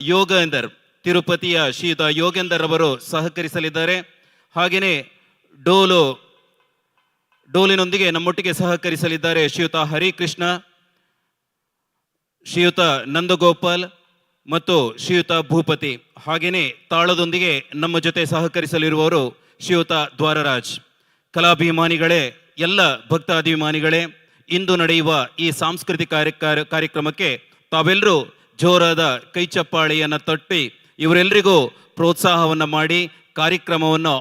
ಯೋಗೇಂದರ್, ತಿರುಪತಿಯ ಶ್ರೀಯುತ ಯೋಗೇಂದರ್ ಅವರು ಸಹಕರಿಸಲಿದ್ದಾರೆ. ಹಾಗೆಯೇ ಡೋಲಿನೊಂದಿಗೆ ನಮ್ಮೊಟ್ಟಿಗೆ ಸಹಕರಿಸಲಿದ್ದಾರೆ ಶ್ರೀಯುತ ಹರಿಕೃಷ್ಣ, ಶ್ರೀಯುತ ನಂದಗೋಪಾಲ್ ಮತ್ತು ಶ್ರೀಯುತ ಭೂಪತಿ. ಹಾಗೆಯೇ ತಾಳದೊಂದಿಗೆ ನಮ್ಮ ಜೊತೆ ಸಹಕರಿಸಲಿರುವವರು ಶ್ರೀಯುತ ದ್ವಾರರಾಜ್. ಕಲಾಭಿಮಾನಿಗಳೇ, ಎಲ್ಲ ಭಕ್ತಾಭಿಮಾನಿಗಳೇ, ಇಂದು ನಡೆಯುವ ಈ ಸಾಂಸ್ಕೃತಿಕ ಕಾರ್ಯಕ್ರಮಕ್ಕೆ ತಾವೆಲ್ಲರೂ ಜೋರಾದ ಕೈ ಚಪ್ಪಾಳೆಯನ್ನು ತಟ್ಟಿ ಇವರೆಲ್ಲರಿಗೂ ಪ್ರೋತ್ಸಾಹವನ್ನು ಮಾಡಿ ಕಾರ್ಯಕ್ರಮವನ್ನು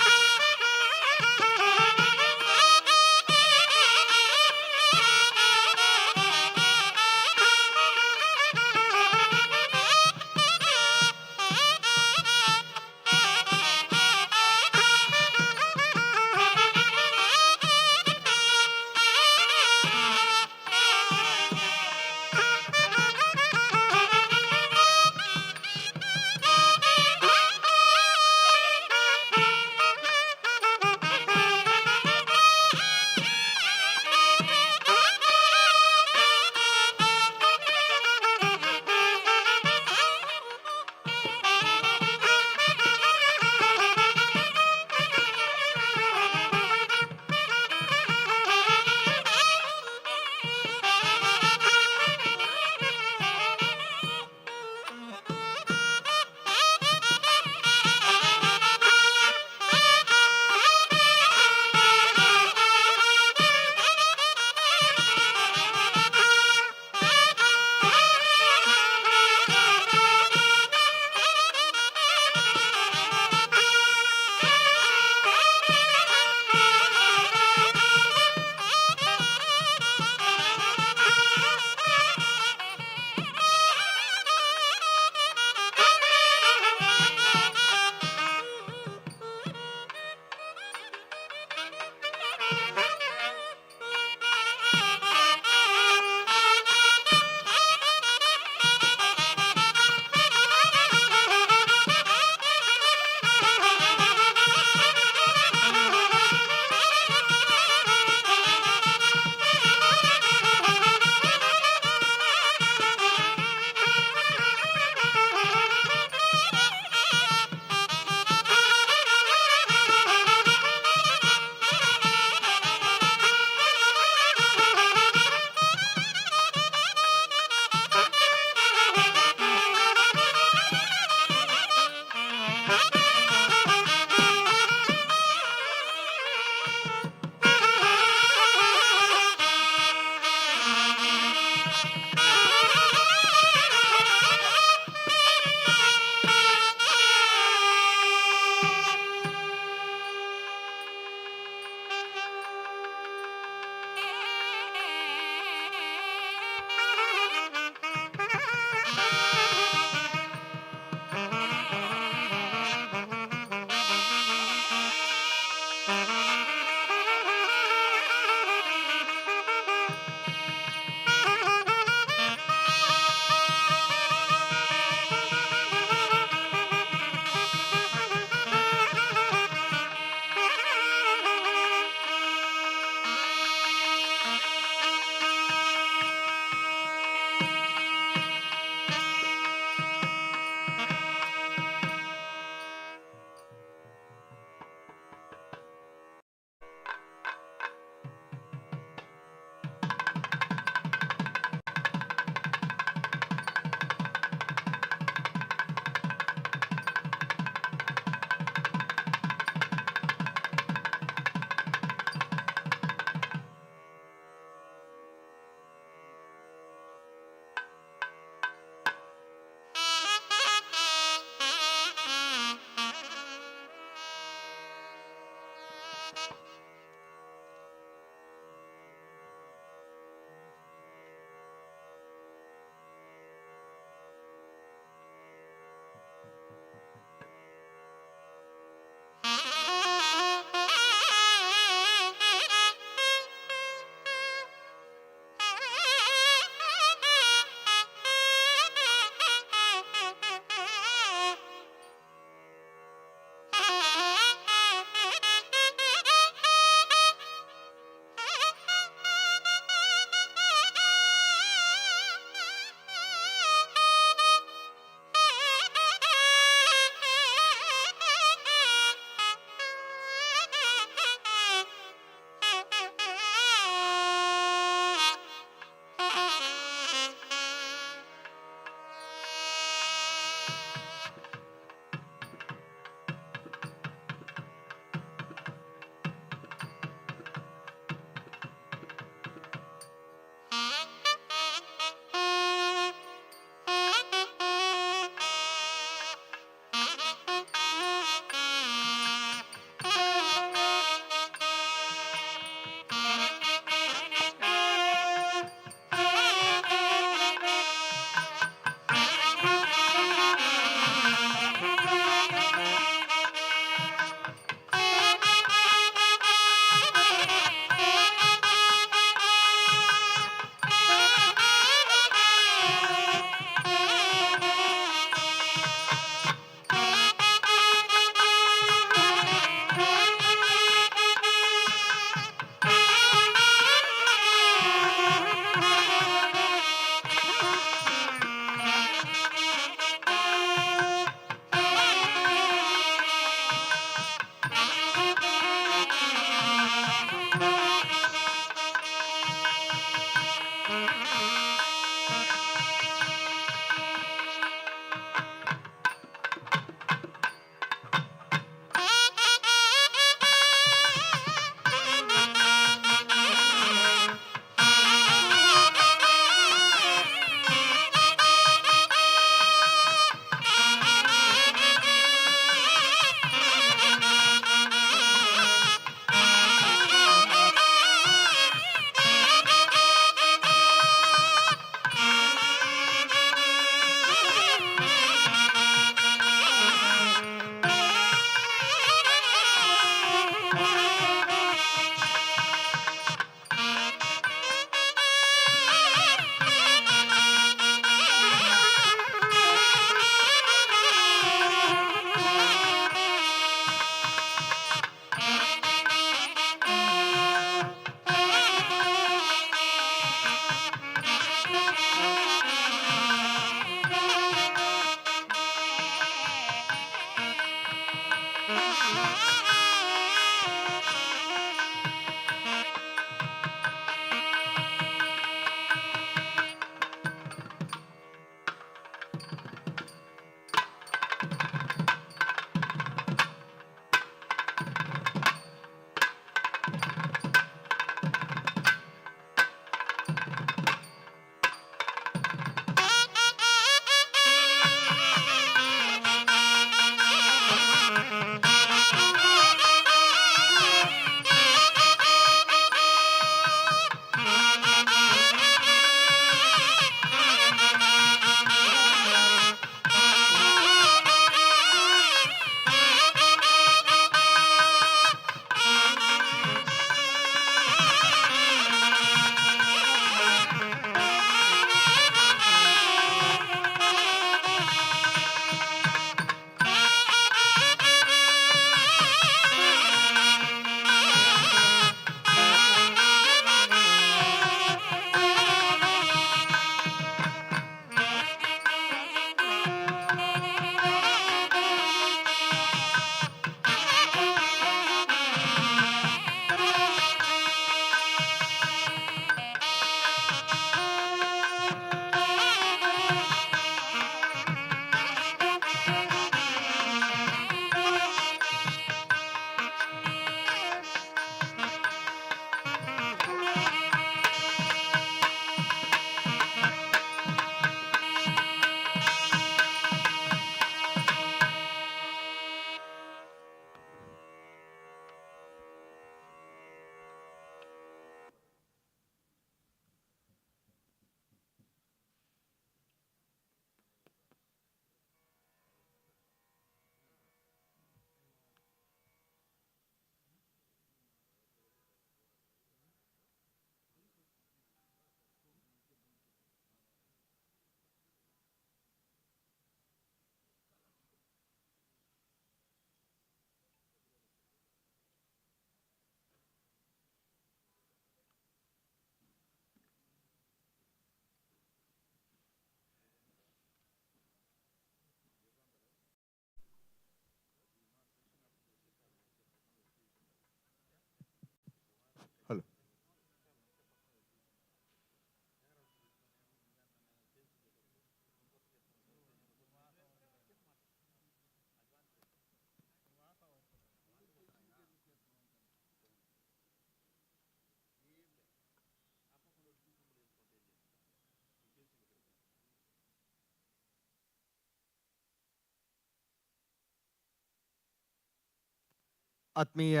ಆತ್ಮೀಯ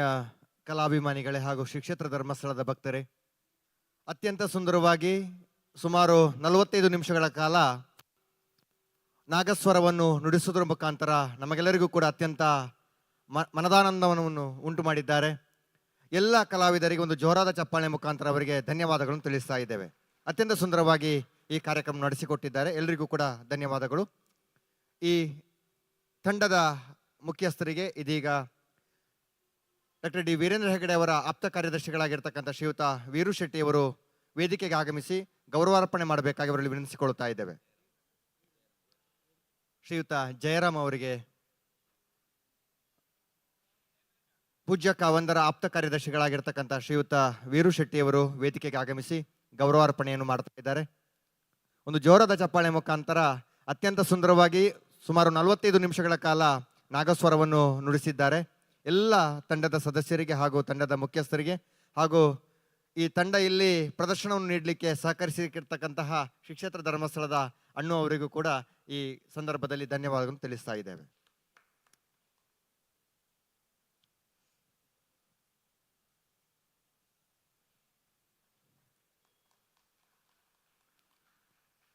ಕಲಾಭಿಮಾನಿಗಳೇ ಹಾಗೂ ಶ್ರೀ ಕ್ಷೇತ್ರ ಧರ್ಮಸ್ಥಳದ ಭಕ್ತರೇ, ಅತ್ಯಂತ ಸುಂದರವಾಗಿ ಸುಮಾರು 45 ನಿಮಿಷಗಳ ಕಾಲ ನಾಗಸ್ವರವನ್ನು ನುಡಿಸುವುದರ ಮುಖಾಂತರ ನಮಗೆಲ್ಲರಿಗೂ ಕೂಡ ಅತ್ಯಂತ ಮನದಾನಂದವನ್ನು ಉಂಟು ಮಾಡಿದ್ದಾರೆ. ಎಲ್ಲ ಕಲಾವಿದರಿಗೆ ಒಂದು ಜೋರಾದ ಚಪ್ಪಾಳೆ ಮುಖಾಂತರ ಅವರಿಗೆ ಧನ್ಯವಾದಗಳನ್ನು ತಿಳಿಸ್ತಾ ಇದ್ದೇವೆ. ಅತ್ಯಂತ ಸುಂದರವಾಗಿ ಈ ಕಾರ್ಯಕ್ರಮ ನಡೆಸಿಕೊಟ್ಟಿದ್ದಾರೆ. ಎಲ್ಲರಿಗೂ ಕೂಡ ಧನ್ಯವಾದಗಳು. ಈ ತಂಡದ ಮುಖ್ಯಸ್ಥರಿಗೆ ಇದೀಗ ಡಾಕ್ಟರ್ ಡಿ ವೀರೇಂದ್ರ ಹೆಗಡೆ ಅವರ ಆಪ್ತ ಕಾರ್ಯದರ್ಶಿಗಳಾಗಿರ್ತಕ್ಕಂಥ ಶ್ರೀಯುತ ವೀರು ಶೆಟ್ಟಿ ಅವರು ವೇದಿಕೆಗೆ ಆಗಮಿಸಿ ಗೌರವಾರ್ಪಣೆ ಮಾಡಬೇಕಾಗಿ ಅವರಲ್ಲಿ ವಿನಂತಿಸಿಕೊಳ್ಳುತ್ತಾ ಇದ್ದೇವೆ. ಶ್ರೀಯುತ ಜಯರಾಮ್ ಅವರಿಗೆ ಪೂಜ್ಯ ಕಾವಂದರ ಆಪ್ತ ಕಾರ್ಯದರ್ಶಿಗಳಾಗಿರ್ತಕ್ಕಂಥ ಶ್ರೀಯುತ ವೀರು ಶೆಟ್ಟಿ ಅವರು ವೇದಿಕೆಗೆ ಆಗಮಿಸಿ ಗೌರವಾರ್ಪಣೆಯನ್ನು ಮಾಡ್ತಾ ಇದ್ದಾರೆ. ಒಂದು ಜೋರಾದ ಚಪ್ಪಾಳೆ ಮುಖಾಂತರ ಅತ್ಯಂತ ಸುಂದರವಾಗಿ ಸುಮಾರು 45 ನಿಮಿಷಗಳ ಕಾಲ ನಾಗಸ್ವರವನ್ನು ನುಡಿಸಿದ್ದಾರೆ. ಎಲ್ಲ ತಂಡದ ಸದಸ್ಯರಿಗೆ ಹಾಗೂ ತಂಡದ ಮುಖ್ಯಸ್ಥರಿಗೆ ಹಾಗೂ ಈ ತಂಡ ಇಲ್ಲಿ ಪ್ರದರ್ಶನವನ್ನು ನೀಡಲಿಕ್ಕೆ ಸಹಕರಿಸಿರ್ತಕ್ಕಂತಹ ಶ್ರೀ ಕ್ಷೇತ್ರ ಧರ್ಮಸ್ಥಳದ ಅಣ್ಣು ಅವರಿಗೂ ಕೂಡ ಈ ಸಂದರ್ಭದಲ್ಲಿ ಧನ್ಯವಾದಗಳನ್ನು ತಿಳಿಸ್ತಾ ಇದ್ದೇವೆ.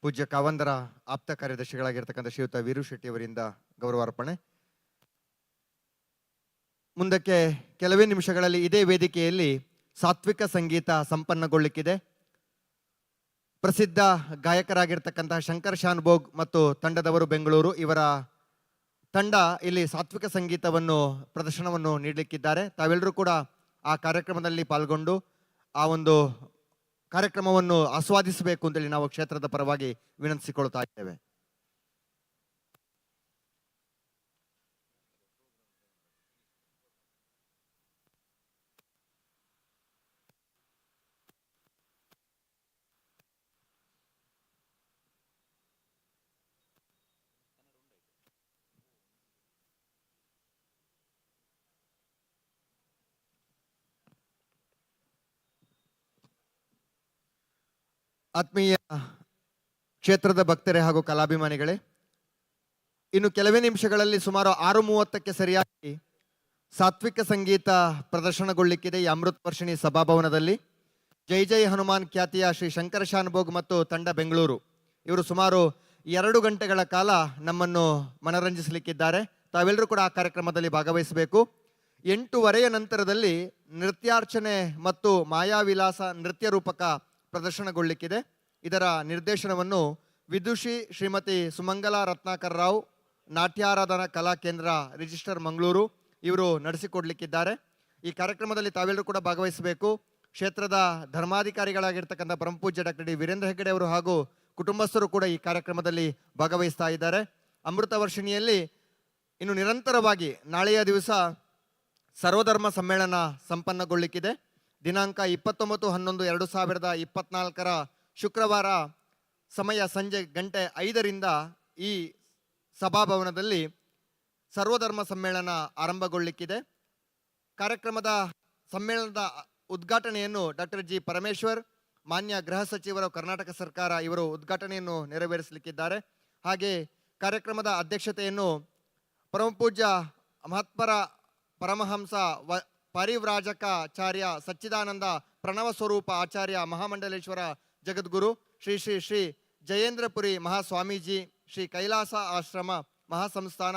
ಪೂಜ್ಯ ಕಾವಂದರ ಆಪ್ತ ಕಾರ್ಯದರ್ಶಿಗಳಾಗಿರ್ತಕ್ಕಂಥ ಶ್ರೀಯುತ ವೀರು ಶೆಟ್ಟಿ ಅವರಿಂದ ಗೌರವಾರ್ಪಣೆ. ಮುಂದಕ್ಕೆ ಕೆಲವೇ ನಿಮಿಷಗಳಲ್ಲಿ ಇದೇ ವೇದಿಕೆಯಲ್ಲಿ ಸಾತ್ವಿಕ ಸಂಗೀತ ಸಂಪನ್ನಗೊಳ್ಳಿಕ್ಕಿದೆ. ಪ್ರಸಿದ್ಧ ಗಾಯಕರಾಗಿರ್ತಕ್ಕಂತಹ ಶಂಕರ್ ಶಾನ್ಭೋಗ್ ಮತ್ತು ತಂಡದವರು ಬೆಂಗಳೂರು, ಇವರ ತಂಡ ಇಲ್ಲಿ ಸಾತ್ವಿಕ ಸಂಗೀತವನ್ನು ಪ್ರದರ್ಶನವನ್ನು ನೀಡಲಿಕ್ಕಿದ್ದಾರೆ. ತಾವೆಲ್ಲರೂ ಕೂಡ ಆ ಕಾರ್ಯಕ್ರಮದಲ್ಲಿ ಪಾಲ್ಗೊಂಡು ಆ ಒಂದು ಕಾರ್ಯಕ್ರಮವನ್ನು ಆಸ್ವಾದಿಸಬೇಕು ಅಂತೇಳಿ ನಾವು ಕ್ಷೇತ್ರದ ಪರವಾಗಿ ವಿನಂತಿಸಿಕೊಳ್ತಾ ಇದ್ದೇವೆ. ಆತ್ಮೀಯ ಕ್ಷೇತ್ರದ ಭಕ್ತರೇ ಹಾಗೂ ಕಲಾಭಿಮಾನಿಗಳೇ, ಇನ್ನು ಕೆಲವೇ ನಿಮಿಷಗಳಲ್ಲಿ ಸುಮಾರು 6:30ಕ್ಕೆ ಸರಿಯಾಗಿ ಸಾತ್ವಿಕ ಸಂಗೀತ ಪ್ರದರ್ಶನಗೊಳ್ಳಿಕ್ಕಿದೆ ಈ ಅಮೃತ ವರ್ಷಿಣಿ ಸಭಾಭವನದಲ್ಲಿ. ಜೈ ಜೈ ಹನುಮಾನ್ ಖ್ಯಾತಿಯ ಶ್ರೀ ಶಂಕರ ಶಾನ್ಭೋಗ್ ಮತ್ತು ತಂಡ ಬೆಂಗಳೂರು ಇವರು ಸುಮಾರು 2 ಗಂಟೆಗಳ ಕಾಲ ನಮ್ಮನ್ನು ಮನರಂಜಿಸಲಿಕ್ಕಿದ್ದಾರೆ. ತಾವೆಲ್ಲರೂ ಕೂಡ ಆ ಕಾರ್ಯಕ್ರಮದಲ್ಲಿ ಭಾಗವಹಿಸಬೇಕು. 8:30ಯ ನಂತರದಲ್ಲಿ ನೃತ್ಯಾರ್ಚನೆ ಮತ್ತು ಮಾಯಾವಿಲಾಸ ನೃತ್ಯ ರೂಪಕ ಪ್ರದರ್ಶನಗೊಳ್ಳಿಕ್ಕಿದೆ. ಇದರ ನಿರ್ದೇಶನವನ್ನು ವಿದುಷಿ ಶ್ರೀಮತಿ ಸುಮಂಗಲಾ ರತ್ನಾಕರ್ ರಾವ್, ನಾಟ್ಯಾರಾಧನಾ ಕಲಾ ಕೇಂದ್ರ ರಿಜಿಸ್ಟರ್ ಮಂಗಳೂರು ಇವರು ನಡೆಸಿಕೊಡ್ಲಿಕ್ಕಿದ್ದಾರೆ. ಈ ಕಾರ್ಯಕ್ರಮದಲ್ಲಿ ತಾವೆಲ್ಲರೂ ಕೂಡ ಭಾಗವಹಿಸಬೇಕು. ಕ್ಷೇತ್ರದ ಧರ್ಮಾಧಿಕಾರಿಗಳಾಗಿರ್ತಕ್ಕಂಥ ಪರಮಪೂಜ್ಯ ಡಾಕ್ಟರ್ ಡಿ ವೀರೇಂದ್ರ ಹೆಗಡೆ ಅವರು ಹಾಗೂ ಕುಟುಂಬಸ್ಥರು ಕೂಡ ಈ ಕಾರ್ಯಕ್ರಮದಲ್ಲಿ ಭಾಗವಹಿಸ್ತಾ ಇದ್ದಾರೆ. ಅಮೃತ ವರ್ಷಿಣಿಯಲ್ಲಿ ಇನ್ನು ನಿರಂತರವಾಗಿ ನಾಳೆಯ ದಿವಸ ಸರ್ವಧರ್ಮ ಸಮ್ಮೇಳನ ಸಂಪನ್ನಗೊಳ್ಳಿಕ್ಕಿದೆ. ದಿನಾಂಕ 29/11/2024 ಶುಕ್ರವಾರ ಸಮಯ ಸಂಜೆ 5:00ರಿಂದ ಈ ಸಭಾಭವನದಲ್ಲಿ ಸರ್ವಧರ್ಮ ಸಮ್ಮೇಳನ ಆರಂಭಗೊಳ್ಳಿಕ್ಕಿದೆ. ಕಾರ್ಯಕ್ರಮದ ಸಮ್ಮೇಳನದ ಉದ್ಘಾಟನೆಯನ್ನು ಡಾಕ್ಟರ್ ಜಿ ಪರಮೇಶ್ವರ್, ಮಾನ್ಯ ಗೃಹ ಸಚಿವರು, ಕರ್ನಾಟಕ ಸರ್ಕಾರ ಇವರು ಉದ್ಘಾಟನೆಯನ್ನು ನೆರವೇರಿಸಲಿಕ್ಕಿದ್ದಾರೆ. ಹಾಗೆ ಕಾರ್ಯಕ್ರಮದ ಅಧ್ಯಕ್ಷತೆಯನ್ನು ಪರಮಪೂಜ್ಯ ಮಹಾತ್ಮರ ಪರಮಹಂಸ ಪಾರಿವ್ರಾಜಕಾಚಾರ್ಯ ಸಚ್ಚಿದಾನಂದ ಪ್ರಣವ ಸ್ವರೂಪ ಆಚಾರ್ಯ ಮಹಾಮಂಡಲೇಶ್ವರ ಜಗದ್ಗುರು ಶ್ರೀ ಶ್ರೀ ಶ್ರೀ ಜಯೇಂದ್ರಪುರಿ ಮಹಾಸ್ವಾಮೀಜಿ, ಶ್ರೀ ಕೈಲಾಸ ಆಶ್ರಮ ಮಹಾಸಂಸ್ಥಾನ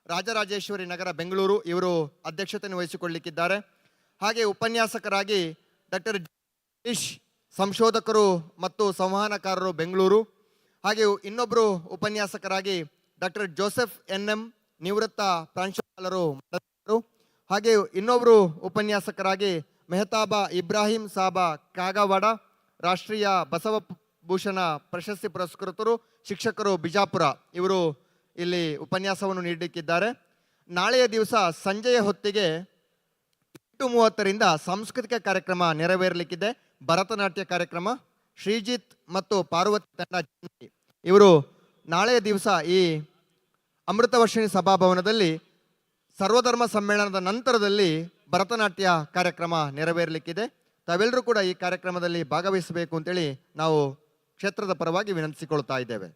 ರಾಜರಾಜೇಶ್ವರಿ ನಗರ ಬೆಂಗಳೂರು ಇವರು ಅಧ್ಯಕ್ಷತೆಯನ್ನು ವಹಿಸಿಕೊಳ್ಳಲಿಕ್ಕಿದ್ದಾರೆ. ಹಾಗೆ ಉಪನ್ಯಾಸಕರಾಗಿ ಡಾಕ್ಟರ್ ಇಶ್ ಸಂಶೋಧಕರು ಮತ್ತು ಸಂವಹನಕಾರರು ಬೆಂಗಳೂರು. ಹಾಗೆ ಇನ್ನೊಬ್ಬರು ಉಪನ್ಯಾಸಕರಾಗಿ ಡಾಕ್ಟರ್ ಜೋಸೆಫ್ NM ನಿವೃತ್ತ ಪ್ರಾಂಶುಪಾಲರು. ಹಾಗೆ ಇನ್ನೊಬ್ಬರು ಉಪನ್ಯಾಸಕರಾಗಿ ಮೆಹತಾಬ ಇಬ್ರಾಹಿಂ ಸಾಬ ಕಾಗವಾಡ, ರಾಷ್ಟ್ರೀಯ ಬಸವಭೂಷಣ ಪ್ರಶಸ್ತಿ ಪುರಸ್ಕೃತರು, ಶಿಕ್ಷಕರು ಬಿಜಾಪುರ ಇವರು ಇಲ್ಲಿ ಉಪನ್ಯಾಸವನ್ನು ನೀಡಲಿಕ್ಕಿದ್ದಾರೆ. ನಾಳೆಯ ದಿವಸ ಸಂಜೆಯ ಹೊತ್ತಿಗೆ 8:30ರಿಂದ ಸಾಂಸ್ಕೃತಿಕ ಕಾರ್ಯಕ್ರಮ ನೆರವೇರಲಿಕ್ಕಿದೆ. ಭರತನಾಟ್ಯ ಕಾರ್ಯಕ್ರಮ. ಶ್ರೀಜಿತ್ ಮತ್ತು ಪಾರ್ವತಿ ತಂಡ ಇವರು ನಾಳೆಯ ದಿವಸ ಈ ಅಮೃತ ವರ್ಷಿಣಿ ಸಭಾಭವನದಲ್ಲಿ ಸರ್ವಧರ್ಮ ಸಮ್ಮೇಳನದ ನಂತರದಲ್ಲಿ ಭರತನಾಟ್ಯ ಕಾರ್ಯಕ್ರಮ ನೆರವೇರಲಿಕ್ಕಿದೆ. ತಾವೆಲ್ಲರೂ ಕೂಡ ಈ ಕಾರ್ಯಕ್ರಮದಲ್ಲಿ ಭಾಗವಹಿಸಬೇಕು ಅಂತೇಳಿ ನಾವು ಕ್ಷೇತ್ರದ ಪರವಾಗಿ ವಿನಂತಿಸಿಕೊಳ್ತಾ ಇದ್ದೇವೆ.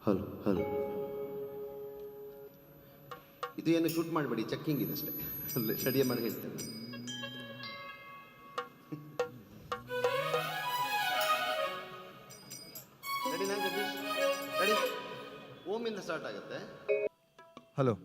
Hello hello. ಇದು ಏನು ಶೂಟ್ ಮಾಡಬೇಡಿ, ಚೆಕ್ಕಿಂಗ್ ಇದೆ ಅಷ್ಟೇ. ಅಲ್ಲೇ ಸ್ಟಡಿ ಮಾಡಿ ಹೇಳ್ತೇನೆ. ರೆಡಿ ನಾ ಜಗದೀಶ್? ರೆಡಿ? ಓಮಿಂದ ಸ್ಟಾರ್ಟ್ ಆಗುತ್ತೆ. ಹಲೋ.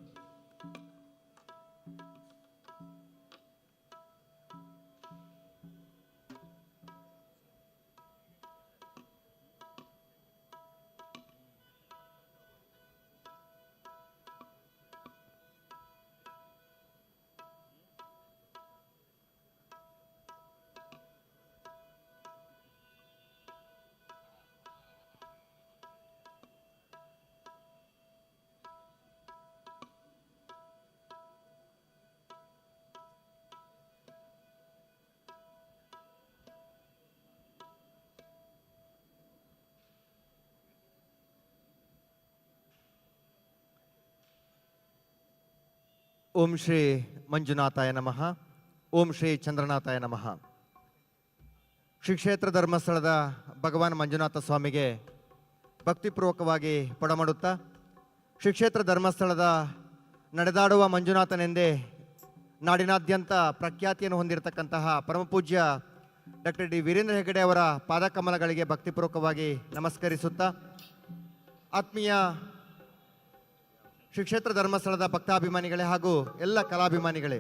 ಓಂ ಶ್ರೀ ಮಂಜುನಾಥಾಯ ನಮಃ. ಓಂ ಶ್ರೀ ಚಂದ್ರನಾಥಾಯ ನಮಃ. ಶ್ರೀ ಕ್ಷೇತ್ರ ಧರ್ಮಸ್ಥಳದ ಭಗವಾನ್ ಮಂಜುನಾಥ ಸ್ವಾಮಿಗೆ ಭಕ್ತಿಪೂರ್ವಕವಾಗಿ ಪೊಡಮಾಡುತ್ತಾ, ಶ್ರೀ ಕ್ಷೇತ್ರ ಧರ್ಮಸ್ಥಳದ ನಡೆದಾಡುವ ಮಂಜುನಾಥನೆಂದೇ ನಾಡಿನಾದ್ಯಂತ ಪ್ರಖ್ಯಾತಿಯನ್ನು ಹೊಂದಿರತಕ್ಕಂತಹ ಪರಮಪೂಜ್ಯ ಡಾಕ್ಟರ್ ಡಿ ವೀರೇಂದ್ರ ಹೆಗಡೆ ಅವರ ಪಾದಕಮಲಗಳಿಗೆ ಭಕ್ತಿಪೂರ್ವಕವಾಗಿ ನಮಸ್ಕರಿಸುತ್ತಾ, ಆತ್ಮೀಯ ಶ್ರೀ ಕ್ಷೇತ್ರ ಧರ್ಮಸ್ಥಳದ ಭಕ್ತಾಭಿಮಾನಿಗಳೇ ಹಾಗೂ ಎಲ್ಲ ಕಲಾಭಿಮಾನಿಗಳೇ,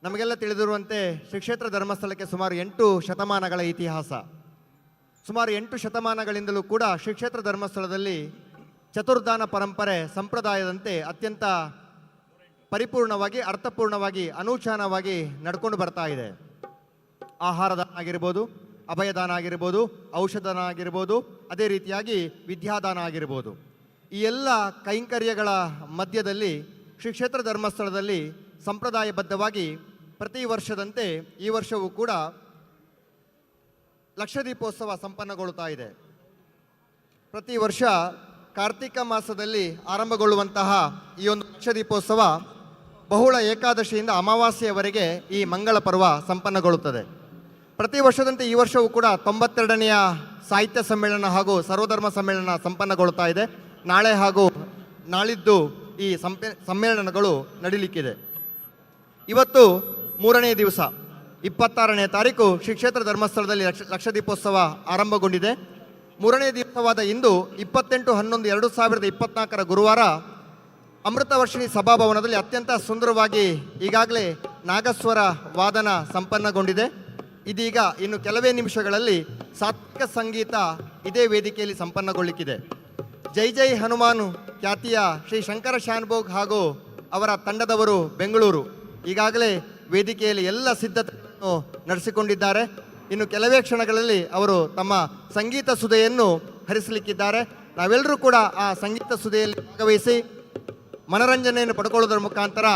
ನಮಗೆಲ್ಲ ತಿಳಿದಿರುವಂತೆ ಶ್ರೀ ಕ್ಷೇತ್ರ ಧರ್ಮಸ್ಥಳಕ್ಕೆ ಸುಮಾರು 8 ಶತಮಾನಗಳ ಇತಿಹಾಸ. ಸುಮಾರು 8 ಶತಮಾನಗಳಿಂದಲೂ ಕೂಡ ಶ್ರೀ ಕ್ಷೇತ್ರ ಧರ್ಮಸ್ಥಳದಲ್ಲಿ ಚತುರ್ಧಾನ ಪರಂಪರೆ ಸಂಪ್ರದಾಯದಂತೆ ಅತ್ಯಂತ ಪರಿಪೂರ್ಣವಾಗಿ, ಅರ್ಥಪೂರ್ಣವಾಗಿ, ಅನೂಚಾನವಾಗಿ ನಡ್ಕೊಂಡು ಬರ್ತಾ ಇದೆ. ಆಹಾರದಾನ ಆಗಿರ್ಬೋದು, ಅಭಯದಾನ ಆಗಿರ್ಬೋದು, ಔಷಧದಾನ ಆಗಿರ್ಬೋದು, ಅದೇ ರೀತಿಯಾಗಿ ವಿದ್ಯಾದಾನ ಆಗಿರ್ಬೋದು. ಈ ಎಲ್ಲ ಕೈಂಕರ್ಯಗಳ ಮಧ್ಯದಲ್ಲಿ ಶ್ರೀ ಕ್ಷೇತ್ರ ಧರ್ಮಸ್ಥಳದಲ್ಲಿ ಸಂಪ್ರದಾಯಬದ್ಧವಾಗಿ ಪ್ರತಿ ವರ್ಷದಂತೆ ಈ ವರ್ಷವೂ ಕೂಡ ಲಕ್ಷದೀಪೋತ್ಸವ ಸಂಪನ್ನಗೊಳ್ಳುತ್ತಾ ಇದೆ. ಪ್ರತಿ ವರ್ಷ ಕಾರ್ತಿಕ ಮಾಸದಲ್ಲಿ ಆರಂಭಗೊಳ್ಳುವಂತಹ ಈ ಒಂದು ಲಕ್ಷದೀಪೋತ್ಸವ ಬಹುಳ ಏಕಾದಶಿಯಿಂದ ಅಮಾವಾಸ್ಯೆಯವರೆಗೆ ಈ ಮಂಗಳ ಪರ್ವ ಸಂಪನ್ನಗೊಳ್ಳುತ್ತದೆ. ಪ್ರತಿ ವರ್ಷದಂತೆ ಈ ವರ್ಷವೂ ಕೂಡ 92ನೆಯ ಸಾಹಿತ್ಯ ಸಮ್ಮೇಳನ ಹಾಗೂ ಸರ್ವಧರ್ಮ ಸಮ್ಮೇಳನ ಸಂಪನ್ನಗೊಳ್ಳುತ್ತಾ ಇದೆ. ನಾಳೆ ಹಾಗೂ ನಾಳಿದ್ದು ಈ ಸಮ್ಮೇಳನಗಳು ನಡೀಲಿಕ್ಕಿದೆ. ಇವತ್ತು 3ನೇ ದಿವಸ 26ನೇ ತಾರೀಕು ಶ್ರೀ ಕ್ಷೇತ್ರ ಧರ್ಮಸ್ಥಳದಲ್ಲಿ ಲಕ್ಷದೀಪೋತ್ಸವ ಆರಂಭಗೊಂಡಿದೆ. 3ನೇ ದಿವಸವಾದ ಇಂದು 28/11/2024 ಗುರುವಾರ ಅಮೃತವರ್ಷಿಣಿ ಸಭಾಭವನದಲ್ಲಿ ಅತ್ಯಂತ ಸುಂದರವಾಗಿ ಈಗಾಗಲೇ ನಾಗಸ್ವರ ವಾದನ ಸಂಪನ್ನಗೊಂಡಿದೆ. ಇದೀಗ ಇನ್ನು ಕೆಲವೇ ನಿಮಿಷಗಳಲ್ಲಿ ಸಾತ್ವಿಕ ಸಂಗೀತ ಇದೇ ವೇದಿಕೆಯಲ್ಲಿ ಸಂಪನ್ನಗೊಳ್ಳಿಕ್ಕಿದೆ. ಜೈ ಜೈ ಹನುಮಾನು ಖ್ಯಾತಿಯ ಶ್ರೀ ಶಂಕರ ಶಾನ್ಭೋಗ್ ಹಾಗೂ ಅವರ ತಂಡದವರು ಬೆಂಗಳೂರು ಈಗಾಗಲೇ ವೇದಿಕೆಯಲ್ಲಿ ಎಲ್ಲ ಸಿದ್ಧತೆಗಳನ್ನು ನಡೆಸಿಕೊಂಡಿದ್ದಾರೆ. ಇನ್ನು ಕೆಲವೇ ಕ್ಷಣಗಳಲ್ಲಿ ಅವರು ತಮ್ಮ ಸಂಗೀತ ಸುಧೆಯನ್ನು ಹರಿಸಲಿಕ್ಕಿದ್ದಾರೆ. ನಾವೆಲ್ಲರೂ ಕೂಡ ಆ ಸಂಗೀತ ಸುಧೆಯಲ್ಲಿ ಭಾಗವಹಿಸಿ ಮನರಂಜನೆಯನ್ನು ಪಡ್ಕೊಳ್ಳೋದ್ರ ಮುಖಾಂತರ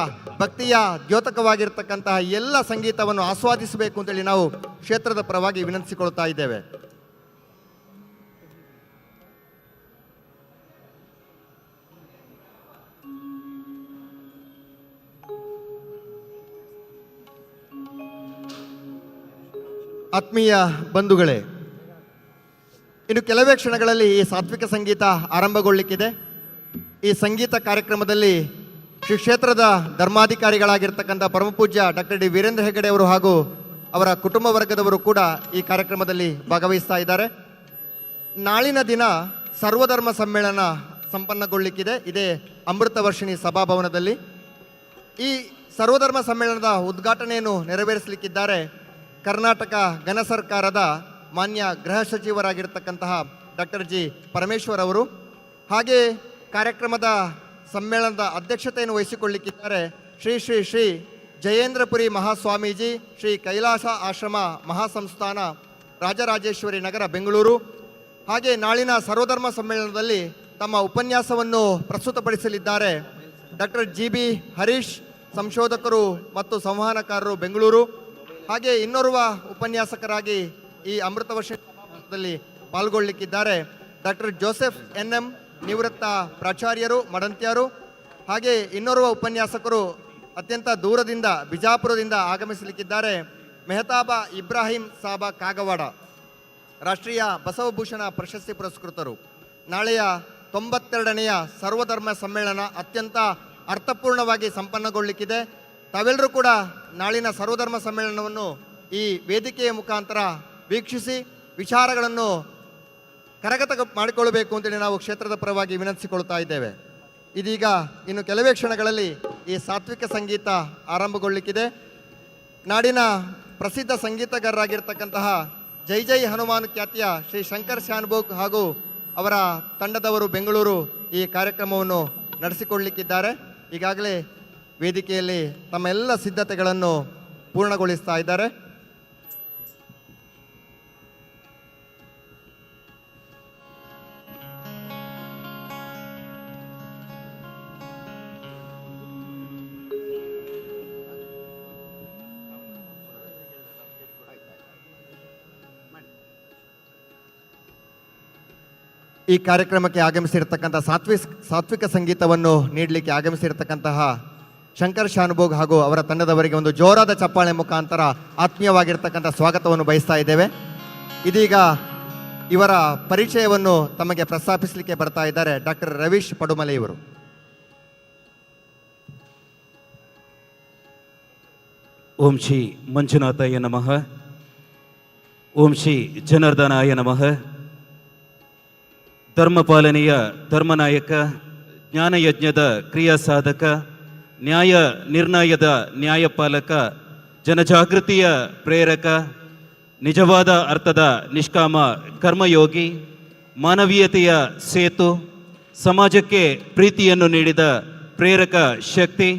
ಭಕ್ತಿಯ ದ್ಯೋತಕವಾಗಿರ್ತಕ್ಕಂತಹ ಎಲ್ಲ ಸಂಗೀತವನ್ನು ಆಸ್ವಾದಿಸಬೇಕು ಅಂತೇಳಿ ನಾವು ಕ್ಷೇತ್ರದ ಪರವಾಗಿ ವಿನಂತಿಸಿಕೊಳ್ತಾ ಇದ್ದೇವೆ. ಆತ್ಮೀಯ ಬಂಧುಗಳೇ, ಇನ್ನು ಕೆಲವೇ ಕ್ಷಣಗಳಲ್ಲಿ ಈ ಸಾತ್ವಿಕ ಸಂಗೀತ ಆರಂಭಗೊಳ್ಳಿಕ್ಕಿದೆ. ಈ ಸಂಗೀತ ಕಾರ್ಯಕ್ರಮದಲ್ಲಿ ಶ್ರೀ ಕ್ಷೇತ್ರದ ಧರ್ಮಾಧಿಕಾರಿಗಳಾಗಿರ್ತಕ್ಕಂಥ ಪರಮಪೂಜ್ಯ ಡಾಕ್ಟರ್ ಡಿ ವೀರೇಂದ್ರ ಹೆಗಡೆ ಅವರು ಹಾಗೂ ಅವರ ಕುಟುಂಬ ವರ್ಗದವರು ಕೂಡ ಈ ಕಾರ್ಯಕ್ರಮದಲ್ಲಿ ಭಾಗವಹಿಸ್ತಾ ಇದ್ದಾರೆ. ನಾಳಿನ ದಿನ ಸರ್ವಧರ್ಮ ಸಮ್ಮೇಳನ ಸಂಪನ್ನಗೊಳ್ಳಿಕ್ಕಿದೆ. ಇದೇ ಅಮೃತವರ್ಷಿಣಿ ಸಭಾಭವನದಲ್ಲಿ ಈ ಸರ್ವಧರ್ಮ ಸಮ್ಮೇಳನದ ಉದ್ಘಾಟನೆಯನ್ನು ನೆರವೇರಿಸಲಿಕ್ಕಿದ್ದಾರೆ ಕರ್ನಾಟಕ ಘನ ಸರ್ಕಾರದ ಮಾನ್ಯ ಗೃಹ ಸಚಿವರಾಗಿರ್ತಕ್ಕಂತಹ ಡಾಕ್ಟರ್ ಜಿ ಪರಮೇಶ್ವರ್ ಅವರು. ಹಾಗೆ ಕಾರ್ಯಕ್ರಮದ ಸಮ್ಮೇಳನದ ಅಧ್ಯಕ್ಷತೆಯನ್ನು ವಹಿಸಿಕೊಳ್ಳಿಕ್ಕಿದ್ದಾರೆ ಶ್ರೀ ಶ್ರೀ ಶ್ರೀ ಜಯೇಂದ್ರಪುರಿ ಮಹಾಸ್ವಾಮೀಜಿ, ಶ್ರೀ ಕೈಲಾಸ ಆಶ್ರಮ ಮಹಾಸಂಸ್ಥಾನ, ರಾಜರಾಜೇಶ್ವರಿ ನಗರ, ಬೆಂಗಳೂರು. ಹಾಗೆ ನಾಳಿನ ಸರ್ವಧರ್ಮ ಸಮ್ಮೇಳನದಲ್ಲಿ ತಮ್ಮ ಉಪನ್ಯಾಸವನ್ನು ಪ್ರಸ್ತುತಪಡಿಸಲಿದ್ದಾರೆ ಡಾಕ್ಟರ್ ಜಿ ಬಿ ಹರೀಶ್, ಸಂಶೋಧಕರು ಮತ್ತು ಸಂವಹನಕಾರರು, ಬೆಂಗಳೂರು. ಹಾಗೆ ಇನ್ನೋರ್ವ ಉಪನ್ಯಾಸಕರಾಗಿ ಈ ಅಮೃತವರ್ಷದಲ್ಲಿ ಪಾಲ್ಗೊಳ್ಳಿಕ್ಕಿದ್ದಾರೆ ಡಾಕ್ಟರ್ ಜೋಸೆಫ್ NM, ನಿವೃತ್ತ ಪ್ರಾಚಾರ್ಯರು, ಮಡಂತ್ಯರು. ಹಾಗೆ ಇನ್ನೋರ್ವ ಉಪನ್ಯಾಸಕರು ಅತ್ಯಂತ ದೂರದಿಂದ ಬಿಜಾಪುರದಿಂದ ಆಗಮಿಸಲಿಕ್ಕಿದ್ದಾರೆ ಮೆಹತಾಬ ಇಬ್ರಾಹಿಂ ಸಾಬ ಕಾಗವಾಡ, ರಾಷ್ಟ್ರೀಯ ಬಸವಭೂಷಣ ಪ್ರಶಸ್ತಿ ಪುರಸ್ಕೃತರು. ನಾಳೆಯ 92ನೆಯ ಸರ್ವಧರ್ಮ ಸಮ್ಮೇಳನ ಅತ್ಯಂತ ಅರ್ಥಪೂರ್ಣವಾಗಿ ಸಂಪನ್ನಗೊಳ್ಳಿಕ್ಕಿದೆ. ತಾವೆಲ್ಲರೂ ಕೂಡ ನಾಳಿನ ಸರ್ವಧರ್ಮ ಸಮ್ಮೇಳನವನ್ನು ಈ ವೇದಿಕೆಯ ಮುಖಾಂತರ ವೀಕ್ಷಿಸಿ ವಿಚಾರಗಳನ್ನು ಕರಗತ ಮಾಡಿಕೊಳ್ಳಬೇಕು ಅಂತೇಳಿ ನಾವು ಕ್ಷೇತ್ರದ ಪರವಾಗಿ ವಿನಂತಿಸಿಕೊಳ್ತಾ ಇದ್ದೇವೆ. ಇದೀಗ ಇನ್ನು ಕೆಲವೇ ಕ್ಷಣಗಳಲ್ಲಿ ಈ ಸಾತ್ವಿಕ ಸಂಗೀತ ಆರಂಭಗೊಳ್ಳಿಕ್ಕಿದೆ. ನಾಡಿನ ಪ್ರಸಿದ್ಧ ಸಂಗೀತಗಾರರಾಗಿರ್ತಕ್ಕಂತಹ ಜೈ ಜೈ ಹನುಮಾನ್ ಖ್ಯಾತಿಯ ಶ್ರೀ ಶಂಕರ್ ಶಾನ್ಭೋಗ್ ಹಾಗೂ ಅವರ ತಂಡದವರು ಬೆಂಗಳೂರು ಈ ಕಾರ್ಯಕ್ರಮವನ್ನು ನಡೆಸಿಕೊಳ್ಳಲಿಕ್ಕಿದ್ದಾರೆ. ಈಗಾಗಲೇ ವೇದಿಕೆಯಲ್ಲಿ ತಮ್ಮ ಎಲ್ಲ ಸಿದ್ಧತೆಗಳನ್ನು ಪೂರ್ಣಗೊಳಿಸ್ತಾ ಇದ್ದಾರೆ. ಈ ಕಾರ್ಯಕ್ರಮಕ್ಕೆ ಆಗಮಿಸಿರ್ತಕ್ಕಂಥ ಸಾತ್ವಿಕ ಸಂಗೀತವನ್ನು ನೀಡಲಿಕ್ಕೆ ಆಗಮಿಸಿರ್ತಕ್ಕಂತಹ ಶಂಕರ್ ಶಾನ್ಭೋಗ್ ಹಾಗೂ ಅವರ ತಂಡದವರಿಗೆ ಒಂದು ಜೋರಾದ ಚಪ್ಪಾಳೆ ಮುಖಾಂತರ ಆತ್ಮೀಯವಾಗಿರ್ತಕ್ಕಂಥ ಸ್ವಾಗತವನ್ನು ಬಯಸ್ತಾ ಇದ್ದೇವೆ. ಇದೀಗ ಇವರ ಪರಿಚಯವನ್ನು ತಮಗೆ ಪ್ರಸ್ತಾಪಿಸಲಿಕ್ಕೆ ಬರ್ತಾ ಇದ್ದಾರೆ ಡಾಕ್ಟರ್ ರವೀಶ್ ಪಡುಮಲೆ ಇವರು. ಓಂ ಶ್ರೀ ಮಂಜುನಾಥಾಯ ನಮಃ. ಓಂ ಶ್ರೀ ಜನಾರ್ದನಾಯ ನಮಃ. ಧರ್ಮಪಾಲನೆಯ ಧರ್ಮನಾಯಕ, ಜ್ಞಾನಯಜ್ಞದ ಕ್ರಿಯಾ ಸಾಧಕ, ನ್ಯಾಯ ನಿರ್ಣಯದ ನ್ಯಾಯಪಾಲಕ, ಜನಜಾಗೃತಿಯ ಪ್ರೇರಕ, ನಿಜವಾದ ಅರ್ಥದ ನಿಷ್ಕಾಮ ಕರ್ಮಯೋಗಿ, ಮಾನವೀಯತೆಯ ಸೇತು, ಸಮಾಜಕ್ಕೆ ಪ್ರೀತಿಯನ್ನು ನೀಡಿದ ಪ್ರೇರಕ ಶಕ್ತಿ,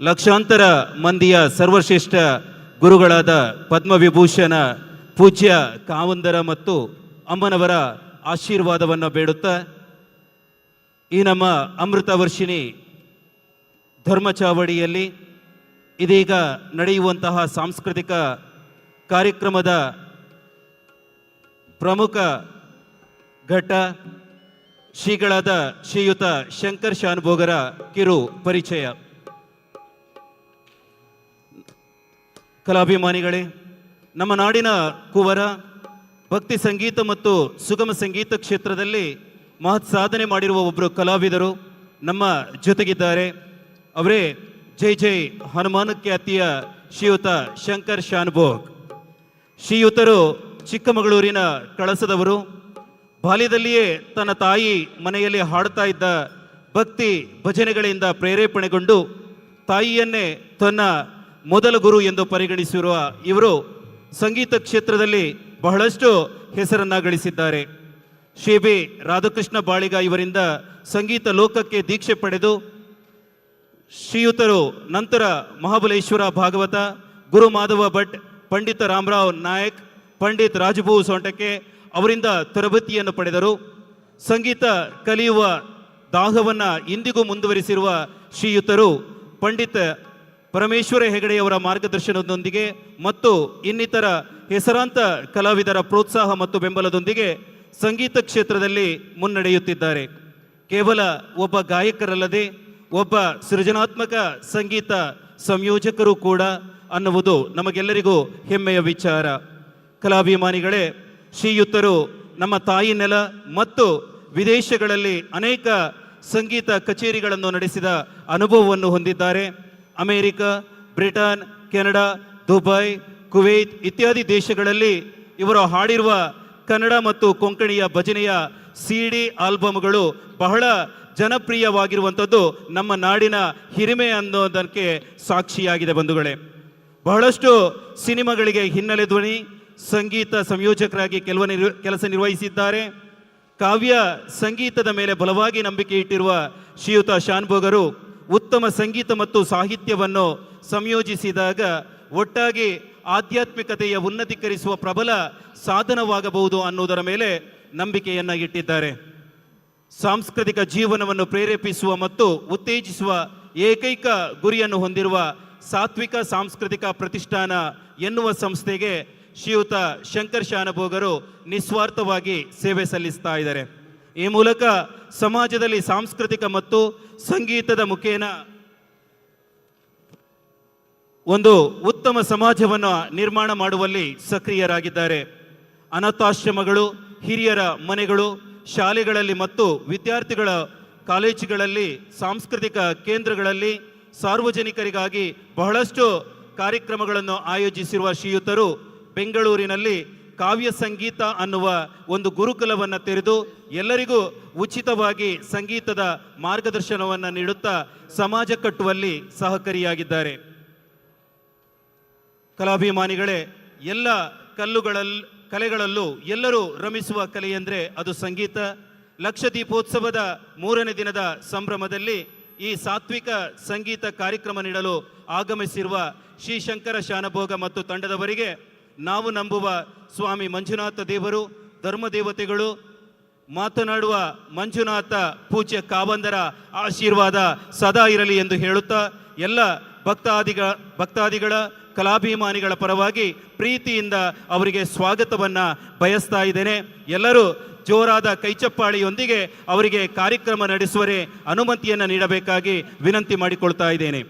ಲಕ್ಷಾಂತರ ಮಂದಿಯ ಸರ್ವಶ್ರೇಷ್ಠ ಗುರುಗಳಾದ ಪದ್ಮವಿಭೂಷಣ ಪೂಜ್ಯ ಕಾವಂದರ ಮತ್ತು ಅಮ್ಮನವರ ಆಶೀರ್ವಾದವನ್ನು ಬೇಡುತ್ತಾ ಈ ನಮ್ಮ ಅಮೃತ ವರ್ಷಿಣಿ ಧರ್ಮಚಾವಡಿಯಲ್ಲಿ ಇದೀಗ ನಡೆಯುವಂತಹ ಸಾಂಸ್ಕೃತಿಕ ಕಾರ್ಯಕ್ರಮದ ಪ್ರಮುಖ ಘಟ್ಟ ಶ್ರೀಗಳಾದ ಶ್ರೀಯುತ ಶಂಕರ್ ಶಾನ್ಭೋಗರ ಕಿರು ಪರಿಚಯ. ಕಲಾಭಿಮಾನಿಗಳೇ, ನಮ್ಮ ನಾಡಿನ ಕುವರ, ಭಕ್ತಿ ಸಂಗೀತ ಮತ್ತು ಸುಗಮ ಸಂಗೀತ ಕ್ಷೇತ್ರದಲ್ಲಿ ಮಹತ್ ಸಾಧನೆ ಮಾಡಿರುವ ಒಬ್ಬರು ಕಲಾವಿದರು ನಮ್ಮ ಜೊತೆಗಿದ್ದಾರೆ. ಅವರೇ ಜೈ ಜೈ ಹನುಮಾನ್ ಖ್ಯಾತಿಯ ಶ್ರೀಯುತ ಶಂಕರ್ ಶಾನ್ಭೋಗ್. ಶ್ರೀಯುತರು ಚಿಕ್ಕಮಗಳೂರಿನ ಕಳಸದವರು. ಬಾಲ್ಯದಲ್ಲಿಯೇ ತನ್ನ ತಾಯಿ ಮನೆಯಲ್ಲಿ ಹಾಡುತ್ತಾ ಇದ್ದ ಭಕ್ತಿ ಭಜನೆಗಳಿಂದ ಪ್ರೇರೇಪಣೆಗೊಂಡು ತಾಯಿಯನ್ನೇ ತನ್ನ ಮೊದಲ ಗುರು ಎಂದು ಪರಿಗಣಿಸಿರುವ ಇವರು ಸಂಗೀತ ಕ್ಷೇತ್ರದಲ್ಲಿ ಬಹಳಷ್ಟು ಹೆಸರನ್ನ ಗಳಿಸಿದ್ದಾರೆ. ಶ್ರೀ ಬಿ ರಾಧಾಕೃಷ್ಣ ಬಾಳಿಗ ಇವರಿಂದ ಸಂಗೀತ ಲೋಕಕ್ಕೆ ದೀಕ್ಷೆ ಪಡೆದು ಶ್ರೀಯುತರು ನಂತರ ಮಹಾಬಲೇಶ್ವರ ಭಾಗವತ, ಗುರು ಮಾಧವ ಭಟ್, ಪಂಡಿತ ರಾಮರಾವ್ ನಾಯಕ್, ಪಂಡಿತ್ ರಾಜಭೂ ಸೊಂಟಕ್ಕೆ ಅವರಿಂದ ತರಬೇತಿಯನ್ನು ಪಡೆದರು. ಸಂಗೀತ ಕಲಿಯುವ ದಾಹವನ್ನು ಇಂದಿಗೂ ಮುಂದುವರಿಸಿರುವ ಶ್ರೀಯುತರು ಪಂಡಿತ ಪರಮೇಶ್ವರ ಹೆಗಡೆಯವರ ಮಾರ್ಗದರ್ಶನದೊಂದಿಗೆ ಮತ್ತು ಇನ್ನಿತರ ಹೆಸರಾಂತ ಕಲಾವಿದರ ಪ್ರೋತ್ಸಾಹ ಮತ್ತು ಬೆಂಬಲದೊಂದಿಗೆ ಸಂಗೀತ ಕ್ಷೇತ್ರದಲ್ಲಿ ಮುನ್ನಡೆಯುತ್ತಿದ್ದಾರೆ. ಕೇವಲ ಒಬ್ಬ ಗಾಯಕರಲ್ಲದೆ ಒಬ್ಬ ಸೃಜನಾತ್ಮಕ ಸಂಗೀತ ಸಂಯೋಜಕರು ಕೂಡ ಅನ್ನುವುದು ನಮಗೆಲ್ಲರಿಗೂ ಹೆಮ್ಮೆಯ ವಿಚಾರ. ಕಲಾಭಿಮಾನಿಗಳೇ, ಶ್ರೀಯುತರು ನಮ್ಮ ತಾಯಿ ನೆಲ ಮತ್ತು ವಿದೇಶಗಳಲ್ಲಿ ಅನೇಕ ಸಂಗೀತ ಕಚೇರಿಗಳನ್ನು ನಡೆಸಿದ ಅನುಭವವನ್ನು ಹೊಂದಿದ್ದಾರೆ. America, Britain, Canada, Dubai, Kuwait ಇತ್ಯಾದಿ ದೇಶಗಳಲ್ಲಿ ಇವರು ಹಾಡಿರುವ ಕನ್ನಡ ಮತ್ತು ಕೊಂಕಣಿಯ ಭಜನೆಯ CD ಆಲ್ಬಮ್ಗಳು ಬಹಳ ಜನಪ್ರಿಯವಾಗಿರುವಂಥದ್ದು ನಮ್ಮ ನಾಡಿನ ಹಿರಿಮೆ ಅನ್ನೋದಕ್ಕೆ ಸಾಕ್ಷಿಯಾಗಿದೆ ಬಂಧುಗಳೇ. ಬಹಳಷ್ಟು ಸಿನಿಮಾಗಳಿಗೆ ಹಿನ್ನೆಲೆ ಧ್ವನಿ ಸಂಗೀತ ಸಂಯೋಜಕರಾಗಿ ಕೆಲಸ ನಿರ್ವಹಿಸಿದ್ದಾರೆ. ಕಾವ್ಯ ಸಂಗೀತದ ಮೇಲೆ ಬಲವಾಗಿ ನಂಬಿಕೆ ಇಟ್ಟಿರುವ ಶ್ರೀಯುತ ಶಾನ್ಭೋಗರು ಉತ್ತಮ ಸಂಗೀತ ಮತ್ತು ಸಾಹಿತ್ಯವನ್ನು ಸಂಯೋಜಿಸಿದಾಗ ಒಟ್ಟಾಗಿ ಆಧ್ಯಾತ್ಮಿಕತೆಯ ಉನ್ನತೀಕರಿಸುವ ಪ್ರಬಲ ಸಾಧನವಾಗಬಹುದು ಅನ್ನುವುದರ ಮೇಲೆ ನಂಬಿಕೆಯನ್ನು ಇಟ್ಟಿದ್ದಾರೆ. ಸಾಂಸ್ಕೃತಿಕ ಜೀವನವನ್ನು ಪ್ರೇರೇಪಿಸುವ ಮತ್ತು ಉತ್ತೇಜಿಸುವ ಏಕೈಕ ಗುರಿಯನ್ನು ಹೊಂದಿರುವ ಸಾತ್ವಿಕ ಸಾಂಸ್ಕೃತಿಕ ಪ್ರತಿಷ್ಠಾನ ಎನ್ನುವ ಸಂಸ್ಥೆಗೆ ಶ್ರೀಯುತ ಶಂಕರ್ ಶಾನ್ಭೋಗರು ನಿಸ್ವಾರ್ಥವಾಗಿ ಸೇವೆ ಸಲ್ಲಿಸ್ತಾ ಇದ್ದಾರೆ. ಈ ಮೂಲಕ ಸಮಾಜದಲ್ಲಿ ಸಾಂಸ್ಕೃತಿಕ ಮತ್ತು ಸಂಗೀತದ ಮುಖೇನ ಒಂದು ಉತ್ತಮ ಸಮಾಜವನ್ನು ನಿರ್ಮಾಣ ಮಾಡುವಲ್ಲಿ ಸಕ್ರಿಯರಾಗಿದ್ದಾರೆ. ಅನಾಥಾಶ್ರಮಗಳು, ಹಿರಿಯರ ಮನೆಗಳು, ಶಾಲೆಗಳಲ್ಲಿ ಮತ್ತು ವಿದ್ಯಾರ್ಥಿಗಳ ಕಾಲೇಜುಗಳಲ್ಲಿ, ಸಾಂಸ್ಕೃತಿಕ ಕೇಂದ್ರಗಳಲ್ಲಿ, ಸಾರ್ವಜನಿಕರಿಗಾಗಿ ಬಹಳಷ್ಟು ಕಾರ್ಯಕ್ರಮಗಳನ್ನು ಆಯೋಜಿಸಿರುವ ಶ್ರೀಯುತರು ಬೆಂಗಳೂರಿನಲ್ಲಿ ಕಾವ್ಯ ಸಂಗೀತ ಅನ್ನುವ ಒಂದು ಗುರುಕುಲವನ್ನು ತೆರೆದು ಎಲ್ಲರಿಗೂ ಉಚಿತವಾಗಿ ಸಂಗೀತದ ಮಾರ್ಗದರ್ಶನವನ್ನು ನೀಡುತ್ತಾ ಸಮಾಜ ಕಟ್ಟುವಲ್ಲಿ ಸಹಕಾರಿಯಾಗಿದ್ದಾರೆ. ಕಲಾಭಿಮಾನಿಗಳೇ, ಎಲ್ಲ ಕಲೆಗಳಲ್ಲೂ ಎಲ್ಲರೂ ರಮಿಸುವ ಕಲೆ ಎಂದರೆ ಅದು ಸಂಗೀತ. ಲಕ್ಷದೀಪೋತ್ಸವದ 3ನೇ ದಿನದ ಸಂಭ್ರಮದಲ್ಲಿ ಈ ಸಾತ್ವಿಕ ಸಂಗೀತ ಕಾರ್ಯಕ್ರಮ ನೀಡಲು ಆಗಮಿಸಿರುವ ಶ್ರೀ ಶಂಕರ ಶಾನಭೋಗ ಮತ್ತು ತಂಡದವರಿಗೆ ನಾವು ನಂಬುವ ಸ್ವಾಮಿ ಮಂಜುನಾಥ ದೇವರು, ಧರ್ಮದೇವತೆಗಳು, ಮಾತನಾಡುವ ಮಂಜುನಾಥ ಪೂಜ್ಯ ಕಾವಂದರ ಆಶೀರ್ವಾದ ಸದಾ ಇರಲಿ ಎಂದು ಹೇಳುತ್ತಾ ಎಲ್ಲ ಭಕ್ತಾದಿಗಳ ಕಲಾಭಿಮಾನಿಗಳ ಪರವಾಗಿ ಪ್ರೀತಿಯಿಂದ ಅವರಿಗೆ ಸ್ವಾಗತವನ್ನು ಬಯಸ್ತಾ ಇದ್ದೇನೆ. ಎಲ್ಲರೂ ಜೋರಾದ ಕೈಚಪ್ಪಾಳಿಯೊಂದಿಗೆ ಅವರಿಗೆ ಕಾರ್ಯಕ್ರಮ ನಡೆಸುವರೆ ಅನುಮತಿಯನ್ನು ನೀಡಬೇಕಾಗಿ ವಿನಂತಿ ಮಾಡಿಕೊಳ್ತಾ ಇದ್ದೇನೆ.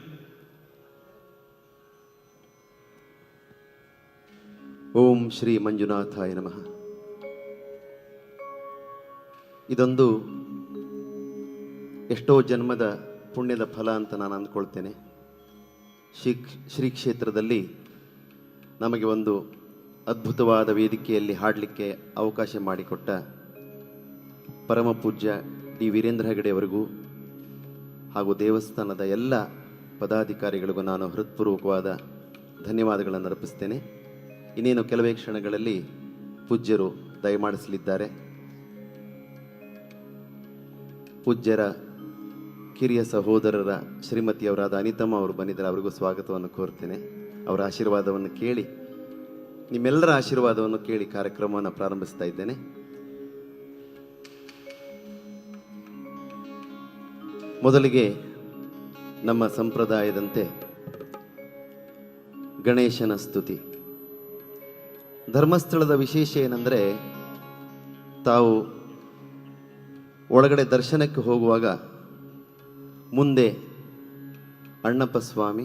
ಓಂ ಶ್ರೀ ಮಂಜುನಾಥಾಯ ನಮಃ. ಇದೊಂದು ಎಷ್ಟೋ ಜನ್ಮದ ಪುಣ್ಯದ ಫಲ ಅಂತ ನಾನು ಅಂದ್ಕೊಳ್ತೇನೆ. ಶ್ರೀ ಕ್ಷೇತ್ರದಲ್ಲಿ ನಮಗೆ ಒಂದು ಅದ್ಭುತವಾದ ವೇದಿಕೆಯಲ್ಲಿ ಹಾಡಲಿಕ್ಕೆ ಅವಕಾಶ ಮಾಡಿಕೊಟ್ಟ ಪರಮ ಪೂಜ್ಯ ಡಿ ವೀರೇಂದ್ರ ಹೆಗಡೆಯವರಿಗೂ ಹಾಗೂ ದೇವಸ್ಥಾನದ ಎಲ್ಲ ಪದಾಧಿಕಾರಿಗಳಿಗೂ ನಾನು ಹೃತ್ಪೂರ್ವಕವಾದ ಧನ್ಯವಾದಗಳನ್ನು ಅರ್ಪಿಸ್ತೇನೆ. ಇನ್ನೇನು ಕೆಲವೇ ಕ್ಷಣಗಳಲ್ಲಿ ಪೂಜ್ಯರು ದಯಮಾಡಿಸಲಿದ್ದಾರೆ. ಪೂಜ್ಯರ ಕಿರಿಯ ಸಹೋದರರ ಶ್ರೀಮತಿಯವರಾದ ಅನಿತಮ್ಮ ಅವರು ಬಂದಿದ್ದಾರೆ. ಅವರಿಗೂ ಸ್ವಾಗತವನ್ನು ಕೋರ್ತೇನೆ. ಅವರ ಆಶೀರ್ವಾದವನ್ನು ಕೇಳಿ, ನಿಮ್ಮೆಲ್ಲರ ಆಶೀರ್ವಾದವನ್ನು ಕೇಳಿ ಕಾರ್ಯಕ್ರಮವನ್ನು ಪ್ರಾರಂಭಿಸ್ತಾ ಇದ್ದೇನೆ. ಮೊದಲಿಗೆ ನಮ್ಮ ಸಂಪ್ರದಾಯದಂತೆ ಗಣೇಶನ ಸ್ತುತಿ. ಧರ್ಮಸ್ಥಳದ ವಿಶೇಷ ಏನೆಂದರೆ, ತಾವು ಒಳಗಡೆ ದರ್ಶನಕ್ಕೆ ಹೋಗುವಾಗ ಮುಂದೆ ಅಣ್ಣಪ್ಪ ಸ್ವಾಮಿ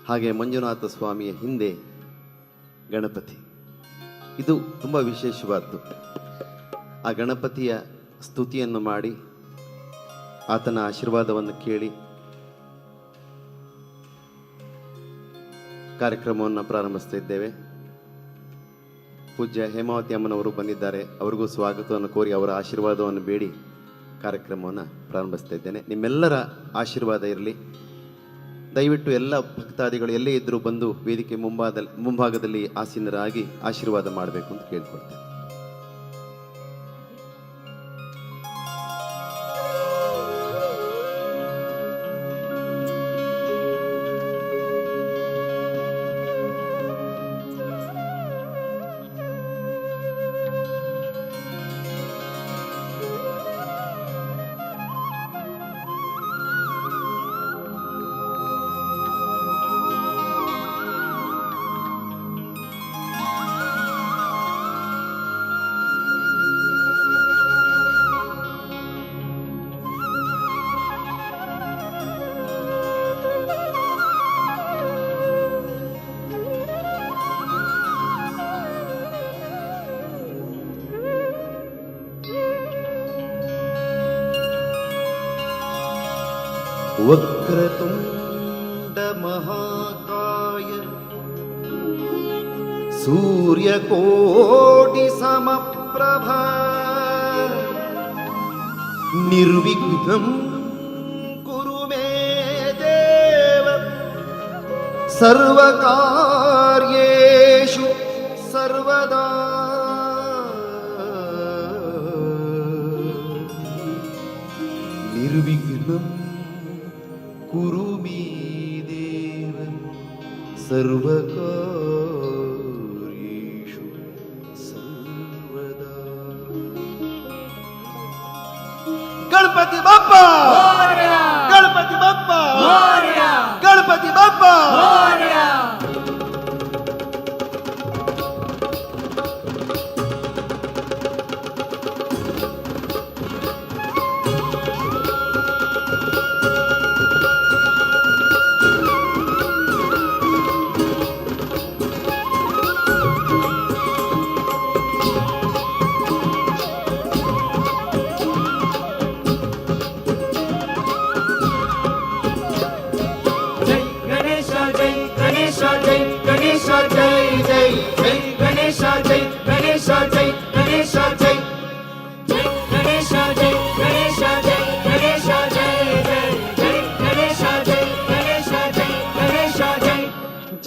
ಹಾಗೆ ಮಂಜುನಾಥ ಸ್ವಾಮಿಯ ಹಿಂದೆ ಗಣಪತಿ. ಇದು ತುಂಬ ವಿಶೇಷವಾದ್ದು. ಆ ಗಣಪತಿಯ ಸ್ತುತಿಯನ್ನು ಮಾಡಿ ಆತನ ಆಶೀರ್ವಾದವನ್ನು ಕೇಳಿ ಕಾರ್ಯಕ್ರಮವನ್ನು ಪ್ರಾರಂಭಿಸ್ತಾ ಇದ್ದೇವೆ. ಪೂಜ್ಯ ಹೇಮಾವತಿ ಅಮ್ಮನವರು ಬಂದಿದ್ದಾರೆ. ಅವರಿಗೂ ಸ್ವಾಗತವನ್ನು ಕೋರಿ ಅವರ ಆಶೀರ್ವಾದವನ್ನು ಬೇಡಿ ಕಾರ್ಯಕ್ರಮವನ್ನು ಪ್ರಾರಂಭಿಸ್ತಾ ಇದ್ದೇನೆ. ನಿಮ್ಮೆಲ್ಲರ ಆಶೀರ್ವಾದ ಇರಲಿ. ದಯವಿಟ್ಟು ಎಲ್ಲ ಭಕ್ತಾದಿಗಳು ಎಲ್ಲೇ ಇದ್ದರೂ ಬಂದು ವೇದಿಕೆ ಮುಂಭಾಗದಲ್ಲಿ ಆಸೀನರಾಗಿ ಆಶೀರ್ವಾದ ಮಾಡಬೇಕು ಅಂತ ಕೇಳ್ಕೊಳ್ತೇನೆ. वक्रतुंड महाकाय सूर्यकोटि समप्रभा निर्विघ्नं कुरु मे देव सर्वकार्येषु सर्वदा. निर्विघ्नं कुरु मे देव सर्वकार्येषु सर्वदा. गणपति बाप्पा, गणपति बाप्पा, गणपति बाप्पा.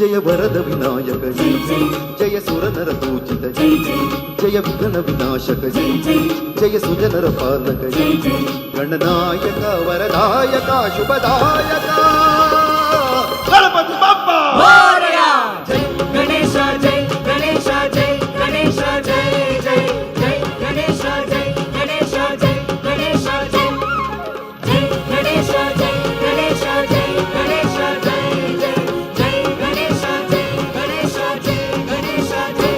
ಜಯ ವರದ ವಿನಾಯಕ ಜೈ ಜೈ ಜಯ ಸುರನರ ಪೂಜಿತ ಜೈ ಜೈ ಜಯ ವಿಘ್ನ ವಿನಾಶಕ ಜೈ ಜೈ ಜಯ ಸುಜನರ ಪಾಲಕ ಜೈ ಜೈ ಗಣನಾಯಕ ವರದಾಯಕ ಶುಭದಾಯಕ ಗಣಪತಿ ಬಪ್ಪ ಜೈ ಗಣೇಶ ಜೈ ಗಣೇಶ ಜೈ ಗಣೇಶ ಜೈ ಜೈ ಜೈ ಗಣೇಶ ಜೈ ಗಣೇಶ ಜೈ ಗಣೇಶ ಜೈ ಜೈ ಗಣೇಶ ಜೈ ಗಣೇಶ ಜೈ ಗಣೇಶ ಜೈ ಜೈ ಜೈ ಗಣೇಶ ಜೈ ಗಣೇಶ ಜೈ ಗಣೇಶ ಜೈ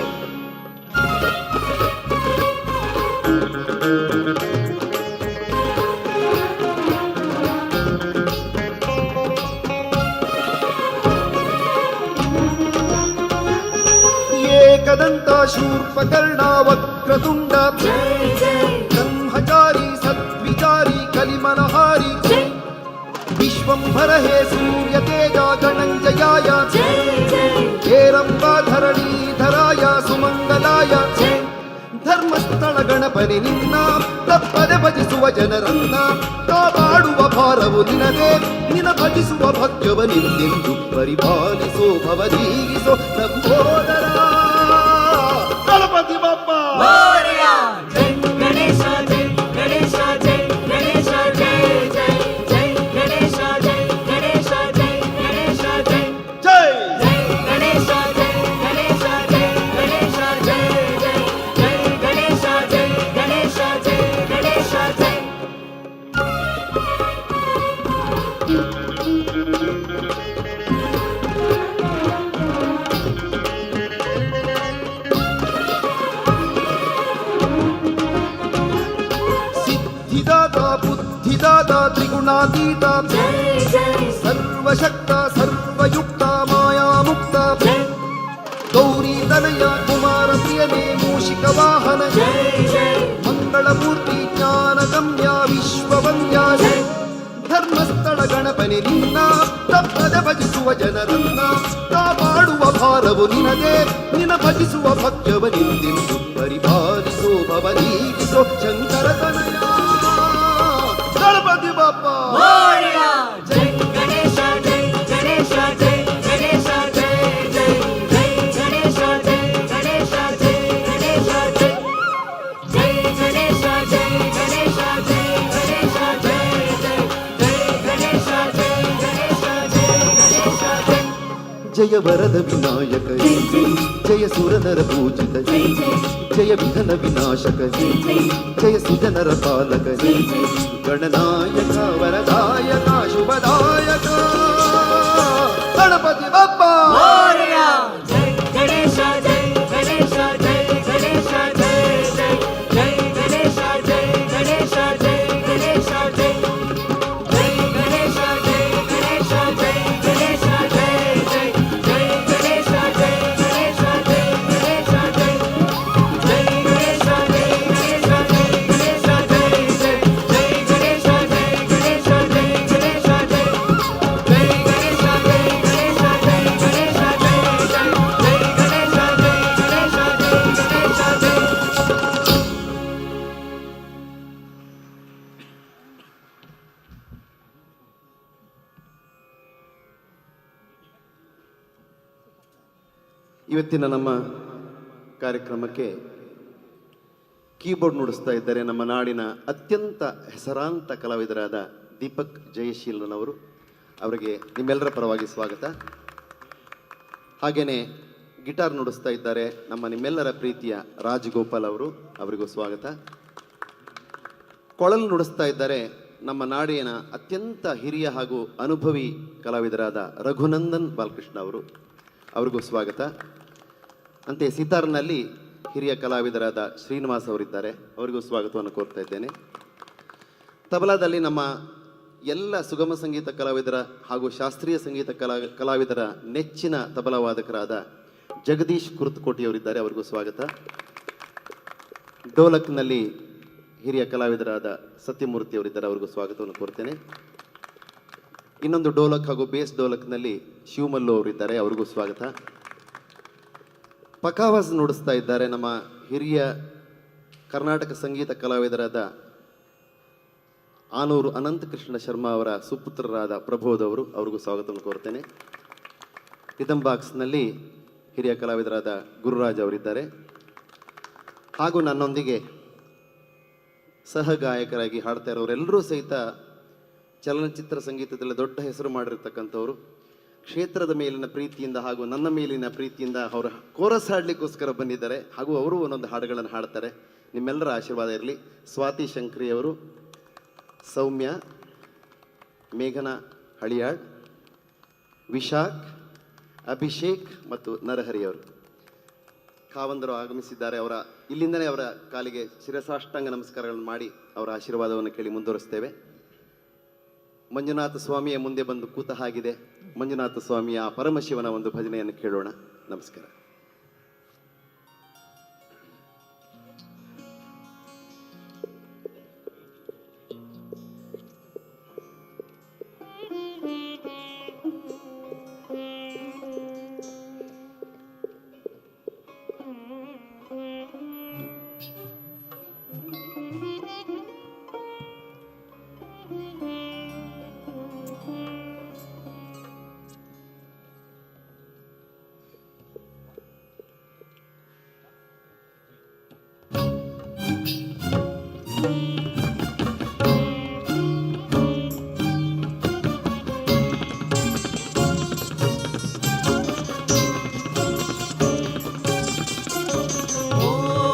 ಏಕದಂತ ಶೂರ್ಪಕರ್ಣ ವಕ್ರತುಂಡ ಜೈ ಜೈ ಬ್ರಹ್ಮಚಾರಿ ಸದ್ವಿಚಾರಿ ಕಲಿಮನಹಾರಿ ಜೈ ವಿಶ್ವಂಭರ ಹೇ ಸೂರ್ಯ ತೇಜ ಗಣಂಜಯಾಯ ಜೈ ಜೈ ಹೇರಂಬಾಧರಣೀಧರಾಯ ಸುಮಂಗಲಾಯ ಜೈ ಧರ್ಮಸ್ಥಳ ಗಣಪನಿ ನಿನ್ನ ತಪ್ಪದೆ ಭಜಿಸುವ ಜನರನ್ನ ಕಾಪಾಡುವ ಭಾರವು ನಿನದೇ ನಿನ ಭಜಿಸುವ ಭಕ್ತವ ನಿನ್ನೆಂದು ಪರಿಪಾಲಿಸೋ ಭವದೀಗಿಸೋ ನಂಬೋದರ ಗಣಪತಿ ಬಪ್ಪ ಜೈ ಗಣೇಶ ಜೈ ಗಣೇಶ ಜೈ ಗಣೇಶ ಜೈ ಜೈ ಜೈ ಗಣೇಶ ಜೈ ಗಣೇಶ ಜೈ ಗಣೇಶ ಜೈ ಜೈ ಜೈ ಗಣೇಶ ಜೈ ಗಣೇಶ ಜೈ ಗಣೇಶ ಜೈ ಜೈ ಜೈ ಗಣೇಶ ಜೈ ಗಣೇಶ ಜೈ ಗಣೇಶ ಜೈ ಸಿದ್ಧಿದಾತ ಬುದ್ಧಿದಾತ ತ್ರಿಗುಣಾತೀತ ಜೈ ಜೈ ಸರ್ವಶಕ್ತ ಸರ್ವಯುಕ್ತ ಮಾಯಾಮುಕ್ತ ಜೈ ಗೌರಿ ತನಯ ಕುಮಾರ ಪ್ರಿಯನೇ ಮೂಷಿಕ ವಾಹನ ಜೈ ಜೈ ಮಂಗಳಮೂರ್ತಿ ಜ್ಞಾನ ಗಮ್ಯ ವಿಶ್ವವಂದ್ಯ ಜೈ ಧರ್ಮಸ್ಥಳ ಗಣಪನಿ ನಿನ್ನ ತಪ್ಪದೆ ಭಜಿಸುವ ಜನರನ್ನ ಕಾಪಾಡುವ ಭಾರವು ನಿನದೇ ನಿನ ಭಜಿಸುವ ಭಕ್ತವ ನಿಂದೆಂದು ಪರಿಪಾಲಿಸೋ ಭವದೀಗಿಸೋ ಶಂಕರ ತನಯ ಗಣಪತಿ ಬಪ್ಪ ಜೈ ಗಣೇಶ ಜೈ ಗಣೇಶ ಜೈ ಗಣೇಶ ಜೈ ಜೈ ಜೈ ಗಣೇಶ ಜೈ ಗಣೇಶ ಜೈ ಗಣೇಶ ಜೈ ಜೈ ಗಣೇಶ ಜೈ ಗಣೇಶ ಜೈ ಗಣೇಶ ಜೈ ಜೈ ಜೈ ಗಣೇಶ ಜೈ ಗಣೇಶ ಜೈ ಗಣೇಶ ಜೈ ಜಯ ವರದ ವಿನಾಯಕ ಜೈ ಜೈ ಜಯ ಸುರನರ ಪೂಜಿತ ಜೈ ಜೈ ಜಯ ವಿಘ್ನ ವಿನಾಶಕ ಜೈ ಜೈ ಜಯ ಸುಜನರ ಪಾಲಕ ಜೈ ಜೈ ಗಣನಾಯಕ ವರದಾಯಕ ಶುಭದಾಯಕ ಗಣಪತಿ ಬಪ್ಪ ಜೈ ಗಣೇಶ ಜೈ ಗಣೇಶ ಜೈ ಗಣೇಶ ಜೈ ಜೈ ಜೈ ಗಣೇಶ ಜೈ ಗಣೇಶ ಜೈ ಗಣೇಶ ಜೈ ಜೈ ಗಣೇಶ ಜೈ ಗಣೇಶ ಜೈ ಗಣೇಶ ಜೈ ಜೈ ಜೈ ಗಣೇಶ ಜೈ ಗಣೇಶ ಜೈ ಗಣೇಶ ಜೈ ಜೈ ಗಣೇಶ ಜೈ ಗಣೇಶ ಜೈ ಗಣೇಶ ಜೈ ಜೈ ಜೈ ಗಣೇಶ ಜೈ ಗಣೇಶ ಜೈ ಗಣೇಶ ಜೈ ಜೈ ಗಣೇಶ ಜೈ ಗಣೇಶ ಜೈ ಗಣೇಶ ಜೈ ಜೈ ಜೈ ಗಣೇಶ ಜೈ ಗಣೇಶ ಜೈ ಗಣೇಶ ಜೈ ಇವತ್ತಿನ ನಮ್ಮ ಕಾರ್ಯಕ್ರಮಕ್ಕೆ ಕೀಬೋರ್ಡ್ ನುಡಿಸ್ತಾ ಇದ್ದಾರೆ ನಮ್ಮ ನಾಡಿನ ಅತ್ಯಂತ ಹೆಸರಾಂತ ಕಲಾವಿದರಾದ ದೀಪಕ್ ಜಯಶೀಲನವರು. ಅವರಿಗೆ ನಿಮ್ಮೆಲ್ಲರ ಪರವಾಗಿ ಸ್ವಾಗತ. ಹಾಗೆಯೇ ಗಿಟಾರ್ ನುಡಿಸ್ತಾ ಇದ್ದಾರೆ ನಿಮ್ಮೆಲ್ಲರ ಪ್ರೀತಿಯ ರಾಜಗೋಪಾಲ್ ಅವರು. ಅವರಿಗೂ ಸ್ವಾಗತ. ಕೊಳಲು ನುಡಿಸ್ತಾ ಇದ್ದಾರೆ ನಮ್ಮ ನಾಡಿನ ಅತ್ಯಂತ ಹಿರಿಯ ಹಾಗೂ ಅನುಭವಿ ಕಲಾವಿದರಾದ ರಘುನಂದನ್ ಬಾಲಕೃಷ್ಣ ಅವರು. ಅವರಿಗೂ ಸ್ವಾಗತ. ಅಂತೆಯೇ ಸಿತಾರ್ನಲ್ಲಿ ಹಿರಿಯ ಕಲಾವಿದರಾದ ಶ್ರೀನಿವಾಸ್ ಅವರಿದ್ದಾರೆ. ಅವರಿಗೂ ಸ್ವಾಗತವನ್ನು ಕೋರ್ತಾ ಇದ್ದೇನೆ. ತಬಲಾದಲ್ಲಿ ನಮ್ಮ ಎಲ್ಲ ಸುಗಮ ಸಂಗೀತ ಕಲಾವಿದರ ಹಾಗೂ ಶಾಸ್ತ್ರೀಯ ಸಂಗೀತ ಕಲಾವಿದರ ನೆಚ್ಚಿನ ತಬಲಾ ವಾದಕರಾದ ಜಗದೀಶ್ ಕುರ್ತಕೋಟಿಯವರಿದ್ದಾರೆ. ಅವರಿಗೂ ಸ್ವಾಗತ. ಡೋಲಕ್ನಲ್ಲಿ ಹಿರಿಯ ಕಲಾವಿದರಾದ ಸತ್ಯಮೂರ್ತಿ ಅವರಿದ್ದಾರೆ. ಅವರಿಗೂ ಸ್ವಾಗತವನ್ನು ಕೋರ್ತೇನೆ. ಇನ್ನೊಂದು ಡೋಲಕ್ ಹಾಗೂ ಬೇಸ್ ಡೋಲಕ್ನಲ್ಲಿ ಶಿವಮಲ್ಲು ಅವರಿದ್ದಾರೆ. ಅವರಿಗೂ ಸ್ವಾಗತ. ಪಕಾವಾಜ್ ನುಡಿಸ್ತಾ ಇದ್ದಾರೆ ನಮ್ಮ ಹಿರಿಯ ಕರ್ನಾಟಕ ಸಂಗೀತ ಕಲಾವಿದರಾದ ಆನೂರು ಅನಂತಕೃಷ್ಣ ಶರ್ಮಾ ಅವರ ಸುಪುತ್ರರಾದ ಪ್ರಬೋಧ್ ಅವರು. ಅವ್ರಿಗೂ ಸ್ವಾಗತವನ್ನು ಕೋರ್ತೇನೆ. ರಿದಮ್ ಬಾಕ್ಸ್ನಲ್ಲಿ ಹಿರಿಯ ಕಲಾವಿದರಾದ ಗುರುರಾಜ್ ಅವರಿದ್ದಾರೆ. ಹಾಗೂ ನನ್ನೊಂದಿಗೆ ಸಹ ಗಾಯಕರಾಗಿ ಹಾಡ್ತಾ ಇರೋರೆಲ್ಲರೂ ಸಹಿತ ಚಲನಚಿತ್ರ ಸಂಗೀತದಲ್ಲಿ ದೊಡ್ಡ ಹೆಸರು ಮಾಡಿರ್ತಕ್ಕಂಥವ್ರು. ಕ್ಷೇತ್ರದ ಮೇಲಿನ ಪ್ರೀತಿಯಿಂದ ಹಾಗೂ ನನ್ನ ಮೇಲಿನ ಪ್ರೀತಿಯಿಂದ ಅವರು ಕೋರಸ್ ಹಾಡಲಿಕ್ಕೋಸ್ಕರ ಬಂದಿದ್ದಾರೆ. ಹಾಗೂ ಅವರು ಒಂದೊಂದು ಹಾಡುಗಳನ್ನು ಹಾಡ್ತಾರೆ. ನಿಮ್ಮೆಲ್ಲರ ಆಶೀರ್ವಾದ ಇರಲಿ. ಸ್ವಾತಿ ಶಂಕರಿ ಅವರು, ಸೌಮ್ಯ, ಮೇಘನಾ ಹಳಿಯಾಳ್, ವಿಶಾಖ್, ಅಭಿಷೇಕ್ ಮತ್ತು ನರಹರಿ ಅವರು ಕಾವಂದರು ಆಗಮಿಸಿದ್ದಾರೆ. ಇಲ್ಲಿಂದಲೇ ಅವರ ಕಾಲಿಗೆ ಶಿರಸಾಷ್ಟಾಂಗ ನಮಸ್ಕಾರಗಳನ್ನು ಮಾಡಿ ಅವರ ಆಶೀರ್ವಾದವನ್ನು ಕೇಳಿ ಮುಂದುವರಿಸ್ತೇವೆ. ಮಂಜುನಾಥ ಸ್ವಾಮಿಯ ಮುಂದೆ ಬಂದು ಕೂತ ಹಾಗಿದೆ. ಮಂಜುನಾಥ ಸ್ವಾಮಿಯ ಪರಮಶಿವನ ಒಂದು ಭಜನೆಯನ್ನು ಕೇಳೋಣ. ನಮಸ್ಕಾರ.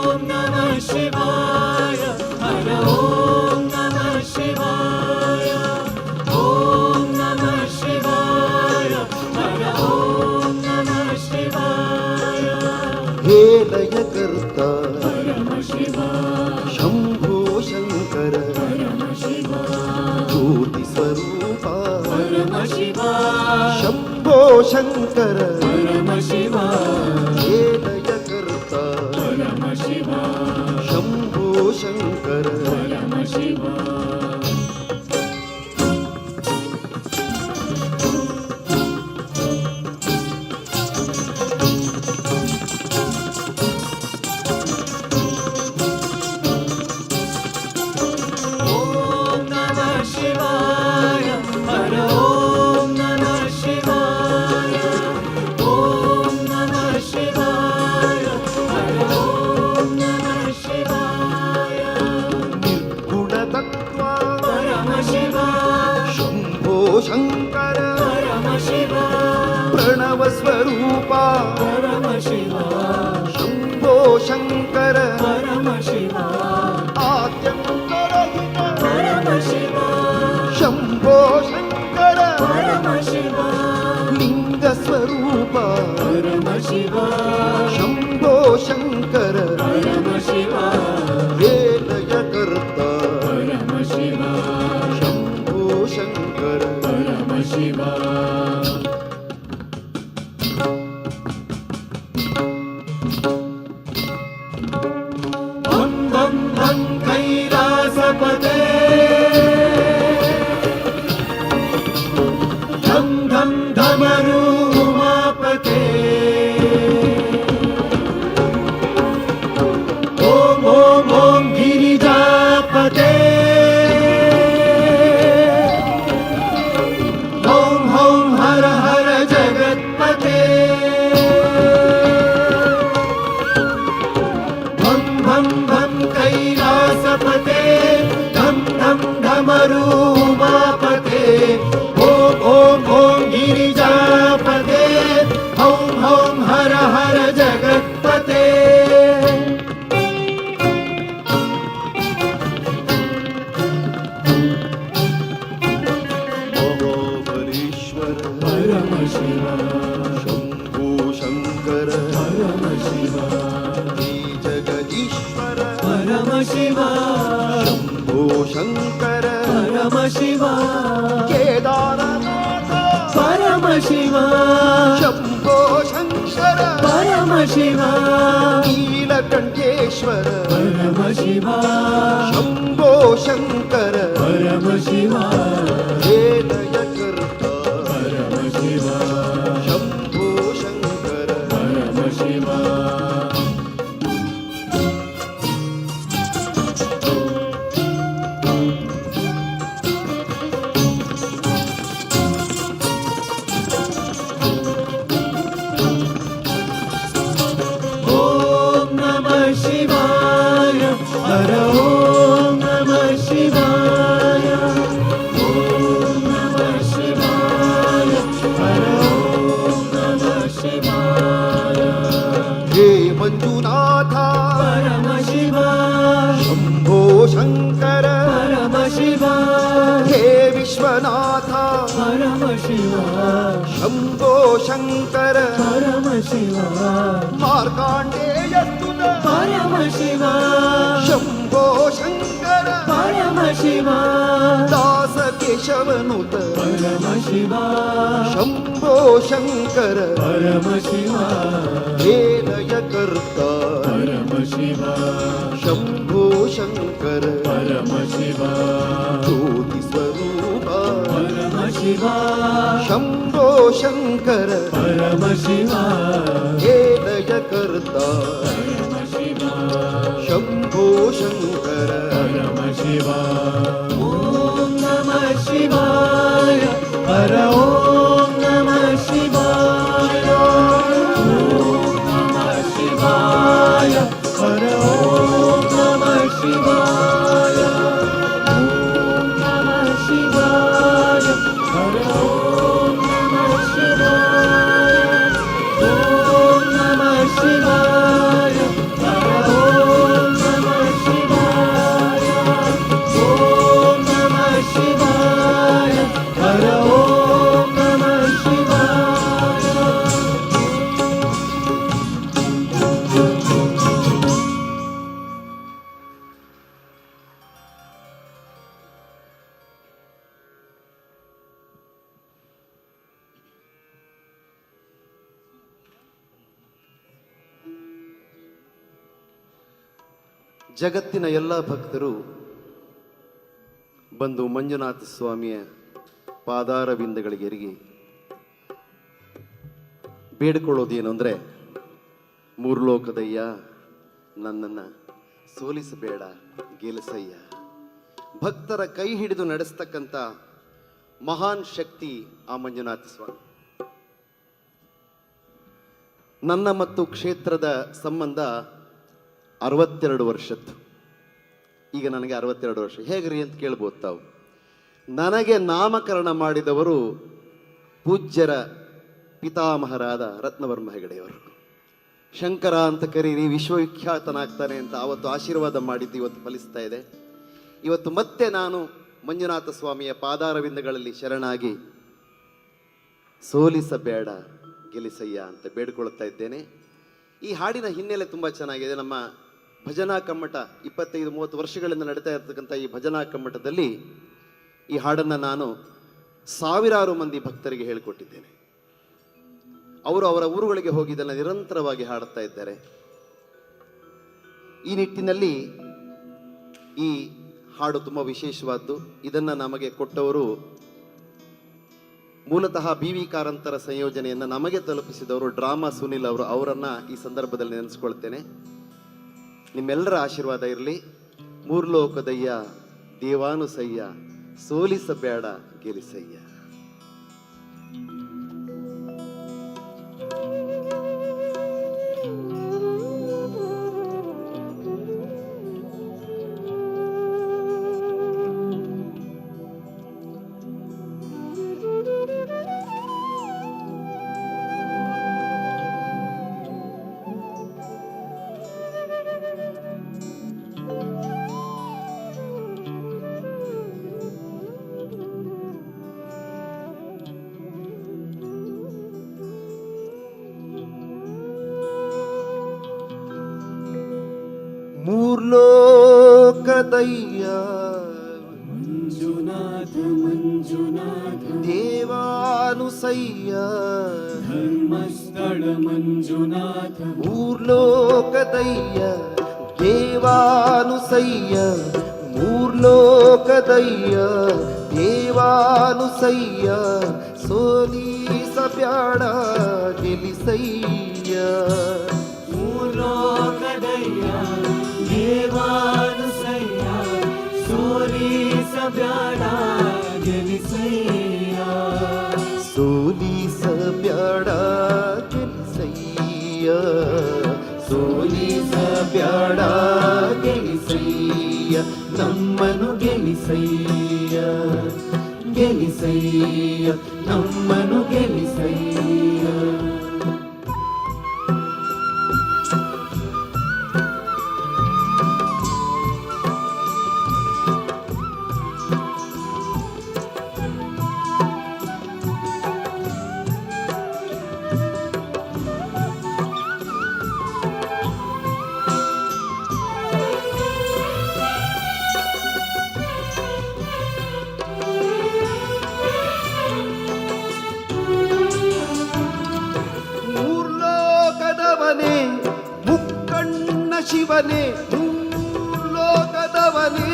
ॐ नमः शिवाय हर ॐ नमः शिवाय ॐ नमः शिवाय हर ॐ नमः शिवाय हे लयकर्ता परम शिवा शंभो शंकर परम शिवा ज्योति स्वरूपा परम शिवा शंभो शंकर परम शिवा हे लयकर्ता परम शिवा शंभो शंकर परम शिवा ॐ नमः शिवाय हर ॐ नमः शिवाय ॐ नमः शिवाय हर ॐ नमः शिवाय निर्गुणतत्त्वा परम शिवा शंभो शंकर परम शिवा प्रणव स्वरूपा परम शिवा शंभो शंकर परम शिवा आद्यन्तरहित परम शिवा शंभो शंकर परम शिवा लिंग स्वरूपा परम शिवा शंभो शंकर परम शिवा हे लयकर्ता परम शिवा शंभो शंकर परम शिवा बम बम बम कैलासपते धम धम धमरू उमापते ओम ओम ओम गिरिजापते ओम ओम हर हर जगत्पते भम भम भम कैलासपते धम धम धमरूमापते ओम ओम ओम गिरिजापते ओम ओम हर हर जगत्पते महाबलेश्वर परम शिवा शंभो शंकर परम शिवा हे जगदीश्वर परम शिवा शंभो शंकर परम शिवा केदारनाथ परम शिवा शंभो शंकर परम शिवा नीलकंठेश्वर परम शिवा शंभो शंकर परम शिवा हे लयकर्ता परम शिवा शंभो शंकर परम शिवा ಶಿವ ಶಂಭೋ ಶಂಕರ ಪರಮ ಶಿವ ಮಾರ್ಕಾಂಡೇಯ ಸ್ತುತ ಪರಮ ಶಿವ ಶಂಭೋ ಶಂಕರ ಪರಮ ಶಿವ ದಾಸ ಕೇಶವನುತ ಪರಮ ಶಿವ ಶಂಭೋ ಶಂಕರ ಪರಮ ಶಿವ ಹೇಲಯ ಕರ್ತ ಪರಮ ಶಿವ ಶಂಭೋ ಶಂಕರ ಪರಮ ಶಿವ ಜ್ಯೋತಿ ಸ್ವರೂಪ ಪರಮ ಶಿವ ಶಂಭೋ ಶಂಕರ ಪರಮ ಶಿವ ಹೇಲಯ ಕರ್ತ ಪರಮ ಶಿವ ಶಂಭೋ ಶಂಕರ ಪರಮ ಶಿವ ಓಂ ನಮಃ ಶಿವಾಯ ಹರ ಓಂ ನಮಃ ಶಿವಾಯ ಓಂ ನಮಃ ಶಿವಾಯ ಹರ ಓಂ ನಮಃ ಶಿವಾಯ ಓಂ ನಮಃ ಶಿವಾಯ ಹರ ಓಂ ನಮಃ ಶಿವಾಯ ಓಂ ನಮಃ ಶಿವಾಯ ಹರ ಓಂ ನಮಃ ಶಿವಾಯ ಓಂ ನಮಃ ಶಿವಾಯ ಹರ ಓಂ ನಮಃ ಶಿವಾಯ. ಜಗತ್ತಿನ ಎಲ್ಲ ಭಕ್ತರು ಬಂದು ಮಂಜುನಾಥ ಸ್ವಾಮಿಯ ಪಾದಾರವಿಂದಗಳಿಗೆ ಎರಗಿ ಬೇಡಿಕೊಳ್ಳೋದೇನು ಅಂದರೆ ಮೂರ್ಲೋಕದಯ್ಯ ನನ್ನನ್ನು ಸೋಲಿಸಬೇಡ ಗೆಲಿಸಯ್ಯ. ಭಕ್ತರ ಕೈ ಹಿಡಿದು ನಡೆಸ್ತಕ್ಕಂಥ ಮಹಾನ್ ಶಕ್ತಿ ಆ ಮಂಜುನಾಥ ಸ್ವಾಮಿ. ನನ್ನ ಮತ್ತು ಕ್ಷೇತ್ರದ ಸಂಬಂಧ 62 ವರ್ಷದ್ದು. ಈಗ ನನಗೆ 62 ವರ್ಷ. ಹೇಗ್ರಿ ಅಂತ ಕೇಳ್ಬೋದು ತಾವು. ನನಗೆ ನಾಮಕರಣ ಮಾಡಿದವರು ಪೂಜ್ಯರ ಪಿತಾಮಹರಾದ ರತ್ನವರ್ಮ ಹೆಗಡೆಯವರು. ಶಂಕರ ಅಂತ ಕರೀರಿ, ವಿಶ್ವವಿಖ್ಯಾತನಾಗ್ತಾನೆ ಅಂತ ಆವತ್ತು ಆಶೀರ್ವಾದ ಮಾಡಿದ್ದು ಇವತ್ತು ಫಲಿಸ್ತಾ ಇದೆ. ಇವತ್ತು ಮತ್ತೆ ನಾನು ಮಂಜುನಾಥ ಸ್ವಾಮಿಯ ಪಾದಾರವಿಂದಗಳಲ್ಲಿ ಶರಣಾಗಿ ಸೋಲಿಸಬೇಡ ಗೆಲಿಸಯ್ಯ ಅಂತ ಬೇಡಿಕೊಳ್ಳುತ್ತಾ ಇದ್ದೇನೆ. ಈ ಹಾಡಿನ ಹಿನ್ನೆಲೆ ತುಂಬ ಚೆನ್ನಾಗಿದೆ. ನಮ್ಮ ಭಜನಾ ಕಮ್ಮಟ 25-30 ವರ್ಷಗಳಿಂದ ನಡೀತಾ ಇರತಕ್ಕಂಥ ಈ ಭಜನಾ ಕಮ್ಮಟದಲ್ಲಿ ಈ ಹಾಡನ್ನು ನಾನು ಸಾವಿರಾರು ಮಂದಿ ಭಕ್ತರಿಗೆ ಹೇಳಿಕೊಟ್ಟಿದ್ದೇನೆ. ಅವರು ಅವರ ಊರುಗಳಿಗೆ ಹೋಗಿ ಇದನ್ನು ನಿರಂತರವಾಗಿ ಹಾಡುತ್ತಾ ಇದ್ದಾರೆ. ಈ ನಿಟ್ಟಿನಲ್ಲಿ ಈ ಹಾಡು ತುಂಬ ವಿಶೇಷವಾದ್ದು. ಇದನ್ನು ನಮಗೆ ಕೊಟ್ಟವರು ಮೂಲತಃ BV ಕಾರಂತರ ಸಂಯೋಜನೆಯನ್ನು ನಮಗೆ ತಲುಪಿಸಿದವರು ಡ್ರಾಮಾ ಸುನಿಲ್ ಅವರು. ಅವರನ್ನು ಈ ಸಂದರ್ಭದಲ್ಲಿ ನೆನೆಸ್ಕೊಳ್ತೇನೆ. ನಿಮ್ಮೆಲ್ಲರ ಆಶೀರ್ವಾದ ಇರಲಿ. ಮೂರ್ಲೋಕದಯ್ಯ ದೇವಾನುಸಯ್ಯ ಸೋಲಿಸಬೇಡ ಗೆಲಿಸಯ್ಯ. ಮೂರ್ಲೋಕದಯ್ಯ ಮಂಜುನಾಥ ಮಂಜುನಾಥ ದೇವಾನುಸಯ್ಯ ಧರ್ಮಸ್ಥಳ ಮಂಜುನಾಥ ಮೂರ್ಲೋಕದಯ್ಯ ದೇವಾನುಸಯ್ಯ ಮೂರ್ಲೋಕದಯ್ಯ ದೇವಾನುಸಯ್ಯ ಸೋಲಿಸಬ್ಯಾಡ ಗೆಲಿಸಯ್ಯ ಮೂರ್ಲೋಕದಯ್ಯ ದೇವಾನುಸಯ್ಯ ಸೋಲಿಸಬ್ಯಾಡ ಗೆಲಿಸಯ್ಯ ಸೋಲಿಸಬ್ಯಾಡ ಗೆಲಿಸಯ್ಯ ಸೋಲಿಸಬ್ಯಾಡ ಗೆಲಿಸಯ್ಯ ನಮ್ಮನು ಗೆಲಿಸಯ್ಯ ಗೆಲಿಸಯ್ಯ ನಮ್ಮನು ಗೆಲಿಸಯ್ಯ. ಶಿವನೇ ಲೋಕದವನೇ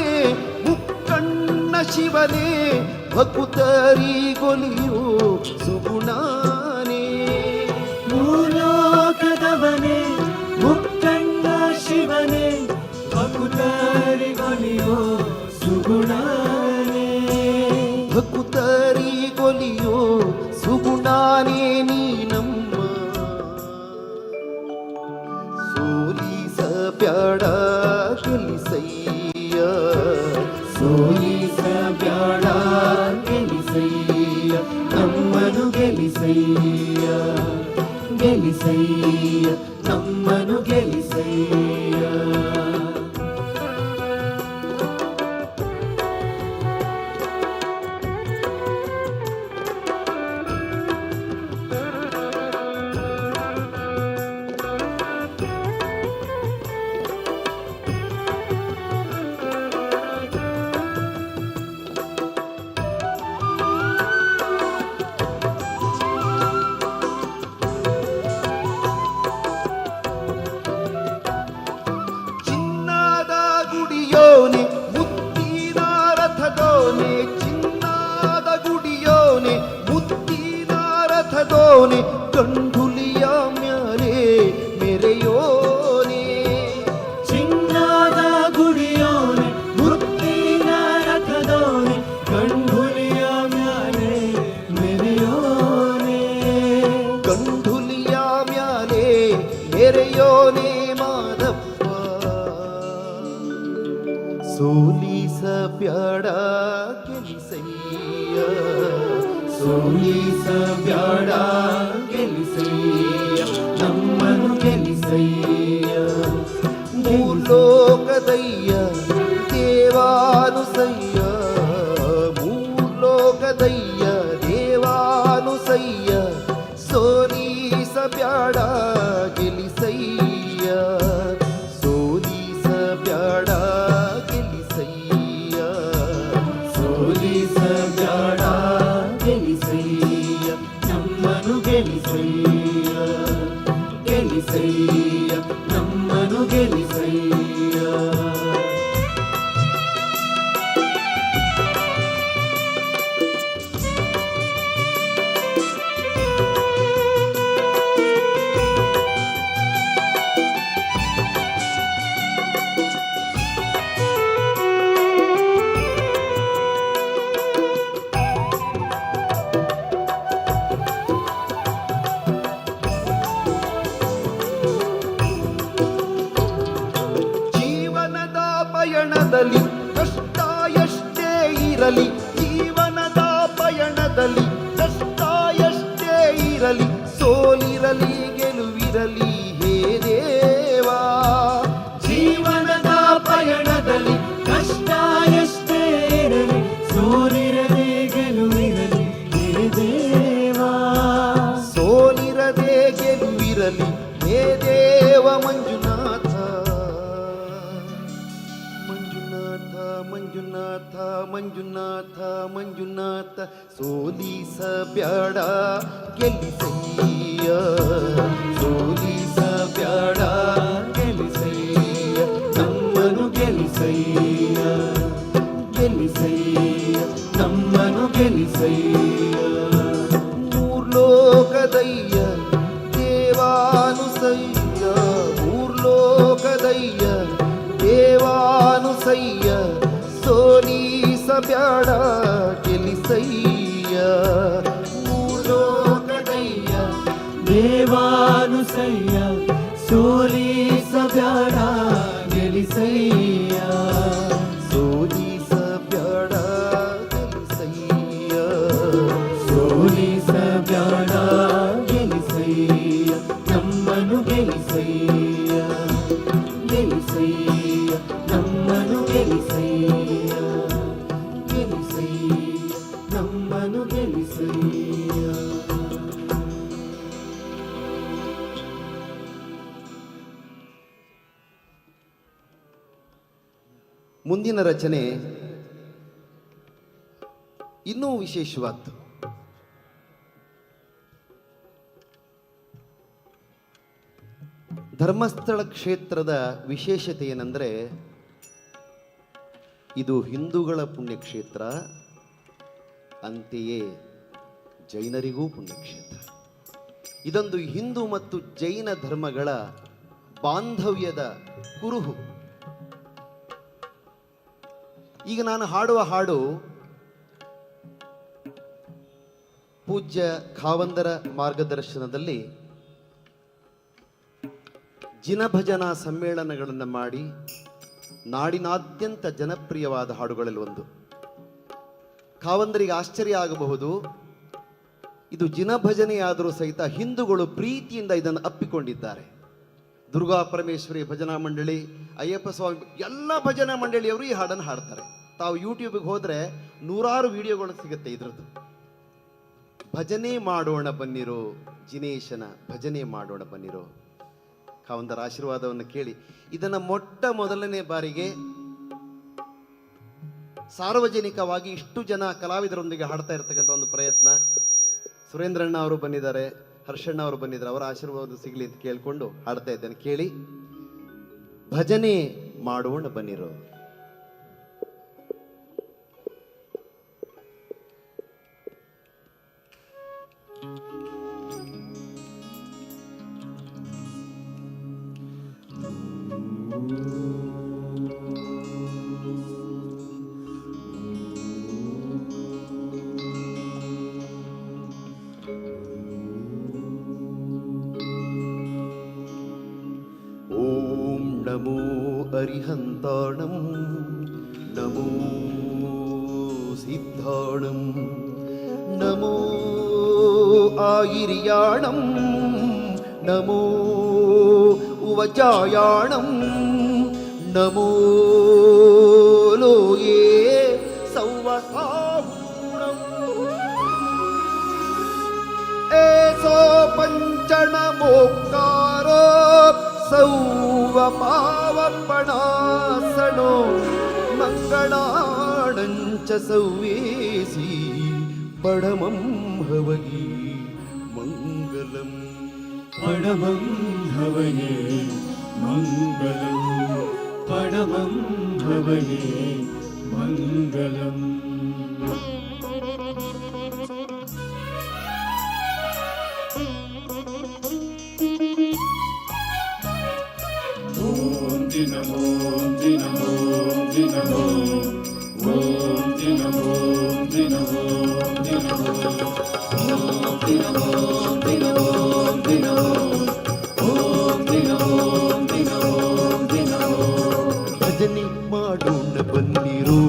ಮುಕ್ಕಣ್ಣ ಶಿವನೇ ಭಕುತರಿಗೊಲಿಯೋ ಸುಗುಣಾನೇ ಭೂಲೋಕದವನೇ ಮುಕ್ಕಣ್ಣ ಶಿವನೇ ಭಕುತರಿಗೊಲಿಯೋ ಸುಗುಣಾನೇ ಭಕುತರಿಗೊಲಿಯೋ ಸುಗುಣಾನೇ ನೀನಮ್ಮ ಸೋಲಿಸಬ್ಯಾಡ ಗೆಲಿಸಯ್ಯ ಸೋಲಿಸಬ್ಯಾಡ ಗೆಲಿಸಯ್ಯ ನಮ್ಮನು ಗೆಲಿಸಯ್ಯ ಗೆಲಿಸಯ್ಯ ನಮ್ಮನು ಗೆಲಿಸಯ್ಯ ಚಿನ್ನದ ಗುಡಿಯೋನೆ ಮುತ್ತಿನ ರಥದೋನೆ ಚಿನ್ನದ ಗುಡಿಯೋನೆ ಮುತ್ತಿನ ರಥದೋನೆ ಕಂಡುಲಿಯ ಮ್ಯಾಲೆ ಮೆರೆಯೋನೆ ಚಿನ್ನದ ಗುಡಿಯೋನೆ ಮುತ್ತಿನ ರಥದೋನೆ ಕಂಡುಲಿಯ ಮ್ಯಾಲೆ ಮೆರೆಯೋನೆ ಕಂಡುಲಿಯ ಮ್ಯಾಲೆ ಮೆರೆಯೋನೆ ಮಾದಪ್ಪ ಸೋಲಿಸಬ್ಯಾಡ ಗೆಲಿಸಯ್ಯ ಸೋಲಿಸಬ್ಯಾಡ ಗೆಲಿಸಯ್ಯ ನಮ್ಮನು ಗೆಲಿಸಯ್ಯ ಮೂರ್ಲೋಕದಯ್ಯ ದೇವಾನುಸಯ್ಯ ಮೂರ್ಲೋಕದಯ್ಯ ದೇವಾನುಸಯ್ಯ ಸೋಲಿಸಬ್ಯಾಡ ಗೆಲಿಸಯ್ಯ ಸೋಲಿಸಬ್ಯಾಡ ಗೆಲಿಸಯ್ಯ ಸೋಲಿಸಬ್ಯಾಡ ಗೆಲಿಸಯ್ಯ ನಮ್ಮನು ಗೆಲಿಸಯ್ಯ ಗೆಲಿಸಯ್ಯ ನಮ್ಮನು ಗೆಲಿಸಯ್ಯ ಜೀವನದ ಪಯಣದಲ್ಲಿ ಕಷ್ಟ ಎಷ್ಟೇ ಇರಲಿ ಜೀವನದ ಪಯಣದಲ್ಲಿ ಕಷ್ಟ ಎಷ್ಟೇ ಇರಲಿ ಸೋಲಿರಲಿ ಗೆಲುವಿರಲಿ ಹೇ ದೇವಾ ಜೀವನದ ಪಯಣದಲ್ಲಿ ಕಷ್ಟ ಎಷ್ಟೇ ಇರಲಿ ಸೋಲಿರದೆ ಗೆಲುವಿರಲಿ ಹೇ ದೇವಾ ಸೋಲಿರದೆ ಗೆಲುವಿರಲಿ ಹೇ ದೇವ ಮಂಜುನಾಥ ಮಂಜುನಾಥ ಮಂಜುನಾಥ ಮಂಜುನಾಥ ಮಂಜುನಾಥ ಸೋಲಿಸಬ್ಯಾಡ ಗೆಲಿಸಯ್ಯ ಸೋಲಿಸಬ್ಯಾಡ ಗೆಲಿಸಯ್ಯ ನಮ್ಮನು ಗೆಲಿಸಯ್ಯ ಗೆಲಿಸಯ್ಯ ನಮ್ಮನು ಗೆಲಿಸಯ್ಯ ಮೂರ್ಲೋಕದಯ್ಯ ದೇವಾನುಸಯ್ಯ ಮೂರ್ಲೋಕದಯ್ಯ ದೇವಾನುಸಯ್ಯ ಸೋಲಿಸಬ್ಯಾಡ ಗೆಲಿಸಯ್ಯ ಮೂರ್ಲೋಕದಯ್ಯ ದೇವಾನುಸಯ್ಯ ಸೋಲಿಸಬ್ಯಾಡ ಗೆಲಿಸಯ್ಯ ಸೋಲಿಸಬ್ಯಾಡ ಗೆಲಿಸಯ್ಯ ಸೋಲಿಸಬ್ಯಾಡ ಗೆಲಿಸಯ್ಯ ನಮ್ಮನು ಗೆಲಿಸಯ್ಯ ಗೆಲಿಸಯ್ಯ ನಮ್ಮನು ಗೆಲಿಸಯ್ಯ ಗೆಲಿಸಯ್ಯ ನಮ್ಮನು ಗೆಲಿಸಯ್ಯ ಮುಂದಿನ ರಚನೆ ಇನ್ನೂ ವಿಶೇಷವಾದ್ದು. ಧರ್ಮಸ್ಥಳ ಕ್ಷೇತ್ರದ ವಿಶೇಷತೆ ಏನೆಂದರೆ ಇದು ಹಿಂದೂಗಳ ಪುಣ್ಯಕ್ಷೇತ್ರ, ಅಂತೆಯೇ ಜೈನರಿಗೂ ಪುಣ್ಯಕ್ಷೇತ್ರ. ಇದೊಂದು ಹಿಂದೂ ಮತ್ತು ಜೈನ ಧರ್ಮಗಳ ಬಾಂಧವ್ಯದ ಕುರುಹು. ಈಗ ನಾನು ಹಾಡುವ ಹಾಡು ಪೂಜ್ಯ ಖಾವಂದರ ಮಾರ್ಗದರ್ಶನದಲ್ಲಿ ಜಿನಭಜನಾ ಸಮ್ಮೇಳನಗಳನ್ನು ಮಾಡಿ ನಾಡಿನಾದ್ಯಂತ ಜನಪ್ರಿಯವಾದ ಹಾಡುಗಳಲ್ಲಿ ಒಂದು. ಖಾವಂದರಿಗೆ ಆಶ್ಚರ್ಯ ಆಗಬಹುದು, ಇದು ಜಿನಭಜನೆಯಾದರೂ ಸಹಿತ ಹಿಂದೂಗಳು ಪ್ರೀತಿಯಿಂದ ಇದನ್ನು ಅಪ್ಪಿಕೊಂಡಿದ್ದಾರೆ. ದುರ್ಗಾ ಪರಮೇಶ್ವರಿ ಭಜನಾ ಮಂಡಳಿ, ಅಯ್ಯಪ್ಪ ಸ್ವಾಮಿ ಎಲ್ಲ ಭಜನಾ ಮಂಡಳಿಯವರು ಈ ಹಾಡನ್ನು ಹಾಡ್ತಾರೆ. ತಾವು ಯೂಟ್ಯೂಬ್ಗೆ ಹೋದರೆ ನೂರಾರು ವಿಡಿಯೋಗಳು ಸಿಗುತ್ತೆ ಇದರದ್ದು. ಭಜನೆ ಮಾಡೋಣ ಬನ್ನಿರೋ, ಜಿನೇಶನ ಭಜನೆ ಮಾಡೋಣ ಬನ್ನಿರೋ. ಖಾವಂದರ ಆಶೀರ್ವಾದವನ್ನು ಕೇಳಿ ಇದನ್ನು ಮೊಟ್ಟ ಮೊದಲನೇ ಬಾರಿಗೆ ಸಾರ್ವಜನಿಕವಾಗಿ ಇಷ್ಟು ಜನ ಕಲಾವಿದರೊಂದಿಗೆ ಹಾಡ್ತಾ ಇರ್ತಕ್ಕಂಥ ಒಂದು ಪ್ರಯತ್ನ. ಸುರೇಂದ್ರಣ್ಣ ಅವರು ಬಂದಿದ್ದಾರೆ, ಹರ್ಷಣ್ಣ ಅವರು ಬಂದಿದ್ದಾರೆ, ಅವರ ಆಶೀರ್ವಾದ ಸಿಗಲಿ ಅಂತ ಕೇಳಿಕೊಂಡು ಹಾಡ್ತಾ ಇದ್ದೇನೆ. ಕೇಳಿ, ಭಜನೆ ಮಾಡೋಣ ಬನ್ನಿರೋ. ಓಂ ನಮೋ ಅರಿಹಂತಾಣಂ, ನಮೋ ಸಿದ್ಧಾಣಂ, ನಮೋ ಆಯಿರ್ಯಾಣಂ, ನಮೋ ಉವಜಾಯಾಣಂ, ನಮೋ ಲೋಯೇ ಸೌವಸಾವೂಣಂ. ಏಸೋ ಪಂಚಣಮೋಕ್ಕಾರೋ ಸೌವ ಪಾವಪಣಾಸನೋ ಮಂಗಳಾಣಂಚ ಸೌವೇಸಿ ಪಡಮಂ ಹವಗಿ ಮಂಗಲಂ. ಪಡಮಂ ಹವಯೇ ಮಂಗಲಂ, ಪಡಮಂ ಹವಯೇ ಮಂಗಲಂ. ಓಂ ಜಿನಮೋ ಜಿನಮೋ ಜಿನಮೋ, ಓಂ ಜಿನಮೋ ಜಿನಮೋ ಜಿನಮೋ, ಓಂ ಜಿನಮೋ ಜಿನಮೋ ಜಿನಮೋ, ಓಂ ಜಿನಮೋ ಜಿನಮೋ ಜಿನಮೋ. ಭಜನೆ ಮಾಡೋಣ ಬನ್ನಿರೋ,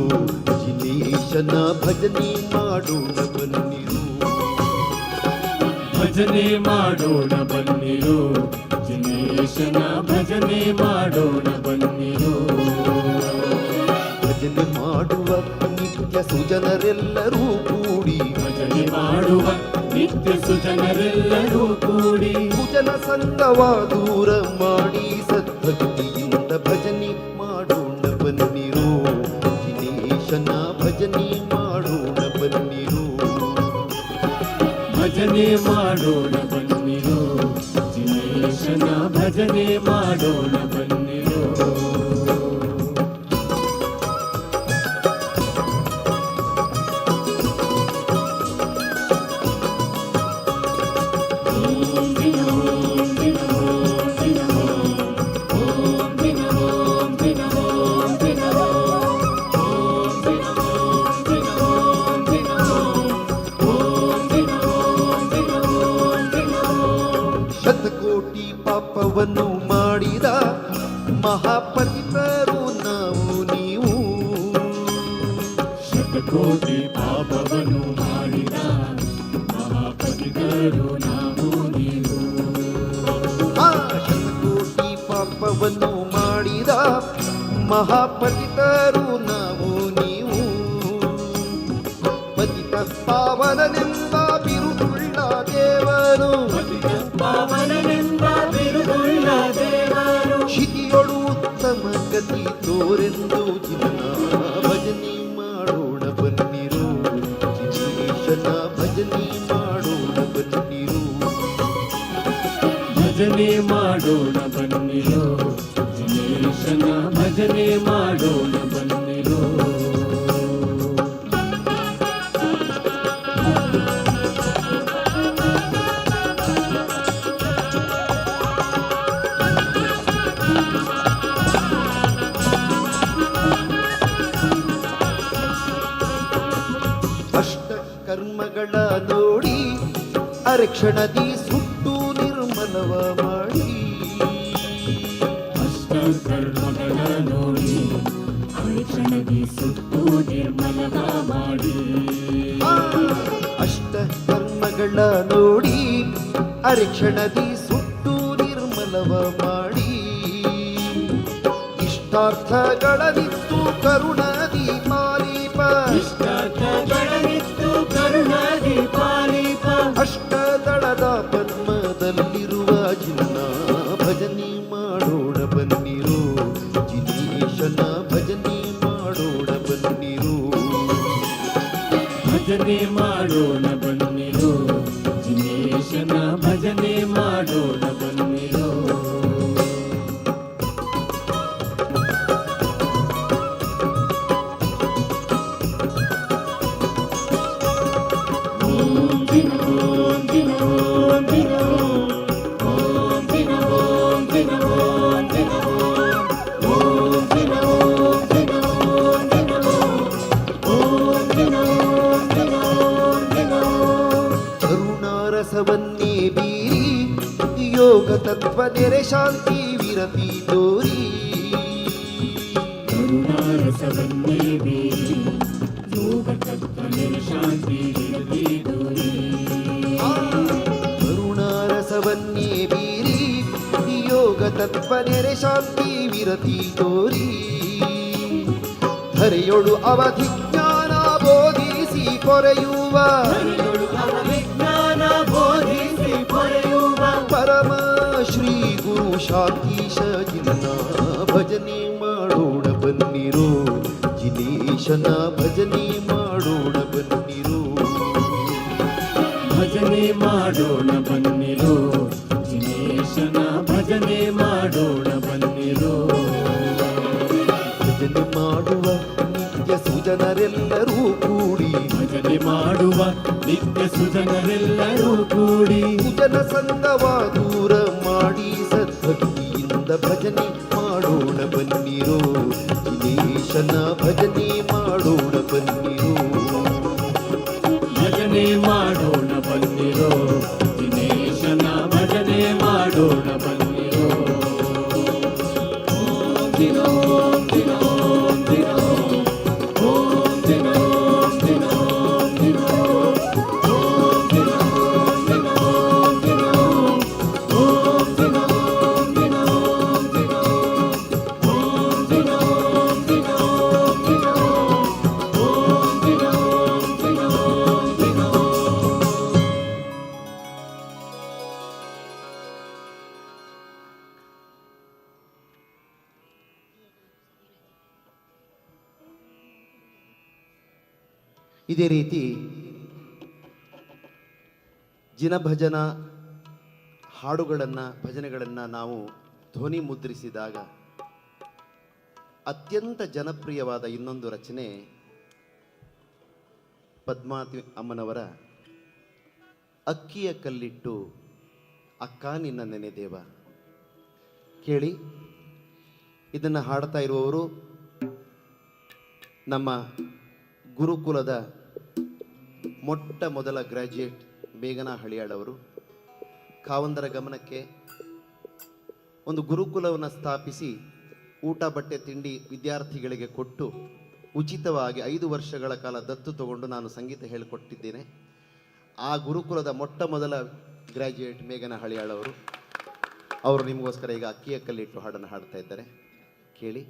ಜಿನೇಶನ ಭಜನೆ ಮಾಡೋಣ ಬನ್ನಿರೋ. ಭಜನೆ ಮಾಡೋಣ ಬನ್ನಿರೋ, ಜಿನೇಶನ ಭಜನೆ ಮಾಡೋಣ ಬನ್ನಿರೋ. ಭಜನೆ ಮಾಡುವ ನಿತ್ಯ ಸುಜನರೆಲ್ಲರೂ ಕೂಡಿ, ಭಜನೆ ಮಾಡುವ ನಿತ್ಯ ಸುಜನರೆಲ್ಲರೂ ಕೂಡಿ, ಭುಜನ ಸಂಗವ ದೂರ ಮಾಡಿ ಸದ್ಭಕ್ತಿಯಿಂದ ಭಜನೆ ಮಾಡೋಣ ಬನ್ನಿರೋ, ಜಿನೇಶನ ಭಜನೆ ಮಾಡೋಣ ಬನ್ನಿರೋ. ಭಜನೆ ಮಾಡೋಣ ಬನ್ನಿರೋ, ಜಿನೇಶನ ಭಜನೆ ಮಾಡೋಣ ಬನ್ನಿರೋ. ಓಂ ಜಿನಮೋ ಜಿನಮೋ ಜಿನಮೋ, ಓಂ ಜಿನಮೋ ಜಿನಮೋ ಜಿನಮೋ, ಓಂ ಜಿನಮೋ ಜಿನಮೋ ಜಿನಮೋ, ಓಂ ಜಿನಮೋ ಜಿನಮೋ ಜಿನಮೋ. ಶತಕೋಟಿ ಪಾಪವನ್ನು ಮಾಡಿದ ಮಹಾಪತಿತರು ನಾವು ನೀವು. ಶತಕೋಟಿ ಪಾಪವನ್ನು ಮಾಡಿದ ಮಹಾಪತಿತರು ನಾವು ನೀವು. ಆ ಶತಕೋಟಿ ಪಾಪವನ್ನು ಮಾಡಿದ ಮಹಾಪತಿತರು ನಾವು ನೀವು. ಪತಿತ ಪಾವನನೆಂಬ ಬಿರುದುಳ್ಳ ದೇವರು, ಪಾವನನೆಂಬ ಬಿರುದುಳ್ಳ ದೇವರು, ಶಿತಿಯೊಳು ಉತ್ತಮ ಗತಿ ತೋರೆಂದು ಜಿನ ಭಜನೆ ಮಾಡೋಣ ಬನ್ನಿರು. ಜಿನೇಶನ ಭಜನೆ ಮಾಡೋಣ ಬನ್ನಿರು. ಭಜನೆ ಮಾಡೋಣ ಬನ್ನಿ ಕರ್ಮಗಳ ನೋಡಿ ಅರಕ್ಷಣದಿ ಸುಟ್ಟು ನಿರ್ಮಲವ ಮಾಡಿ ಅಷ್ಟಕರ್ಮಗಳ ನೋಡಿ ಅರಿಕ್ಷಣದಿ ಸುಟ್ಟು ನಿರ್ಮಲವ ಮಾಡಿ ಅಷ್ಟ ಕರ್ಮಗಳ ನೋಡಿ ಅರಕ್ಷಣದಿ ಸುಟ್ಟು ನಿರ್ಮಲವ ಮಾಡಿ ಇಷ್ಟಾರ್ಥಗಳನಿತ್ತು ಕರುಣದಿ ಪಾಲಿಪ ಇಷ್ಟಾರ್ಥಗಳನಿತ್ತು ಕರುಣದಿ ಪಾಲಿಪ ಅಷ್ಟದಳದ ಪದ್ಮದಲ್ಲಿರುವ ಜಿನ್ನ ಭಜನೆ ಮಾಡೋಣ ಬನ್ನಿರು ಜಿನೇಶನ ಭಜನೆ ಮಾಡೋಣ ಬನ್ನಿರು ಭಜನೆ ಮಾಡೋಣ ಬನ್ನಿರು ಜಿನೇಶನ ಭಜನೆ ಮಾಡೋಣ ಬನ್ನಿರು ಕರುಣಾರಸವನ್ನೇ ಬೀರಿ ಯೋಗ ತತ್ವ ನೆರೆ ಶಾಂತಿ ವಿರತಿ ತೋರಿ ಕರುಣಾರಸವನ್ನೇ ಬೀರಿ ಯೋಗ ತತ್ವನೇ ಶಾಂತಿ ವಿರತಿ ದೂರಿ ಕರುಣಾರಸವನ್ನೇ ಬೀರಿ ಯೋಗ ತತ್ವ ನೆರೆ ಶಾಂತಿ ವಿರತಿ ತೋರಿ ಹರೆಯೊಳು ಅವಧಿ ಜ್ಞಾನ ಬೋಧಿಸಿ ಪೊರೆಯುವ ಹರಿಗಳು ವಿಜ್ಞಾನ ಬೋಧಿಸಿ ಪೊರೆಯುವ ಪರಮ ಶ್ರೀ ಗುರು ಶಾಂತೀಶ ಜಿನ್ನ ಭಜನೆ ಮಾಡೋಣ ಬನ್ನಿರು ಜಿನೇಶನ ಭಜನೆ ಮಾಡೋಣ ಬನ್ನಿರು ಭಜನೆ ಮಾಡೋಣ ಬನ್ನಿರು ಜಿನೇಶನ ಭಜನೆ ಮಾಡೋಣ ಬನ್ನಿರು ಭಜನೆ ಮಾಡುವ ನಿತ್ಯ ಸುಜನರೆಲ್ಲರೂ ಕೂಡಿ ಭಜನೆ ಮಾಡುವ ನಿತ್ಯ ಸುಜನರೆಲ್ಲರೂ ಕೂಡಿ ಜನ ಸಂಗವ ದೂರ ಮಾಡಿ ಸದ್ಭಕ್ತಿಯಿಂದ ಭಜನೆ ಮಾಡೋಣ ಬನ್ನಿರು ಜಿನೇಶನ ಭಜನೆ ಮಾಡೋಣ ಬನ್ನಿರು ಭಜನೆ ಮಾಡೋಣ ಬನ್ನಿರು ದಿನೇಶನ ಭಜನೆ ಮಾಡೋಣ ಬನ್ನಿರು ಓಂ ದಿನೋ ದಿನೋ ದಿನೋ ಓಂ ದಿನೋ ದಿನೋ ದಿನೋ ಓಂ ದಿನೋ ದಿನೋ ದಿನೋ ಓಂ ದಿನೋ ದಿನೋ ದಿನೋ ಓಂ ದಿನೋ ದಿನೋ ದಿನೋ ಓಂ ದಿನೋ ದಿನೋ ದಿನೋ ಇದೇ ರೀತಿ ಜಿನಭಜನ ಹಾಡುಗಳನ್ನು ಭಜನೆಗಳನ್ನು ನಾವು ಧ್ವನಿ ಮುದ್ರಿಸಿದಾಗ ಅತ್ಯಂತ ಜನಪ್ರಿಯವಾದ ಇನ್ನೊಂದು ರಚನೆ ಪದ್ಮಾವತಿ ಅಮ್ಮನವರ ಅಕ್ಕಿಯ ಕಲ್ಲಿಟ್ಟು ಅಕ್ಕ ನಿನ್ನ ನೆನೆದೇವ. ಕೇಳಿ, ಇದನ್ನು ಹಾಡ್ತಾ ಇರುವವರು ನಮ್ಮ ಗುರುಕುಲದ ಮೊಟ್ಟ ಮೊದಲ ಗ್ರ್ಯಾಜುಯೇಟ್ ಬೇಗನ ಹಳಿಯಾಳವರು. ಕಾವಂದರ ಗಮನಕ್ಕೆ ಒಂದು ಗುರುಕುಲವನ್ನು ಸ್ಥಾಪಿಸಿ ಊಟ ಬಟ್ಟೆ ತಿಂಡಿ ವಿದ್ಯಾರ್ಥಿಗಳಿಗೆ ಕೊಟ್ಟು ಉಚಿತವಾಗಿ 5 ವರ್ಷಗಳ ಕಾಲ ದತ್ತು ತಗೊಂಡು ನಾನು ಸಂಗೀತ ಹೇಳಿಕೊಟ್ಟಿದ್ದೇನೆ. ಆ ಗುರುಕುಲದ ಮೊಟ್ಟ ಮೊದಲ ಗ್ರ್ಯಾಜುಯೇಟ್ ಮೇಘನ ಹಳಿಯಾಳವರು. ಅವರು ನಿಮಗೋಸ್ಕರ ಈಗ ಅಕ್ಕಿಯ ಕಲ್ಲಿಟ್ಟು ಹಾಡನ್ನು ಹಾಡ್ತಾ ಇದ್ದಾರೆ, ಕೇಳಿ.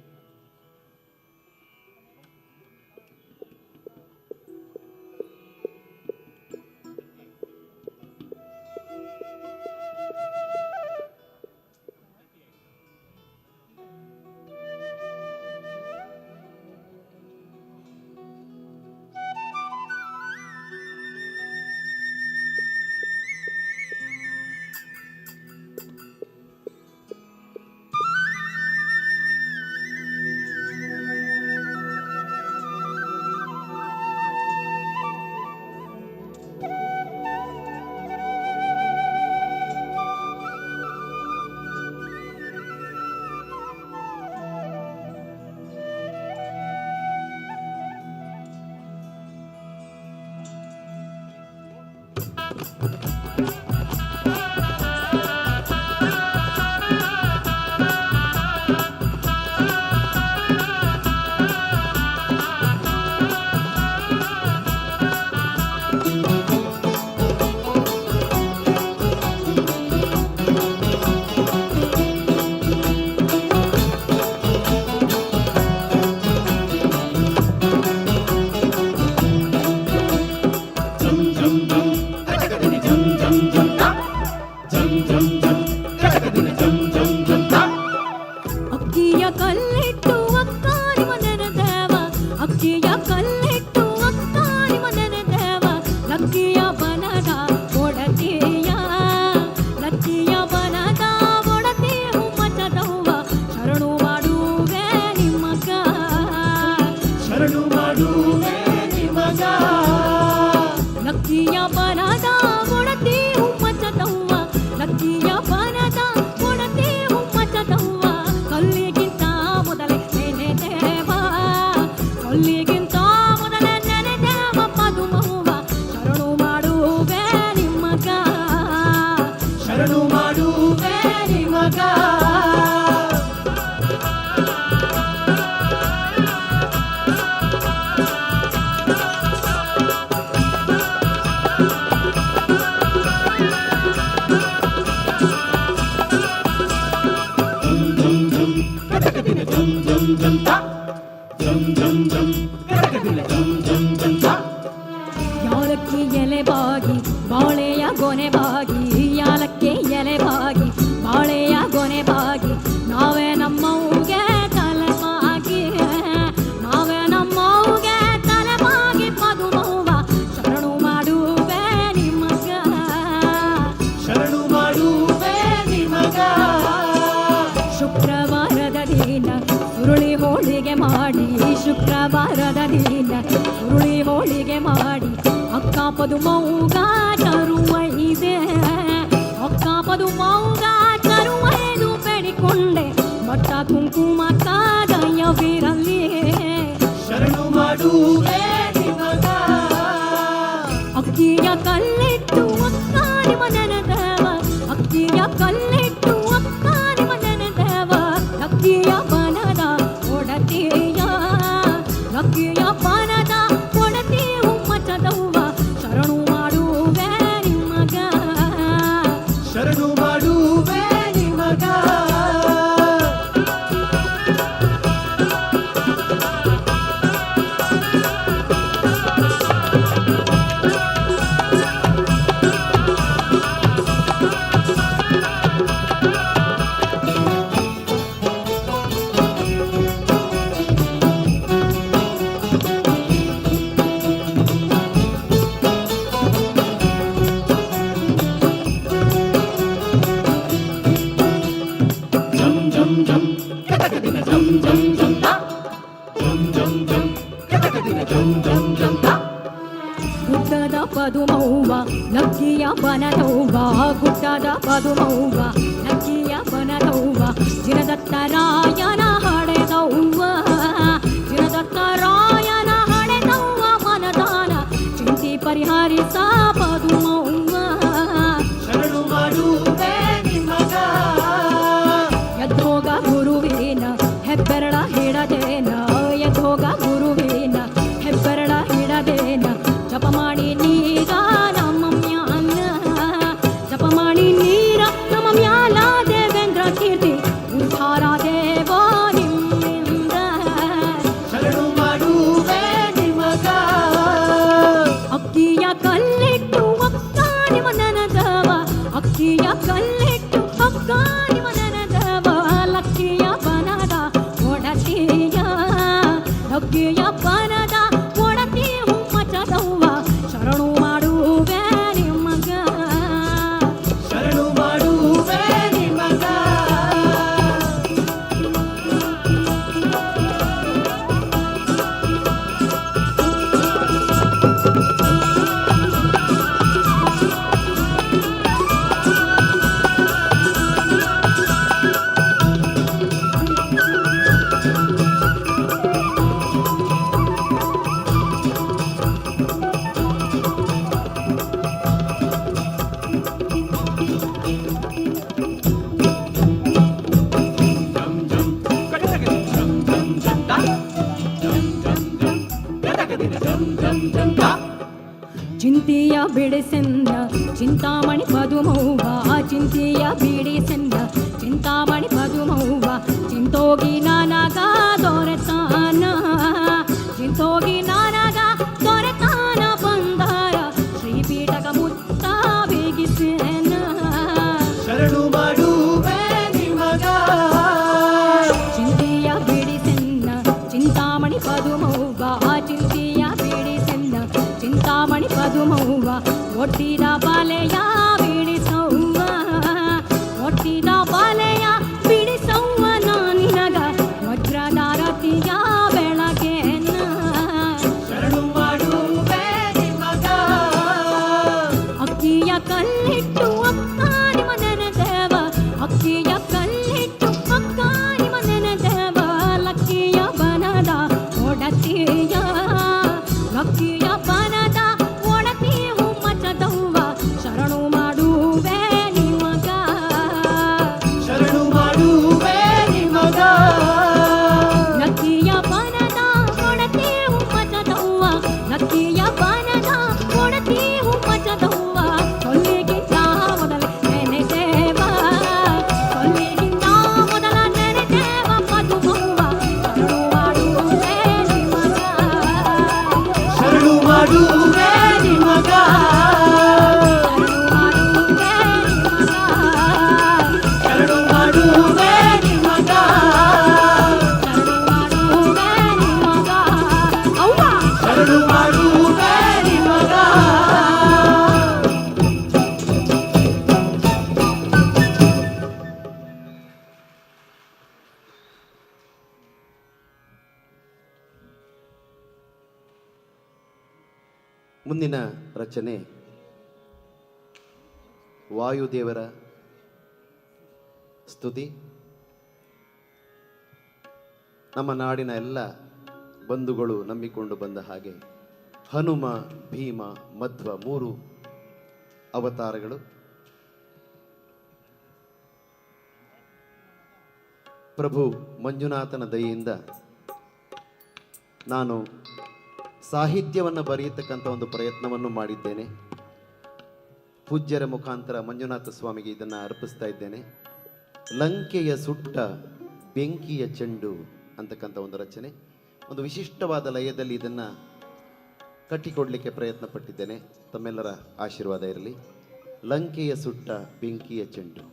ಅಕ್ಕಿಯ ಕಲ್ಲಿಟ್ಟು ಅಕ್ಕಾರಿ ಮನೆನ ದೇವ ಅಕ್ಕಿಯ ಕಲ್ಲಿಟ್ಟು ಅಕ್ಕಾರಿ ಮನೆನ ದೇವ ಲಕ್ಕಿಯ ಬನದ ಒಡತಿಯ ಲಕ್ಕಿಯ ಬನದ ಒಡತಿ ಹುಮ್ಮಚದವ್ವ ಶರಣು ಮಾಡುವೆ ನಿಮಗ ಶರಣು ಮಾಡುವೆ ನಿಮಗ ಲಕ್ಕಿಯ ಬನದ ಒಡತಿ ಹುಮ್ಮಚದವ್ವ ಲಕ್ಕಿಯ ಬನದ ಒಡತಿ ಹುಮ್ಮಚದವ್ವ ಕಲ್ಲಿಗಿಂತ ಮೊದಲೇ ನೆನೆದೇವ ಕಲ್ಲಿಗಿಂತ ಮೊದಲೇ ನೆನೆದೇವ ಪದುಮವ್ವ ಶರಣು ಮಾಡುವೆ ನಿಮಗ ಶರಣು ಮಾಡುವೆ ನಿಮಗ ಯಾಲಕ್ಕಿ ಎಲೆ ಬಾಗಿ ಬಾಳೆಯ ಗೊನೆ ಬಾಗಿ ಯಾಲಕ್ಕಿ ಎಲೆ ಬಾಗಿ ಬಾಳೆಯ ಗೊನೆ ಬಾಗಿ ನಾವೇ ನಮ್ಮವ್ಗೆ ತಲೆ ಬಾಗಿ ನಾವೇ ನಮ್ಮವ್ಗೆ ತಲೆ ಬಾಗಿ ಪದುಮವ್ವ ಶರಣು ಮಾಡುವೆ ನಿಮಗ ಶರಣು ಮಾಡುವೆ ನಿಮಗ ಶುಕ್ರವಾರದ ದಿನ ಸುರುಳಿ ಹೋಳಿಗೆ ಮಾಡಿ ಶುಕ್ರವಾರದ ದಿನ ಸುರುಳಿ ಹೋಳಿಗೆ ಮಾಡಿ ಅಕ್ಕ ಪದುಮವ್ಗ ತರುವ ಇದೆ ಅಕ್ಕ ಪದುಮವ್ಗ ತರುವುದು ಬೇಡಿಕೊಂಡೆ ಮಟ್ಟ ಕುಂಕುಮ ಕಾದಯ್ಯವಿರಲಿ ಶರಣು ಮಾಡುವೆ ನಿಮಗ ಅಕ್ಕಿಯ ಕಲ್ಲಿಟ್ಟು ಅಕ್ಕಾರಿ ಮನೆನ ದೇವ ಅಕ್ಕಿಯ ಕಲ್ಲಿಟ್ಟು ಅಕ್ಕಾರಿ ಮನೆನ ದೇವ ಲಕ್ಕಿಯ ಬನದ ಒಡತಿಯ ಲಕ್ಕಿಯ ಬನದ ಒಡತಿ ಹುಮ್ಮಚದವ್ವ ಶರಣು ಮಾಡುವೆ ನಿಮಗ ಶರಣು ಮಾಡುವೆ ನಿಮಗ ಗುಡ್ಡದ ಪದುಮವ್ವ ಲಕ್ಕಿಯ ಬನದವ್ವ ಗುಡ್ಡದ ಪದುಮವ್ವ ಲಕ್ಕಿಯ ಬನದವ್ವ ಜಿನದತ್ತರಾಯನ ಹಡೆದವ್ವ ಜಿನದತ್ತರಾಯನ ಹಡೆದವ್ವ ಮನದಾನ ಚಿಂತಿ ಪರಿಹರಿಸ ಪದುಮವ್ವ ಶರಣು ಮಾಡುವೆ ನಿಮಗ ಎದ್ದೋಗ ಗುರುವಿನ ಹೆಬ್ಬೆರಳ ಹಿಡದೇನ ಎದ್ದೋಗ ಗುರುವಿನ ಹೆಬ್ಬೆರಳ ಹಿಡದೇನ ಜಪ ಮಾಡಿ ನೀರ ನಮ್ಮ ಮ್ಯಾಲ ಜಪ ಮಾಡಿ ನೀರ ನಮ್ಮ ಮ್ಯಾಲ ದೇವೇಂದ್ರ ಕೀರ್ತಿ ಉದ್ಧಾರ ದೇವ ನಿಮ್ಮಿಂದ ಶರಣು ಮಾಡುವೆ ನಿಮಗ ಅಕ್ಕಿಯ ಕಲ್ಲಿಟ್ಟು ಅಕ್ಕಾರಿ ಮನನ ದೇವ ಅಕ್ಕಿಯ ಕಲ್ಲಿಟ್ಟು ಅಕ್ಕಾರಿ ಮನನ ದೇವ ಲಕ್ಕಿಯ ಬನದ ಒಡತಿಯ ಲಕ್ಕಿಯ ಬನದ ಒಡತಿ ಹುಮ್ಮಚದವ್ವ ಶರಣು ಮಾಡುವೆ ನಿಮಗ ಶರಣು ಮಾಡುವೆ ನಿಮಗ ಚಿಂತೆಯ ಬಿಡಿಸೆಂದ ಚಿಂತಾಮಣಿ ಪದುಮೌವ ಚಿಂತೆಯ ಬಿಡಿಸೆಂದ ಚಿಂತಾಮಣಿ ಪದುಮೌವ ಚಿಂತೋಗಿ ನನಗ ದೊರೆತಾನ ಚಿಂತೋಗಿ ನನಗ ದೊರೆತಾನ ಬಂದಾರ ಶ್ರೀಪೀಠಕ ಮುತ್ತ ಬೇಗಿಸೇನ ಶರಣು ಮಾಡುವೆ ನಿಮಗ ಚಿಂತೆಯ ಬಿಡಿಸೆನ್ನ ಚಿಂತಾಮಣಿ ಪದುಮೌವ ಚಿಂತೆಯ ಬಿಡಿಸೆನ್ನ ಚಿಂತಾಮಣಿ ಪದುಮೌವ ಒಟ್ಟಿದ ಬಲೆಯ ಬಿಡಿಸೌವ ಒಟ್ಟಿದ ಬಲೆಯ ಬಿಡಿಸೌವ ನಾನಿನಗ ವಜ್ರದಾರತಿಯ ಬೆಳಗೇನ ಶರಣು ಮಾಡುವೆ ನಿಮಗ ಅಕ್ಕಿಯ ಕಲ್ಲಿಟ್ಟು ಅಕ್ಕ ನಿಮ್ಮ ನೆನೆದೇವ ಅಕ್ಕಿಯ ಕಲ್ಲಿಟ್ಟು ಅಕ್ಕ ನಿಮ್ಮ ನೆನೆದೇವ ಲಕ್ಕಿಯ ಬನದ ಒಡತಿಯ ಲಕ್ಕಿಯ ಬನದ ಒಡತಿ ಹುಮ್ಮಚದವ್ವ ಶರಣು ಮಾಡುವೆ ನಿಮಗ ಶರಣು ಮಾಡುವೆ ನಿಮಗ ಲಕ್ಕಿಯ ಬನದ ಒಡತಿ ಹುಮ್ಮಚದವ್ವ ಲಕ್ಕಿಯ ಬನದ ಒಡತಿ ಹುಮ್ಮಚದವ್ವ ಕೊಲ್ಲಿಗಿಂತ ಮೊದಲ ನೆನೆದೇವ ಕೊಲ್ಲಿಗಿಂತ ಮೊದಲ ನೆನೆದೇವ ಪದುಮವ್ವ ಶರಣು ಮಾಡುವೆ ನಿಮಗ ಶರಣು ಮಾಡುವೆ ನಿಮಗ ಶರಣು ಮಾಡುವೆ ನಿಮಗ ಮುಂದಿನ ರಚನೆ ವಾಯುದೇವರ ಸ್ತುತಿ. ನಮ್ಮ ನಾಡಿನ ಎಲ್ಲ ಬಂಧುಗಳು ನಂಬಿಕೊಂಡು ಬಂದ ಹಾಗೆ ಹನುಮ, ಭೀಮ, ಮಧ್ವ 3 ಅವತಾರಗಳು. ಪ್ರಭು ಮಂಜುನಾಥನ ದಯೆಯಿಂದ ನಾನು ಸಾಹಿತ್ಯವನ್ನು ಬರೆಯತಕ್ಕಂಥ ಒಂದು ಪ್ರಯತ್ನವನ್ನು ಮಾಡಿದ್ದೇನೆ. ಪೂಜ್ಯರ ಮುಖಾಂತರ ಮಂಜುನಾಥ ಸ್ವಾಮಿಗೆ ಇದನ್ನು ಅರ್ಪಿಸ್ತಾ ಇದ್ದೇನೆ. ಲಂಕೆಯ ಸುಟ್ಟ ಬೆಂಕಿಯ ಚೆಂಡು ಅಂತಕ್ಕಂಥ ಒಂದು ರಚನೆ, ಒಂದು ವಿಶಿಷ್ಟವಾದ ಲಯದಲ್ಲಿ ಇದನ್ನು ಕಟ್ಟಿಕೊಡಲಿಕ್ಕೆ ಪ್ರಯತ್ನ ಪಟ್ಟಿದ್ದೇನೆ. ತಮ್ಮೆಲ್ಲರ ಆಶೀರ್ವಾದ ಇರಲಿ. ಲಂಕೆಯ ಸುಟ್ಟ ಬೆಂಕಿಯ ಚೆಂಡು.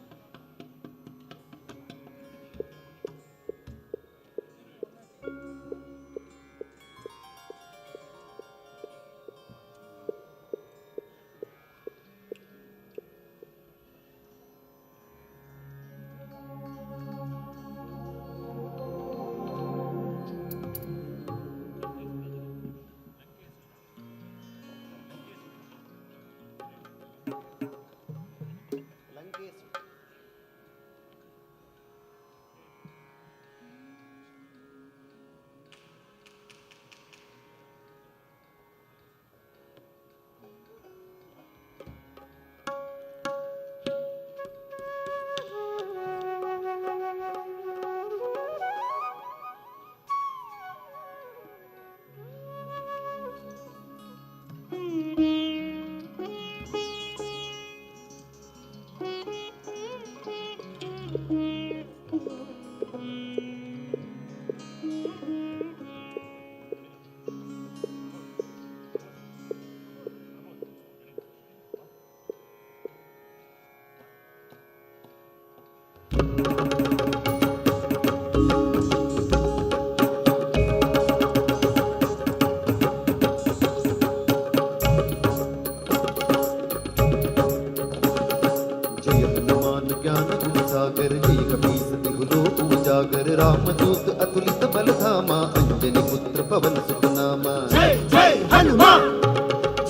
रामदूत अतुलित बलधामा अंजनी पुत्र पवन सुत नामा जय जय हनुमान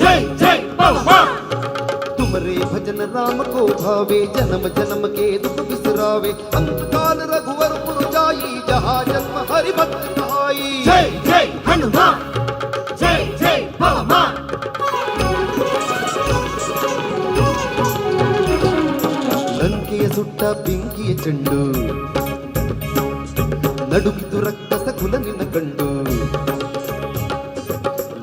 जय जय पवन तुमरे भजन राम को भावे जन्म जन्म के दुख बिसरावे अंतकाल रघुवर पुर जाई जहाँ जन्म हरि भक्त कहाई जय जय हनुमान जय जय पवन ಲಂಕೆಯ ಸುಟ್ಟ ಬೆಂಕಿಯ ಚೆಂಡು ನಡುಗಿತು ರಕ್ಕಸ ಕುಲ ನಿನ್ನ ಕಂಡು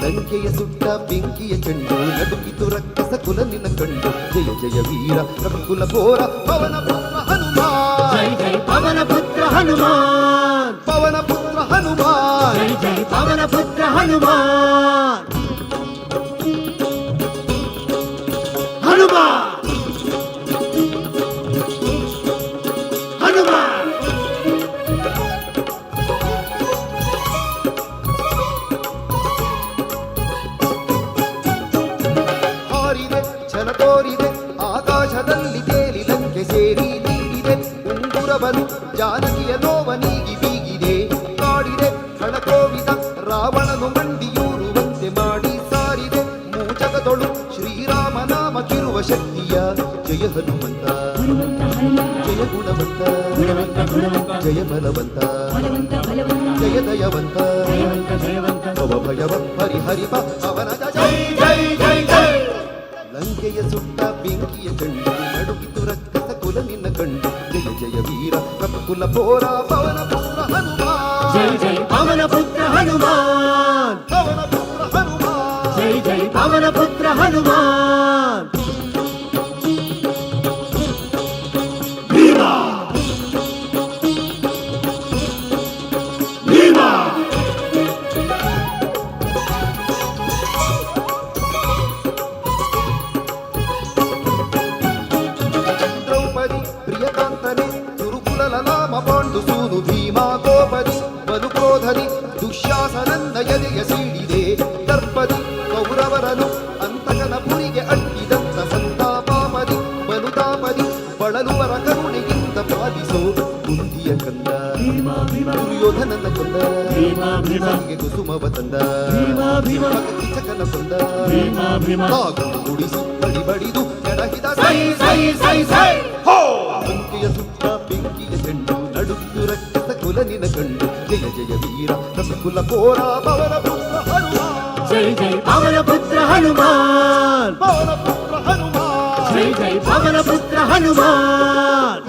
ಲಂಕೆಯ ಸುಟ್ಟ ಬೆಂಕಿಯ ಚೆಂಡು ನಡುಕಿತು ರಕ್ಕಸ ಕುಲ ನಿನ್ನ ಕಂಡು ಜಯ ಜಯ ವೀರ ರಘುಕುಲ ಪೋರ ಪವನ ಪುತ್ರ ಹನುಮಾನ್ ಜೈ ಜೈ ಪವನ ಪುತ್ರ ಹನುಮಾನ್ ಪವನ ಪುತ್ರ ಹನುಮಾನ್ ಜೈ ಜೈ ಪವನ ಪುತ್ರ ಹನುಮಾನ್ ಹನುಮಾನ್ ಹನುಮಾನ್ ಹಾರಿದೆ ಛಲ ತೋರಿದೆ ಆಕಾಶದಲ್ಲಿ ತೇಲಿ ಲಂಕೆ ಸೇರಿ ನೀಡಿದೆ ಉಂಗುರವನು ಜಾನಕಿಯ ನೋವ ನೀಗಿ ಬೀಗಿದೆ ಕಾಡಿದೆ ಖಳಕೋವಿದ ರಾವಣನು ಮಂಡಿಯೂರುವಂತೆ ಮಾಡಿ ಸಾರಿದೆ ಮೂಜಗದೊಳು ಶ್ರೀರಾಮ ನಾಮಕ್ಕಿರುವ ಶಕ್ತಿಯ ಜಯ ಹನುಮಂತ ಜಯ ಗುಣವಂತ ಜಯ ಬಲವಂತ ಜಯ ದಯವಂತ ಭವ ಭಯವ ಪರಿಹರಿಪ ಅವನ ಜಯ ಜಯ ಜಯ ಜಯ ಲಂಕೆಯ ಸುಟ್ಟ ಬೆಂಕಿಯ ಕಂಡು ನಡುಗಿತು ರಕ್ಕಸ ಕುಲ ನಿನ್ನ ಕಂಡು ಜಯ ಜಯ ವೀರ ರಘುಕುಲ ಪೋರ ಪವನ ಪುತ್ರ ಹನುಮಾನ್ ಜೈ ಜೈ ಪವನ ಪುತ್ರ ಹನುಮಾನ್ ಪವನ ಪುತ್ರ ಹನುಮಾನ್ ಜೈ ಜೈ ಪವನ ಪುತ್ರ ಹನುಮಾನ್ ಭೀಮಾ ಭೀಮಾ ದ್ರೌಪದಿ ಪ್ರಿಯಕಾಂತನೆ ಗುರುಕುಲ ಲಲಾಮ ಪಾಂಡು ಸೂನು ಭೀಮಾ ಗೋಪದಿ ಬಲು ಕ್ರೋಧದಿ ದುಶ್ಯಾಸನಂದ ಎದೆಯ ಸೀಡಿದೆ ದರ್ಪದಿ ಕೌರವರನು ಅಂತಕನ ಪುರಿಗೆ ಅಟ್ಟಿದಂತ ಸಂತಾಪಾಮದಿ ಬಲುತಾಪದಿ ಬಳಲುವರ ಕರುಣೆಯಿಂದ ಪಾಲಿಸೋ ಕುಂದಿಯ ಕಂದ ದುರ್ಯೋಧನನ ಕೊಂದ ಸತಿಗೆ ಕುಸುಮವ ತಂದ ಕಿಚಕನ ಕೊಂದ ತಾಗುಂಡು ಗುಡಿಸಿ ಬಡಿ ಬಡಿದು ಕೆಡಹಿದ ಸೈ ಸೈ ಸೈ ಸೈ ಲಂಕೆಯ ಸುಟ್ಟ ಬೆಂಕಿಯ ಚೆಂಡು ನಡುಗಿತು ರಕ್ಕಸ ಕುಲ ನಿನ ಕಂಡು ಜಯ ಜಯ ವೀರ ರಘುಕುಲ ಪೋರ ಪವನ ಪುತ್ರ ಹನುಮಾನ್ ಜೈ ಜೈ ಪವನ ಪುತ್ರ ಹನುಮಾನ್ ಪವನ ಪುತ್ರ ಹನುಮಾನ್ ಜೈ ಜೈ ಪವನ ಪುತ್ರ ಹನುಮಾನ್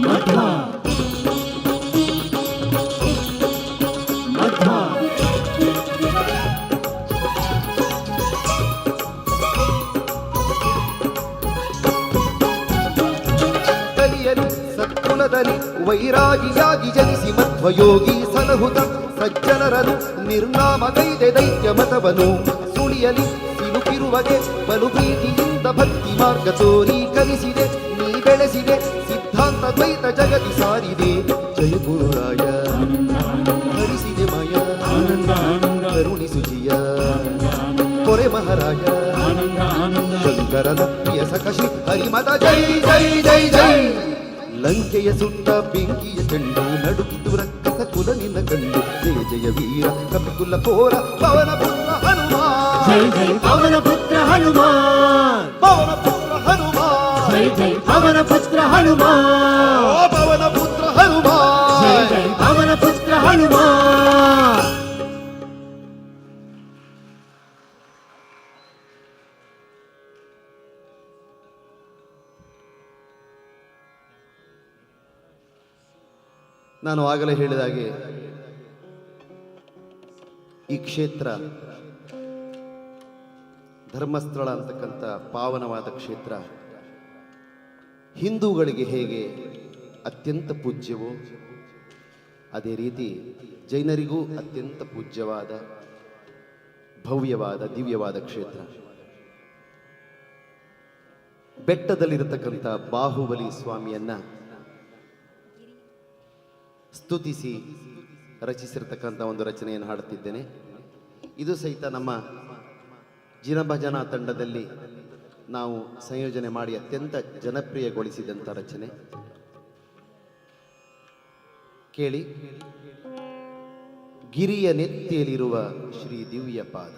ಮಧ್ವ ಮಧ್ವ ಕಲಿಯಲಿ ಸತ್ಕುಲದಲ್ಲಿ ವೈರಾಗಿಯಾಗಿ ಜನಿಸಿ ಮಧ್ವಯೋಗಿ ಸಲಹುತ ಸಜ್ಜನರನು ನಿರ್ನಾಮಗೈದೆ ದೈತ್ಯ ಮತವನು ಸುಳಿಯಲಿ ಸಿಲುಕಿರುವಗೆ ಬಲು ಪ್ರೀತಿಯಿಂದ ಭಕ್ತಿ ಮಾರ್ಗ ತೋರಿ ಕಲಿಸಿದೆ ನೀ ಬೆಳೆಸಿದೆ ಸಿದ್ಧಾಂತ ದ್ವೈತ ಜಗತಿ ಸಾರಿದೆ ಜಯ ಗುರುರಾಯ ಹರಿಸಿದೆ ಮಾಯ ಕರುಣಿಸು ಜಿಯ ಕೊರೆ ಮಹಾರಾಯ ಶಂಕರನ ಪ್ರಿಯ ಸಖಶಿ ಹರಿಮದ ಜೈ ಜೈ ಜೈ ಜೈ ಲಂಕೆಯ ಸುಟ್ಟ ಬೆಂಕಿಯ ಚೆಂಡು ನಡುಗಿತು ರಕ್ಕಸ ಕುಲ ನಿನ್ನ ಕಂಡು ಜಯ ಜಯ ವೀರ ರಘುಕುಲ ಪೋರ ಪವನ ಪುತ್ರ ಹನುಮಾನ್ ಜೈ ಜೈ ಪವನ ಪುತ್ರ ಹನುಮಾನ್ ಪವನ ಪುತ್ರ ಹನುಮಾನ್ ಜೈ ಜೈ ಪವನ ಪುತ್ರ ಹನುಮಾನ್ ಓ ಪವನ ಪುತ್ರ ಜೈ ಹನುಮಾನ್ ಜೈ ಪವನ ಪುತ್ರ ಹನುಮಾನ್ ನಾನು ಆಗಲೇ ಹೇಳಿದ ಹಾಗೆ ಈ ಕ್ಷೇತ್ರ ಧರ್ಮಸ್ಥಳ ಅಂತಕ್ಕಂಥ ಪಾವನವಾದ ಕ್ಷೇತ್ರ ಹಿಂದೂಗಳಿಗೆ ಹೇಗೆ ಅತ್ಯಂತ ಪೂಜ್ಯವೋ ಅದೇ ರೀತಿ ಜೈನರಿಗೂ ಅತ್ಯಂತ ಪೂಜ್ಯವಾದ ಭವ್ಯವಾದ ದಿವ್ಯವಾದ ಕ್ಷೇತ್ರ. ಬೆಟ್ಟದಲ್ಲಿರತಕ್ಕಂಥ ಬಾಹುಬಲಿ ಸ್ವಾಮಿಯನ್ನ ಸ್ತುತಿಸಿ ರಚಿಸಿರ್ತಕ್ಕಂಥ ಒಂದು ರಚನೆಯನ್ನು ಹಾಡುತ್ತಿದ್ದೇನೆ. ಇದು ಸಹಿತ ನಮ್ಮ ಜಿನಭಜನಾ ತಂಡದಲ್ಲಿ ನಾವು ಸಂಯೋಜನೆ ಮಾಡಿ ಅತ್ಯಂತ ಜನಪ್ರಿಯಗೊಳಿಸಿದಂಥ ರಚನೆ. ಕೇಳಿ. ಗಿರಿಯ ನೆತ್ತಿಯಲ್ಲಿರುವ ಶ್ರೀ ದಿವ್ಯ ಪಾದ.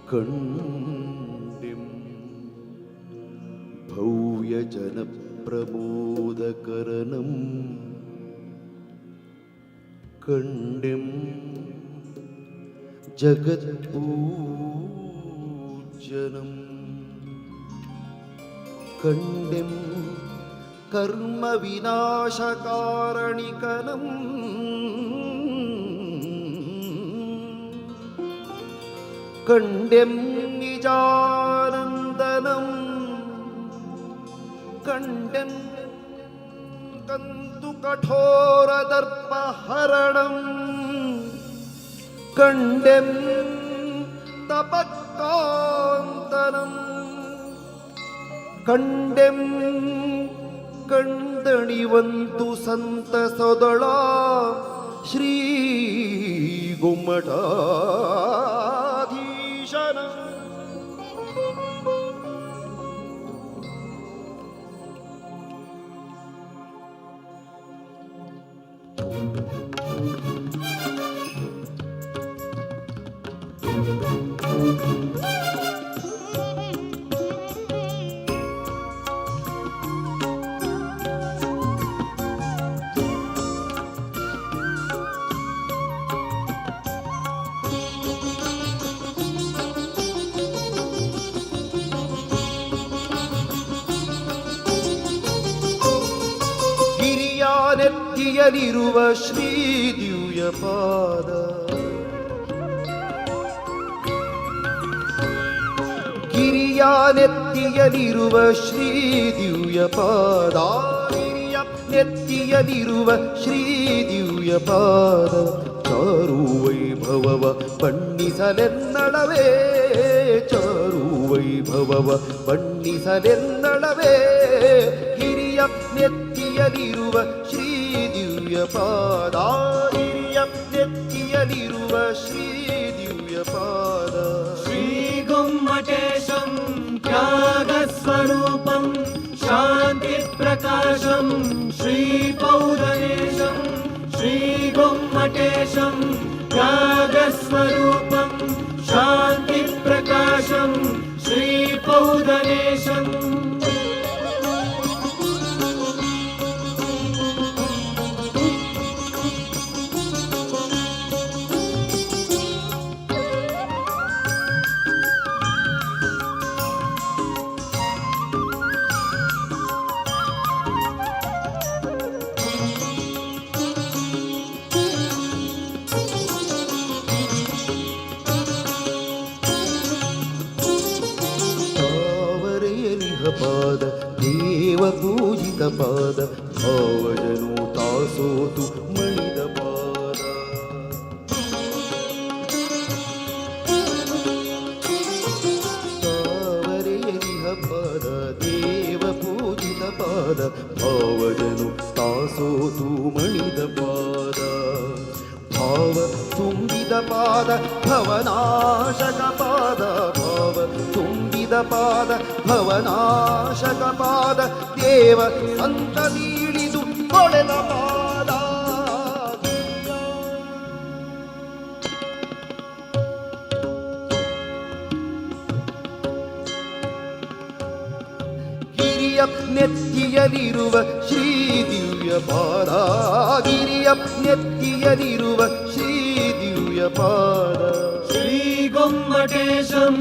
ಕಂಡೆಂ ಭವ್ಯ ಜನ ಪ್ರಮೋದಕರನಂ ಕಂಡೆಂ ಜಗತ್ಪೂಜನಂ ಕಂಡೆಂ ಕರ್ಮ ವಿನಾಶಕಾರಣಿಕನಂ ಕಂಡೆಂ ನಿಜಾನಂದನಂ ಕಂಡೆಂ ಕಂತು ಕಠೋರ ದರ್ಪಹರಣಂ ಕಂಡೆಂ ತಪಕ್ಕಾಂತನಂ ಕಂಡೆಂ ಕಂದಣಿವಂತು ಸಂತಸದೊಳ ಶ್ರೀ ಗುಮ್ಮಟಾಧೀಶನ ನೆತ್ತಿಯಲಿರುವ ಶ್ರೀ ದಿವ್ಯ ಪಾದ ಗಿರಿಯ ನೆತ್ತಿಯಲಿರುವ ಶ್ರೀ ದಿವ್ಯ ಪಾದ ಗಿರಿಯ ನೆತ್ತಿಯಲಿರುವ ಶ್ರೀ ದಿವ್ಯ ಪಾದ ಚಾರು ವೈಭವವ ಬಣ್ಣಿಸಲೆನ್ನಳವೇ ಚಾರು ವೈಭವವ ಬಣ್ಣಿಸಲೆನ್ನಳವೇ ಹಿರಿಯ ನೆತ್ತಿಯಲಿರುವ ಶ್ರೀ ದಿವ್ಯ ಪಾದ ಹಿರಿಯ ನೆತ್ತಿಯಲಿರುವ ಶ್ರೀ ದಿವ್ಯ ಪಾದ ಶ್ರೀ ಗುಮ್ಮಟೇಶಂ ತ್ಯಾಗಸ್ವರೂಪಂ ಶಾಂತಿ ಪ್ರಕಾಶಂ ಶ್ರೀ ಪೌದನೇಶಂ ಶ್ರೀ ಗುಮ್ಮಟೇಶಂ ತ್ಯಾಗಸ್ವರೂಪಂ ಶಾಂತಿ ಪ್ರಕಾಶಂ ಶ್ರೀ ಪೌದನೇಶಂ ಪಾದ ದೇವ ಪೂಜಿತ ಪಾದ ಭಾವಜನು ತಾಸೋತು ಮಣಿದ ಪಾದ ತಾವರೆಯಲಿಹ ಪಾದ ದೇವ ಪೂಜಿತ ಪಾದ ಭಾವಜನು ತಾಸೋತು ಮಣಿದ ಪಾದ ಭಾವ ತುಂಬಿದ ಪಾದ ಭವನಾಶಕ ಪಾದ ಭಾವ ತುಂಬಿದ ಪಾದ ಭವನಾಶಕ ಪಾದ ದೇವ ಸಂತ ನೀಡಿದು ಕೊಳೆದ ಪಾದ ಗಿರಿಯ ನೆತ್ತಿಯಲಿರುವ ಶ್ರೀ ದಿವ್ಯ ಪಾದ ಗಿರಿಯ ನೆತ್ತಿಯಲಿರುವ ಶ್ರೀ ದಿವ್ಯ ಪಾದ ಶ್ರೀ ಗುಮ್ಮಟೇಶಂ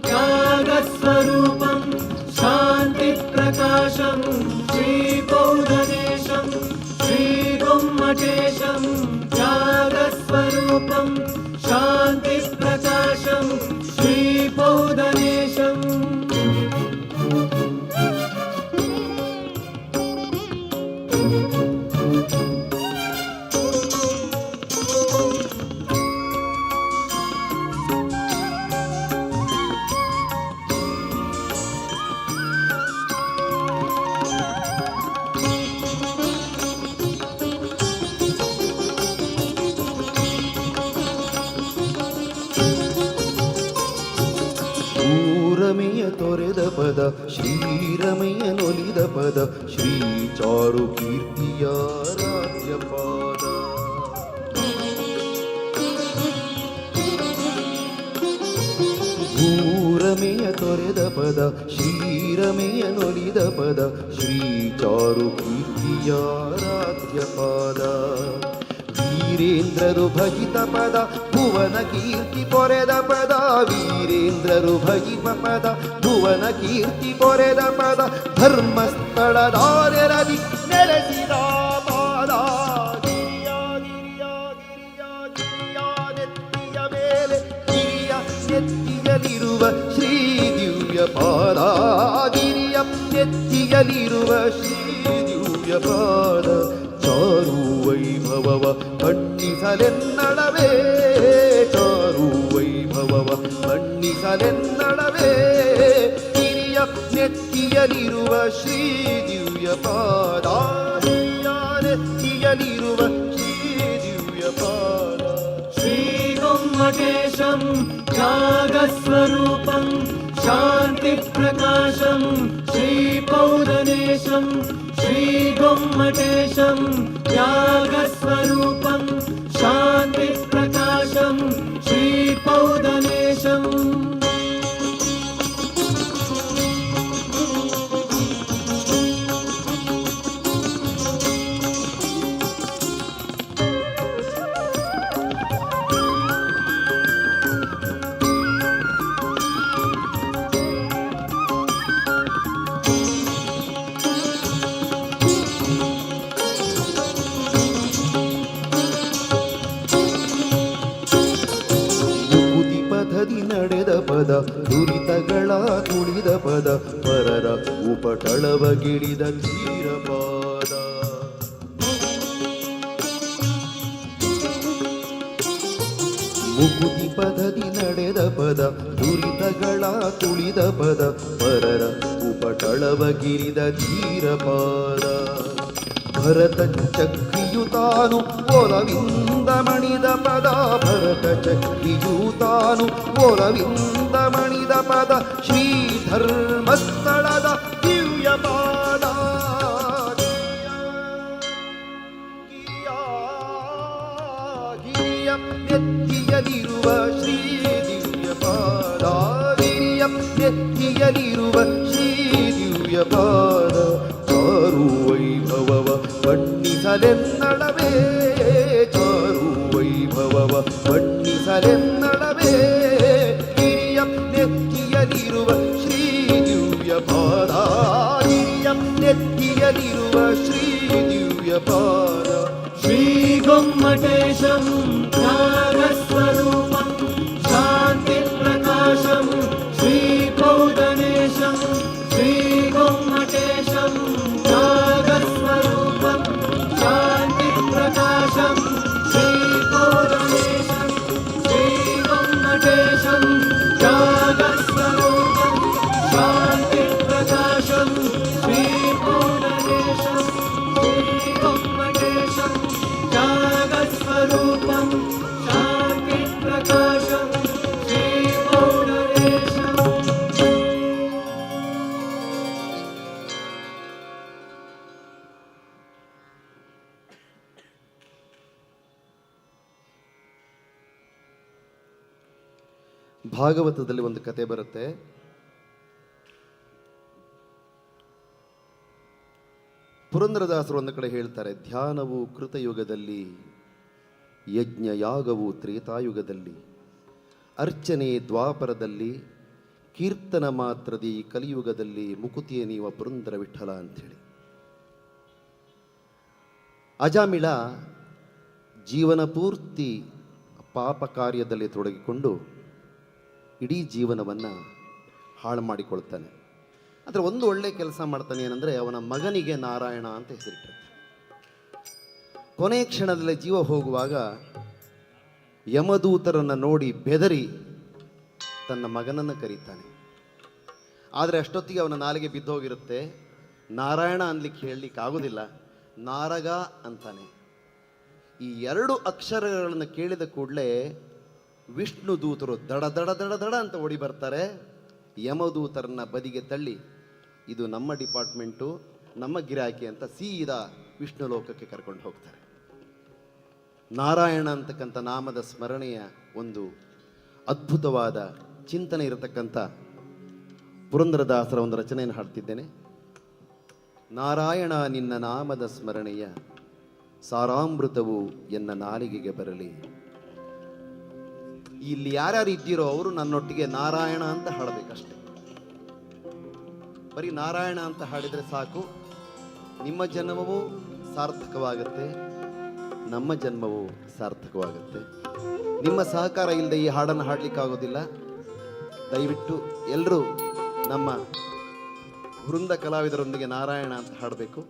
ತ್ಯಾಗಸ್ವರೂಪಂ ಶಾಂತಿ ಪ್ರಕಾಶಂ ಶ್ರೀ ಪೌದನೇಶಂ ಶ್ರೀ ಗುಮ್ಮಟೇಶಂ ತ್ಯಾಗಸ್ವರೂಪಂ ಶಾಂತಿ ಪ್ರಕಾಶಂ ಶ್ರೀ ಪೌದನೇಶಂ ರಮೆಯ ತೊರೆದ ಪದ ಶ್ರೀರಮೆಯ ನೊಲಿದ ಪದ ಶ್ರೀ ಚಾರು ಕೀರ್ತಿಯ ರಾಜ್ಯ ಪಾದ ಭೂ ಪದ ಶ್ರೀರಮೆಯನೊಲಿದ ಪದ ಶ್ರೀ ಚಾರು ಕೀರ್ತಿಯಾರಾಧ್ಯ ಪಾದ ವೀರೇಂದ್ರರು ಭಜಿತ ಪದ ಭುವನ ಕೀರ್ತಿ ಪೊರೆದ ಪದ ವೀರೇಂದ್ರರು ಭಜಿತ ಪದ ಭುವನ ಕೀರ್ತಿ ಪೊರೆದ ಪದ ಧರ್ಮಸ್ಥಳದಾರ್ಯರದಿ ನೆಲೆಸಿದ ಪಾದ ಗಿರಿಯ ಗಿರಿಯ ಗಿರಿಯ ಗಿರಿಯ ನೆತ್ತಿಯ ಮೇಲೆ ಗಿರಿಯ ನೆತ್ತಿಯಲಿರುವ ಶ್ರೀ ದಿವ್ಯ ಪಾದ ಗಿರಿಯ ನೆತ್ತಿಯಲಿರುವ ಶ್ರೀ ದಿವ್ಯ ಪಾದ ಚಾರು ವೈಭವವ ಬಣ್ಣಿಸಲೆನ್ನಡವೇ ಚಾರು ವೈಭವವ ಬಣ್ಣಿಸಲೆನ್ನಡವೇ ಗಿರಿಯ ನೆತ್ತಿಯಲಿರುವ ಶ್ರೀ ದಿವ್ಯ ಪಾದ ಗಿರಿಯ ನೆತ್ತಿಯಲಿರುವ ಶ್ರೀ ದಿವ್ಯ ಪಾದ श्रीगुम्मटेशं त्यागस्वरूपं शान्तिप्रकाशं श्रीपौदनेशं श्रीगुम्मटेशं त्यागस्वरूपं शान्तिप्रकाशं श्रीपौदनेशम् ಮುಕುತಿ ಪಥದಿ ನಡೆದ ಪದ ದುರಿತಗಳ ತುಳಿದ ಪದ ಪರರ ಉಪಟಳವಗಿಳಿದ ಧೀರ ಪಾದ ಮುಕುತಿ ಪಥದಿ ನಡೆದ ಪದ ದುರಿತಗಳ ತುಳಿದ ಪದ ಪರರ ಉಪಟಳವಗಿರಿದ ಧೀರ ಪಾದ ಭರತ ಚಕ್ರಿಯು ತಾನು ಒಲವಿಂದ ಮಣಿದ ಪದ ಭರತ ಚಕ್ರಿಯು ತಾನು ಒಲವಿಂದ ಮಣಿದ ಪದ ಶ್ರೀ ಧರ್ಮಸ್ಥಳದ ದಿವ್ಯ ಪಾದ ಗಿರಿಯ ಗಿರಿಯ ನೆತ್ತಿಯಲಿರುವ ಶ್ರೀ ದಿವ್ಯ ಪಾದ ಗಿರಿಯ ನೆತ್ತಿಯಲಿರುವ ಶ್ರೀ ದಿವ್ಯ ಪಾದ ಚಾರು ವೈಭವವ ಬಣ್ಣಿಸಲೆನ್ನಡವೇ ಚಾರು ವೈಭವವ ಬಣ್ಣಿಸಲೆನ್ನಡವೇ ಗಿರಿಯ ನೆತ್ತಿಯಲಿರುವ ಶ್ರೀ ದಿವ್ಯ ಪಾದ ಗಿರಿಯ ನೆತ್ತಿಯಲಿರುವ ಶ್ರೀ ದಿವ್ಯ ಪಾದ श्रीगुम्मटेशं त्यागस्वरूपं शान्तिप्रकाशं श्रीपौदनेशं श्रीगुम्मटेशं त्यागस्वरूपं शान्तिप्रकाशं श्रीपौदनेशं श्रीगुम्मटेशं त्यागस्वरूपं शान्तिप्रकाशं श्रीपौदनेशं श्रीगुम्मटेशं त्यागस्वरूपं शान्तिप्रकाशं श्रीपौदनेशम् ಭಾಗವತದಲ್ಲಿ ಒಂದು ಕತೆ ಬರುತ್ತೆ. ಪುರಂದರದಾಸರು ಒಂದು ಕಡೆ ಹೇಳ್ತಾರೆ, ಧ್ಯಾನವು ಕೃತಯುಗದಲ್ಲಿ, ಯಜ್ಞ ಯಾಗವು ತ್ರೇತಾಯುಗದಲ್ಲಿ, ಅರ್ಚನೆ ದ್ವಾಪರದಲ್ಲಿ, ಕೀರ್ತನ ಮಾತ್ರದಿ ಕಲಿಯುಗದಲ್ಲಿ, ಮುಕುತಿಯೇ ನೀವ ಪುರಂದರ ವಿಠಲ ಅಂಥೇಳಿ. ಅಜಾಮಿಳ ಜೀವನ ಪೂರ್ತಿ ಪಾಪ ಕಾರ್ಯದಲ್ಲಿ ತೊಡಗಿಕೊಂಡು ಇಡೀ ಜೀವನವನ್ನು ಹಾಳು ಮಾಡಿಕೊಳ್ತಾನೆ. ಆದರೆ ಒಂದು ಒಳ್ಳೆ ಕೆಲಸ ಮಾಡ್ತಾನೆ, ಏನಂದರೆ ಅವನ ಮಗನಿಗೆ ನಾರಾಯಣ ಅಂತ ಹೆಸರಿಟ್ಟಿರ್ತಾನೆ. ಕೊನೆಯ ಕ್ಷಣದಲ್ಲಿ ಜೀವ ಹೋಗುವಾಗ ಯಮದೂತರನ್ನು ನೋಡಿ ಬೆದರಿ ತನ್ನ ಮಗನನ್ನು ಕರೀತಾನೆ. ಆದರೆ ಅಷ್ಟೊತ್ತಿಗೆ ಅವನ ನಾಲಿಗೆ ಬಿದ್ದೋಗಿರುತ್ತೆ, ನಾರಾಯಣ ಅನ್ಲಿಕ್ಕೆ ಹೇಳಲಿಕ್ಕೆ ಆಗೋದಿಲ್ಲ, ನಾರಗ ಅಂತಾನೆ. ಈ ಎರಡು ಅಕ್ಷರಗಳನ್ನು ಕೇಳಿದ ಕೂಡಲೇ ವಿಷ್ಣು ದೂತರು ದಡ ದಡ ದಡ ದಡ ಅಂತ ಓಡಿ ಬರ್ತಾರೆ. ಯಮದೂತರನ್ನ ಬದಿಗೆ ತಳ್ಳಿ, ಇದು ನಮ್ಮ ಡಿಪಾರ್ಟ್ಮೆಂಟು, ನಮ್ಮ ಗಿರಾಕಿ ಅಂತ ಸೀದಾ ವಿಷ್ಣು ಲೋಕಕ್ಕೆ ಕರ್ಕೊಂಡು ಹೋಗ್ತಾರೆ. ನಾರಾಯಣ ಅಂತಕ್ಕಂಥ ನಾಮದ ಸ್ಮರಣೆಯ ಒಂದು ಅದ್ಭುತವಾದ ಚಿಂತನೆ ಇರತಕ್ಕಂಥ ಪುರಂದರದಾಸರ ಒಂದು ರಚನೆಯನ್ನು ಹಾಡ್ತಿದ್ದೇನೆ. ನಾರಾಯಣ ನಿನ್ನ ನಾಮದ ಸ್ಮರಣೆಯ ಸಾರಾಮೃತವು ಎನ್ನ ನಾಲಿಗೆಗೆ ಬರಲಿ. ಇಲ್ಲಿ ಯಾರ್ಯಾರು ಇದ್ದೀರೋ ಅವರು ನನ್ನೊಟ್ಟಿಗೆ ನಾರಾಯಣ ಅಂತ ಹಾಡಬೇಕಷ್ಟೆ. ಬರೀ ನಾರಾಯಣ ಅಂತ ಹಾಡಿದರೆ ಸಾಕು. ನಿಮ್ಮ ಜನ್ಮವೂ ಸಾರ್ಥಕವಾಗುತ್ತೆ, ನಮ್ಮ ಜನ್ಮವೂ ಸಾರ್ಥಕವಾಗುತ್ತೆ. ನಿಮ್ಮ ಸಹಕಾರ ಇಲ್ಲದೆ ಈ ಹಾಡನ್ನು ಹಾಡಲಿಕ್ಕಾಗೋದಿಲ್ಲ. ದಯವಿಟ್ಟು ಎಲ್ಲರೂ ನಮ್ಮ ವೃಂದ ಕಲಾವಿದರೊಂದಿಗೆ ನಾರಾಯಣ ಅಂತ ಹಾಡಬೇಕು.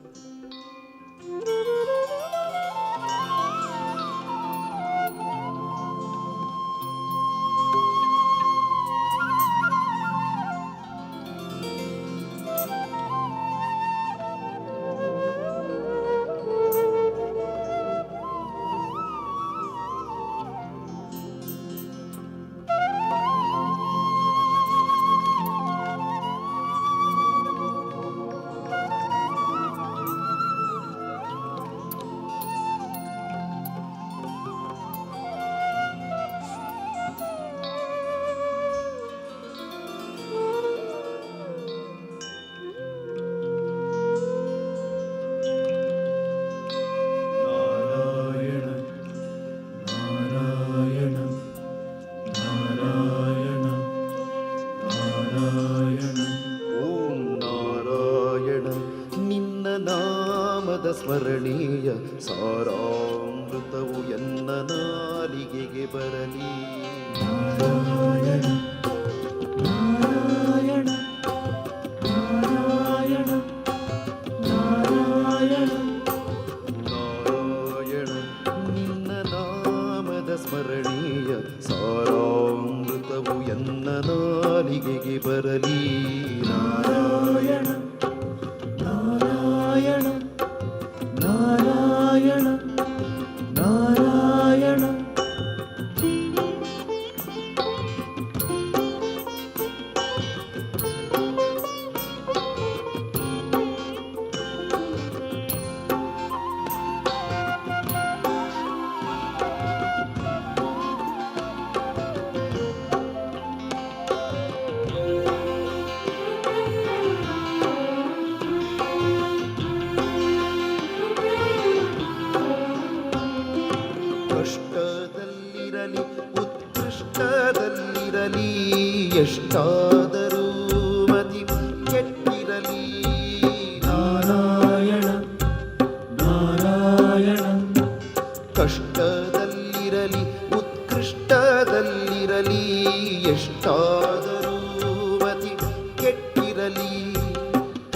ಸ್ಮರಣೀಯ ಸಾರಾಮೃತವು ಎನ್ನ ನಾಲಿಗೆಗೆ ಬರಲಿ. ನಾರಾಯಣ ನಾರಾಯಣ ನಾರಾಯಣ ನಾರಾಯಣ ನಾರಾಯಣ ನಿನ್ನ ನಾಮದ ಸ್ಮರಣೀಯ ಸಾರಾಮೃತವು ಎನ್ನ ನಾಲಿಗೆಗೆ ಬರಲಿ. ನಾರಾಯಣ ನಾರಾಯಣ ನಾರಾಯಣ ನಾರಾಯಣ ಕಷ್ಟದಲ್ಲಿರಲಿ ಉತ್ಕೃಷ್ಟದಲ್ಲಿರಲಿ ಎಷ್ಟಾದರೂ ಮತಿ ಕೆಟ್ಟಿರಲಿ. ನಾರಾಯಣ ನಾರಾಯಣ ಕಷ್ಟದಲ್ಲಿರಲಿ ಉತ್ಕೃಷ್ಟದಲ್ಲಿರಲಿ ಎಷ್ಟಾದರೂ ಮತಿ ಕೆಟ್ಟಿರಲಿ.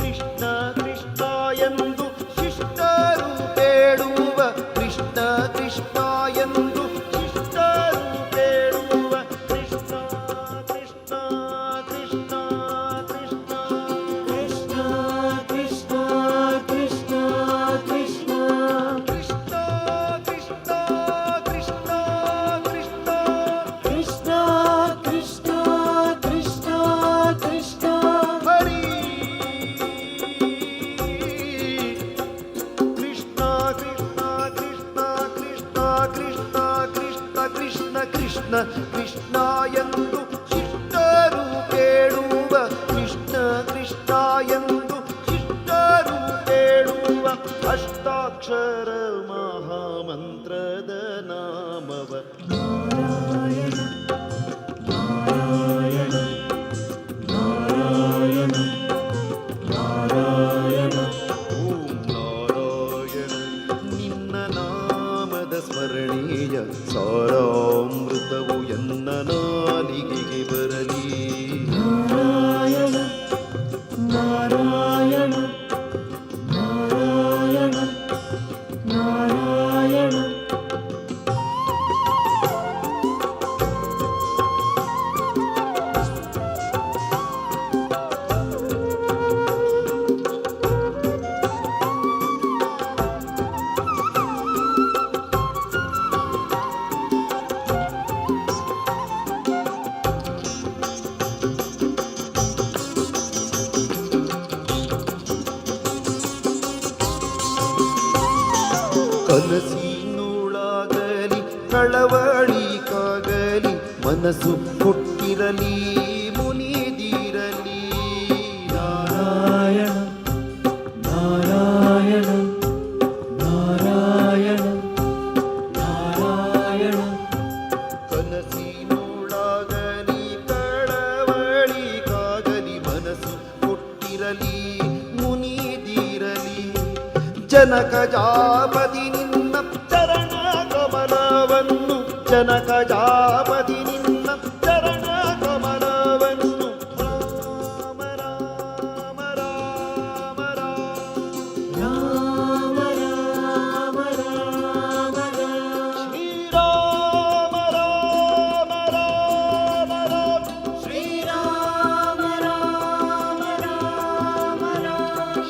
ಕೃಷ್ಣ ಕೃಷ್ಣ ಎಂದು ಶಿಷ್ಟರು ಬೇಡುವ, ಕೃಷ್ಣ ಕೃಷ್ಣ ಎಂದು ಶಿಷ್ಟರು ಬೇಡುವ, ಕೃಷ್ಣ ಕೃಷ್ಣ ಕೃಷ್ಣ ಕೃಷ್ಣ ಕೃಷ್ಣ ಕೃಷ್ಣ ಕೃಷ್ಣ ಕೃಷ್ಣ ಕೃಷ್ಣ ಕೃಷ್ಣ ಕೃಷ್ಣ ಕೃಷ್ಣ ಕೃಷ್ಣ ಕೃಷ್ಣ ಕೃಷ್ಣ ಕೃಷ್ಣ ಹರಿ ಕೃಷ್ಣ ಕೃಷ್ಣ ಕೃಷ್ಣ ಕೃಷ್ಣ ಕೃಷ್ಣ ಕೃಷ್ಣ ಕೃಷ್ಣ ಕೃಷ್ಣ ಎಂದು ಶಿಷ್ಟರು ಬೇಡುವ, ಕೃಷ್ಣ ಕೃಷ್ಣ ಎಂದು ಶಿಷ್ಟರು ಬೇಡುವ ಅಷ್ಟಾಕ್ಷರ ಮಹಾಮಂತ್ರದ ನಾಮವ. ನಾರಾಯಣ ನಾರಾಯಣ ನಾರಾಯಣ ನಾರಾಯಣ ಓಂ ನಾರಾಯಣ ನಿನ್ನ ನಾಮದ ಸ್ಮರಣೀಯ ಸಾರಾಮೃತವು ಎನ್ನ ನಾಲಿಗೆಗೆ ಬರಲಿ. ನಾರಾಯಣ ನಾರಾಯಣ ನಾರಾಯಣ ನಾರಾಯಣ ಕನಸಿನೊಳಗಲಿ ಕಳವಳಿಕಾಗಲಿ ಮನಸ್ಸು ಕೊಟ್ಟಿರಲಿ ಮುನಿದಿರಲಿ. ಜನಕಜಾಪತಿ ನಿನ್ನ ಚರಣ ಕಮಲವನ್ನು ಜನಕಜಾಪತಿ ನಿನ್ನ ಚರಣ ಕಮಲವನ್ನು ರಾಮ ರಾಮ ರಾಮ ರಾಮ ರಾಮ ರಾಮ ರಾಮ ಶ್ರೀರಾಮ ರಾಮ ರಾಮ ರಾಮ ಶ್ರೀರಾಮ ರಾಮ ರಾಮ ರಾಮ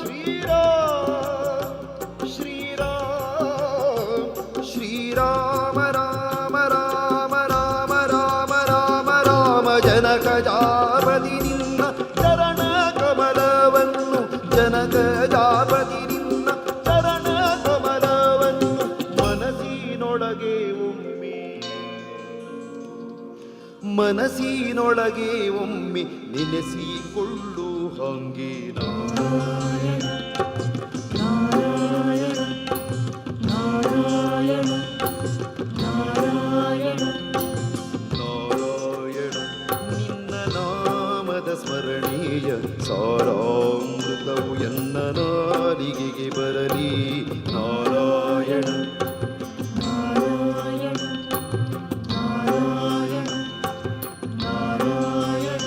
ಶ್ರೀರಾಮ ರಾಮ ರಾಮ ರಾಮ ರಾಮ ರಾಮ ರಾಮ ಜನಕಜಾಪತಿ ನಿನ್ನ ಚರಣ ಕಮಲವನ್ನು ಜನಕಜಾಪತಿ ನಿನ್ನ ಚರಣ ಕಮಲವನ್ನು ಮನಸ್ಸಿನೊಳಗೆ ಒಮ್ಮೆ ನೆನೆಸಿಕೊಳ್ಳು ಹಂಗೆ ನಾರಾಯಣ ನಾರಾಯಣ ನಾರಾಯಣ ನಾರಾಯಣ ನಿನ್ನ ನಾಮದ ಸ್ಮರಣೀಯ ಸಾರಾಮೃತವು ಎನ್ನ ನಾಲಿಗೆಗೆ ಬರಲಿ ನಾರಾಯಣ ನಾರಾಯಣ ನಾರಾಯಣ ನಾರಾಯಣ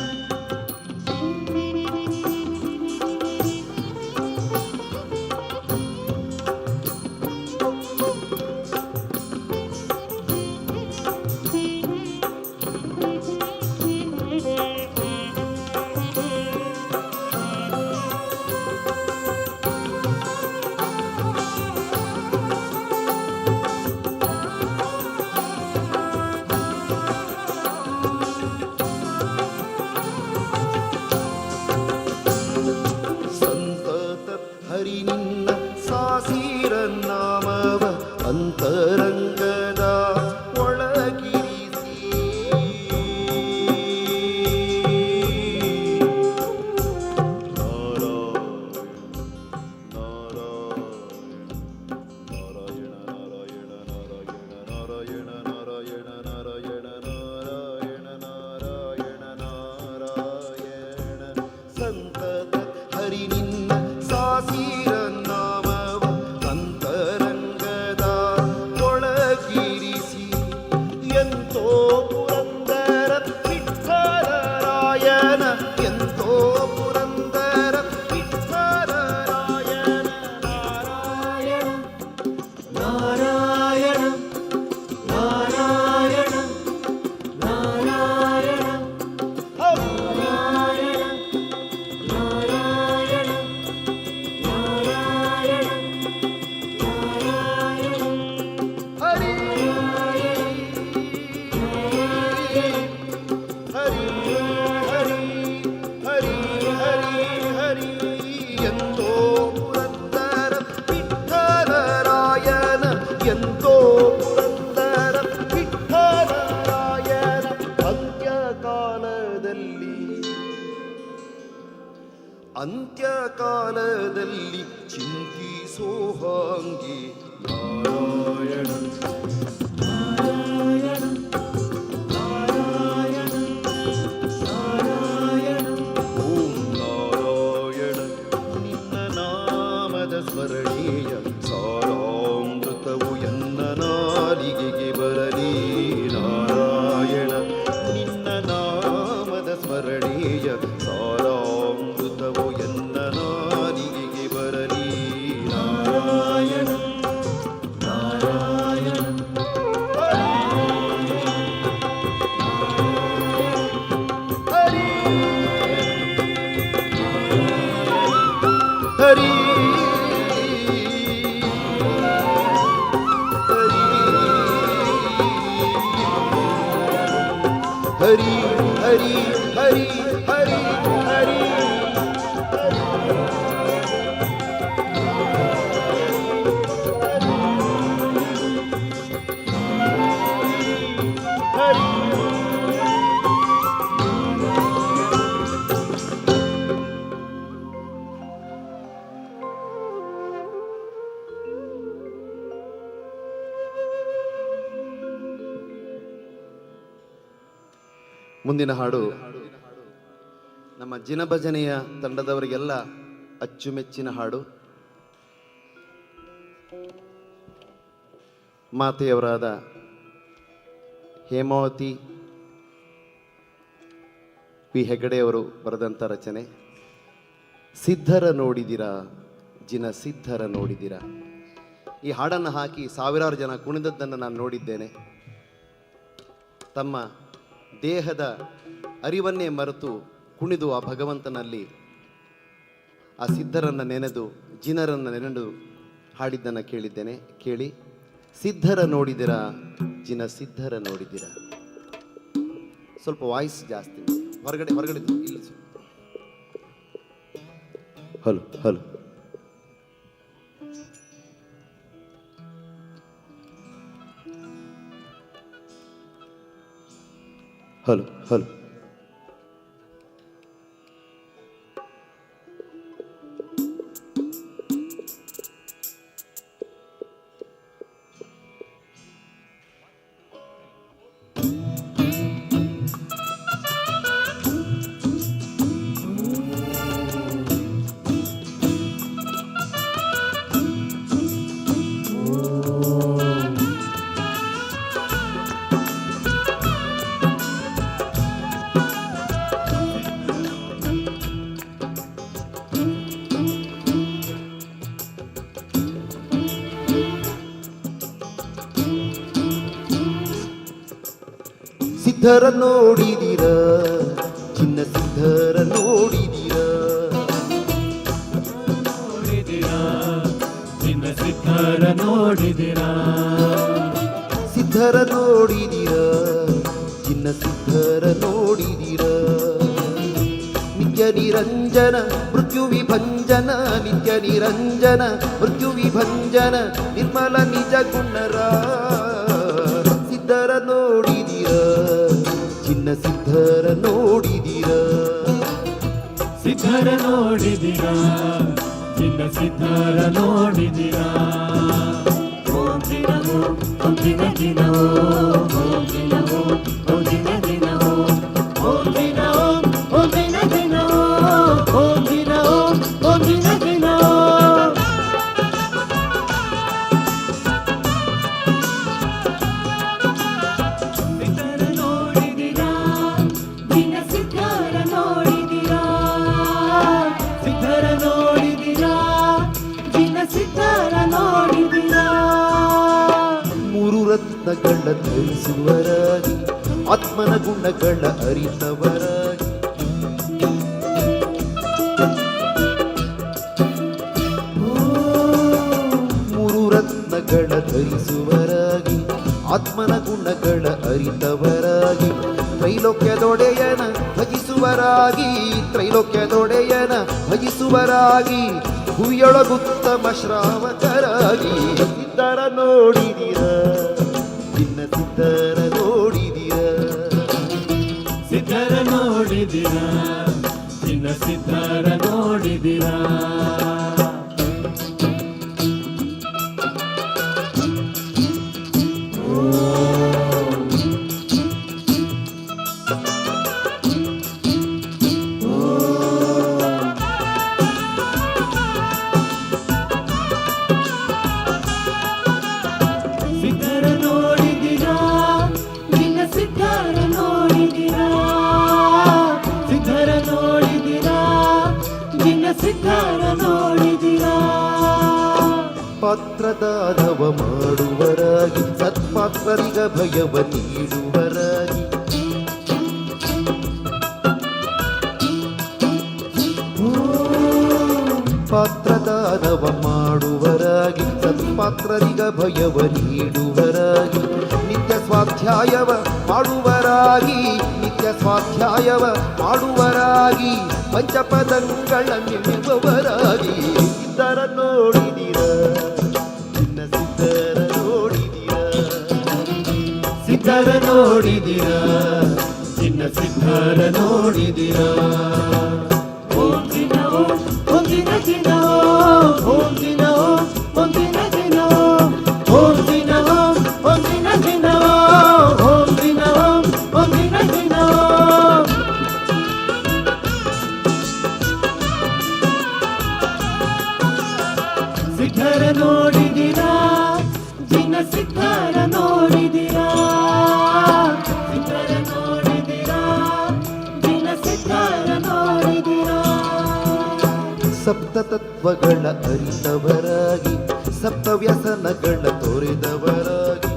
ಸಂತತ ಹರಿ ನಿನ್ನ ಸಾಸಿರ ನಾಮವ ಅಂತರಂಗದ ಒಳಗಿರಿಸಿ ಸಂತತ ಹರಿ ನಿನ್ನ ಸಾಸಿರ ನಾಮವ ಅಂತರಂಗದ ಒಳಗಿರಿಸಿ ಎಂತೋ ಪುರಂದರ ವಿಠ್ಠಲರಾಯನ ಎಂತೋ ಪುರಂದರ ವಿಠ್ಠಲರಾಯನ ನಾರಾಯಣ ನಾರಾಯಣ ನಾರಾಯಣ ನಾರಾಯಣ ನಾರಾಯಣ ನಾರಾಯಣ ನಾರಾಯಣ ಹರಿ ಹರಿ ಹರಿ ಹರಿ ಹರಿ ಹರಿ ಎಂತೋ ಪುರಂದರ ವಿಠ್ಠಲರಾಯನ ಎಂತೋ ಪುರಂದರ ವಿಠ್ಠಲರಾಯನ ಅಂತ್ಯಕಾಲದಲ್ಲಿ ಚಿಂತಿಸೋ ಹಾಂಗೆ ನಾರಾಯಣ ನಾರಾಯಣ ನಾರಾಯಣ ನಾರಾಯಣ ಓಂ ನಾರಾಯಣ ನಿನ್ನ ನಾಮದ ಸ್ಮರಣೀಯ ಸಾರಾಮೃತವು ಎನ್ನ ನಾಲಿಗೆಗೆ ಬರಲಿ ನಾರಾಯಣ ನಿನ್ನ ನಾಮದ ಸ್ಮರಣೀಯ ಸಾರಾಮೃತವು ಎನ್ನ ನಾಲಿಗೆಗೆ ಬರಲಿ ನಾರಾಯಣ ನಾರಾಯಣ ಹರಿ ಹರಿ ಹರಿ ಹರಿ ಹರಿ ಹರಿ ಹರಿ ಹರಿ ಮುಂದಿನ ಹಾಡು ನಮ್ಮ ಜಿನಭಜನೆಯ ತಂಡದವರಿಗೆಲ್ಲ ಅಚ್ಚುಮೆಚ್ಚಿನ ಹಾಡು ಮಾತೆಯವರಾದ ಹೇಮಾವತಿ ವಿ ಹೆಗಡೆಯವರು ಬರೆದಂಥ ರಚನೆ. ಸಿದ್ಧರ ನೋಡಿದಿರಾ ಜಿನ ಸಿದ್ಧರ ನೋಡಿದಿರಾ. ಈ ಹಾಡನ್ನು ಹಾಕಿ ಸಾವಿರಾರು ಜನ ಕುಣಿದದ್ದನ್ನು ನಾನು ನೋಡಿದ್ದೇನೆ. ತಮ್ಮ ದೇಹದ ಅರಿವನ್ನೇ ಮರೆತು ಕುಣಿದು ಆ ಭಗವಂತನಲ್ಲಿ ಆ ಸಿದ್ಧರನ್ನು ನೆನೆದು ಜಿನರನ್ನು ನೆನೆದು ಹಾಡಿದ್ದನ್ನು ಕೇಳಿದ್ದೇನೆ. ಕೇಳಿ. ಸಿದ್ಧರ ನೋಡಿದಿರಾ ಜಿನ ಸಿದ್ಧರ ನೋಡಿದಿರಾ. ಸ್ವಲ್ಪ ವಾಯ್ಸ್ ಜಾಸ್ತಿ ಹೊರಗಡೆ ಇಲ್ಲಿ. Hello hello. Hello hello. ಸಿದ್ಧರ ನೋಡಿದಿರ ಚಿನ್ನ ಸಿದ್ಧರ ನೋಡಿದಿರ. ಚಿನ್ನ ಸಿದ್ಧರ ನೋಡಿದಿರಾ. ಸಿದ್ಧರ ನೋಡಿದಿರ ಚಿನ್ನ ಸಿದ್ಧರ ನೋಡಿದಿರ. ನಿತ್ಯ ನಿರಂಜನ ಮೃತ್ಯು ವಿಭಂಜನ ನಿತ್ಯ ನಿರಂಜನ ಮೃತ್ಯು ವಿಭಂಜನ ನಿರ್ಮಲ ನಿಜ ಗುಣರ. ಸಿದ್ಧರ ನೋಡಿದಿರ ಚಿನ್ನ ಸಿದ್ಧರ ನೋಡಿದಿರ. ಸಿದ್ಧರ ನೋಡಿದಿರಾ ಚಿನ್ನ ಸಿದ್ಧರ ನೋಡಿದಿರಾ. ಓಂ ದಿನವೋ ಓಂ ದಿನ ದಿನವೋ ಓಂ ದಿನವೋ ಓಂ ದಿನ ದಿನವೋ ಓಂ ದಿನ ಓಂ ದಿನ ದಿನವೋ ಓಂ ದಿನ ಓಂ ದಿನ ದಿನವೋ. ಮೂರು ರತ್ನಗಳ ಧರಿಸುವರಾಗಿ ಆತ್ಮನ ಗುಣಗಳ ಅರಿತವರಾಗಿ. ಮೂರು ರತ್ನಗಳ ಧರಿಸುವರಾಗಿ ಆತ್ಮನ ಗುಣಗಳ ಅರಿತವರಾಗಿ. ತ್ರೈಲೋಕ್ಯದೊಡೆಯನ ಭಜಿಸುವರಾಗಿ ತ್ರೈಲೋಕ್ಯದೊಡೆಯನ ಭಜಿಸುವರಾಗಿ. ಭುವಿಯೊಳಗುತ್ತಮ ಶ್ರಾವಕರಾಗಿ. ಸಿದ್ಧರ ನೋಡಿದಿರ ಚಿನ್ನ ಸಿದ್ಧರ ನೋಡಿದಿರ. ಸಿದ್ಧರ ನೋಡಿದಿರಾ ಚಿನ್ನ ಸಿದ್ಧರ ನೋಡಿದಿರಾ. ಸಿದ್ಧರ ನೋಡಿದಿರಾ ಚಿನ್ನ ಸಿದ್ಧರ ನೋಡಿದಿರಾ. ಸಿದ್ಧರ ನೋಡಿದಿರಾ ಚಿನ್ನ ಸಿದ್ಧರ ನೋಡಿದಿರಾ. ಪಾತ್ರದಾನವ ಮಾಡುವರಾಗಿ ಸತ್ಪಾತ್ರರಿಗ ಭಯವ ನೀಡುವರಾಗಿ. ಪಾತ್ರದಾನವ ಮಾಡುವರಾಗಿ ಸತ್ಪಾತ್ರರಿಗ ಭಯವ ನೀಡುವರಾಗಿ. ನಿತ್ಯ ಸ್ವಾಧ್ಯಾಯವ ಮಾಡುವರಾಗಿ ನಿತ್ಯ ಸ್ವಾಧ್ಯಾಯವ ಮಾಡುವರಾಗಿ. ಪಂಚಪದಂಗಳ ನಿಲ್ಲುವವರಾಗಿ. ಸಿದ್ಧರ ನೋಡಿದಿರ ಚಿನ್ನ ಸಿದ್ಧರ ನೋಡಿದಿರ. ಸಿದ್ಧರ ನೋಡಿದಿರಾ ಚಿನ್ನ ಸಿದ್ಧರ ನೋಡಿದಿರಾ. ಓಂ ದಿನ ಓಂ ದಿನ ದಿನ ಓಂ ದಿನ ಓಂ ದಿನ ದಿನ ಓಂ ದಿನ ಓಂ ದಿನ ದಿನ ಓಂ ದಿನ ಓಂ ದಿನ ದಿನ. ಸಿದ್ಧರ ನೋಡಿದಿರಾ ಚಿನ್ನ ಸಿದ್ಧರ ಸಪ್ತತತ್ವಗಳ ಅರಿತವರಾಗಿ ಸಪ್ತವ್ಯಸನಗಳ ತೋರಿದವರಾಗಿ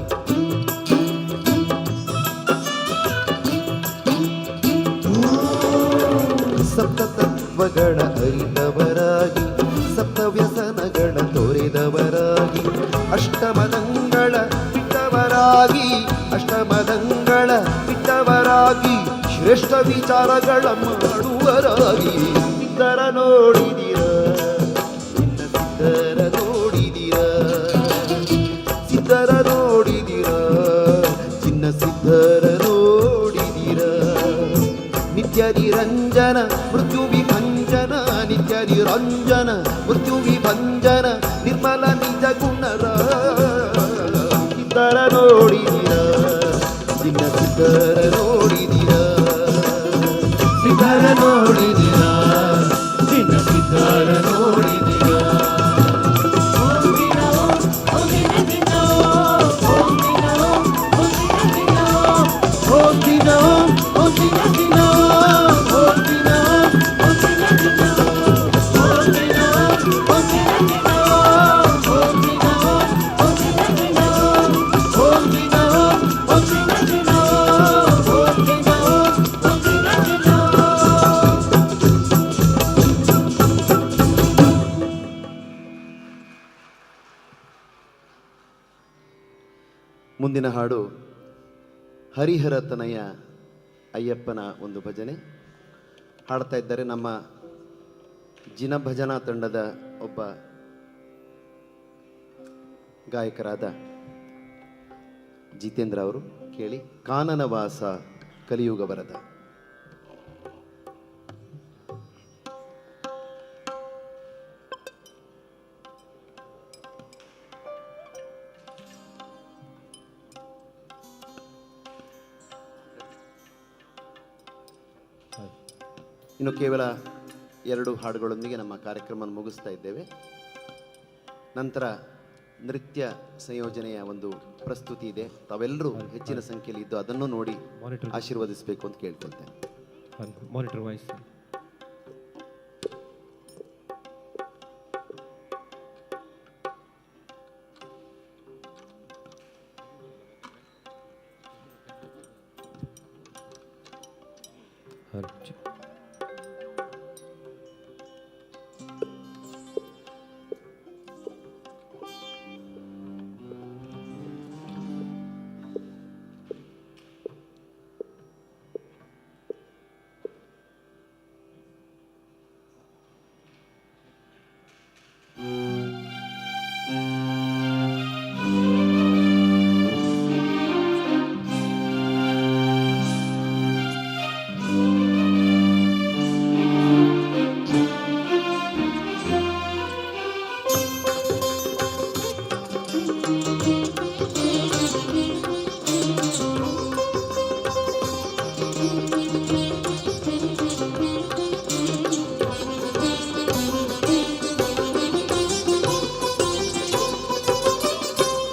ಸಪ್ತತತ್ವಗಳ ಅರಿತವರಾಗಿ ಸಪ್ತವ್ಯಸನಗಳ ತೋರಿದವರಾಗಿ ಅಷ್ಟಮದಂಗಳ ಬಿಟ್ಟವರಾಗಿ ಅಷ್ಟಮದಂಗಳ ಬಿಟ್ಟವರಾಗಿ ಶ್ರೇಷ್ಠ ವಿಚಾರಗಳ ಮಾಡುವರಾಗಿ ಸಿದ್ಧರ ನೋಡಿದಿರ ನಿನ್ನ ಸಿದ್ಧರ ನೋಡಿದಿರ ಸಿದ್ಧರ ನೋಡಿದಿರ ಚಿನ್ನ ಸಿದ್ಧರ ನೋಡಿದಿರ ನಿತ್ಯ ನಿರಂಜನ ಮೃತ್ಯು ವಿಭಂಜನ ನಿತ್ಯ ನಿರಂಜನ ಮೃತ್ಯು ವಿಭಂಜನ ನಿರ್ಮಲ ನಿಜ ಗುಣರ ಸಿದ್ಧರ ನೋಡಿದಿರ ಚಿನ್ನ ಸಿದ್ಧರ ನೋಡಿದಿರ ಸಿದ್ಧರ ನೋಡಿದಿರ ಚಿನ್ನ ಸಿದ್ಧರ ನೋಡಿದಿರ ಮುಂದಿನ ಹಾಡು ಹರಿಹರ ತನಯ ಅಯ್ಯಪ್ಪನ ಒಂದು ಭಜನೆ ಹಾಡ್ತಾ ಇದ್ದಾರೆ ನಮ್ಮ ಜಿನ ಭಜನಾ ತಂಡದ ಒಬ್ಬ ಗಾಯಕರಾದ ಜಿತೇಂದ್ರ ಅವರು. ಕೇಳಿ ಕಾನನವಾಸ ಕಲಿಯುಗ ವರದ. ಇನ್ನು ಕೇವಲ 2 ಹಾಡುಗಳೊಂದಿಗೆ ನಮ್ಮ ಕಾರ್ಯಕ್ರಮ ಮುಗಿಸ್ತಾ ಇದ್ದೇವೆ. ನಂತರ ನೃತ್ಯ ಸಂಯೋಜನೆಯ ಒಂದು ಪ್ರಸ್ತುತಿ ಇದೆ. ತಾವೆಲ್ಲರೂ ಹೆಚ್ಚಿನ ಸಂಖ್ಯೆಯಲ್ಲಿ ಇದ್ದು ಅದನ್ನು ನೋಡಿ ಆಶೀರ್ವದಿಸಬೇಕು ಅಂತ ಕೇಳ್ಕೊಳ್ತೇನೆ. Monitor voice.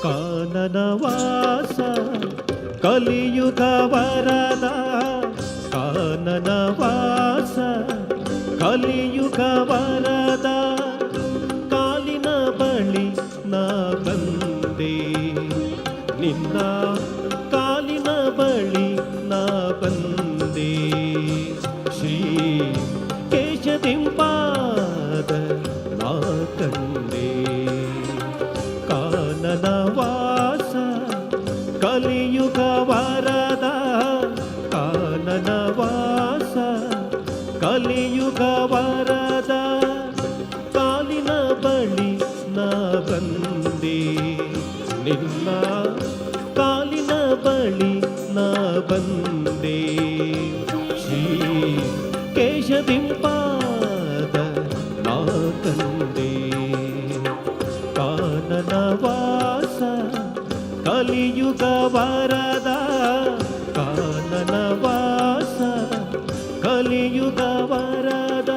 ಕಾನನವಾಸ ಕಲಿಯುಗ ವರದ ಕಾನನವಾಸ ಕಲಿಯುಗ ವರದ ಕಾಲಿನ ಬಳಿ ನಾ ಬಂದೆ ನಿನ್ನ ಕಾಲಿನ ಬಳಿ ನಾ ಬಂದೆ ಶ್ರೀ ಕೇಶದಿಂಪಾದ ನಾ ಕಂಡೆ ಕಾನನವಾಸ ಕಲಿಯುಗ ವರದ ಕಾನನವಾಸ ಕಲಿಯುಗ ವರದ ಕಾಲಿನ ಬಳಿ ನಾ ಬಂದೆ ನಿನ್ನ ಕಾಲಿನ ಬಳಿ ನಾ ಬಂದೆ ಶ್ರೀ ಕೇಶದಿಂಪಾದ ನಾ ಕಂಡೆ ಕಾನನವಾಸ ಕಲಿಯುಗ ವರದ ಕಾನನವಾಸ ಕಲಿಯುಗ ವರದ.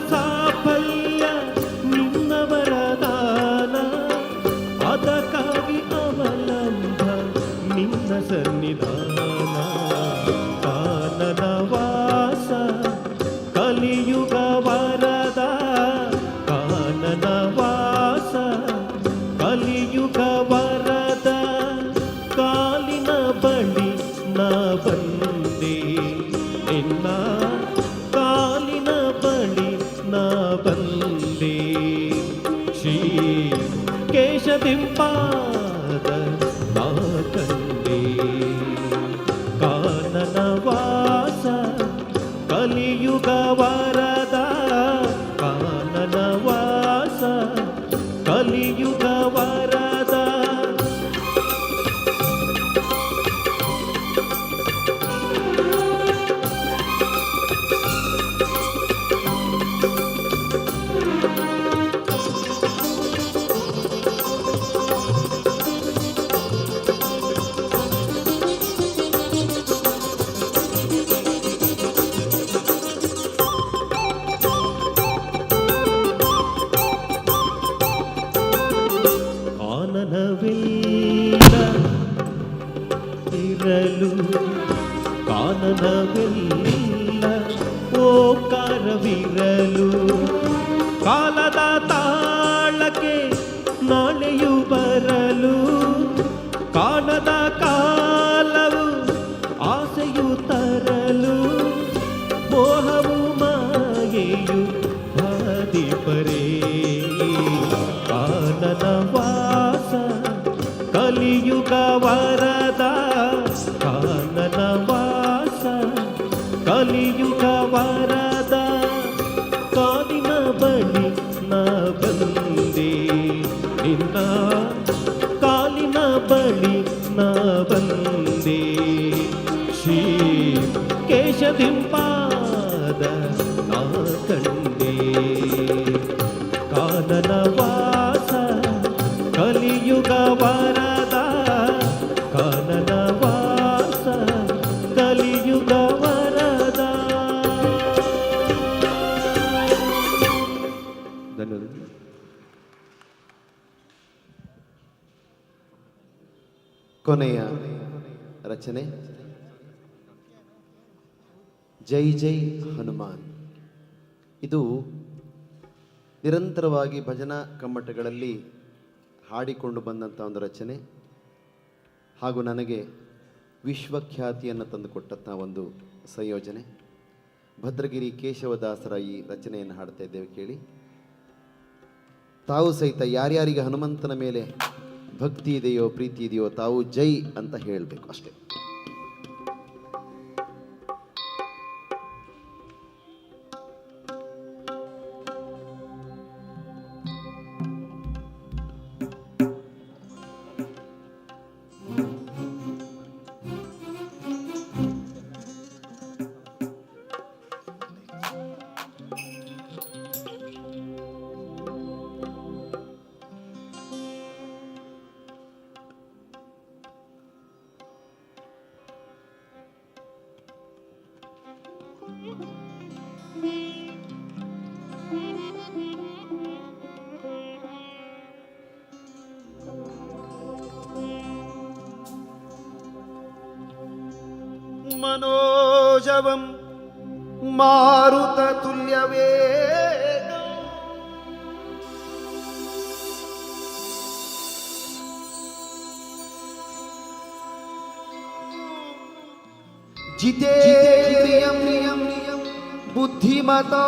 ಸಾಫಲ್ಯ ನಿನ್ನ ವರದಾನ, ಅದಕ್ಕಾಗಿ ಅವಲಂಬ ನಿನ್ನ ಸನ್ನಿಧಾನ. ಕಾನನ ವಾಸ ಕಲಿಯುಗ ವರದ, ಕಾನನ ವಾಸ ಕಲಿಯುಗ ವರದ. ಕಾಲಿನ ಬಳಿ ನಾ ಬಂದೆ ನಿನ್ನ, ಕಾಲಿನ ಬಳಿ ನಾ ಬಂದೆ. ಶ್ರೀ ಕೇಶದಿಂಪಾದ ನಾ ಕಂಡೆ. ಕಾನನ ವಾಸ ಕಲಿಯುಗ ವರದ, ಕಾನನ ವಾಸ ಕಲಿಯುಗ ವರದ. ಕಾನನವೆಲ್ಲ ಇರಲು, ಕಾನನವೆಲ್ಲ ಓಂಕಾರವಿರಲು. ಕಾಲದ ತಾಳಕ್ಕೆ ನಾಳೆಯು ಬರಲು, ಕಾಣದ ಕಾಲವು ಆಸೆಯು ತರಲು. ಮೋಹವು ಮಾಯೆಯು ಬಾಧಿಪರೇ. ಕಾನನ ವಾಸ ಕಲಿಯುಗ ವರದ, ಕಾನನ ವಾಸ ಕಲಿಯುಗ ವರದ. ಕಾಲಿನ ಬಳಿ ನಾ ಬಂದೆ ನಿನ್ನ, ಕಾಲಿನ ಬಳಿ ನಾ ಬಂದೆ. ಶ್ರೀ ಕೇಶದಿಂಪಾದ ನಾ ಕಂಡೆ. ಕಾನನ ವಾಸ ಕಲಿಯುಗ ವರದ, ಕಾನನ ವಾಸ ಕಲಿಯುಗ ವರದ. ಧನ್ಯವಾದ. ಕೊನೆಯ ರಚನೆ ಜೈ ಜೈ ಹನುಮಾನ್. ಇದು ನಿರಂತರವಾಗಿ ಭಜನಾ ಕಮ್ಮಟಗಳಲ್ಲಿ ಹಾಡಿಕೊಂಡು ಬಂದಂಥ ಒಂದು ರಚನೆ, ಹಾಗೂ ನನಗೆ ವಿಶ್ವಖ್ಯಾತಿಯನ್ನು ತಂದುಕೊಟ್ಟಂಥ ಒಂದು ಸಂಯೋಜನೆ. ಭದ್ರಗಿರಿ ಕೇಶವದಾಸರ ಈ ರಚನೆಯನ್ನು ಹಾಡ್ತಾ ಇದ್ದೇವೆ, ಕೇಳಿ. ತಾವು ಸಹಿತ ಯಾರ್ಯಾರಿಗೆ ಹನುಮಂತನ ಮೇಲೆ ಭಕ್ತಿ ಇದೆಯೋ ಪ್ರೀತಿ ಇದೆಯೋ ತಾವು ಜೈ ಅಂತ ಹೇಳಬೇಕು ಅಷ್ಟೇ. मनोजवं मारुततुल्यवेगम् जितेन्द्रियं बुद्धिमतां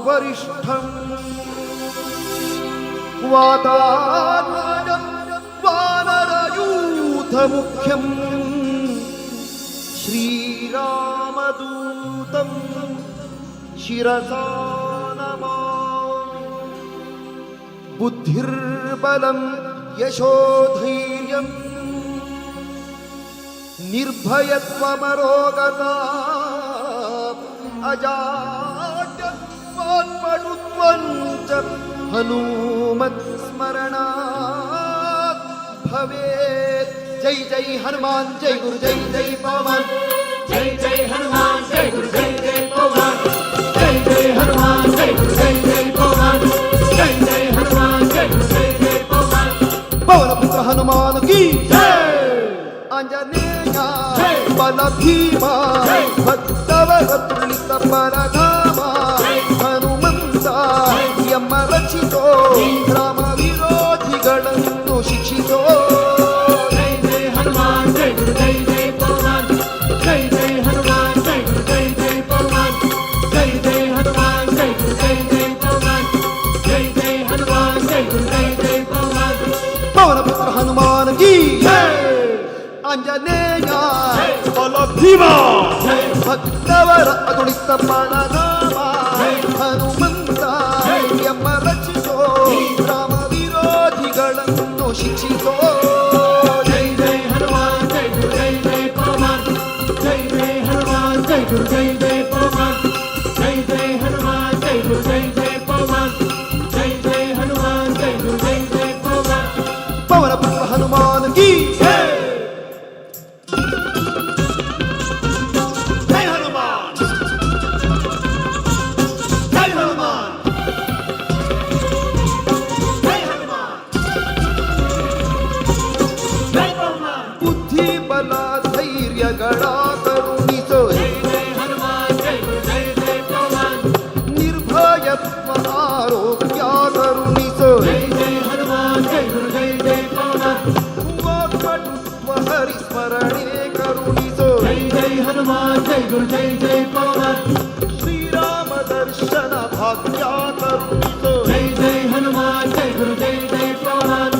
वरिष्ठं वातात्मजं वानरयूथमुख्यं श्रीरामदूतं शिरसा नमामि। बुद्धिर्बलं यशोधैर्यं निर्भयत्वमरोगता अजाड्यत्वात्मनुत्वं च हनुमत्स्मरणात् भवेत्। जय जय हनुमान जय गुरु जय जय पवन। जय जय हनुमान जय गुरु जय जय पवन। जय जय हनुमान जय गुरु जय जय पवन जय जय हनुमान जय गुरु जय जय पवन पवन पुत्र हनुमान की आंजनेय बल भीमा भक्तवर तुलित परधाम ಹನುಮಂತ ಯಮ ರಚಿತೋ ರಾಮ ವಿರೋಧಿಗಳನ್ನು ಶಿಕ್ಷಿಸೋ जय जय हनुमान जय गुरु जय जय पवन जय जय हनुमान जय गुरु जय जय पवन जय जय हनुमान जय गुरु जय जय पवन जय जय हनुमान जय गुरु जय जय पवन पवन पुत्र हनुमान की आंजनेय बल भीमा ಭಕ್ತವರ ಅದುಳಿತ ಪರಧಾಮ ಹನುಮಂತ ಯಮ ರಚಿಸೋ ರಾಮ ವಿರೋಧಿಗಳನ್ನು ಶಿಕ್ಷಿಸೋ जय जय हनुमान जय गुरु जय जय पवन जय जय हनुमान जय गुरु जय जय पवन जय जय हनुमान जय गुरु जय जय पवन जय जय हनुमान जय गुरु जय जय पवन पवन पुत्र हनुमान की जय हनुमान जय हनुमान जय हनुमान जय पवन बुद्धि बल धैर्यಗಳ ಕರುಣಿಸೋ जय जय हनुमान जय गुरु जय जय पवन ನಿರ್ಭಯತ್ವ ಆರೋಗ್ಯ ಕರುಣಿಸೋ जय जय हनुमान जय गुरु जय जय पवन ವಾಕ್ಪಟುತ್ವ ಹರಿಸ್ಮರಣೆ ಕರುಣಿಸೋ जय जय हनुमान जय गुरु जय जय पवन ಶ್ರೀರಾಮ ದರ್ಶನ ಭಾಗ್ಯ ಕರುಣಿಸೋ जय जय हनुमान जय गुरु जय जय पवन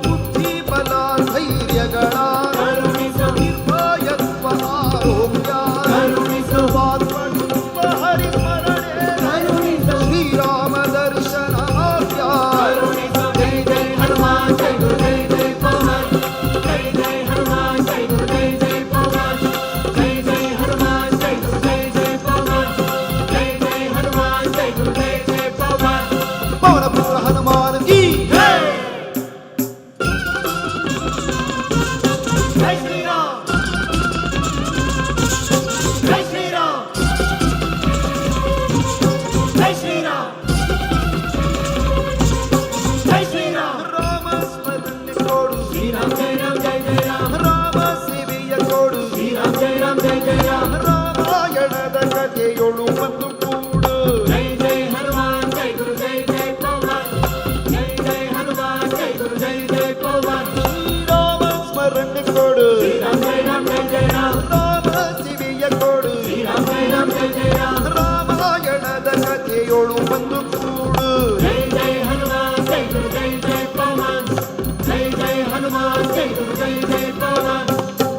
ಬುದ್ಧಿ ಬಲ ಧೈರ್ಯಗಳ करुणिसो ನಿರ್ಭಯತ್ವ ಆರೋಗ್ಯ करुणिसो ವಾಕ್ಪಟುತ್ವ ಹರಿಸ್ಮರಣೆ करुणिसो ಶ್ರೀರಾಮ ದರ್ಶನ ಭಾಗ್ಯ करुणिसो जय जय हनुमान जय गुरु जय जय पवन जय जय हनुमान जय गुरु जय जय पवन जय जय हनुमान जय गुरु जय जय पवन जय जय हनुमान जय गुरु जय जय पवन पवन पुत्र हनुमान की जय श्री राम जय श्री राम जय श्री राम जय श्री राम ರಾಮ ಸ್ಮರಣೆ ಕೊಡು श्री राम जय जय राम ರಾಮ ಸೇವೆಯ ಕೊಡು श्री राम जय जय राम ರಾಮಾಯಣದ ಕಥೆಯೊಳು ಒಂದು ಕೂಡು जय जय हनुमान जय गुरु जय जय पवन जय जय हनुमान जय गुरु जय जय पवन ರಾಮ ಸ್ಮರಣೆ ಕೊಡು श्री राम जय राम ರಾಮ ಸೇವೆಯ ಕೊಡು श्री राम जय राम ರಾಮಾಯಣದ ಕಥೆಯೊಳು ಒಂದು ಕೂಡು जय जय हनुमान जय गुरु जय जय पवन जय जय हनुमान जय गुरु जय जय पवन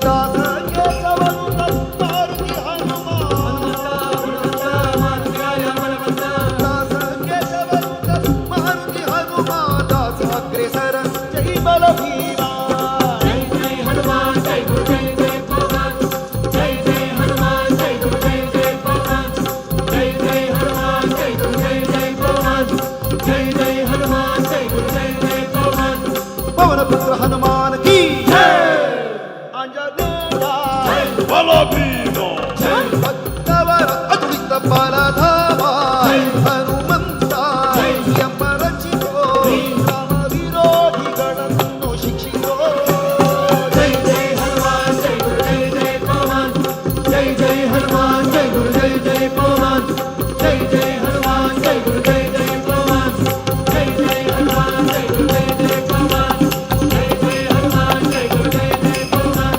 ದಾಸ ಕೇಶವನು ತತ್ಮಾರುತಿ ಹನುಮ ದಾಸ ಕೇಶವನು ತತ್ಮಾರುತಿ ಹನುಮ ದಾಸಾಗ್ರೇಸರ ಜೈ ಬಲ ಭೀಮ जय जय हनुमान जय गुरु जय जय पवन जय जय हनुमान जय गुरु जय जय पवन जय जय हनुमान जय गुरु जय जय पवन जय जय हनुमान जय गुरु जय जय पवन पवन पुत्र हनुमान की आंजनेय बल भीम भक्तवर अतुलित बलधाम ಹನುಮಂತ ಯಮ ರಚಿತೋ ರಾಮ ವಿರೋಧಿಗಳನ್ನು ಶಿಕ್ಷಿಸೋ जय जय हनुमान जय गुरु जय जय पवन जय जय हनुमान जय गुरु जय जय पवन जय जय हनुमान जय गुरु जय जय पवन जय जय हनुमान जय गुरु जय जय पवन जय जय हनुमान जय गुरु जय जय पवन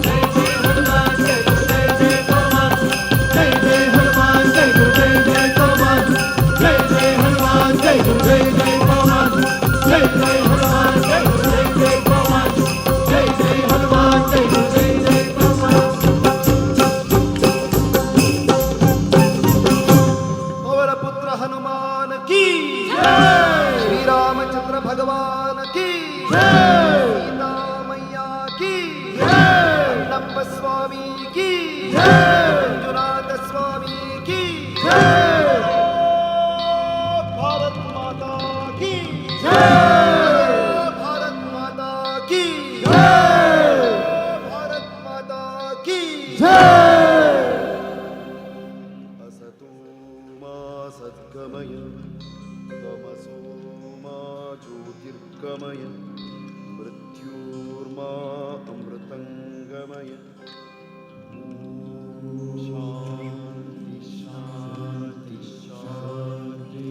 जय जय हनुमान जय गुरु जय जय पवन जय जय हनुमान जय गुरु जय जय पवन जय जय हनुमान जय गुरु जय जय पवन जय जय हनुमान जय गुरु जय जय पवन जय जय हनुमान जय गुरु जय जय पवन पवन पुत्र हनुमान की श्री रामचंद्र भगवान की सीता मैया की अण्णप्ಪ स्वामी की मंजुनाथ स्वामी की भारत माता की भारत माता की भारत माता की असतो मा ಗಮಯ ಮೃತ್ಯುರ್ಮಾ ಅಮೃತಂಗಮಯ. ಶಾಂತಿ ಶಾಂತಿ ಶಾಂತಿ.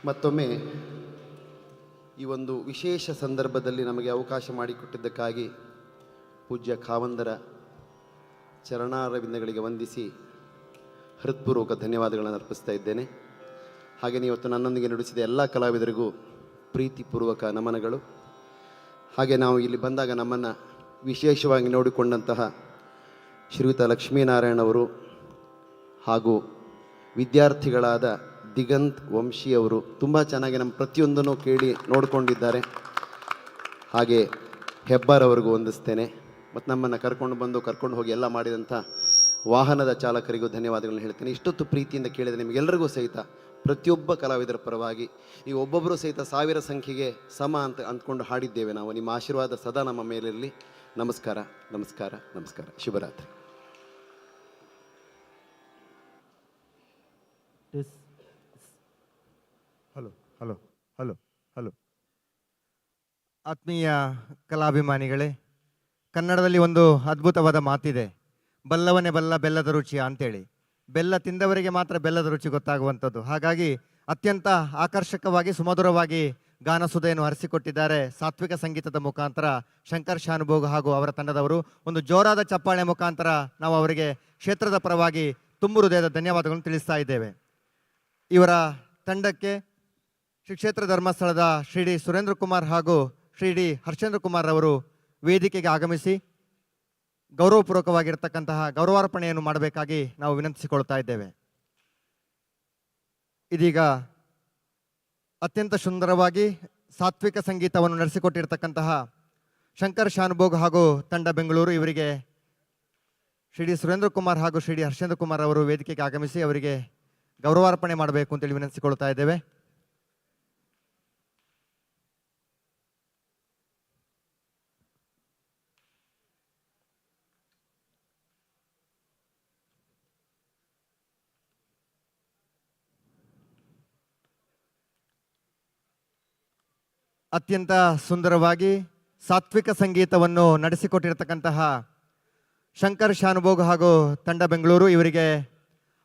ಮತ್ತೊಮ್ಮೆ ಈ ಒಂದು ವಿಶೇಷ ಸಂದರ್ಭದಲ್ಲಿ ನಮಗೆ ಅವಕಾಶ ಮಾಡಿಕೊಟ್ಟಿದ್ದಕ್ಕಾಗಿ ಪೂಜ್ಯ ಖಾವಂದರ ಚರಣಾರವಿಂದಗಳಿಗೆ ವಂದಿಸಿ ಹೃತ್ಪೂರ್ವಕ ಧನ್ಯವಾದಗಳನ್ನು ಅರ್ಪಿಸ್ತಾ ಇದ್ದೇನೆ. ಹಾಗೆಯೇ ಇವತ್ತು ನನ್ನೊಂದಿಗೆ ನುಡಿಸಿದ ಎಲ್ಲ ಕಲಾವಿದರಿಗೂ ಪ್ರೀತಿಪೂರ್ವಕ ನಮನಗಳು. ಹಾಗೆ ನಾವು ಇಲ್ಲಿ ಬಂದಾಗ ನಮ್ಮನ್ನು ವಿಶೇಷವಾಗಿ ನೋಡಿಕೊಂಡಂತಹ ಶ್ರೀಯುತ ಲಕ್ಷ್ಮೀನಾರಾಯಣವರು ಹಾಗೂ ವಿದ್ಯಾರ್ಥಿಗಳಾದ ದಿಗಂತ್ ವಂಶಿಯವರು ತುಂಬ ಚೆನ್ನಾಗಿ ನಮ್ಮ ಪ್ರತಿಯೊಂದನ್ನು ಕೇಳಿ ನೋಡಿಕೊಂಡಿದ್ದಾರೆ. ಹಾಗೆ ಹೆಬ್ಬಾರವರೆಗೂ ವಂದಿಸ್ತೇನೆ. ಮತ್ತು ನಮ್ಮನ್ನು ಕರ್ಕೊಂಡು ಹೋಗಿ ಎಲ್ಲ ಮಾಡಿದಂಥ ವಾಹನದ ಚಾಲಕರಿಗೂ ಧನ್ಯವಾದಗಳನ್ನ ಹೇಳ್ತೇನೆ. ಇಷ್ಟೊತ್ತು ಪ್ರೀತಿಯಿಂದ ಕೇಳಿದ ನಿಮಗೆಲ್ಲರಿಗೂ ಸಹಿತ ಪ್ರತಿಯೊಬ್ಬ ಕಲಾವಿದರ ಪರವಾಗಿ ನೀವು ಒಬ್ಬೊಬ್ಬರು ಸಹಿತ 1000 ಸಂಖ್ಯೆಗೆ ಸಮ ಅಂತ ಅಂದ್ಕೊಂಡು ಹಾಡಿದ್ದೇವೆ ನಾವು. ನಿಮ್ಮ ಆಶೀರ್ವಾದ ಸದಾ ನಮ್ಮ ಮೇಲಿರಲಿ. ನಮಸ್ಕಾರ ನಮಸ್ಕಾರ ನಮಸ್ಕಾರ. ಶುಭರಾತ್ರಿ. Hello hello hello hello. ಆತ್ಮೀಯ ಕಲಾಭಿಮಾನಿಗಳೇ, ಕನ್ನಡದಲ್ಲಿ ಒಂದು ಅದ್ಭುತವಾದ ಮಾತಿದೆ, ಬಲ್ಲವನೇ ಬಲ್ಲ ಬೆಲ್ಲದ ರುಚಿ ಅಂತೇಳಿ. ಬೆಲ್ಲ ತಿಂದವರಿಗೆ ಮಾತ್ರ ಬೆಲ್ಲದ ರುಚಿ ಗೊತ್ತಾಗುವಂಥದ್ದು. ಹಾಗಾಗಿ ಅತ್ಯಂತ ಆಕರ್ಷಕವಾಗಿ ಸುಮಧುರವಾಗಿ ಗಾನಸುಧೆಯನ್ನು ಹರಿಸಿಕೊಟ್ಟಿದ್ದಾರೆ ಸಾತ್ವಿಕ ಸಂಗೀತದ ಮುಖಾಂತರ ಶಂಕರ್ ಶಾನುಭೋಗ್ ಹಾಗೂ ಅವರ ತಂಡದವರು. ಒಂದು ಜೋರಾದ ಚಪ್ಪಾಳೆ ಮುಖಾಂತರ ನಾವು ಅವರಿಗೆ ಕ್ಷೇತ್ರದ ಪರವಾಗಿ ತುಂಬು ಹೃದಯದ ಧನ್ಯವಾದಗಳನ್ನು ತಿಳಿಸ್ತಾ ಇದ್ದೇವೆ. ಇವರ ತಂಡಕ್ಕೆ ಶ್ರೀ ಕ್ಷೇತ್ರ ಧರ್ಮಸ್ಥಳದ ಶ್ರೀ ಡಿ ಸುರೇಂದ್ರ ಕುಮಾರ್ ಹಾಗೂ ಶ್ರೀ ಡಿ ಹರ್ಷೇಂದ್ರ ಕುಮಾರ್ ಅವರು ವೇದಿಕೆಗೆ ಆಗಮಿಸಿ ಗೌರವಪೂರ್ವಕವಾಗಿರ್ತಕ್ಕಂತಹ ಗೌರವಾರ್ಪಣೆಯನ್ನು ಮಾಡಬೇಕಾಗಿ ನಾವು ವಿನಂತಿಸಿಕೊಳ್ತಾ ಇದ್ದೇವೆ. ಇದೀಗ ಅತ್ಯಂತ ಸುಂದರವಾಗಿ ಸಾತ್ವಿಕ ಸಂಗೀತವನ್ನು ನಡೆಸಿಕೊಟ್ಟಿರ್ತಕ್ಕಂತಹ ಶಂಕರ್ ಶಾನುಭೋಗ್ ಹಾಗೂ ತಂಡ ಬೆಂಗಳೂರು ಇವರಿಗೆ ಶ್ರೀ ಡಿ ಸುರೇಂದ್ರ ಕುಮಾರ್ ಹಾಗೂ ಶ್ರೀ ಡಿ ಹರ್ಷೇಂದ್ರ ಕುಮಾರ್ ಅವರು ವೇದಿಕೆಗೆ ಆಗಮಿಸಿ ಅವರಿಗೆ ಗೌರವಾರ್ಪಣೆ ಮಾಡಬೇಕು ಅಂತೇಳಿ ವಿನಂತಿಸಿಕೊಳ್ತಾ ಇದ್ದೇವೆ. ಅತ್ಯಂತ ಸುಂದರವಾಗಿ ಸಾತ್ವಿಕ ಸಂಗೀತವನ್ನು ನಡೆಸಿಕೊಟ್ಟಿರತಕ್ಕಂತಹ ಶಂಕರ್ ಶಾನುಭೋಗ್ ಹಾಗೂ ತಂಡ ಬೆಂಗಳೂರು ಇವರಿಗೆ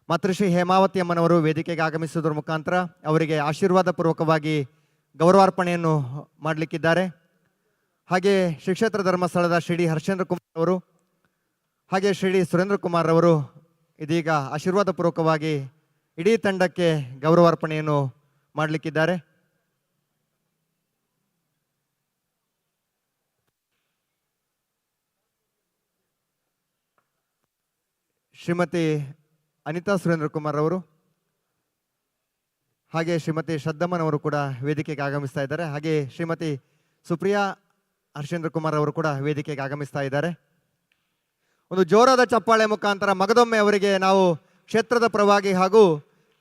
ಮಾತೃಶ್ರೀ ಹೇಮಾವತಿ ಅಮ್ಮನವರು ವೇದಿಕೆಗೆ ಆಗಮಿಸುವುದರ ಮುಖಾಂತರ ಅವರಿಗೆ ಆಶೀರ್ವಾದ ಪೂರ್ವಕವಾಗಿ ಗೌರವಾರ್ಪಣೆಯನ್ನು ಮಾಡಲಿಕ್ಕಿದ್ದಾರೆ. ಹಾಗೆ ಶ್ರೀ ಕ್ಷೇತ್ರ ಧರ್ಮಸ್ಥಳದ ಶ್ರೀ ಡಿ ಹರ್ಷೇಂದ್ರ ಕುಮಾರ್ ಅವರು ಹಾಗೆ ಶ್ರೀ ಡಿ ಸುರೇಂದ್ರ ಕುಮಾರ್ ಅವರು ಇದೀಗ ಆಶೀರ್ವಾದ ಪೂರ್ವಕವಾಗಿ ಇಡೀ ತಂಡಕ್ಕೆ ಗೌರವಾರ್ಪಣೆಯನ್ನು ಮಾಡಲಿಕ್ಕಿದ್ದಾರೆ. ಶ್ರೀಮತಿ ಅನಿತಾ ಸುರೇಂದ್ರ ಕುಮಾರ್ ಅವರು ಹಾಗೆ ಶ್ರೀಮತಿ ಶ್ರದ್ಧಮ್ಮನವರು ಕೂಡ ವೇದಿಕೆಗೆ ಆಗಮಿಸ್ತಾ ಇದ್ದಾರೆ. ಹಾಗೆ ಶ್ರೀಮತಿ ಸುಪ್ರಿಯಾ ಹರ್ಷೇಂದ್ರ ಕುಮಾರ್ ಅವರು ಕೂಡ ವೇದಿಕೆಗೆ ಆಗಮಿಸ್ತಾ ಇದ್ದಾರೆ. ಒಂದು ಜೋರಾದ ಚಪ್ಪಾಳೆ ಮುಖಾಂತರ ಮಗದೊಮ್ಮೆ ಅವರಿಗೆ ನಾವು ಕ್ಷೇತ್ರದ ಪರವಾಗಿ ಹಾಗೂ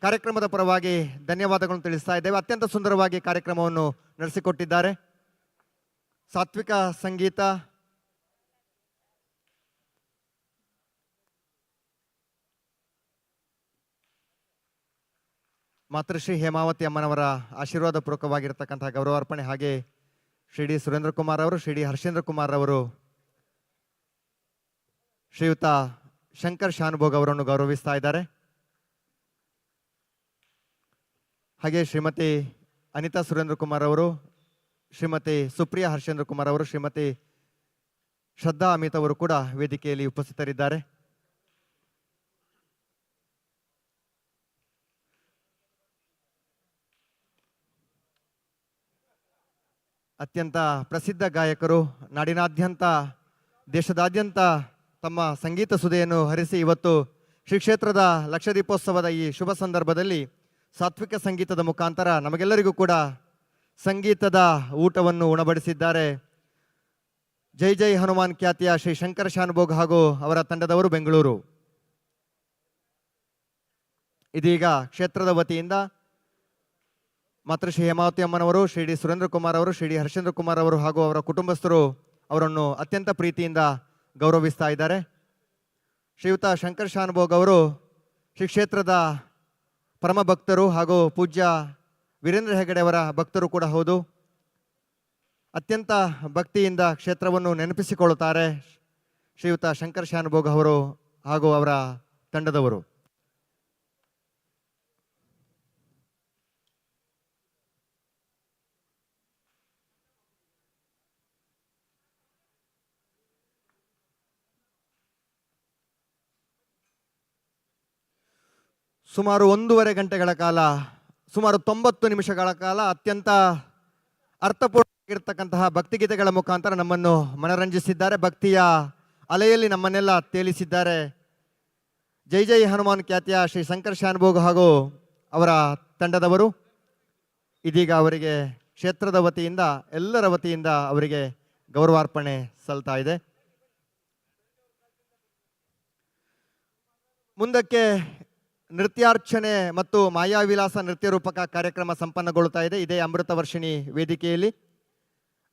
ಕಾರ್ಯಕ್ರಮದ ಪರವಾಗಿ ಧನ್ಯವಾದಗಳನ್ನು ತಿಳಿಸ್ತಾ ಇದ್ದೇವೆ. ಅತ್ಯಂತ ಸುಂದರವಾಗಿ ಕಾರ್ಯಕ್ರಮವನ್ನು ನಡೆಸಿಕೊಟ್ಟಿದ್ದಾರೆ. ಸಾತ್ವಿಕ ಸಂಗೀತ ಮಾತೃಶ್ರೀ ಹೇಮಾವತಿ ಅಮ್ಮನವರ ಆಶೀರ್ವಾದ ಪೂರ್ವಕವಾಗಿರ್ತಕ್ಕಂತಹ ಗೌರವಾರ್ಪಣೆ. ಹಾಗೆ ಶ್ರೀ ಡಿ ಸುರೇಂದ್ರ ಕುಮಾರ್ ಅವರು ಶ್ರೀ ಡಿ ಹರ್ಷೇಂದ್ರ ಕುಮಾರ್ ಅವರು ಶ್ರೀಯುತ ಶಂಕರ್ ಶಾನುಭೋಗ್ ಅವರನ್ನು ಗೌರವಿಸ್ತಾ ಇದ್ದಾರೆ. ಹಾಗೆ ಶ್ರೀಮತಿ ಅನಿತಾ ಸುರೇಂದ್ರ ಕುಮಾರ್ ಅವರು, ಶ್ರೀಮತಿ ಸುಪ್ರಿಯಾ ಹರ್ಷೇಂದ್ರ ಕುಮಾರ್ ಅವರು, ಶ್ರೀಮತಿ ಶ್ರದ್ಧಾ ಅಮಿತ್ ಅವರು ಕೂಡ ವೇದಿಕೆಯಲ್ಲಿ ಉಪಸ್ಥಿತರಿದ್ದಾರೆ. ಅತ್ಯಂತ ಪ್ರಸಿದ್ಧ ಗಾಯಕರು ನಾಡಿನಾದ್ಯಂತ ದೇಶದಾದ್ಯಂತ ತಮ್ಮ ಸಂಗೀತ ಸುಧೆಯನ್ನು ಹರಿಸಿ ಇವತ್ತು ಶ್ರೀ ಕ್ಷೇತ್ರದ ಲಕ್ಷದೀಪೋತ್ಸವದ ಈ ಶುಭ ಸಂದರ್ಭದಲ್ಲಿ ಸಾತ್ವಿಕ ಸಂಗೀತದ ಮುಖಾಂತರ ನಮಗೆಲ್ಲರಿಗೂ ಕೂಡ ಸಂಗೀತದ ಊಟವನ್ನು ಉಣಬಡಿಸಿದ್ದಾರೆ. ಜೈ ಜೈ ಹನುಮಾನ್ ಖ್ಯಾತಿಯ ಶ್ರೀ ಶಂಕರ್ ಶಾನುಭೋಗ್ ಹಾಗೂ ಅವರ ತಂಡದವರು ಬೆಂಗಳೂರು. ಇದೀಗ ಕ್ಷೇತ್ರದ ವತಿಯಿಂದ ಮಾತೃಶ್ರೀ ಹೇಮಾವತಿ ಅಮ್ಮನವರು, ಶ್ರೀ ಡಿ ಸುರೇಂದ್ರ ಕುಮಾರ್ ಅವರು, ಶ್ರೀ ಡಿ ಹರ್ಷೇಂದ್ರ ಕುಮಾರ್ ಅವರು ಹಾಗೂ ಅವರ ಕುಟುಂಬಸ್ಥರು ಅವರನ್ನು ಅತ್ಯಂತ ಪ್ರೀತಿಯಿಂದ ಗೌರವಿಸ್ತಾ ಇದ್ದಾರೆ. ಶ್ರೀಯುತ ಶಂಕರ್ ಶಾನುಭೋಗ್ ಅವರು ಶ್ರೀ ಕ್ಷೇತ್ರದ ಪರಮ ಭಕ್ತರು ಹಾಗೂ ಪೂಜ್ಯ ವೀರೇಂದ್ರ ಹೆಗಡೆ ಅವರ ಭಕ್ತರು ಕೂಡ ಹೌದು. ಅತ್ಯಂತ ಭಕ್ತಿಯಿಂದ ಕ್ಷೇತ್ರವನ್ನು ನೆನಪಿಸಿಕೊಳ್ಳುತ್ತಾರೆ ಶ್ರೀಯುತ ಶಂಕರ್ ಶಾನುಭೋಗ್ ಅವರು ಹಾಗೂ ಅವರ ತಂಡದವರು. ಸುಮಾರು 1.5 ಗಂಟೆಗಳ ಕಾಲ, ಸುಮಾರು 90 ನಿಮಿಷಗಳ ಕಾಲ ಅತ್ಯಂತ ಅರ್ಥಪೂರ್ಣವಾಗಿರ್ತಕ್ಕಂತಹ ಭಕ್ತಿಗೀತೆಗಳ ಮುಖಾಂತರ ನಮ್ಮನ್ನು ಮನರಂಜಿಸಿದ್ದಾರೆ. ಭಕ್ತಿಯ ಅಲೆಯಲ್ಲಿ ನಮ್ಮನ್ನೆಲ್ಲ ತೇಲಿಸಿದ್ದಾರೆ. ಜೈ ಜೈ ಹನುಮಾನ್ ಖ್ಯಾತಿಯ ಶ್ರೀ ಶಂಕರ್ ಶಾನುಭೋಗ್ ಹಾಗೂ ಅವರ ತಂಡದವರು. ಇದೀಗ ಅವರಿಗೆ ಕ್ಷೇತ್ರದ ವತಿಯಿಂದ, ಎಲ್ಲರ ವತಿಯಿಂದ ಅವರಿಗೆ ಗೌರವಾರ್ಪಣೆ ಸಲ್ತಾ ಇದೆ. ಮುಂದಕ್ಕೆ ನೃತ್ಯಾರ್ಚನೆ ಮತ್ತು ಮಾಯಾವಿಲಾಸ ನೃತ್ಯ ರೂಪಕ ಕಾರ್ಯಕ್ರಮ ಸಂಪನ್ನಗೊಳ್ಳುತ್ತಾ ಇದೆ. ಇದೇ ಅಮೃತ ವರ್ಷಿಣಿ ವೇದಿಕೆಯಲ್ಲಿ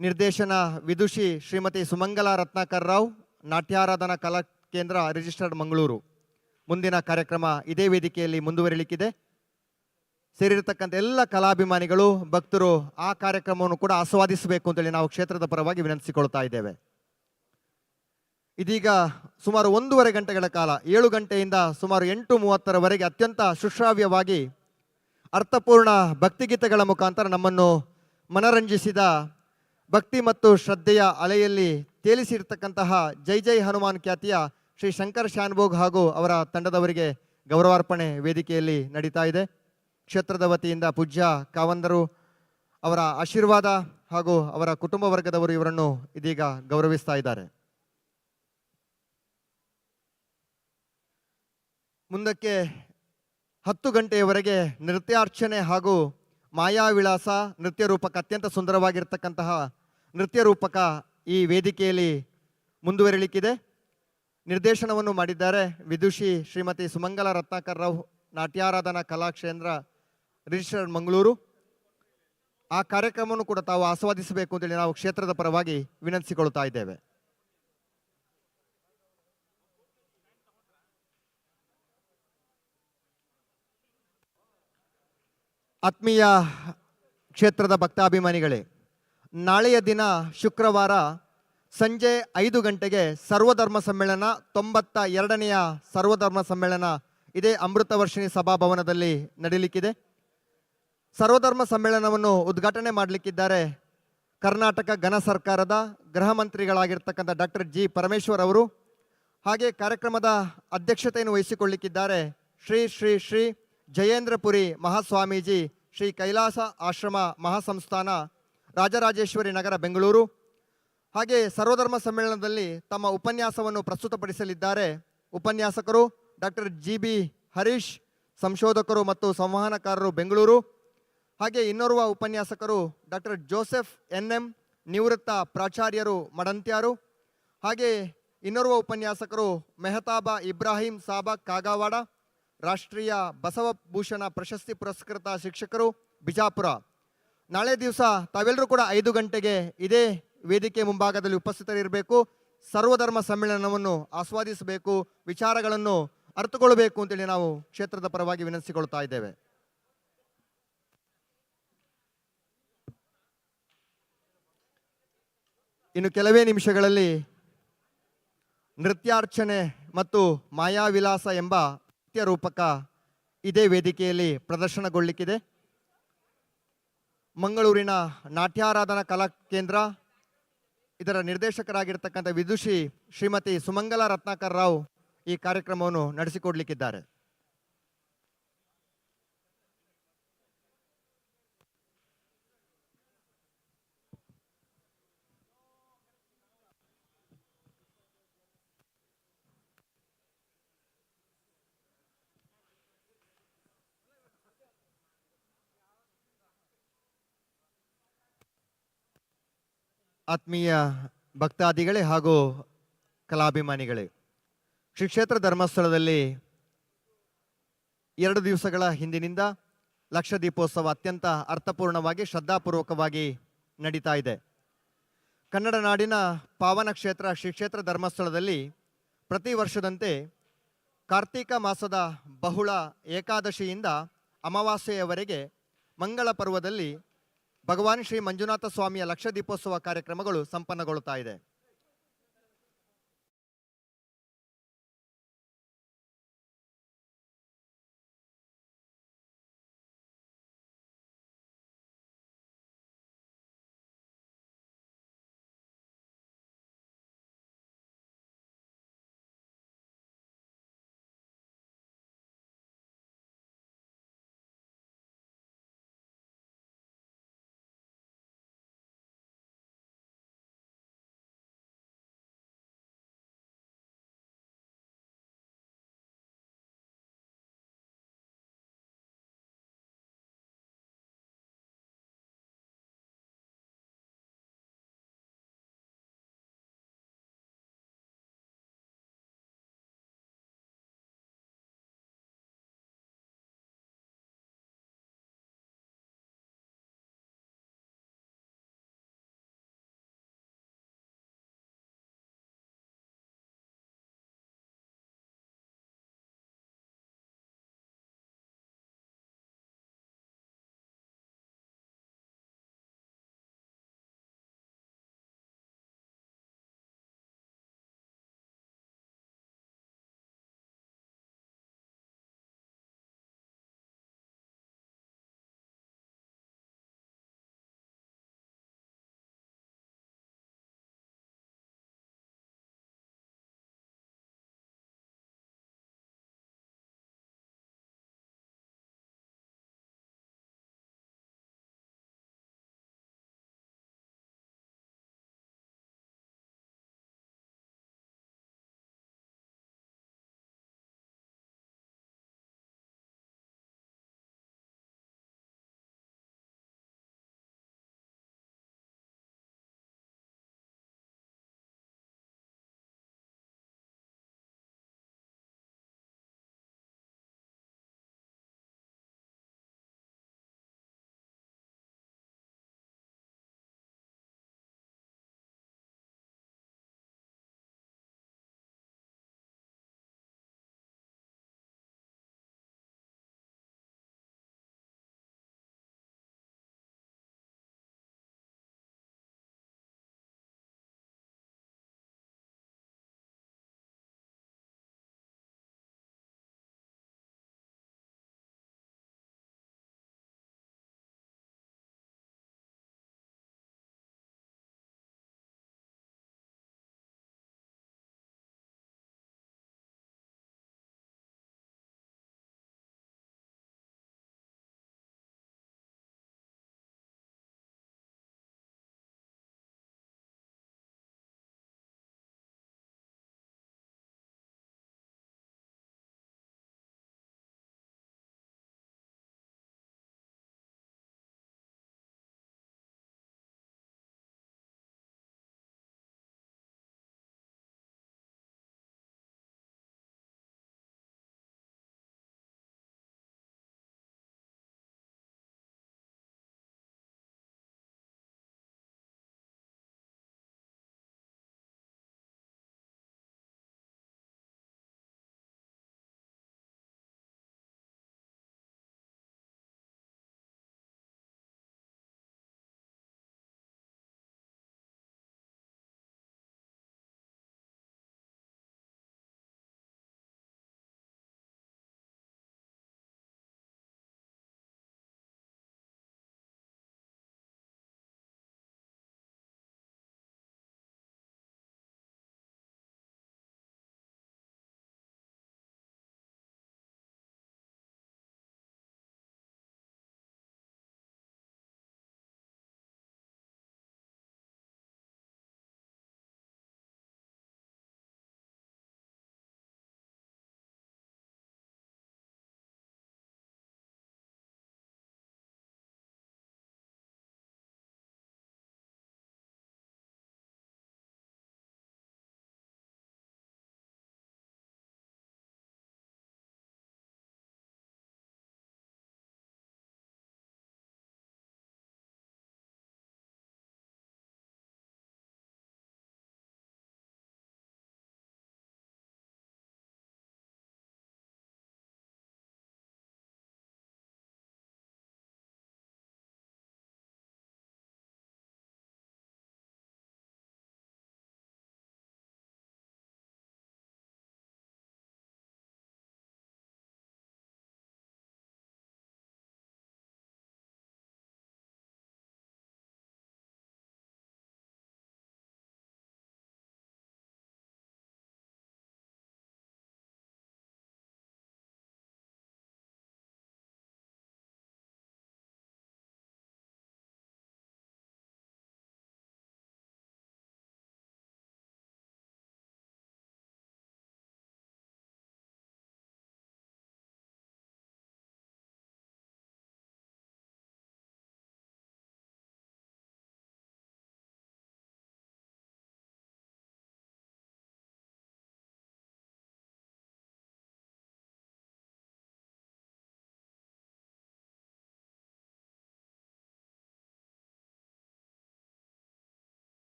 ನಿರ್ದೇಶನ ವಿದುಷಿ ಶ್ರೀಮತಿ ಸುಮಂಗಲಾ ರತ್ನಾಕರ್ ರಾವ್, ನಾಟ್ಯಾರಾಧನಾ ಕಲಾ ಕೇಂದ್ರ ರಿಜಿಸ್ಟರ್ಡ್ ಮಂಗಳೂರು. ಮುಂದಿನ ಕಾರ್ಯಕ್ರಮ ಇದೇ ವೇದಿಕೆಯಲ್ಲಿ ಮುಂದುವರಿಲಿಕ್ಕಿದೆ. ಸೇರಿರತಕ್ಕಂಥ ಎಲ್ಲ ಕಲಾಭಿಮಾನಿಗಳು, ಭಕ್ತರು ಆ ಕಾರ್ಯಕ್ರಮವನ್ನು ಕೂಡ ಆಸ್ವಾದಿಸಬೇಕು ಅಂತೇಳಿ ನಾವು ಕ್ಷೇತ್ರದ ಪರವಾಗಿ ವಿನಂತಿಸಿಕೊಳ್ತಾ ಇದ್ದೇವೆ. ಇದೀಗ ಸುಮಾರು 1.5 ಗಂಟೆಗಳ ಕಾಲ, 7 ಗಂಟೆಯಿಂದ ಸುಮಾರು 8:30ರವರೆಗೆ ಅತ್ಯಂತ ಸುಶ್ರಾವ್ಯವಾಗಿ ಅರ್ಥಪೂರ್ಣ ಭಕ್ತಿಗೀತೆಗಳ ಮುಖಾಂತರ ನಮ್ಮನ್ನು ಮನರಂಜಿಸಿದ, ಭಕ್ತಿ ಮತ್ತು ಶ್ರದ್ಧೆಯ ಅಲೆಯಲ್ಲಿ ತೇಲಿಸಿರ್ತಕ್ಕಂತಹ ಜೈ ಜೈ ಹನುಮಾನ್ ಖ್ಯಾತಿಯ ಶ್ರೀ ಶಂಕರ್ ಶಾನುಭೋಗ್ ಹಾಗೂ ಅವರ ತಂಡದವರಿಗೆ ಗೌರವಾರ್ಪಣೆ ವೇದಿಕೆಯಲ್ಲಿ ನಡೀತಾ ಇದೆ. ಕ್ಷೇತ್ರದ ವತಿಯಿಂದ ಪೂಜ್ಯ ಕಾವಂದರು ಅವರ ಆಶೀರ್ವಾದ ಹಾಗೂ ಅವರ ಕುಟುಂಬ ವರ್ಗದವರು ಇವರನ್ನು ಇದೀಗ ಗೌರವಿಸ್ತಾ ಇದ್ದಾರೆ. ಮುಂದಕ್ಕೆ 10 ಗಂಟೆಯವರೆಗೆ ನೃತ್ಯಾರ್ಚನೆ ಹಾಗೂ ಮಾಯಾವಿಳಾಸ ನೃತ್ಯ ರೂಪಕ, ಅತ್ಯಂತ ಸುಂದರವಾಗಿರ್ತಕ್ಕಂತಹ ನೃತ್ಯ ರೂಪಕ ಈ ವೇದಿಕೆಯಲ್ಲಿ ಮುಂದುವರಿಲಿಕ್ಕಿದೆ. ನಿರ್ದೇಶನವನ್ನು ಮಾಡಿದ್ದಾರೆ ವಿದುಷಿ ಶ್ರೀಮತಿ ಸುಮಂಗಲಾ ರತ್ನಾಕರ್ ರಾವ್, ನಾಟ್ಯಾರಾಧನಾ ಕಲಾಕ್ಷೇತ್ರ ರಿಜಿಸ್ಟರ್ಡ್ ಮಂಗಳೂರು. ಆ ಕಾರ್ಯಕ್ರಮವನ್ನು ಕೂಡ ತಾವು ಆಸ್ವಾದಿಸಬೇಕು ಅಂತೇಳಿ ನಾವು ಕ್ಷೇತ್ರದ ಪರವಾಗಿ ವಿನಂತಿಸಿಕೊಳ್ತಾ ಇದ್ದೇವೆ. ಆತ್ಮೀಯ ಕ್ಷೇತ್ರದ ಭಕ್ತಾಭಿಮಾನಿಗಳೇ, ನಾಳೆಯ ದಿನ ಶುಕ್ರವಾರ ಸಂಜೆ 5 ಗಂಟೆಗೆ ಸರ್ವಧರ್ಮ ಸಮ್ಮೇಳನ, 92ನೆಯ ಸರ್ವಧರ್ಮ ಸಮ್ಮೇಳನ ಇದೇ ಅಮೃತ ವರ್ಷಿಣಿ ಸಭಾಭವನದಲ್ಲಿ ನಡೆಯಲಿಕ್ಕಿದೆ. ಸರ್ವಧರ್ಮ ಸಮ್ಮೇಳನವನ್ನು ಉದ್ಘಾಟನೆ ಮಾಡಲಿಕ್ಕಿದ್ದಾರೆ ಕರ್ನಾಟಕ ಘನ ಸರ್ಕಾರದ ಗೃಹ ಮಂತ್ರಿಗಳಾಗಿರ್ತಕ್ಕಂಥ ಡಾಕ್ಟರ್ ಜಿ ಪರಮೇಶ್ವರ್ ಅವರು. ಹಾಗೆ ಕಾರ್ಯಕ್ರಮದ ಅಧ್ಯಕ್ಷತೆಯನ್ನು ವಹಿಸಿಕೊಳ್ಳಿಕ್ಕಿದ್ದಾರೆ ಶ್ರೀ ಶ್ರೀ ಶ್ರೀ ಜಯೇಂದ್ರಪುರಿ ಮಹಾಸ್ವಾಮೀಜಿ, ಶ್ರೀ ಕೈಲಾಸ ಆಶ್ರಮ ಮಹಾಸಂಸ್ಥಾನ, ರಾಜರಾಜೇಶ್ವರಿ ನಗರ, ಬೆಂಗಳೂರು. ಹಾಗೆ ಸರ್ವಧರ್ಮ ಸಮ್ಮೇಳನದಲ್ಲಿ ತಮ್ಮ ಉಪನ್ಯಾಸವನ್ನು ಪ್ರಸ್ತುತಪಡಿಸಲಿದ್ದಾರೆ ಉಪನ್ಯಾಸಕರು ಡಾಕ್ಟರ್ ಜಿ.ಬಿ. ಹರೀಶ್, ಸಂಶೋಧಕರು ಮತ್ತು ಸಂವಹನಕಾರರು, ಬೆಂಗಳೂರು. ಹಾಗೆ ಇನ್ನೋರ್ವ ಉಪನ್ಯಾಸಕರು ಡಾಕ್ಟರ್ ಜೋಸೆಫ್ ಎನ್.ಎಂ., ನಿವೃತ್ತ ಪ್ರಾಚಾರ್ಯರು, ಮಡಂತ್ಯಾರು. ಹಾಗೆ ಇನ್ನೋರ್ವ ಉಪನ್ಯಾಸಕರು ಮೆಹತಾಬ ಇಬ್ರಾಹಿಂ ಸಾಬ, ಕಾಗವಾಡ, ರಾಷ್ಟ್ರೀಯ ಬಸವಭೂಷಣ ಪ್ರಶಸ್ತಿ ಪುರಸ್ಕೃತ ಶಿಕ್ಷಕರು, ಬಿಜಾಪುರ. ನಾಳೆ ದಿವಸ ತಾವೆಲ್ಲರೂ ಕೂಡ 5 ಗಂಟೆಗೆ ಇದೇ ವೇದಿಕೆ ಮುಂಭಾಗದಲ್ಲಿ ಉಪಸ್ಥಿತರಿರಬೇಕು. ಸರ್ವಧರ್ಮ ಸಮ್ಮೇಳನವನ್ನು ಆಸ್ವಾದಿಸಬೇಕು, ವಿಚಾರಗಳನ್ನು ಅರ್ಥಕೊಳ್ಳಬೇಕು ಅಂತೇಳಿ ನಾವು ಕ್ಷೇತ್ರದ ಪರವಾಗಿ ವಿನಂತಿಸಿಕೊಳ್ತಾ ಇದ್ದೇವೆ. ಇನ್ನು ಕೆಲವೇ ನಿಮಿಷಗಳಲ್ಲಿ ನೃತ್ಯಾರ್ಚನೆ ಮತ್ತು ಮಾಯಾವಿಲಾಸ ಎಂಬ ನೃತ್ಯ ರೂಪಕ ಇದೇ ವೇದಿಕೆಯಲ್ಲಿ ಪ್ರದರ್ಶನಗೊಳ್ಳಿಕ್ಕಿದೆ. ಮಂಗಳೂರಿನ ನಾಟ್ಯಾರಾಧನಾ ಕಲಾ ಕೇಂದ್ರ ಇದರ ನಿರ್ದೇಶಕರಾಗಿರ್ತಕ್ಕಂಥ ವಿದುಷಿ ಶ್ರೀಮತಿ ಸುಮಂಗಲಾ ರತ್ನಾಕರ್ ರಾವ್ ಈ ಕಾರ್ಯಕ್ರಮವನ್ನು ನಡೆಸಿಕೊಡ್ಲಿಕ್ಕಿದ್ದಾರೆ. ಆತ್ಮೀಯ ಭಕ್ತಾದಿಗಳೇ ಹಾಗೂ ಕಲಾಭಿಮಾನಿಗಳೇ, ಶ್ರೀ ಕ್ಷೇತ್ರ ಧರ್ಮಸ್ಥಳದಲ್ಲಿ 2 ದಿವಸಗಳ ಹಿಂದಿನಿಂದ ಲಕ್ಷ ದೀಪೋತ್ಸವ ಅತ್ಯಂತ ಅರ್ಥಪೂರ್ಣವಾಗಿ ಶ್ರದ್ಧಾಪೂರ್ವಕವಾಗಿ ನಡೀತಾ ಇದೆ. ಕನ್ನಡ ನಾಡಿನ ಪಾವನ ಕ್ಷೇತ್ರ ಶ್ರೀ ಕ್ಷೇತ್ರ ಧರ್ಮಸ್ಥಳದಲ್ಲಿ ಪ್ರತಿ ವರ್ಷದಂತೆ ಕಾರ್ತೀಕ ಮಾಸದ ಬಹುಳ ಏಕಾದಶಿಯಿಂದ ಅಮಾವಾಸ್ಯೆಯವರೆಗೆ ಮಂಗಳ ಪರ್ವದಲ್ಲಿ ಭಗವಾನ್ ಶ್ರೀ ಮಂಜುನಾಥ ಸ್ವಾಮಿಯ ಲಕ್ಷ ದೀಪೋತ್ಸವ ಕಾರ್ಯಕ್ರಮಗಳು ಸಂಪನ್ನಗೊಳ್ಳುತ್ತಾ ಇದೆ.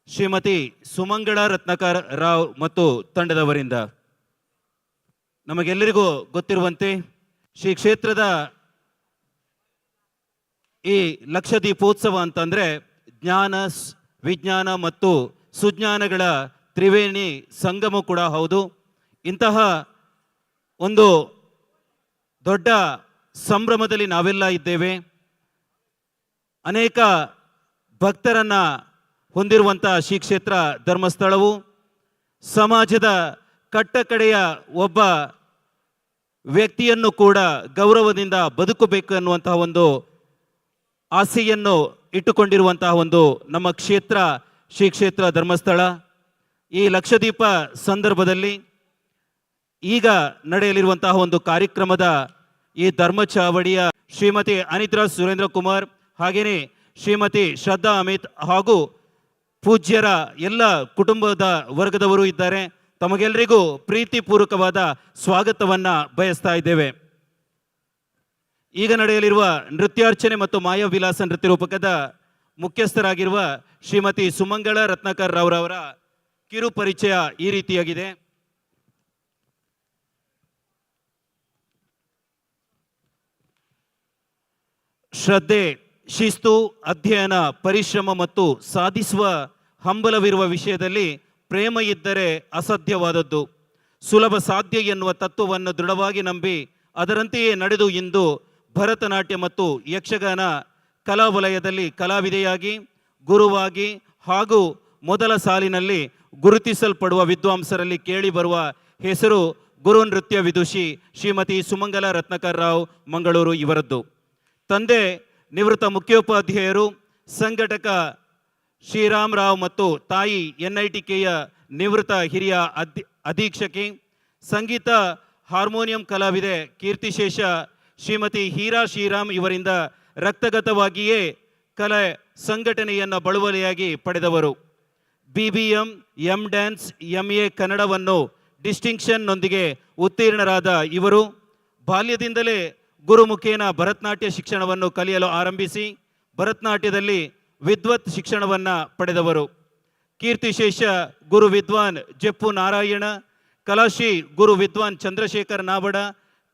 ಶ್ರೀಮತಿ ಸುಮಂಗಳ ರತ್ನಾಕರ್ ರಾವ್ ಮತ್ತು ತಂಡದವರಿಂದ. ನಮಗೆಲ್ಲರಿಗೂ ಗೊತ್ತಿರುವಂತೆ ಶ್ರೀ ಕ್ಷೇತ್ರದ ಈ ಲಕ್ಷದೀಪೋತ್ಸವ ಅಂತಂದರೆ ಜ್ಞಾನ, ವಿಜ್ಞಾನ ಮತ್ತು ಸುಜ್ಞಾನಗಳ ತ್ರಿವೇಣಿ ಸಂಗಮ ಕೂಡ ಹೌದು. ಇಂತಹ ಒಂದು ದೊಡ್ಡ ಸಂಭ್ರಮದಲ್ಲಿ ನಾವೆಲ್ಲ ಇದ್ದೇವೆ. ಅನೇಕ ಭಕ್ತರನ್ನ ಹೊಂದಿರುವಂಥ ಶ್ರೀ ಕ್ಷೇತ್ರ ಧರ್ಮಸ್ಥಳವು ಸಮಾಜದ ಕಟ್ಟಕಡೆಯ ಒಬ್ಬ ವ್ಯಕ್ತಿಯನ್ನು ಕೂಡ ಗೌರವದಿಂದ ಬದುಕಬೇಕು ಅನ್ನುವಂತಹ ಒಂದು ಆಸೆಯನ್ನು ಇಟ್ಟುಕೊಂಡಿರುವಂತಹ ಒಂದು ನಮ್ಮ ಕ್ಷೇತ್ರ ಶ್ರೀ ಕ್ಷೇತ್ರ ಧರ್ಮಸ್ಥಳ. ಈ ಲಕ್ಷದೀಪ ಸಂದರ್ಭದಲ್ಲಿ ಈಗ ನಡೆಯಲಿರುವಂತಹ ಒಂದು ಕಾರ್ಯಕ್ರಮದ ಈ ಧರ್ಮಚಾವಡಿಯ ಶ್ರೀಮತಿ ಅನಿತ್ರಾ ಸುರೇಂದ್ರ ಕುಮಾರ್, ಹಾಗೆಯೇ ಶ್ರೀಮತಿ ಶ್ರದ್ಧಾ ಅಮಿತ್ ಹಾಗೂ ಪೂಜ್ಯರ ಎಲ್ಲ ಕುಟುಂಬದ ವರ್ಗದವರು ಇದ್ದಾರೆ. ತಮಗೆಲ್ಲರಿಗೂ ಪ್ರೀತಿಪೂರ್ವಕವಾದ ಸ್ವಾಗತವನ್ನ ಬಯಸ್ತಾ ಇದ್ದೇವೆ. ಈಗ ನಡೆಯಲಿರುವ ನೃತ್ಯಾರ್ಚನೆ ಮತ್ತು ಮಾಯಾವಿಲಾಸ ನೃತ್ಯ ರೂಪಕದ ಮುಖ್ಯಸ್ಥರಾಗಿರುವ ಶ್ರೀಮತಿ ಸುಮಂಗಳ ರತ್ನಾಕರ್ ರಾವ್ರವರ ಕಿರು ಪರಿಚಯ ಈ ರೀತಿಯಾಗಿದೆ. ಶ್ರದ್ಧೆ, ಶಿಸ್ತು, ಅಧ್ಯಯನ, ಪರಿಶ್ರಮ ಮತ್ತು ಸಾಧಿಸುವ ಹಂಬಲವಿರುವ ವಿಷಯದಲ್ಲಿ ಪ್ರೇಮ ಇದ್ದರೆ ಅಸಾಧ್ಯವಾದದ್ದು. ಸುಲಭ ಸಾಧ್ಯ ಎನ್ನುವ ತತ್ವವನ್ನು ದೃಢವಾಗಿ ನಂಬಿ ಅದರಂತೆಯೇ ನಡೆದು ಇಂದು ಭರತನಾಟ್ಯ ಮತ್ತು ಯಕ್ಷಗಾನ ಕಲಾ ವಲಯದಲ್ಲಿ ಕಲಾವಿದೆಯಾಗಿ, ಗುರುವಾಗಿ ಹಾಗೂ ಮೊದಲ ಸಾಲಿನಲ್ಲಿ ಗುರುತಿಸಲ್ಪಡುವ ವಿದ್ವಾಂಸರಲ್ಲಿ ಕೇಳಿ ಬರುವ ಹೆಸರು ಗುರು ನೃತ್ಯ ವಿದುಷಿ ಶ್ರೀಮತಿ ಸುಮಂಗಲ ರತ್ನಾಕರ್ ರಾವ್ ಮಂಗಳೂರು ಇವರದ್ದು. ತಂದೆ ನಿವೃತ್ತ ಮುಖ್ಯೋಪಾಧ್ಯಾಯರು, ಸಂಘಟಕ ಶ್ರೀರಾಮ್ ರಾವ್ ಮತ್ತು ತಾಯಿ NITKಯ ನಿವೃತ್ತ ಹಿರಿಯ ಅಧೀಕ್ಷಕಿ, ಸಂಗೀತ ಹಾರ್ಮೋನಿಯಂ ಕಲಾವಿದೆ ಕೀರ್ತಿಶೇಷ ಶ್ರೀಮತಿ ಹೀರಾ ಶ್ರೀರಾಮ್ ಇವರಿಂದ ರಕ್ತಗತವಾಗಿಯೇ ಕಲೆ ಸಂಘಟನೆಯನ್ನು ಬಳುವಳಿಯಾಗಿ ಪಡೆದವರು. BBM, M ಡ್ಯಾನ್ಸ್, MA ಕನ್ನಡವನ್ನು ಡಿಸ್ಟಿಂಕ್ಷನ್ನೊಂದಿಗೆ ಉತ್ತೀರ್ಣರಾದ ಇವರು ಬಾಲ್ಯದಿಂದಲೇ ಗುರುಮುಖೇನ ಭರತನಾಟ್ಯ ಶಿಕ್ಷಣವನ್ನು ಕಲಿಯಲು ಆರಂಭಿಸಿ ಭರತನಾಟ್ಯದಲ್ಲಿ ವಿದ್ವತ್ ಶಿಕ್ಷಣವನ್ನು ಪಡೆದವರು. ಕೀರ್ತಿಶೇಷ ಗುರು ವಿದ್ವಾನ್ ಜಪ್ಪು ನಾರಾಯಣ, ಕಲಾಶ್ರೀ ಗುರು ವಿದ್ವಾನ್ ಚಂದ್ರಶೇಖರ್ ನಾವಡ,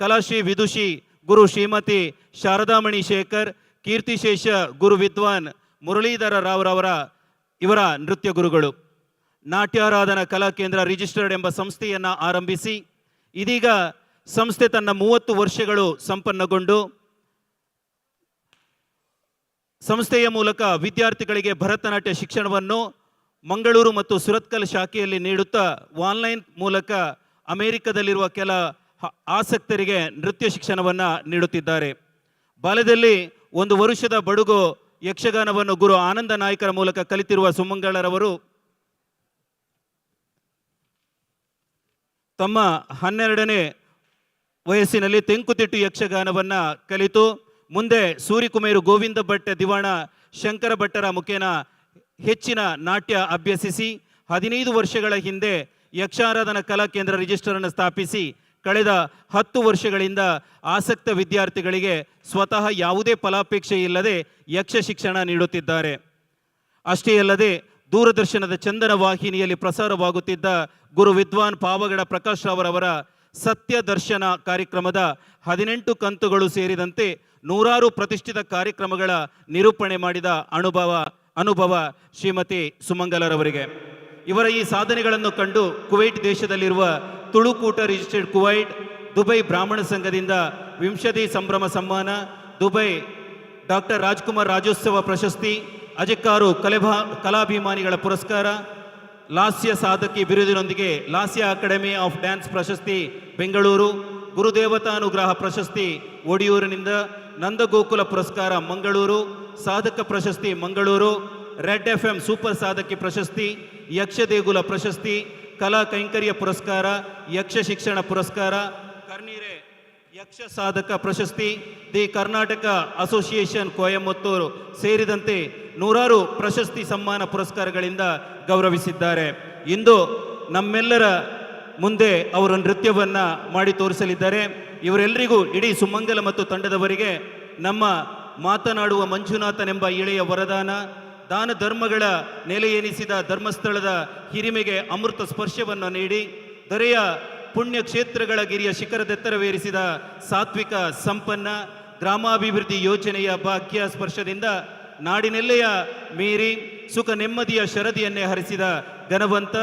ಕಲಾಶ್ರೀ ವಿದುಷಿ ಗುರು ಶ್ರೀಮತಿ ಶಾರದಾಮಣಿ ಶೇಖರ್, ಕೀರ್ತಿಶೇಷ ಗುರು ವಿದ್ವಾನ್ ಮುರಳೀಧರ ರಾವ್ರವರ ಇವರ ನೃತ್ಯ ಗುರುಗಳು. ನಾಟ್ಯಾರಾಧನಾ ಕಲಾ ಕೇಂದ್ರ ರಿಜಿಸ್ಟರ್ಡ್ ಎಂಬ ಸಂಸ್ಥೆಯನ್ನು ಆರಂಭಿಸಿ ಇದೀಗ ಸಂಸ್ಥೆ ತನ್ನ 30 ವರ್ಷಗಳು ಸಂಪನ್ನಗೊಂಡು ಸಂಸ್ಥೆಯ ಮೂಲಕ ವಿದ್ಯಾರ್ಥಿಗಳಿಗೆ ಭರತನಾಟ್ಯ ಶಿಕ್ಷಣವನ್ನು ಮಂಗಳೂರು ಮತ್ತು ಸುರತ್ಕಲ್ ಶಾಖೆಯಲ್ಲಿ ನೀಡುತ್ತಾ ಆನ್ಲೈನ್ ಮೂಲಕ ಅಮೆರಿಕದಲ್ಲಿರುವ ಕೆಲ ಆಸಕ್ತರಿಗೆ ನೃತ್ಯ ಶಿಕ್ಷಣವನ್ನು ನೀಡುತ್ತಿದ್ದಾರೆ. ಬಾಲ್ಯದಲ್ಲಿ 1 ವರುಷದ ಬಡುಗು ಯಕ್ಷಗಾನವನ್ನು ಗುರು ಆನಂದ ನಾಯ್ಕರ ಮೂಲಕ ಕಲಿತಿರುವ ಸುಮಂಗಳರವರು ತಮ್ಮ 12ನೇ ವಯಸ್ಸಿನಲ್ಲಿ ತೆಂಕುತಿಟ್ಟು ಯಕ್ಷಗಾನವನ್ನು ಕಲಿತು ಮುಂದೆ ಸೂರಿಕುಮೇರು ಗೋವಿಂದ ಭಟ್ ದಿವಾಣ ಶಂಕರ ಭಟ್ಟರ ಮುಖೇನ ಹೆಚ್ಚಿನ ನಾಟ್ಯ ಅಭ್ಯಸಿಸಿ 15 ವರ್ಷಗಳ ಹಿಂದೆ ಯಕ್ಷಾರಾಧನಾ ಕಲಾ ಕೇಂದ್ರ ರಿಜಿಸ್ಟರನ್ನು ಸ್ಥಾಪಿಸಿ ಕಳೆದ 10 ವರ್ಷಗಳಿಂದ ಆಸಕ್ತ ವಿದ್ಯಾರ್ಥಿಗಳಿಗೆ ಸ್ವತಃ ಯಾವುದೇ ಫಲಾಪೇಕ್ಷೆ ಇಲ್ಲದೆ ಯಕ್ಷ ಶಿಕ್ಷಣ ನೀಡುತ್ತಿದ್ದಾರೆ. ಅಷ್ಟೇ ಅಲ್ಲದೆ ದೂರದರ್ಶನದ ಚಂದನ ವಾಹಿನಿಯಲ್ಲಿ ಪ್ರಸಾರವಾಗುತ್ತಿದ್ದ ಗುರು ವಿದ್ವಾನ್ ಪಾವಗಡ ಪ್ರಕಾಶ್ ರಾವರವರ ಸತ್ಯ ದರ್ಶನ ಕಾರ್ಯಕ್ರಮದ 18 ಕಂತುಗಳು ಸೇರಿದಂತೆ 100 ಪ್ರತಿಷ್ಠಿತ ಕಾರ್ಯಕ್ರಮಗಳ ನಿರೂಪಣೆ ಮಾಡಿದ ಅನುಭವ ಶ್ರೀಮತಿ ಸುಮಂಗಲರವರಿಗೆ. ಇವರ ಈ ಸಾಧನೆಗಳನ್ನು ಕಂಡು ಕುವೈಟ್ ದೇಶದಲ್ಲಿರುವ ತುಳುಕೂಟ ರಿಜಿಸ್ಟರ್ಡ್ ಕುವೈಟ್, ದುಬೈ ಬ್ರಾಹ್ಮಣ ಸಂಘದಿಂದ ವಿಂಶತಿ ಸಂಭ್ರಮ ಸಮ್ಮಾನ, ದುಬೈ ಡಾಕ್ಟರ್ ರಾಜ್ಕುಮಾರ್ ರಾಜ್ಯೋತ್ಸವ ಪ್ರಶಸ್ತಿ, ಅಜಕಾರು ಕಲಾಭಿಮಾನಿಗಳ ಪುರಸ್ಕಾರ, ಲಾಸ್ಯ ಸಾಧಕಿ ಬಿರುದಿನೊಂದಿಗೆ ಲಾಸ್ಯ ಅಕಾಡೆಮಿ ಆಫ್ ಡ್ಯಾನ್ಸ್ ಪ್ರಶಸ್ತಿ ಬೆಂಗಳೂರು, ಗುರುದೇವತಾನುಗ್ರಹ ಪ್ರಶಸ್ತಿ ಒಡಿಯೂರಿನಿಂದ, ನಂದಗೋಕುಲ ಪುರಸ್ಕಾರ ಮಂಗಳೂರು, ಸಾಧಕ ಪ್ರಶಸ್ತಿ ಮಂಗಳೂರು, ರೆಡ್ FM ಸೂಪರ್ ಸಾಧಕಿ ಪ್ರಶಸ್ತಿ, ಯಕ್ಷದೇಗುಲ ಪ್ರಶಸ್ತಿ, ಕಲಾ ಕೈಂಕರ್ಯ ಪುರಸ್ಕಾರ, ಯಕ್ಷ ಶಿಕ್ಷಣ ಪುರಸ್ಕಾರ, ಕರ್ನೀರೆ ಯಕ್ಷ ಸಾಧಕ ಪ್ರಶಸ್ತಿ, ದಿ ಕರ್ನಾಟಕ ಅಸೋಸಿಯೇಷನ್ ಕೊಯಮತ್ತೂರು ಸೇರಿದಂತೆ 100 ಪ್ರಶಸ್ತಿ ಸಮ್ಮಾನ ಪುರಸ್ಕಾರಗಳಿಂದ ಗೌರವಿಸಿದ್ದಾರೆ. ಇಂದು ನಮ್ಮೆಲ್ಲರ ಮುಂದೆ ಅವರು ನೃತ್ಯವನ್ನು ಮಾಡಿ ತೋರಿಸಲಿದ್ದಾರೆ. ಇವರೆಲ್ಲರಿಗೂ ಇಡೀ ಸುಮಂಗಲ ಮತ್ತು ತಂಡದವರಿಗೆ ನಮ್ಮ ಮಾತನಾಡುವ ಮಂಜುನಾಥನೆಂಬ ಇಳೆಯ ವರದಾನ, ದಾನ ಧರ್ಮಗಳ ನೆಲೆ ಎನಿಸಿದ ಧರ್ಮಸ್ಥಳದ ಹಿರಿಮೆಗೆ ಅಮೃತ ಸ್ಪರ್ಶವನ್ನು ನೀಡಿ ದೊರೆಯ ಪುಣ್ಯ ಕ್ಷೇತ್ರಗಳ ಗಿರಿಯ ಶಿಖರದೆತ್ತರವೇರಿಸಿದ ಸಾತ್ವಿಕ ಸಂಪನ್ನ ಗ್ರಾಮಾಭಿವೃದ್ಧಿ ಯೋಜನೆಯ ಭಾಗ್ಯ ಸ್ಪರ್ಶದಿಂದ ನಾಡಿನೆಲ್ಲೆಯ ಮೀರಿ ಸುಖ ನೆಮ್ಮದಿಯ ಶರದಿಯನ್ನೇ ಹರಿಸಿದ ಘನವಂತ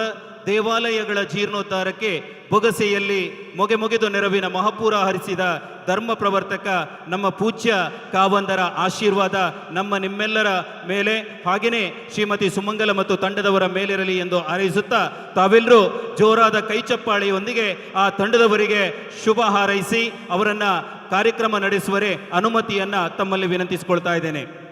ದೇವಾಲಯಗಳ ಜೀರ್ಣೋದ್ಧಾರಕ್ಕೆ ಬೊಗಸೆಯಲ್ಲಿ ಮೊಗೆದು ನೆರವಿನ ಮಹಾಪೂರ ಹರಿಸಿದ ಧರ್ಮ ಪ್ರವರ್ತಕ ನಮ್ಮ ಪೂಜ್ಯ ಕಾವಂದರ ಆಶೀರ್ವಾದ ನಮ್ಮ ನಿಮ್ಮೆಲ್ಲರ ಮೇಲೆ ಹಾಗೆಯೇ ಶ್ರೀಮತಿ ಸುಮಂಗಲ ಮತ್ತು ತಂಡದವರ ಮೇಲಿರಲಿ ಎಂದು ಹಾರೈಸುತ್ತಾ ತಾವೆಲ್ಲರೂ ಜೋರಾದ ಕೈಚಪ್ಪಾಳೆಯೊಂದಿಗೆ ಆ ತಂಡದವರಿಗೆ ಶುಭ ಹಾರೈಸಿ ಅವರನ್ನ ಕಾರ್ಯಕ್ರಮ ನಡೆಸುವರೆ ಅನುಮತಿಯನ್ನ ತಮ್ಮಲ್ಲಿ ವಿನಂತಿಸಿಕೊಳ್ತಾ ಇದ್ದೇನೆ.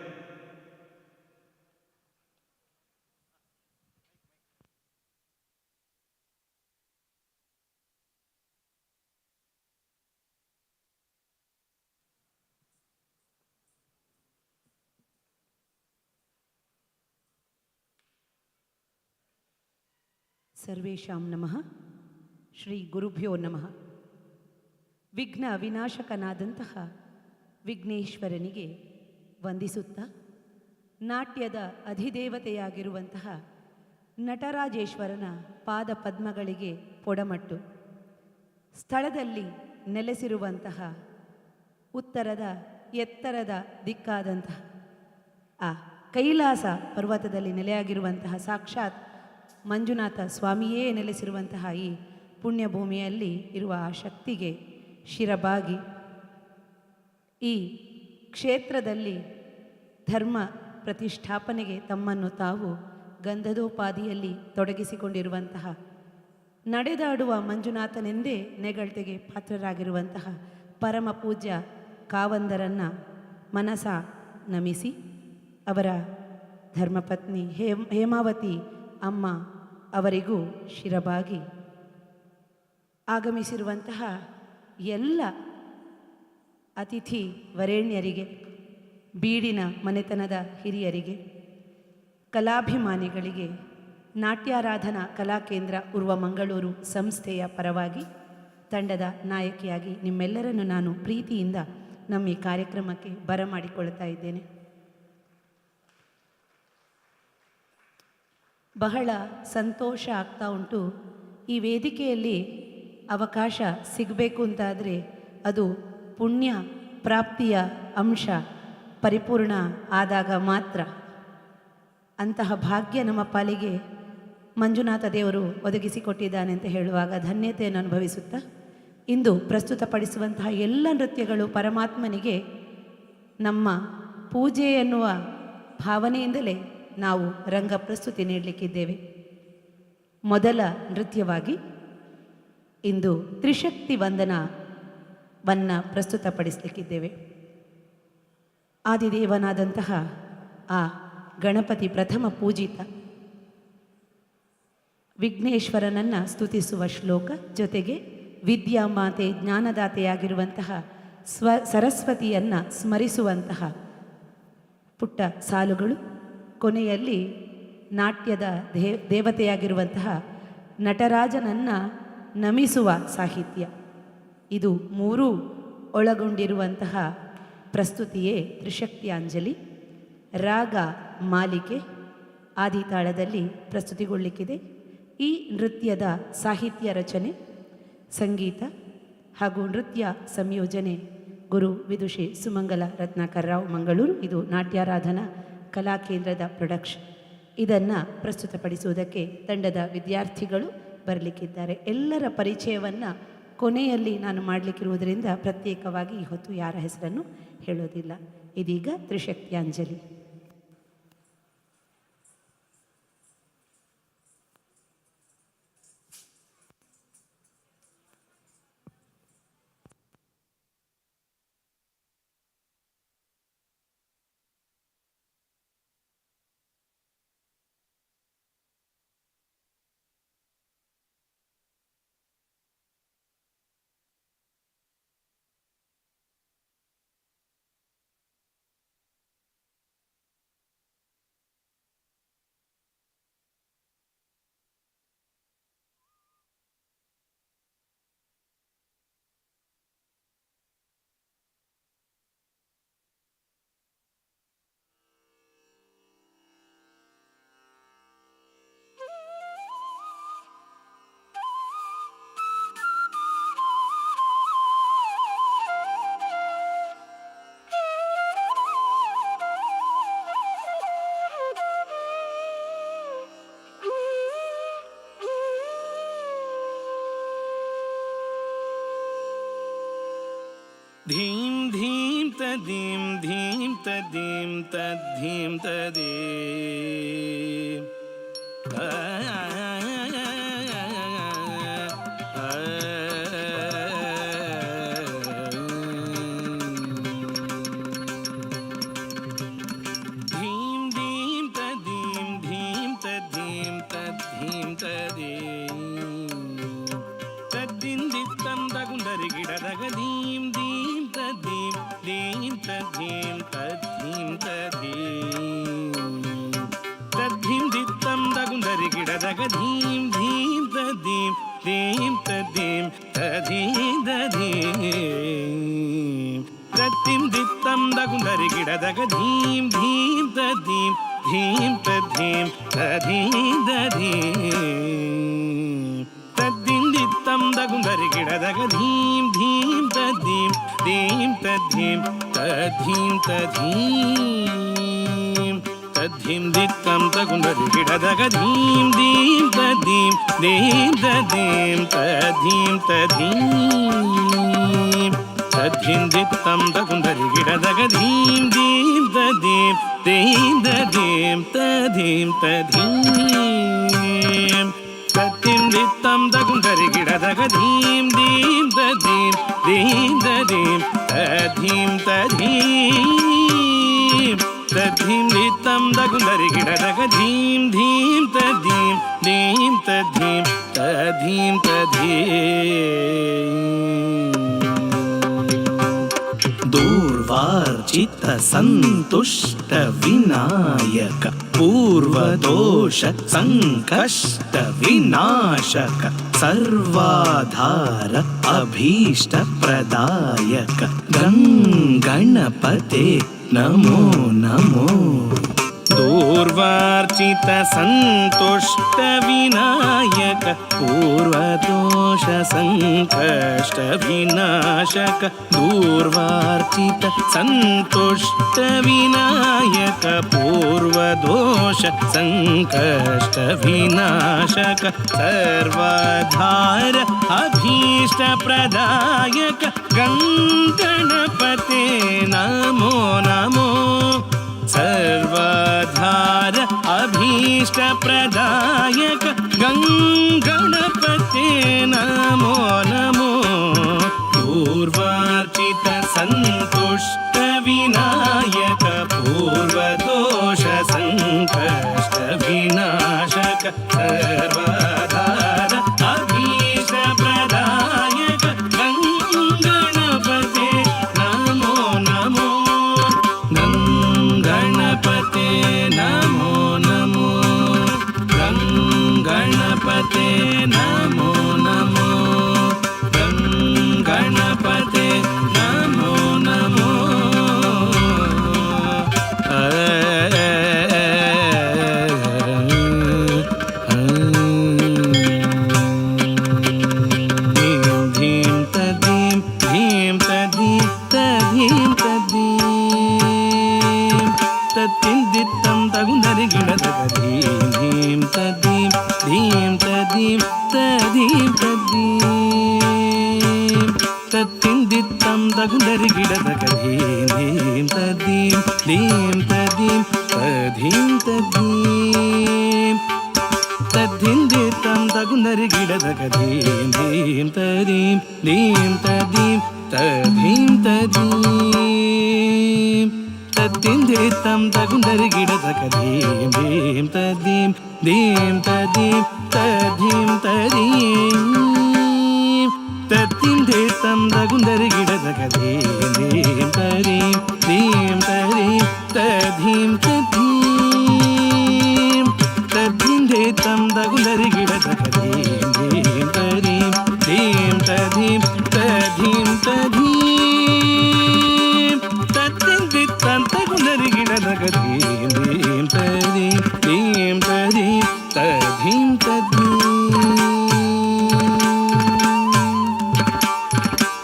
ಸರ್ವೇಷಾಂ ನಮಃ. ಶ್ರೀ ಗುರುಭ್ಯೋ ನಮಃ. ವಿಘ್ನ ವಿನಾಶಕನಾದಂತಹ ವಿಘ್ನೇಶ್ವರನಿಗೆ ವಂದಿಸುತ್ತಾ ನಾಟ್ಯದ ಅಧಿದೇವತೆಯಾಗಿರುವಂತಹ ನಟರಾಜೇಶ್ವರನ ಪಾದ ಪದ್ಮಗಳಿಗೆ ಪೊಡಮಟ್ಟು ಸ್ಥಳದಲ್ಲಿ ನೆಲೆಸಿರುವಂತಹ ಉತ್ತರದ ಎತ್ತರದ ದಿಕ್ಕಾದಂತಹ ಆ ಕೈಲಾಸ ಪರ್ವತದಲ್ಲಿ ನೆಲೆಯಾಗಿರುವಂತಹ ಸಾಕ್ಷಾತ್ ಮಂಜುನಾಥ ಸ್ವಾಮಿಯೇ ನೆಲೆಸಿರುವಂತಹ ಈ ಪುಣ್ಯಭೂಮಿಯಲ್ಲಿ ಇರುವ ಆ ಶಕ್ತಿಗೆ ಶಿರಬಾಗಿ ಈ ಕ್ಷೇತ್ರದಲ್ಲಿ ಧರ್ಮ ಪ್ರತಿಷ್ಠಾಪನೆಗೆ ತಮ್ಮನ್ನು ತಾವು ಗಂಧದೋಪಾದಿಯಲ್ಲಿ ತೊಡಗಿಸಿಕೊಂಡಿರುವಂತಹ ನಡೆದಾಡುವ ಮಂಜುನಾಥನೆಂದೇ ನೆಗಳತೆಗೆ ಪಾತ್ರರಾಗಿರುವಂತಹ ಪರಮ ಪೂಜ್ಯ ಕಾವಂದರನ್ನು ಮನಸ ನಮಿಸಿ ಅವರ ಧರ್ಮಪತ್ನಿ ಹೇಮಾವತಿ ಅಮ್ಮ ಅವರಿಗೂ ಶಿರಬಾಗಿ ಆಗಮಿಸಿರುವಂತಹ ಎಲ್ಲ ಅತಿಥಿ ವರೇಣ್ಯರಿಗೆ, ಬೀಡಿನ ಮನೆತನದ ಹಿರಿಯರಿಗೆ, ಕಲಾಭಿಮಾನಿಗಳಿಗೆ, ನಾಟ್ಯಾರಾಧನಾ ಕಲಾಕೇಂದ್ರ ಉರ್ವ ಮಂಗಳೂರು ಸಂಸ್ಥೆಯ ಪರವಾಗಿ ತಂಡದ ನಾಯಕಿಯಾಗಿ ನಿಮ್ಮೆಲ್ಲರನ್ನು ನಾನು ಪ್ರೀತಿಯಿಂದ ನಮ್ಮ ಈ ಕಾರ್ಯಕ್ರಮಕ್ಕೆ ಬರಮಾಡಿಕೊಳ್ತಾ ಇದ್ದೇನೆ. ಬಹಳ ಸಂತೋಷ ಆಗ್ತಾ ಉಂಟು. ಈ ವೇದಿಕೆಯಲ್ಲಿ ಅವಕಾಶ ಸಿಗಬೇಕು ಅಂತಾದರೆ ಅದು ಪುಣ್ಯ ಪ್ರಾಪ್ತಿಯ ಅಂಶ ಪರಿಪೂರ್ಣ ಆದಾಗ ಮಾತ್ರ. ಅಂತಹ ಭಾಗ್ಯ ನಮ್ಮ ಪಾಲಿಗೆ ಮಂಜುನಾಥ ದೇವರು ಒದಗಿಸಿಕೊಟ್ಟಿದ್ದಾನೆ ಅಂತ ಹೇಳುವಾಗ ಧನ್ಯತೆಯನ್ನು ಅನುಭವಿಸುತ್ತಾ ಇಂದು ಪ್ರಸ್ತುತಪಡಿಸುವಂತಹ ಎಲ್ಲ ನೃತ್ಯಗಳು ಪರಮಾತ್ಮನಿಗೆ ನಮ್ಮ ಪೂಜೆ ಎನ್ನುವ ಭಾವನೆಯಿಂದಲೇ ನಾವು ರಂಗ ಪ್ರಸ್ತುತಿ ನೀಡಲಿಕ್ಕಿದ್ದೇವೆ. ಮೊದಲ ನೃತ್ಯವಾಗಿ ಇಂದು ತ್ರಿಶಕ್ತಿ ವಂದನವನ್ನು ಪ್ರಸ್ತುತಪಡಿಸಲಿಕ್ಕಿದ್ದೇವೆ. ಆದಿದೇವನಾದಂತಹ ಆ ಗಣಪತಿ ಪ್ರಥಮ ಪೂಜಿತ ವಿಘ್ನೇಶ್ವರನನ್ನು ಸ್ತುತಿಸುವ ಶ್ಲೋಕ ಜೊತೆಗೆ ವಿದ್ಯಾಮಾತೆ ಜ್ಞಾನದಾತೆಯಾಗಿರುವಂತಹ ಸರಸ್ವತಿಯನ್ನು ಸ್ಮರಿಸುವಂತಹ ಪುಟ್ಟ ಸಾಲುಗಳು, ಕೊನೆಯಲ್ಲಿ ನಾಟ್ಯದ ದೇವತೆಯಾಗಿರುವಂತಹ ನಟರಾಜನನ್ನು ನಮಿಸುವ ಸಾಹಿತ್ಯ, ಇದು ಮೂರೂ ಒಳಗೊಂಡಿರುವಂತಹ ಪ್ರಸ್ತುತಿಯೇ ತ್ರಿಶಕ್ತಿಯಾಂಜಲಿ. ರಾಗ ಮಾಲಿಕೆ ಆದಿತಾಳದಲ್ಲಿ ಪ್ರಸ್ತುತಿಗೊಳ್ಳಿಕ್ಕಿದೆ. ಈ ನೃತ್ಯದ ಸಾಹಿತ್ಯ ರಚನೆ, ಸಂಗೀತ ಹಾಗೂ ನೃತ್ಯ ಸಂಯೋಜನೆ ಗುರು ವಿದುಷಿ ಸುಮಂಗಲ ರತ್ನಾಕರ್ ರಾವ್ ಮಂಗಳೂರು. ಇದು ನಾಟ್ಯಾರಾಧನಾ ಕಲಾಕೇಂದ್ರದ ಪ್ರೊಡಕ್ಷನ್. ಇದನ್ನು ಪ್ರಸ್ತುತಪಡಿಸುವುದಕ್ಕೆ ತಂಡದ ವಿದ್ಯಾರ್ಥಿಗಳು ಬರಲಿಕ್ಕಿದ್ದಾರೆ. ಎಲ್ಲರ ಪರಿಚಯವನ್ನು ಕೊನೆಯಲ್ಲಿ ನಾನು ಮಾಡಲಿಕ್ಕಿರುವುದರಿಂದ ಪ್ರತ್ಯೇಕವಾಗಿ ಈ ಹೊತ್ತು ಯಾರ ಹೆಸರನ್ನು ಹೇಳೋದಿಲ್ಲ. ಇದೀಗ ತ್ರಿಶಕ್ತಿಯಾಂಜಲಿ. ಧೀಂ ಧೀಂ ತದೀಂ ಧೀಂ ತದೀಂ ತದ್ಧೀಂ ತದೇ ಧೀಂ ಧೀಂ ತದೀಂ ಧೀಂ ತದ್ಧೀಂ ತದ್ಧೀಂ ತದೇ ತದ್ದಿಂದಿತ್ತಂ ತಗುಂದರಿ ಗಿಡದಗ ಧೀಂ ಧೀಂ ತದ್ಧೀಂ ಧೀಂ ತದ್ಧೀಂ ತದ್ಧೀಂ ತದೀಂ ತದ್ಧೀಂ ದಿತ್ತಂ ತಗುಂದರಿ ಗಿಡದಗ ಧೀಂ ಧೀಂ ತದ್ಧೀಂ ಧೀಂ ತದ್ಧೀಂ ತದೀಂ ತದೀಂ ತದ್ಧೀಂ ದಿತ್ತಂ ತಗುಂದರಿ ಗಿಡದಗ ಧೀಂ ಧೀಂ ತದ್ಧೀಂ ಧೀಂ ತದ್ಧೀಂ ತದೀಂ ತದೀಂ ತದ್ದಿಂದಿತ್ತಂ ತಗುಂದರಿ ಗಿಡದಗ ಧೀಂ ಧೀಂ ತದ್ಧೀಂ ಧೀಂ ತದ್ಧೀಂ ತದ್ಧೀಂ ತದೀಂ ತದ್ಧೀಂ ದಿತ್ತಂ ತಗುಂದರಿ ಗಿಡದಗ ಧೀಂ ಧೀಂ ತದ್ಧೀಂ ಧೀಂ ತದ್ಧೀಂ ತದ್ಧೀಂ ತದೀಂ ತದ್ಧೀಂ ದಿತ್ತಂ ತಗುಂದರಿ ಗಿಡದಗ ಧೀಂ ಧೀಂ ತದ್ಧೀಂ ಧೀಂ ತದ್ಧೀಂ ತದ್ಧೀಂ ತದೀಂ ತದ್ಧೀಂ ದಿತ್ತಂ ತಗುಂದರಿ ಗಿಡದಗ ಧೀಂ ಧೀಂ ತದ್ಧೀಂ ಧೀಂ ತದೀಂ ತದ್ಧೀಂ ತದೀಂ ತದ್ಧೀಂ ದಿತ್ತಂ ತಗುಂದರಿ ಗಿಡದಗ ಧೀಂ ಧೀಂ ತದ್ಧೀಂ ಧೀಂ ತದ್ಧೀಂ ತದ್ಧೀಂ ತದೀಂ ದೂರ್ವಾರ್ಜಿತ ಸಂತುಷ್ಟ ವಿನಾಯಕ ಪೂರ್ವದೋಷ ಸಂಕಷ್ಟ ವಿನಾಶಕ ಸರ್ವಾಧಾರ ಅಭೀಷ್ಟ ಪ್ರದಾಯಕ ಗಣಪತೆ ನಮೋ ನಮೋ ದೂರ್ವಾರ್ಚಿತ ಸಂತುಷ್ಟ ವಿನಾಯಕ ಪೂರ್ವದೋಷ ಸಂಕಷ್ಟ ವಿನಾಶಕ ದೂರ್ವಾರ್ಚಿತ ಸಂತುಷ್ಟ ವಿನಾಯಕ ಪೂರ್ವದೋಷ ಸಂಕಷ್ಟ ವಿನಾಶಕ ಸರ್ವಾಧಾರ ಅಭೀಷ್ಟ ಪ್ರದಾಯಕ ಗಣಪತೆ ನಮೋ ನಮೋ ಸರ್ವಾಧಾರ ಅಭೀಷ್ಟ ಪ್ರದಾಯಕ ಗಣಪತೆ ನಮೋ ನಮೋ ಪೂರ್ವಾರ್ಚಿತ ಸಂತುಷ್ಟ ವಿನಾಯಕ ಪೂರ್ವದೋಷ ಸಂಕಷ್ಟ ವಿನಾಶಕ ಸರ್ವಾಧಾರ ಅಭೀಷ್ಟ ಪ್ರದಾಯಕ ಗಣಪತೆ ನಮೋ ನಮೋ ಗಣಪತೆ ನಮೋ ನಮೋ ಗಣಪತೆ ನಮೋ ನಮೋ ಗಣಪತೆ ನಮೋ ನಮೋ ಧೀಂ ತದೀಂ ಧೀಂ ತದೀಂ ತದೀಂ ತದೀಂ ತದ್ದಿಂದಿತ್ತಂ ತಗುಂದರಿ ಗಿಡದಗ ಧೀಂ ಧೀಂ ತದೀಂ ಧೀಂ ತದೀಂ ತದೀಂ ತದೀಂ ತದ್ದಿಂದಿತ್ತಂ ತಗುಂದರಿ ಗಿಡದಗ ಧೀಂ ಧೀಂ ತದೀಂ ಧೀಂ ತದೀಂ ತದೀಂ ತದೀಂ ತದ್ದಿಂದಿತ್ತಂ ತಗುಂದರಿ ಗಿಡದಗ ಧೀಂ ಧೀಂ ತದೀಂ ಧೀಂ ತದೀಂ ತದೀಂ ತದೀಂ ತದ್ದಿಂದಿತ್ತಂ ತಗುಂದರಿ ಗಿಡದಗ ಧೀಂ ಧೀಂ ತದೀಂ ಧೀಂ ತದೀಂ ತದೀಂ ತದೀಂ ತದ್ದಿಂದಿತ್ತಂ ತಗುಂದರಿ ಗಿಡದಗ ಧೀಂ ಧೀಂ ತದೀಂ ಧೀಂ ತದೀಂ ತದೀಂ ತದೀಂ ತದ್ದಿಂದಿತ್ತಂ ತಗುಂದರಿ ಗಿಡದಗ ಧೀಂ ಧೀಂ ತದೀಂ ಧೀಂ ತದೀಂ ತದೀಂ ತದೀಂ ತದ್ದಿಂದಿತ್ತಂ ತಗುಂದರಿ ಗಿಡದಗ ಧೀಂ ಧೀಂ ತದೀಂ ಧೀಂ ತದೀಂ ತದೀಂ ತದೀಂ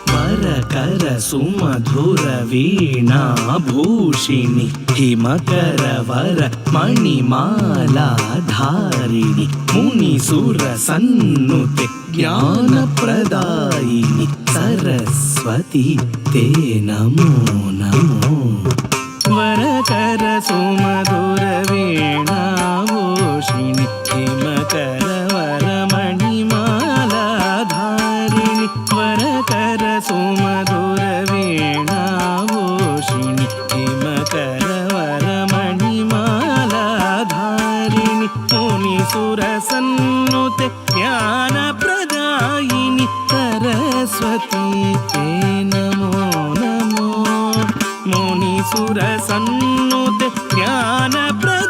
ವರಕರ ಸುಮಧುರ ವೀಣಾಭೂಷಿಣಿ ಹಿಮಕರವರ ಮಣಿಮಾಲಾಧಾರಿಣಿ ಮುನಿಸುರ ಸನ್ನುತೆ ಜ್ಞಾನಪ್ರದಾಯಿನಿ ಸರಸ್ವತಿ ತೇ ನಮೋ ನಮೋ. ವರಕರ ಸುಮಧುರ ವೀಣಾಭೂಷಿಣಿ ಹಿಮಕರವರ ಮಣಿಮಾಲಾಧಾರಿಣಿ ವರಕರ ಸುಮಧುರ ವೀಣಾಭೂಷಿಣಿ ಹಿಮಕರವರ ಮಣಿಮಾಲಾಧಾರಿಣಿ ಮುನಿಸುರ ಸನ್ನುತೆ ಜ್ಞಾನಪ್ರದಾಯಿನಿ ಸರಸ್ವತಿ ತೇ ನಮೋ ನಮೋ. ಮುನಿಸುರ ಸನ್ನುತೆ ಜ್ಞಾನಪ್ರದಾಯಿನಿ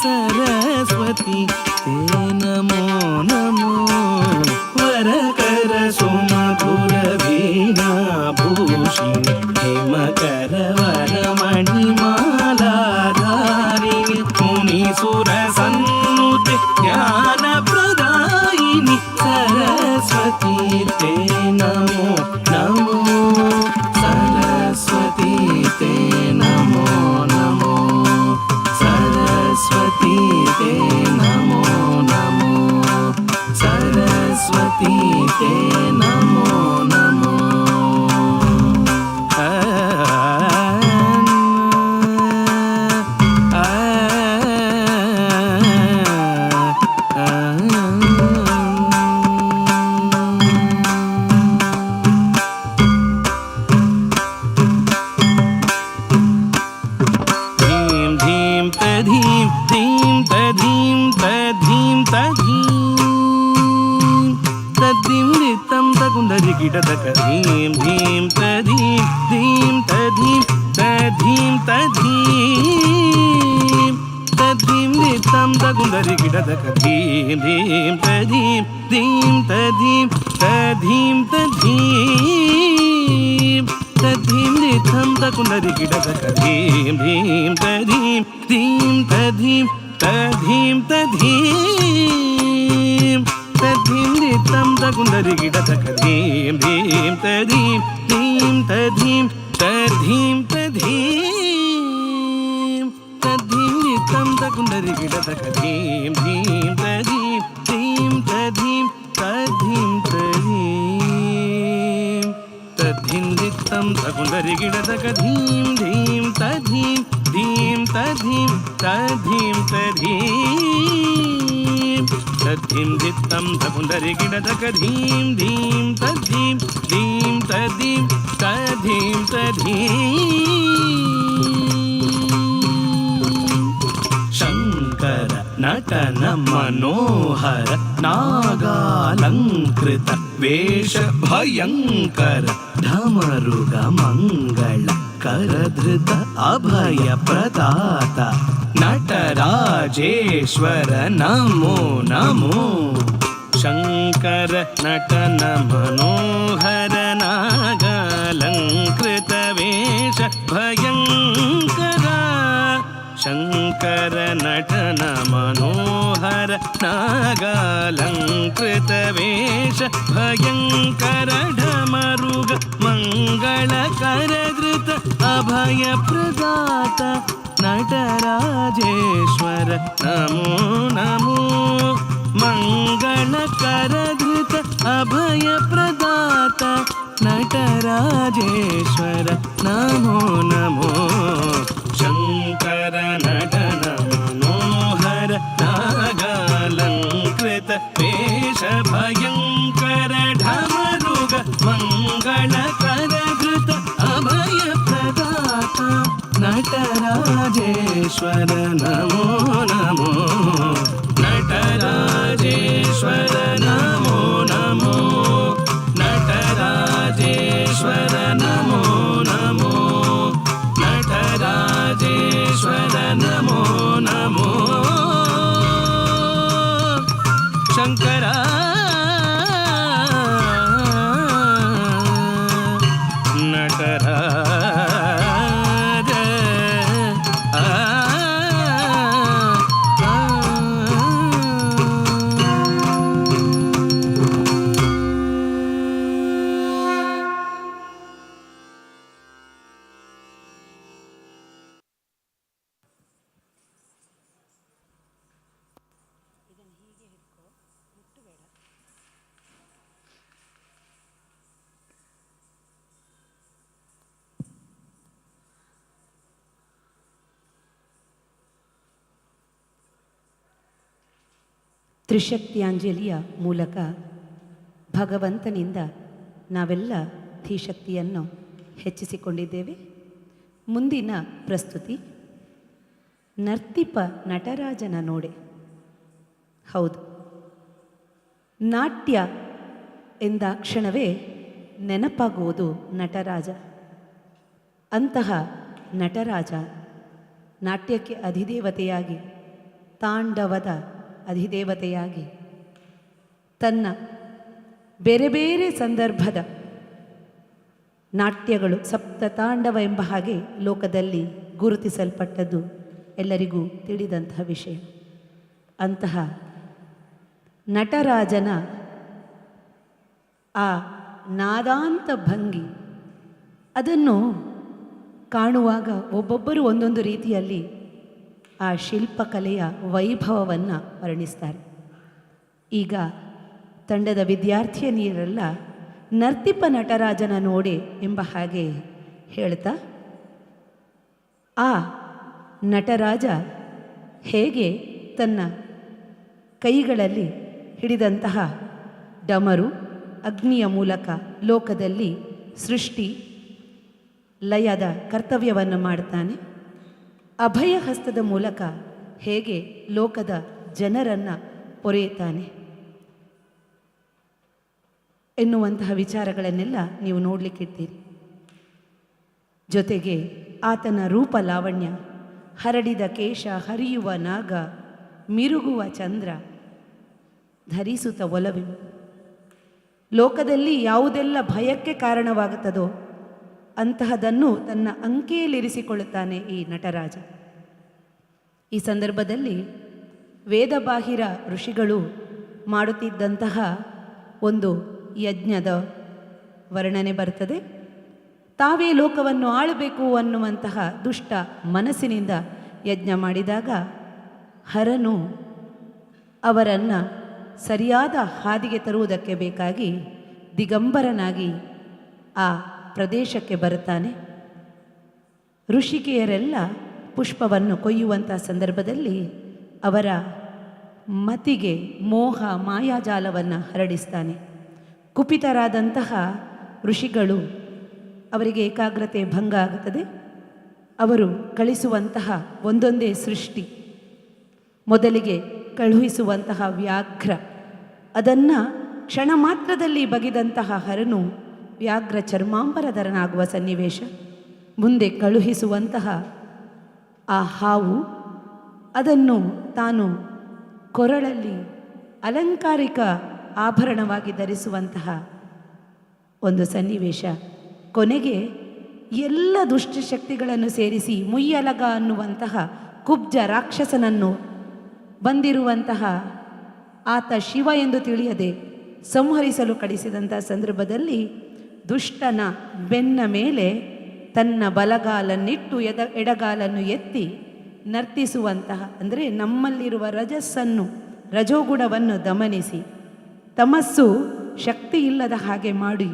ಸರಸ್ವತಿ ತೇ ನಮೋ ನಮೋ. ವರಕರ ಸುಮಧುರ ವೀಣಾಭೂಷಿಣಿ ಹಿಮಕರವರ ಮಣಿಮಾಲಾಧಾರಿಣಿ ಮುನಿಸುರ ಸನ್ನುತೆ ಜ್ಞಾನಪ್ರದಾಯಿನಿ ಸರಸ್ವತಿ ತೇ ನಮೋ ನಮೋ. ಸರಸ್ವತಿ ತೇ ನಮೋ ನಮೋ. ಸರಸ್ವತಿ ತೇ ನಮೋ ನಮೋ. ಸರಸ್ವತಿ ತೇ ನಮೋ ನಮೋ. ಧೀಂ ಧೀಂ ತಧೀಂ ಧೀಂ ತಧೀಂ ತಧೀಂ ತಧೀಂ ತದ್ಧೀಂ ನಿತ್ತಂ ತಕುಂದರಿ ಗಿಡದಕ ಧೀಂ ಧೀಂ ತಧೀಂ ಧೀಂ ತಧೀಂ ತಧೀಂ ತಧೀಂ ತದ್ಧೀಂ ನಿತ್ತಂ ತಕುಂದರಿ ಗಿಡದಕ ಧೀಂ ಧೀಂ ತಧೀಂ ಧೀಂ ತಧೀಂ ತಧೀಂ ತಧೀಂ ತದ್ಧೀಂ ನಿತ್ತಂ ತಕುಂದರಿ ಗಿಡದಕ ಧೀಂ ಧೀಂ ತಧೀಂ ಧೀಂ ತಧೀಂ ತಧೀಂ ತಧೀಂ ತದ್ಧೀಂ ನಿತ್ತಂ ತಕುಂದರಿ ಗಿಡದಕ ಧೀಂ ಧೀಂ ತಧೀಂ ಧೀಂ ತಧೀಂ ತಧೀಂ ತಧೀಂ ತದ್ಧೀಂ ನಿತ್ತಂ ತಕುಂದರಿ ಗಿಡದಕ ಧೀಂ ಧೀಂ ತಧೀಂ ಧೀಂ ತಧೀಂ ತಧೀಂ ತಧೀಂ ತದ್ಧೀಂ ನಿತ್ತಂ ತಕುಂದರಿ ಗಿಡದಕ ಧೀಂ ಧೀಂ ತಧೀಂ ಧೀಂ ತಧೀಂ ತಧೀಂ ತಧೀಂ ತದ್ಧೀಂ ದಿತ್ತಂ ತಕುಂದರಿ ಗಿಡದಕ ಧೀಂ ಧೀಂ ತದ್ಧೀಂ ಧೀಂ ತಧೀಂ ತಧೀಂ ತಧೀಂ. ಶಂಕರ ನಟನ ಮನೋಹರ ನಾಗಾಲಂಕೃತ ವೇಷ ಭಯಂಕರ ಢಮರುಗ ಮಂಗಳ ಕರಧೃತ ಅಭಯ ಪ್ರದಾತ ನಟರಾಜೇಶ್ವರ ನಮೋ ನಮೋ. ಶಂಕರ ನಟನ ಮನೋಹರ ನಾಗಾಲಂಕೃತ ವೇಷ ಭಯಂಕರ ಶಂಕರ ನಟನ ಮನೋಹರ ನಾಗಾಲಂಕೃತ ವೇಷ ಭಯಂಕರ ಢಮರುಗ ಮಂಗಳ ಕರಧೃತ ಅಭಯ ಪ್ರದಾತ ನಟರಾಜೇಶ್ವರ ನಮೋ ನಮೋ. ಮಂಗಳ ಕರಧೃತ ಅಭಯ ಪ್ರದಾತ ನಟರಾಜೇಶ್ವರ ನಮೋ ನಮೋ. ಶಂಕರ ನಟನ ಮನೋಹರ ನಾಗಾಲಂಕೃತ ವೇಷ ಭಯಂಕರ ಢಮರುಗ ಮಂಗಳ ಕರಧೃತ ಅಭಯ ಪ್ರದಾತ ನಟರಾಜೇಶ್ವರ ನಮೋ ನಮೋ. ನಟರಾಜೇಶ್ವರ ನಮೋ ನಮೋ. ನಟರಾಜೇಶ್ವರ ನಮೋ ನಮೋ. ನಟರಾಜೇಶ್ವರ ನಮೋ ನಮೋ. ಶಂಕರ ನಟರಾಜ ಆ. ತ್ರಿಶಕ್ತಿಯಾಂಜಲಿಯ ಮೂಲಕ ಭಗವಂತನಿಂದ ನಾವೆಲ್ಲ ಧೀಶಕ್ತಿಯನ್ನು ಹೆಚ್ಚಿಸಿಕೊಂಡಿದ್ದೇವೆ. ಮುಂದಿನ ಪ್ರಸ್ತುತಿ ನರ್ತಿಪ ನಟರಾಜನ ನೋಡೆ. ಹೌದು, ನಾಟ್ಯ ಎಂದಾಕ್ಷಣವೇ ನೆನಪಾಗುವುದು ನಟರಾಜ. ಅಂತಹ ನಟರಾಜ ನಾಟ್ಯಕ್ಕೆ ಅಧಿದೇವತೆಯಾಗಿ, ತಾಂಡವದ ಅಧಿದೇವತೆಯಾಗಿ, ತನ್ನ ಬೇರೆ ಬೇರೆ ಸಂದರ್ಭದ ನಾಟ್ಯಗಳು ಸಪ್ತತಾಂಡವ ಎಂಬ ಹಾಗೆ ಲೋಕದಲ್ಲಿ ಗುರುತಿಸಲ್ಪಟ್ಟದ್ದು ಎಲ್ಲರಿಗೂ ತಿಳಿದಂತಹ ವಿಷಯ. ಅಂತಹ ನಟರಾಜನ ಆ ನಾದಾಂತ ಭಂಗಿ, ಅದನ್ನು ಕಾಣುವಾಗ ಒಬ್ಬೊಬ್ಬರು ಒಂದೊಂದು ರೀತಿಯಲ್ಲಿ ಆ ಶಿಲ್ಪಕಲೆಯ ವೈಭವವನ್ನು ವರ್ಣಿಸ್ತಾರೆ. ಈಗ ತಂಡದ ವಿದ್ಯಾರ್ಥಿನಿಯರೆಲ್ಲ ನರ್ತಿಪ ನಟರಾಜನ ನೋಡೆ ಎಂಬ ಹಾಗೆ ಹೇಳ್ತಾ, ಆ ನಟರಾಜ ಹೇಗೆ ತನ್ನ ಕೈಗಳಲ್ಲಿ ಹಿಡಿದಂತಹ ಡಮರು ಅಗ್ನಿಯ ಮೂಲಕ ಲೋಕದಲ್ಲಿ ಸೃಷ್ಟಿ ಲಯದ ಕರ್ತವ್ಯವನ್ನು ಮಾಡ್ತಾನೆ, ಅಭಯ ಹಸ್ತದ ಮೂಲಕ ಹೇಗೆ ಲೋಕದ ಜನರನ್ನು ಪೊರೆಯುತ್ತಾನೆ ಎನ್ನುವಂತಹ ವಿಚಾರಗಳನ್ನೆಲ್ಲ ನೀವು ನೋಡಲಿಕ್ಕಿರ್ತೀರಿ. ಜೊತೆಗೆ ಆತನ ರೂಪ ಲಾವಣ್ಯ, ಹರಡಿದ ಕೇಶ, ಹರಿಯುವ ನಾಗ, ಮಿರುಗುವ ಚಂದ್ರ, ಧರಿಸುತ್ತ ಒಲವಿ, ಲೋಕದಲ್ಲಿ ಯಾವುದೆಲ್ಲ ಭಯಕ್ಕೆ ಕಾರಣವಾಗುತ್ತದೋ ಅಂತಹದನ್ನು ತನ್ನ ಅಂಕೆಯಲ್ಲಿರಿಸಿಕೊಳ್ಳುತ್ತಾನೆ ಈ ನಟರಾಜ. ಈ ಸಂದರ್ಭದಲ್ಲಿ ವೇದಬಾಹಿರ ಋಷಿಗಳು ಮಾಡುತ್ತಿದ್ದಂತಹ ಒಂದು ಯಜ್ಞದ ವರ್ಣನೆ ಬರ್ತದೆ. ತಾವೇ ಲೋಕವನ್ನು ಆಳಬೇಕು ಅನ್ನುವಂತಹ ದುಷ್ಟ ಮನಸ್ಸಿನಿಂದ ಯಜ್ಞ ಮಾಡಿದಾಗ ಹರನು ಅವರನ್ನು ಸರಿಯಾದ ಹಾದಿಗೆ ತರುವುದಕ್ಕೆ ಬೇಕಾಗಿ ದಿಗಂಬರನಾಗಿ ಆ ಪ್ರದೇಶಕ್ಕೆ ಬರುತ್ತಾನೆ. ಋಷಿಕೆಯರೆಲ್ಲ ಪುಷ್ಪವನ್ನು ಕೊಯ್ಯುವಂಥ ಸಂದರ್ಭದಲ್ಲಿ ಅವರ ಮತಿಗೆ ಮೋಹ ಮಾಯಾಜಾಲವನ್ನು ಹರಡಿಸ್ತಾನೆ. ಕುಪಿತರಾದಂತಹ ಋಷಿಗಳು, ಅವರಿಗೆ ಏಕಾಗ್ರತೆ ಭಂಗ ಆಗುತ್ತದೆ. ಅವರು ಕಳಿಸುವಂತಹ ಒಂದೊಂದೇ ಸೃಷ್ಟಿ, ಮೊದಲಿಗೆ ಕಳುಹಿಸುವಂತಹ ವ್ಯಾಘ್ರ, ಅದನ್ನು ಕ್ಷಣ ಮಾತ್ರದಲ್ಲಿ ಬಗೆದಂತಹ ಹರನು ವ್ಯಾಘ್ರ ಚರ್ಮಾಂಬರಧರನಾಗುವ ಸನ್ನಿವೇಶ. ಮುಂದೆ ಕಳುಹಿಸುವಂತಹ ಆ ಹಾವು, ಅದನ್ನು ತಾನು ಕೊರಳಲ್ಲಿ ಅಲಂಕಾರಿಕ ಆಭರಣವಾಗಿ ಧರಿಸುವಂತಹ ಒಂದು ಸನ್ನಿವೇಶ. ಕೊನೆಗೆ ಎಲ್ಲ ದುಷ್ಟಶಕ್ತಿಗಳನ್ನು ಸೇರಿಸಿ ಮುಯ್ಯಲಗ ಅನ್ನುವಂತಹ ಕುಬ್ಜ ರಾಕ್ಷಸನನ್ನು ಬಂದಿರುವಂತಹ ಆತ ಶಿವ ಎಂದು ತಿಳಿಯದೆ ಸಂಹರಿಸಲು ಕಳಿಸಿದಂಥ ಸಂದರ್ಭದಲ್ಲಿ ದುಷ್ಟನ ಬೆನ್ನ ಮೇಲೆ ತನ್ನ ಬಲಗಾಲನ್ನಿಟ್ಟು ಎಡಗಾಲನ್ನು ಎತ್ತಿ ನರ್ತಿಸುವಂತಹ, ಅಂದರೆ ನಮ್ಮಲ್ಲಿರುವ ರಜಸ್ಸನ್ನು, ರಜೋಗುಣವನ್ನು ದಮನಿಸಿ ತಮಸ್ಸು ಶಕ್ತಿ ಇಲ್ಲದ ಹಾಗೆ ಮಾಡಿ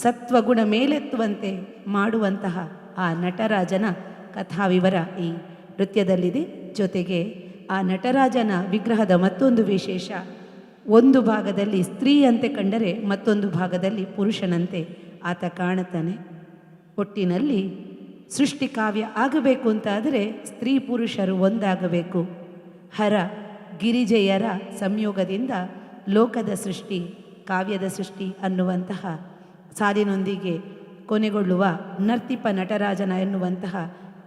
ಸತ್ವಗುಣ ಮೇಲೆತ್ತುವಂತೆ ಮಾಡುವಂತಹ ಆ ನಟರಾಜನ ಕಥಾವಿವರ ಈ ನೃತ್ಯದಲ್ಲಿದೆ. ಜೊತೆಗೆ ಆ ನಟರಾಜನ ವಿಗ್ರಹದ ಮತ್ತೊಂದು ವಿಶೇಷ, ಒಂದು ಭಾಗದಲ್ಲಿ ಸ್ತ್ರೀಯಂತೆ ಕಂಡರೆ ಮತ್ತೊಂದು ಭಾಗದಲ್ಲಿ ಪುರುಷನಂತೆ ಆತ ಕಾಣುತ್ತಾನೆ. ಒಟ್ಟಿನಲ್ಲಿ ಸೃಷ್ಟಿ ಕಾವ್ಯ ಆಗಬೇಕು ಅಂತಾದರೆ ಸ್ತ್ರೀ ಪುರುಷರು ಒಂದಾಗಬೇಕು. ಹರ ಗಿರಿಜೆಯರ ಸಂಯೋಗದಿಂದ ಲೋಕದ ಸೃಷ್ಟಿ, ಕಾವ್ಯದ ಸೃಷ್ಟಿ ಅನ್ನುವಂತಹ ಸಾಲಿನೊಂದಿಗೆ ಕೊನೆಗೊಳ್ಳುವ ನರ್ತಿಪ ನಟರಾಜನ ಎನ್ನುವಂತಹ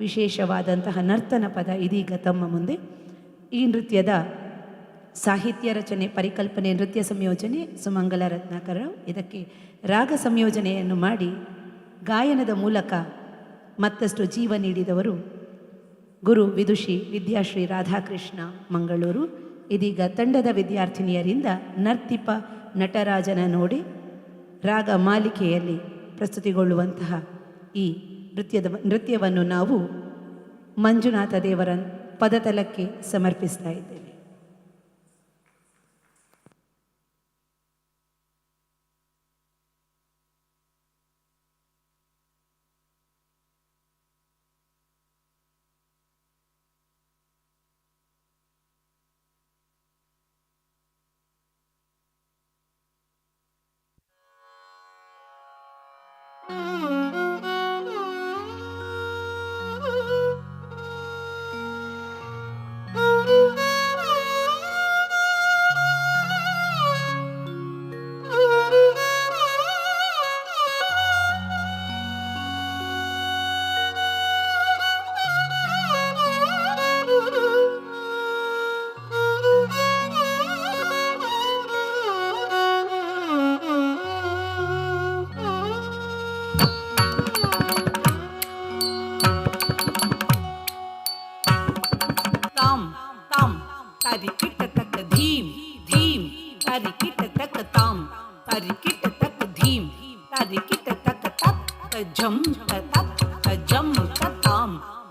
ವಿಶೇಷವಾದಂತಹ ನರ್ತನ ಪದ ಇದೀಗ ತಮ್ಮ ಮುಂದೆ. ಈ ನೃತ್ಯದ ಸಾಹಿತ್ಯ ರಚನೆ, ಪರಿಕಲ್ಪನೆ, ನೃತ್ಯ ಸಂಯೋಜನೆ ಸುಮಂಗಲ ರತ್ನಾಕರ್ ರಾವ್. ಇದಕ್ಕೆ ರಾಗ ಸಂಯೋಜನೆಯನ್ನು ಮಾಡಿ ಗಾಯನದ ಮೂಲಕ ಮತ್ತಷ್ಟು ಜೀವ ನೀಡಿದವರು ಗುರು ವಿದುಷಿ ವಿದ್ಯಾಶ್ರೀ ರಾಧಾಕೃಷ್ಣ ಮಂಗಳೂರು. ಇದೀಗ ತಂಡದ ವಿದ್ಯಾರ್ಥಿನಿಯರಿಂದ ನರ್ತಿಪ ನಟರಾಜನ ನೋಡಿ ರಾಗ ಮಾಲಿಕೆಯಲ್ಲಿ ಪ್ರಸ್ತುತಿಗೊಳ್ಳುವಂತಹ ಈ ನೃತ್ಯವನ್ನು ನಾವು ಮಂಜುನಾಥ ದೇವರ ಪದತಲಕ್ಕೆ ಸಮರ್ಪಿಸ್ತಾ ಇದ್ದೇವೆ. तारिकिट तक ताम तारिकिट तक धीम तारिकिट तक तक झम तक झम ताम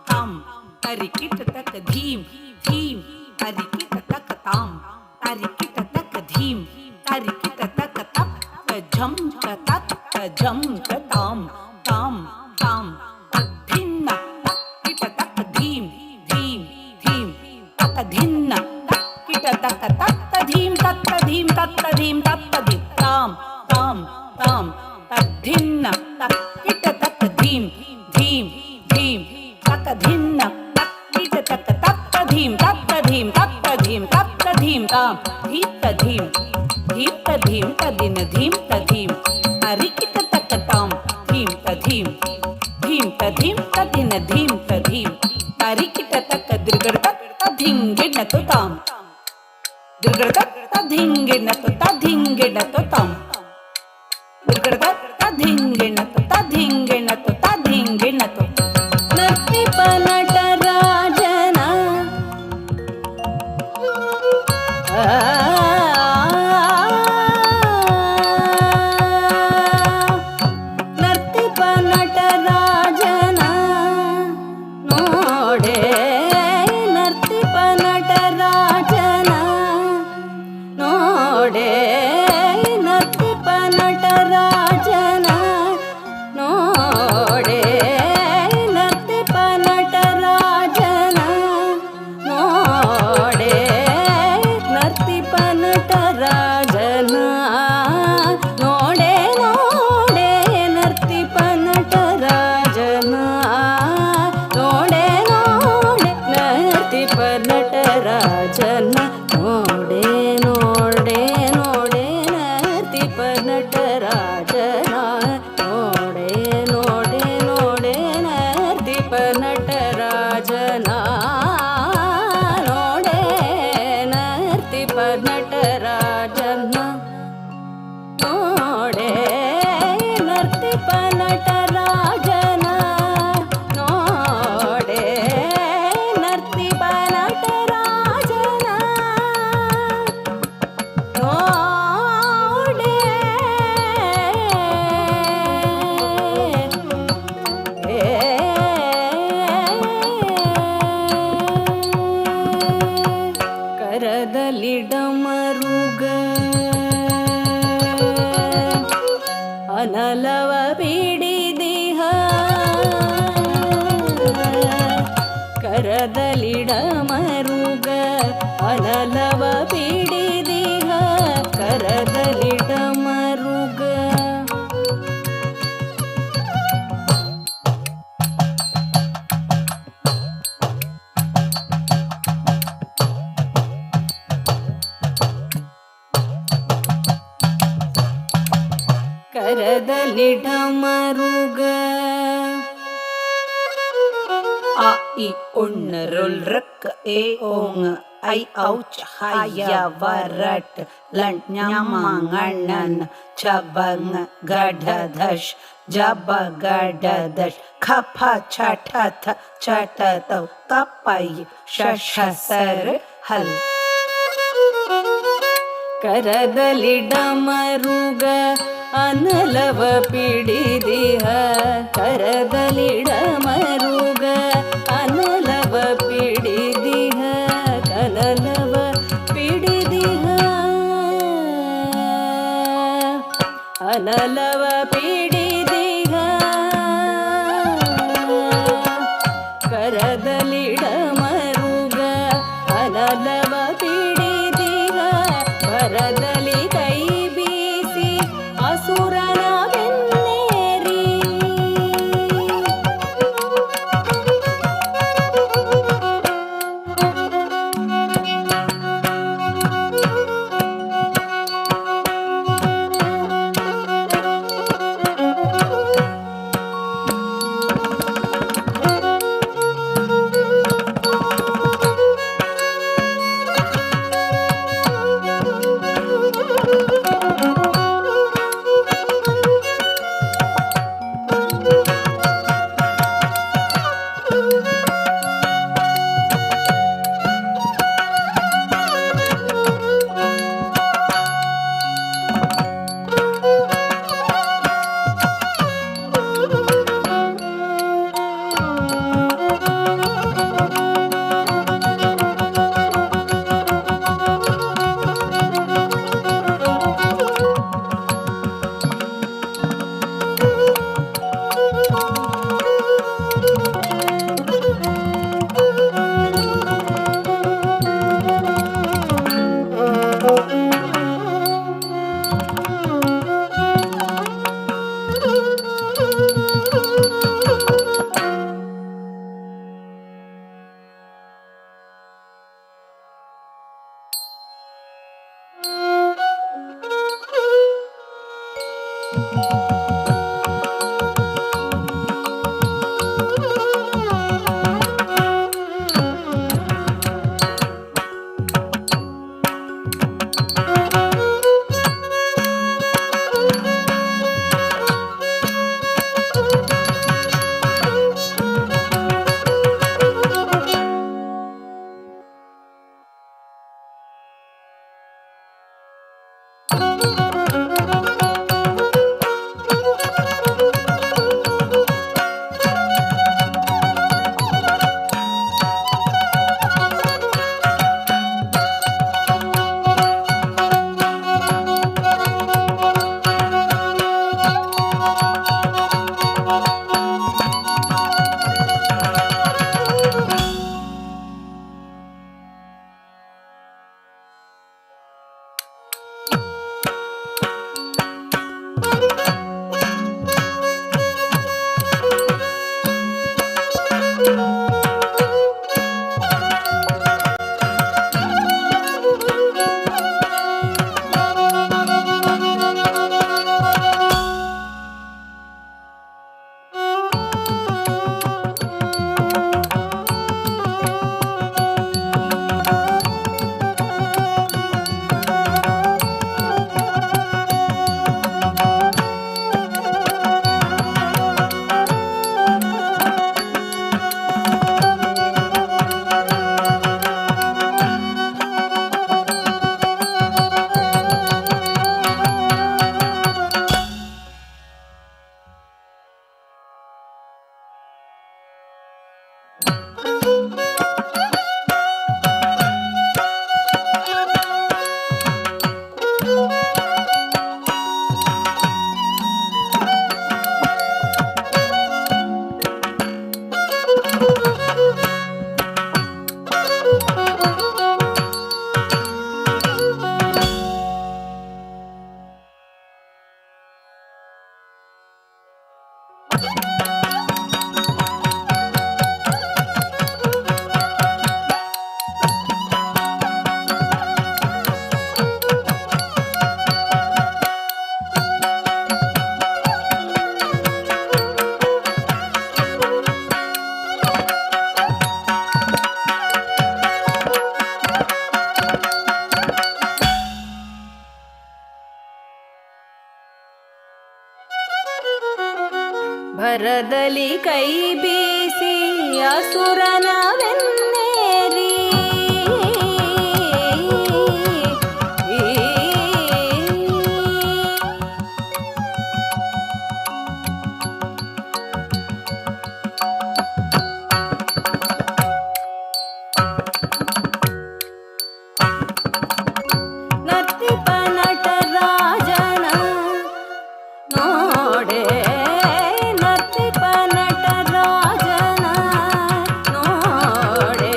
ताम तारिकिट तक धीम धीम तारिकिट तक ताम तारिकिट तक धीम तारिकिट तक तक झम ताम ताम ताम धिन्न किट तक धीम धीम धीम तक धिन्न किट तक तक धीम तत्त धीम तत्त धीम तत्त धीम ताम ताम ताम तद्धिन्न किट तक धीम धीम धीम तक धिन्न किट तक तत्त धीम तत्त धीम तत्त धीम तत्त धीम ताम धीत धीम तदिन धीम तधीम तारिकिट तक ताम धीम तधीम तदिन धीम तधीम तारिकिट तक दिर्गड़ तक तधिंगिण तो ताम दिर्गड़ तक तधिंगिण तो ताम दिर्गड़ तक तधिंगिण तो नर्तिप नटराजन नर्तिप नटराजन ನೋಡೆ ನರ್ತಿಪ ನಟರಾಜನ ನೋಡೆ ನರ್ತಿಪ ನಟರಾಜನ ನೋಡೆ ನರ್ತಿಪ ನಟರಾಜನ ನೋಡೆ ನರ್ತಿಪ ನಟರಾಜನ ನೋಡೆ ನೋಡೆ ನರ್ತಿಪ ನಟರಾಜನ ನೋಡೆ ನೋಡೆ ನರ್ತಿಪ ನಟರಾಜನ ನೋಡೆ ನೋಡೆ ನೋಡೆ ನರ್ತಿಪ ನಟರಾಜನ ನೋಡೆ ನೋಡೆ ನೋಡೆ ನರ್ತಿಪ ನಟರಾಜನ ನೋಡೆ ನರ್ತಿಪ ನಟರಾಜನ ನೋಡೆ ನರ್ತಿಪ ನಟರಾಜನ ನೋಡೆ ನರ್ತಿಪ ನಟರಾಜನ ನೋಡೆ ಕರದಲಿಡಮರುಗ ಅನಲವ ಬಿಡಿದಿಹ ಕರದಲಿಡಮರುಗ ಅನಲವ ಬಿಡಿದಿಹ ಕರದಲಿಡಮರುಗ ಕರದಲಿಡಮರುಗ ಆ ಇ ಉಣ್ಣರುಲ್ ರಕ್ ಎ ಓಂಗ್ ಐ ಔಚ್ ಹಯ್ಯ ವರಟ್ ಲಂಟ್ ಞಮಂಗಣ್ಣನ್ ಚಬಂಗ್ ಗಢಧಶ್ ಜಬ ಗಢಧಶ್ ಖಫ ಛಠಥ ಛಠತೌ ಕಪ್ಪೈ ಶಶಸರ್ ಹಲ್ ಕರದಲಿಡಮರುಗ ಅನಲವ ಪಿಡಿದಿಹ ಕರದಲಿಡಮರುಗ ಅನಲವ ಪಿಡಿದಿಹ ಕನಲವ ಪಿಡಿದಿಹ ಅನಲವ ಪಿಡಿದಿಹ ಕರದಲಿಡಮರುಗ ಅನಲವ ಪಿಡಿದಿಹ ಭರದಲಿ ಕೈ ಬೀಸಿ ಅಸುರನ ಬೆನ್ನೇರಿ ಭರದಲ್ಲಿ ಕೈ ಬೀಸಿ ಅಸುರನವೆನ್ನೇರಿ ನರ್ತಿಪ ನಟರಾಜನ ನೋಡೆ ನರ್ತಿಪ ನಟರಾಜನ ನೋಡೆ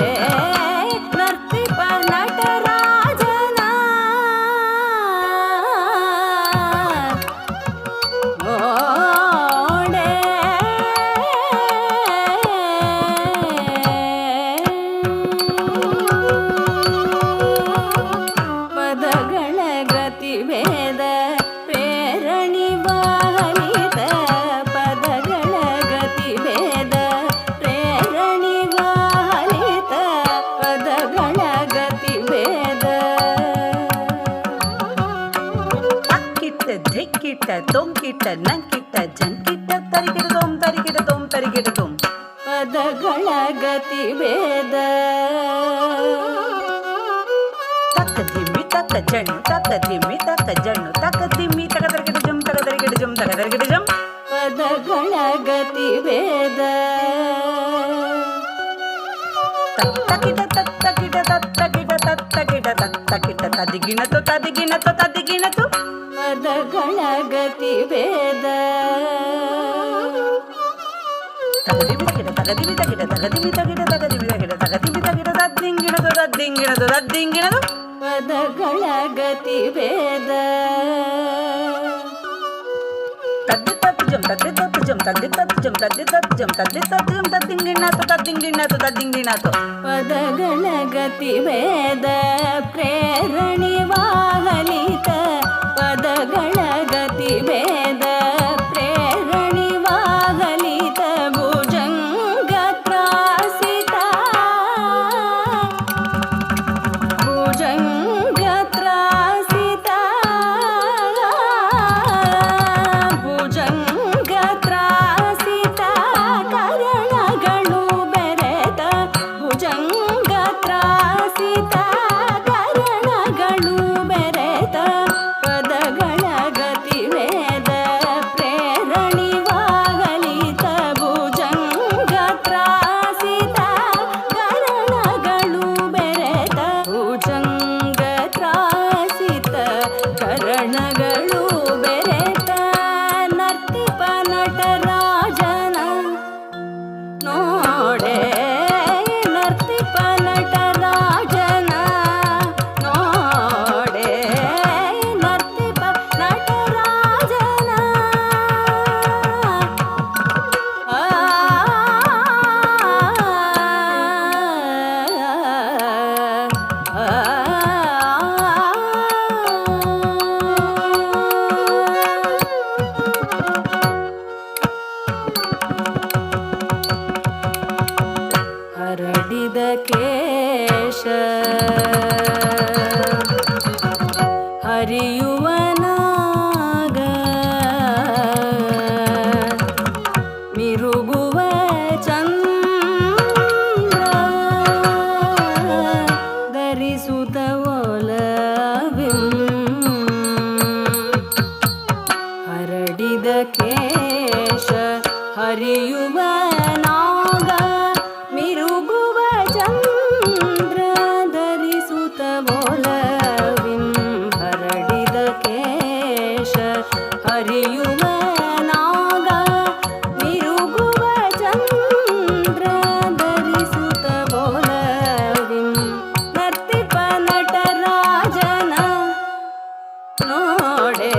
ನರ್ತಿಪ ನಟರಾಜನ ನೋಡೆ ಪದಗಳ ಗತಿಭೇದ ಪ್ರೇರಣಿವಾಹಲಿತ ಪದಗಳ ಗತಿಭೇದ ಪ್ರೇರಣಿವಾಹಲಿತ ಪದಗಳ ಗತಿಭೇದ ಅಕ್ಕಿಟ್ಟ ಧಿಕ್ಕಿಟ್ಟ ತೊಂಕಿಟ್ಟ ನಂಕಿಟ್ಟ ಜಂಕಿಟ್ಟ ತರಿಗಿಡ ತೋಂ ತರಿಗಿಡ ತೋಂ ತರಿಗಿಡ ತೋಂ ಪದಗಳ ಗತಿಭೇದ ತಕ್ಕ ದಿಮ್ಮಿ ತಕ್ಕ ಜಣ್ಣು ತಕ್ಕ ದಿಮ್ಮಿ ತಕ್ಕ ಜಣ್ಣು ತಕ್ಕ ದಿಮ್ಮಿ ತಗದರಗಿಡ ಜಂ ತಗದರಗಿಡ ಜಂ ತಗದರಗಿಡ ಜಂ ಪದಗಳ ಗತಿಭೇದ ತತ್ತಕಿಟ ತತ್ತಕಿಟ ತತ್ತಕಿಟ ತತ್ತಕಿಟ ತತ್ತಕಿಟ ತದಿಗಿಣತು ತದಿಗಿಣತು ತದಿಗಿಣತು ಪದಗಳ ಗತಿಭೇದ ತಗದಿಮಿತಗಿಡ ತಗದಿಮಿತಗಿಡ ತಗದಿಮಿತಗಿಡ ತಗದಿಮಿತಗಿಡ ತಗದಿಮಿತಗಿಡ ತದ್ದಿಂಗಿಣದು ತದ್ದಿಂಗಿಣದು ತದ್ದಿಂಗಿಣದು ಪದಗಳ ಗತಿಭೇದ ತದ್ದಿ ತತ್ತು ಜಂ ತದ್ದಿ ತತ್ತು ಜಂ ತದ್ದಿ ತತ್ತು ಜಂ ತದ್ದಿ ತತ್ತು ಜಂ ತದ್ದಿ ತತ್ತು ಜಂ ತದ್ದಿಂಗಿಣಾತು ತದ್ದಿಂಗಿಣಾತು ತದ್ದಿಂಗಿಣಾತು ಪದಗಳ ಗತಿಭೇದ ಪ್ರೇರಣಿವಾಹಲಿತ ಪದಗಳ ಗತಿಭೇದ ಪ್ರೇರಣಿವಾಹಲಿತ ಭುಜಂಗ ತ್ರಾಸಿತ ಭುಜಂಗ ತ್ರಾಸಿತ ಭುಜಂಗ ತ್ರಾಸಿತ ಕರಣಗಳು ಬೆರೆತ ಭುಜಂಗ ತ್ರಾಸಿತ ಕರಣಗಳು ಬೆರೆತ ಪದಗಳ ಗತಿಭೇದ ಪ್ರೇರಣಿವಾಗಲಿತ ಭುಜಂಗ ತ್ರಾಸಿತ ಕರಣಗಳು ಬೆರೆತ ಭುಜಂಗ ತ್ರಾಸಿತ ಕರಣಗಳು ಬೆರೆತ ನರ್ತಿಪ ನಟರಾಜನ ನೋಡೆ ನರ್ತಿಪ ನಟರಾಜನ ನೋಡೆ ನರ್ತಿಪ ನಟರಾಜನ ಹರಡಿದ ಕೇಶ ಹರಿಯುವ ನಾಗ ಮಿರುಗುವ ಚಂದ್ರ ಧರಿಸುತ್ತ ಒಲವಿಂ ಹರಡಿದ ಕೇಶ ಹರಿಯುವ ನಾಗ ಮಿರುಗುವ ಚಂದ್ರ ಧರಿಸುತ್ತ ಬೋಲವಿಂ ಹರಡಿದ ಕೇಶ ಹರಿಯುವ ನಾಗ ಮಿರುಗುವ ಚಂದ್ರ ಧರಿಸುತ್ತ ಬೋಲವಿಂ ನರ್ತಿಪ ನಟರಾಜನ ನೋಡೆ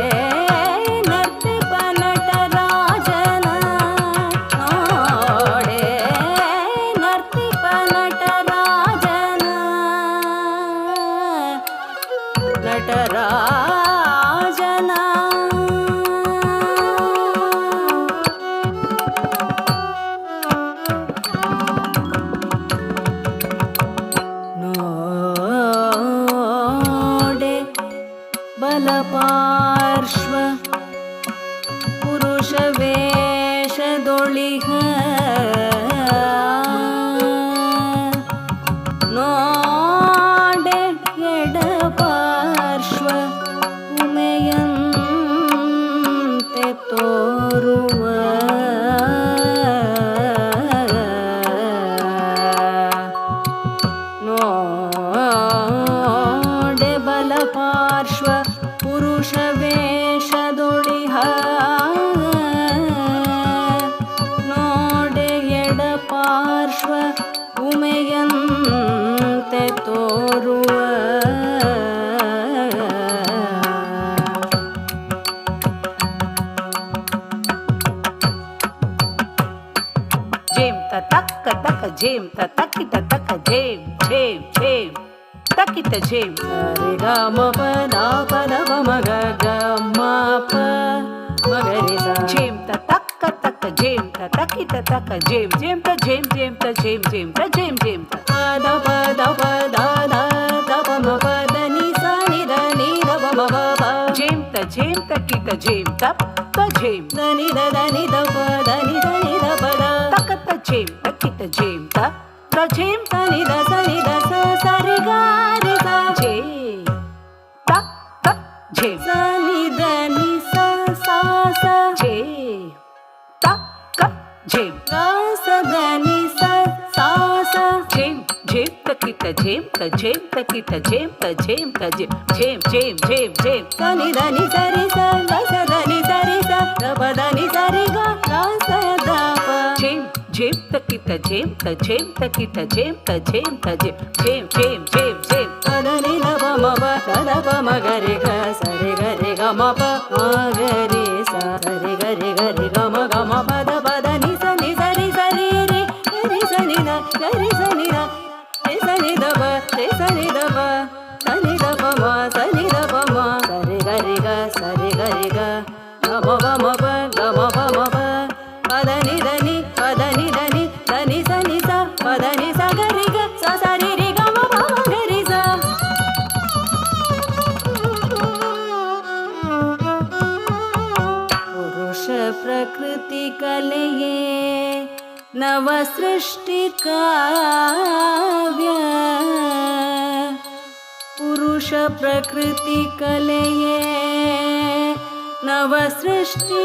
ನರ್ತಿಪ ನಟರಾಜನ ನೋಡೆ ನರ್ತಿಪ ನಟರಾಜನ ನಟರಾಜನ ನೋಡೆ ಬಲಪಾರ್ಶ್ವ ಪುರುಷ ವೇಷದೊಳಗಿರುವ ಸೆಸೆದೊಡಿಹ ನೋಡೆ ಎಡ ಪಾರ್ಶ್ವ ಉಮೆಯಂತೆ ತೋರುವ ನೋಡೆ ಬಲ ಪಾರ್ಶ್ವ ಪುರುಷ ವೇಷದೊಡಿಹ ನೋಡೆ ಎಡ ಪಾರ್ಶ್ವ ಉಮೆಯಂತೆ ತೋರುವ ಜೇಮ್ ತಕ್ಕ ತಕ್ಕ ಜೇಮ್ ತಕ್ಕಿಟ ತಕ್ಕ ಜೇಮ್ ಜೇಮ್ ಜೇಮ್ ತಕ್ಕಿಟ ಜೇಮ್ ಸರಿ ಗ ಮ ಪ ದ ಪ ದ ಪ ಮ ಗ ಗ ಮ ಪ ಮ ಗ ರಿ ಸ ಜೇಮ್ ತಕ್ಕ ತಕ್ಕ ಜೇಮ್ ತಕ್ಕಿಟ ತಕ್ಕ ಜೇಮ್ ಜೇಮ್ ತ ಜೇಮ್ ಜೇಮ್ ತ ಜೇಮ್ ಜೇಮ್ ತ ಜೇಮ್ ಜೇಮ್ ತ ದ ಪ ದ ಪ ದ ದ ದ ಪ ಮ ಪ the ni sa ni the ಪ ಮ ಪ ಪ ಜೇಮ್ ತಕ್ಕಿಟ ಜೇಮ್ ತಪ್ಪ ಜೇಮ್ ದ ni ದ ಪ ದ ni ದ ಪ ದ ತಕ್ಕ ಜೇಮ್ ತಕ್ಕಿಟ ಜೇಮ್ ತ ಜೇಮ್ ಸ ni ದ ಸ ಸ ರಿ ಗ ರಿ ಸ ಜೇಮ್ ತ ಜೇಮ್ ಸ ni ದ ni ಸ ಸ ಜೇಮ್ ತ ಜೇಮ್ ಗ ಸ ದ ni ಸ ಸ ಜೇಮ್ ಜೇಮ್ ತಕ್ಕಿಟ ಜೇಮ್ ತ ಜೇಮ್ ತಕ್ಕಿಟ ಜೇಮ್ ತ ಜೇಮ್ ತ ಜೇಮ್ ಜೇಮ್ ಜೇಮ್ ಜೇಮ್ ಸ ni ದ ni ಸ ರಿ ಸ ಗ ಸ ದ ni ಸ ರಿ ಸ ದ ಪ ದ ni ಸ ರಿ ಗ ಗ ಸ ದ ಪ ಜೇಮ್ ಜೇಮ್ ತಕ್ಕಿಟ ಜೇಮ್ ತ ಜೇಮ್ ತಕ್ಕಿಟ ಜೇಮ್ ತ ಜೇಮ್ ತ ಜೇಮ್ ಜೇಮ್ ಜೇಮ್ ಜೇಮ್ ಪದ ni ದ ಪ ಮ ಪ ದ ಪ ಮ ಗ ರಿ ಗ ಸ ರಿ ಗ ರಿ ಗ ಮ ಪ ಮ ಗ ರಿ ಸ ರಿ ಗ ರಿ ಗ ಮ ಪ ದ ಪ ದ ni ಸ ರಿ ಸ ರಿ ರಿ ಸ ni ದ ರಿ ಸ ni ದ ರಿ ಸ ni ದ ಪ ರಿ ಸ ni ದ ಪ ಸ ni ದ ಪ ಮ ಸ ni ದ ಪ ಮ ಸ ರಿ ಗ ರಿ ಗ ಸ ರಿ ಗ ರಿ ಗ ಗ ಮ ಪ ಮ ಪ ಗ ಮ ಪ ಮ ಪ ಪದ ni ದ ni ಪದ ni the ni the ni ಸ ni ಸ ಪದ ni ಸ ಗ ರಿ ಗ ಸ ಸ ರಿ ರಿ ಗ ಮ ಪ ಮ ಗ ರಿ ಸ ಪುರುಷ ಪ್ರಕೃತಿ ಕಲೆಯೇ ನವ ಸೃಷ್ಟಿ ಕಾವ್ಯ ಪುರುಷ ಪ್ರಕೃತಿ ಕಲೆಯೇ ನವ ಸೃಷ್ಟಿ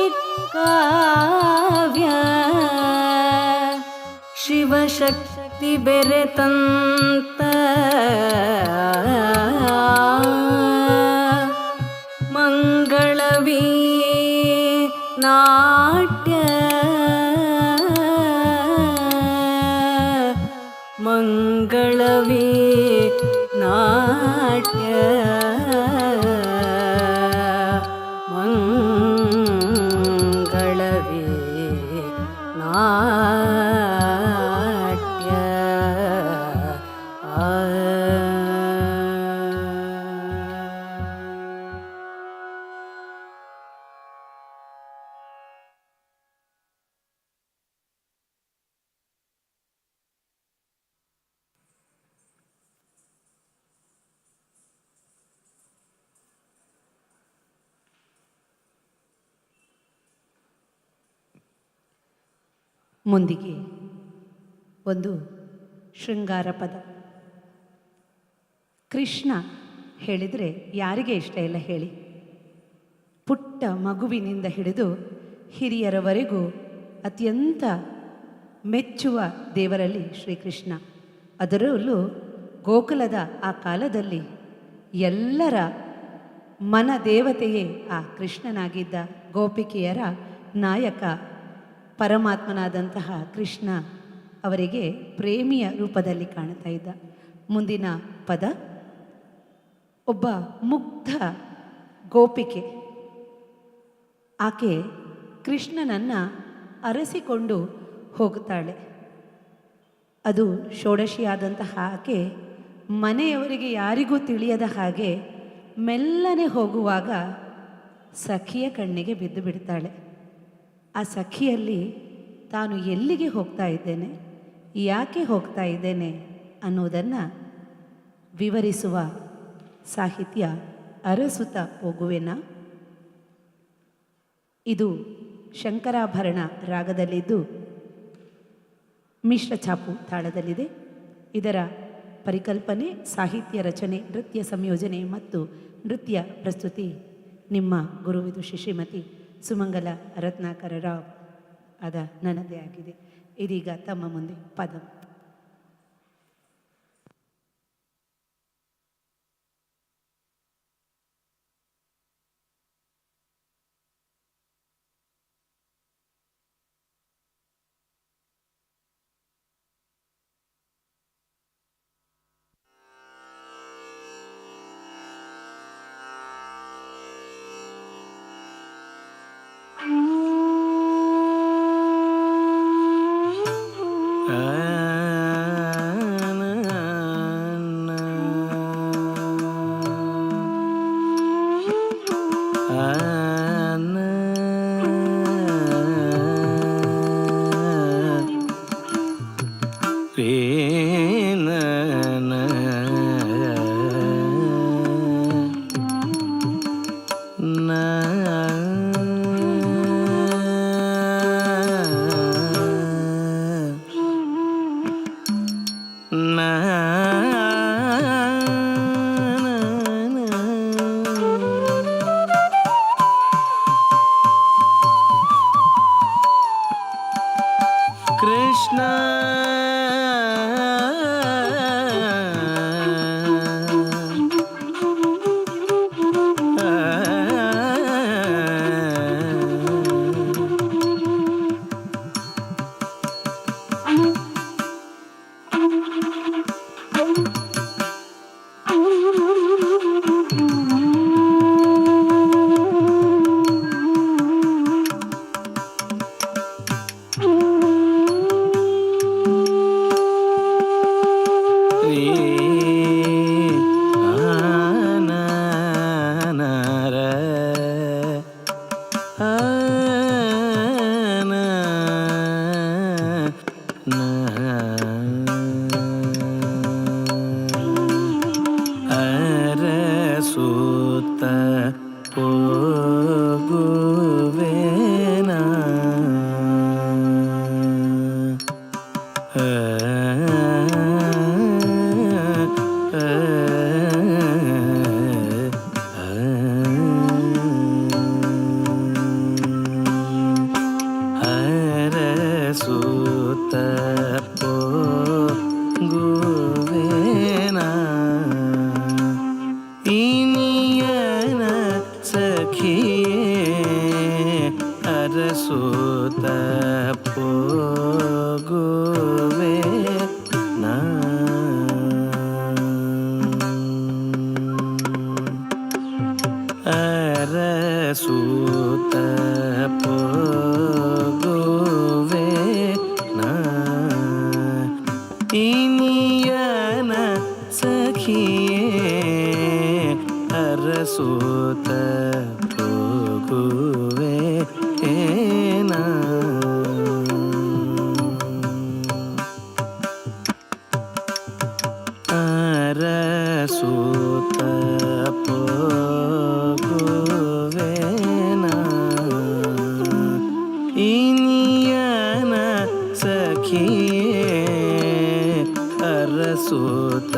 ಕಾವ್ಯ ಶಿವಶಕ್ತಿ ಬೆರೆತಂತ ಮಂಗಳವೀ ನಾಟ್ಯ ಮಂಗಳವೀ ನಾಟ್ಯ ಮಂಗಳವೀ ನಾಟ್ಯ ಮುಂದಿಗೆ ಒಂದು ಶೃಂಗಾರ ಪದ. ಕೃಷ್ಣ ಹೇಳಿದರೆ ಯಾರಿಗೆ ಇಷ್ಟ ಇಲ್ಲ ಹೇಳಿ? ಪುಟ್ಟ ಮಗುವಿನಿಂದ ಹಿಡಿದು ಹಿರಿಯರವರೆಗೂ ಅತ್ಯಂತ ಮೆಚ್ಚುವ ದೇವರಲ್ಲಿ ಶ್ರೀಕೃಷ್ಣ. ಅದರಲ್ಲೂ ಗೋಕುಲದ ಆ ಕಾಲದಲ್ಲಿ ಎಲ್ಲರ ಮನ ದೇವತೆಯೇ ಆ ಕೃಷ್ಣನಾಗಿದ್ದ. ಗೋಪಿಕೆಯರ ನಾಯಕ ಪರಮಾತ್ಮನಾದಂತಹ ಕೃಷ್ಣ ಅವರಿಗೆ ಪ್ರೇಮಿಯ ರೂಪದಲ್ಲಿ ಕಾಣ್ತಾ ಇದ್ದ. ಮುಂದಿನ ಪದ, ಒಬ್ಬ ಮುಗ್ಧ ಗೋಪಿಕೆ. ಆಕೆ ಕೃಷ್ಣನನ್ನು ಅರಸಿಕೊಂಡು ಹೋಗುತ್ತಾಳೆ. ಅದು ಷೋಡಶಿಯಾದಂತಹ ಆಕೆ ಮನೆಯವರಿಗೆ ಯಾರಿಗೂ ತಿಳಿಯದ ಹಾಗೆ ಮೆಲ್ಲನೆ ಹೋಗುವಾಗ ಸಖಿಯ ಕಣ್ಣಿಗೆ ಬಿದ್ದು ಬಿಡ್ತಾಳೆ. ಆ ಸಖಿಯಲ್ಲಿ ತಾನು ಎಲ್ಲಿಗೆ ಹೋಗ್ತಾ ಇದ್ದೇನೆ, ಯಾಕೆ ಹೋಗ್ತಾ ಇದ್ದೇನೆ ಅನ್ನೋದನ್ನು ವಿವರಿಸುವ ಸಾಹಿತ್ಯ ಅರಸುತ ಹೋಗುವೆನ. ಇದು ಶಂಕರಾಭರಣ ರಾಗದಲ್ಲಿದ್ದು ಮಿಶ್ರ ಛಾಪು ತಾಳದಲ್ಲಿದೆ. ಇದರ ಪರಿಕಲ್ಪನೆ, ಸಾಹಿತ್ಯ ರಚನೆ, ನೃತ್ಯ ಸಂಯೋಜನೆ ಮತ್ತು ನೃತ್ಯ ಪ್ರಸ್ತುತಿ ನಿಮ್ಮ ಗುರುವಿದುಷಿ ಶ್ರೀಮತಿ ಸುಮಂಗಲ ರತ್ನಾಕರ ರಾವ್ ಆದ ನನ್ನದೇ ಆಗಿದೆ. ಇದೀಗ ತಮ್ಮ ಮುಂದೆ ಪದಂ. ಕೃಷ್ಣ ಅರಸುತ್ತ ಹೋಗುವೆನಾ ಅರಸುತ್ತ ಹೋಗುವೆನಾ ಇನಿಯನ ಸಖಿಯೇ ಅರಸುತ್ತ ಹೋಗುವೆ ನಾ ಅರಸುತ್ತ ಹೋಗುವೆ ನಾ ಇನಿಯನ ಸಖಿಯೇ ಅರಸುತ್ತ ಹೋಗುವೆ ನಾ ಅರಸುತ್ತ ಹೋಗುವೆ ನಾ ಇನಿಯನ ಸಖಿಯೇ ಅರಸುತ್ತ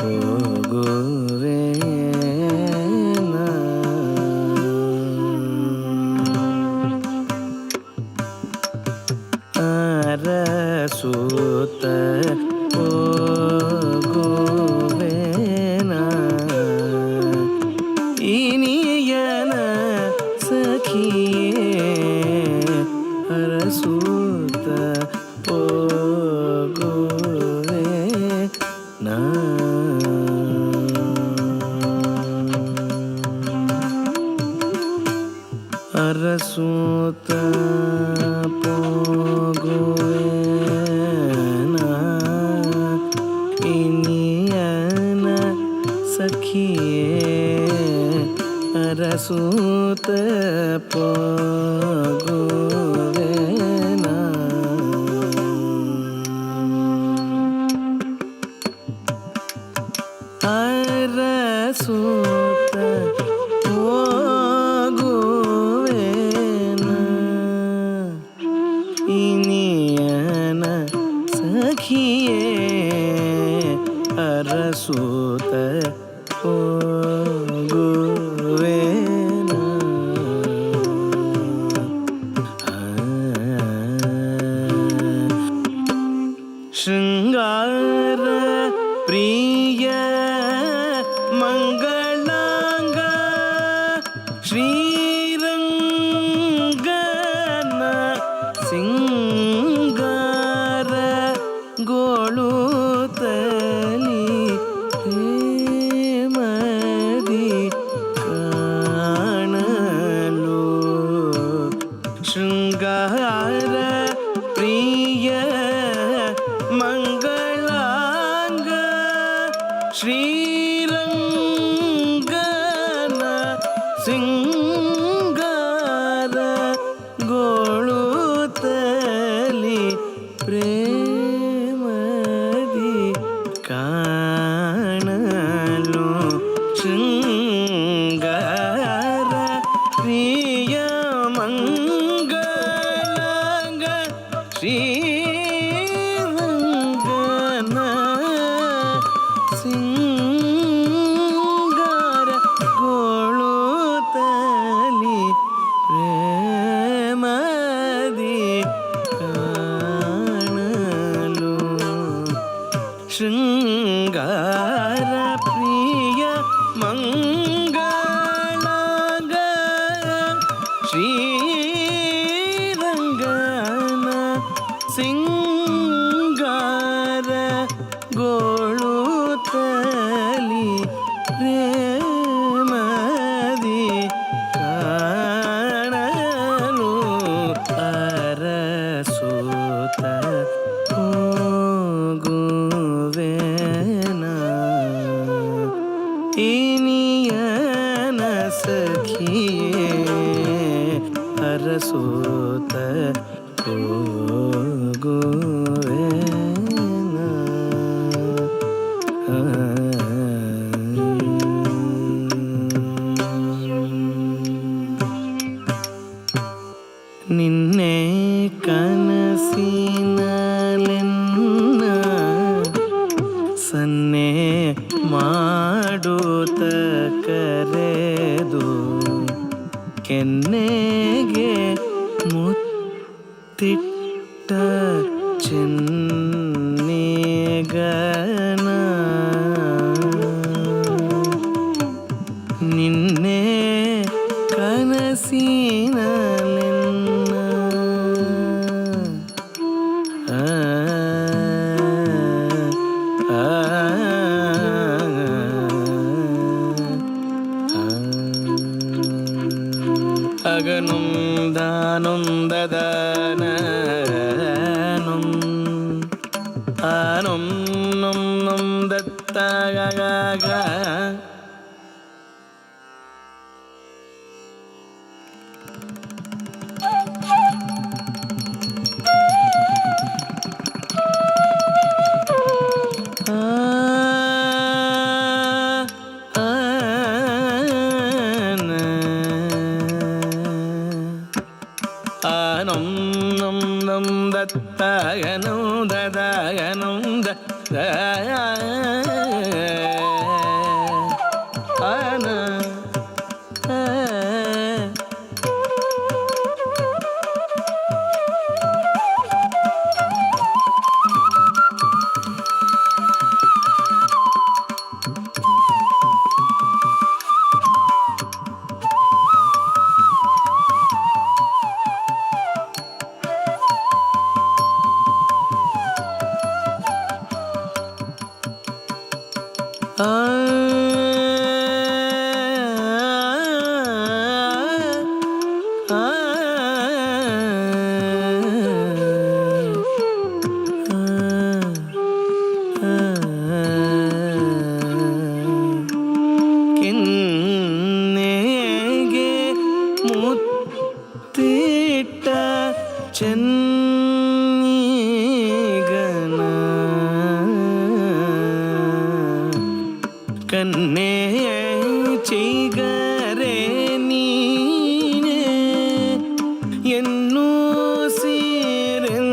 ಹೋಗುವೆ ನಾ ಅರಸುತ್ತ ಹೋಗುವೆ ನಾ ಇನಿಯನ ಸಖಿಯೇ ಅರಸುತ್ತ ಹೋಗುವೆ ನಾ ಅರಸುತ್ತ ಹೋಗುವೆ ನಾ ಇನಿಯನ ಸಖಿಯೇ ಅರಸುತ್ತ ಹೋಗುವೆ ನಾ ಅರಸುತ್ತ ಹೋಗುವೆ ನಾ ಇನಿಯನ ಪ್ರಿಯ ಮಂಗಳಂಗ ಶ್ರೀರಂಗನ ಸಿಂಗಾರ ಗೋಳುತ್ತಲಿ ಪ್ರೇಮದಿ ಕಾಣಲು ಶೃಂಗಾರ ಪ್ರಿಯ ಮಂಗಳಂಗ ಶ್ರೀರಂಗನ ಸಿಂಗಾರ ಗೋಳುತ್ತಲಿ ಪ್ರೇಮದಿ ಕಾಣಲು ಅರಸುತ್ತ ಹೋಗುವೆನ ಇನಿಯನ ಸಖಿಯೇ ಅರಸುತ್ತ ಹೋಗುವೆನ ನಿನ್ನೆ ಕನಸಿನಲೆನ್ನ ಸನ್ನೆ ಮಾಡುತ್ತ ಕರೆದು ಕೆನ್ನೆಗೆ ಮುತ್ತಿಟ್ಟ ಚೆನ್ನಿಗನ ನಿನ್ನೆ ಕನಸಿನಲೆನ್ನ ಅಗನೊಂದಾನೊಂದದಾನ ಆನೊಂ ನೊಂ ನೊಂದತ್ತಾಗ ಆನಂ ನಂ ನಂ ದತ್ತಾಗನಂ ದದಾಗನಂ ಆನ ಕೆನ್ನೆಗೆ ಮುತ್ತಿಟ್ಟ ಚೆನ್ನಿಗನ ಕನ್ನೆ ಚಿಗರೆ ನೀನೆ ಎನ್ನು ಸೀರೆಂದವ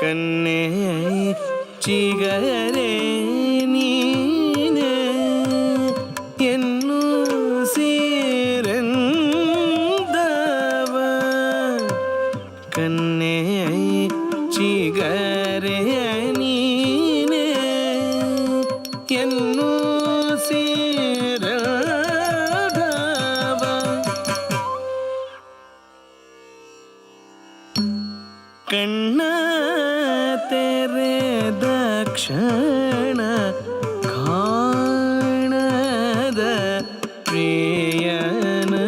ಕನ್ನೆ ಚಿಗರೆ ನೀನೆ ಎನ್ನು ಸೀರೆಂದವ ಕನ್ನೆ ಚಿಗರೆ ನೀನೆ ಎನ್ನು ಸೀರದವ ಕಣ್ಣ ತೆರೆದ ಕ್ಷಣ ಕಾಣದ ಪ್ರಿಯನನು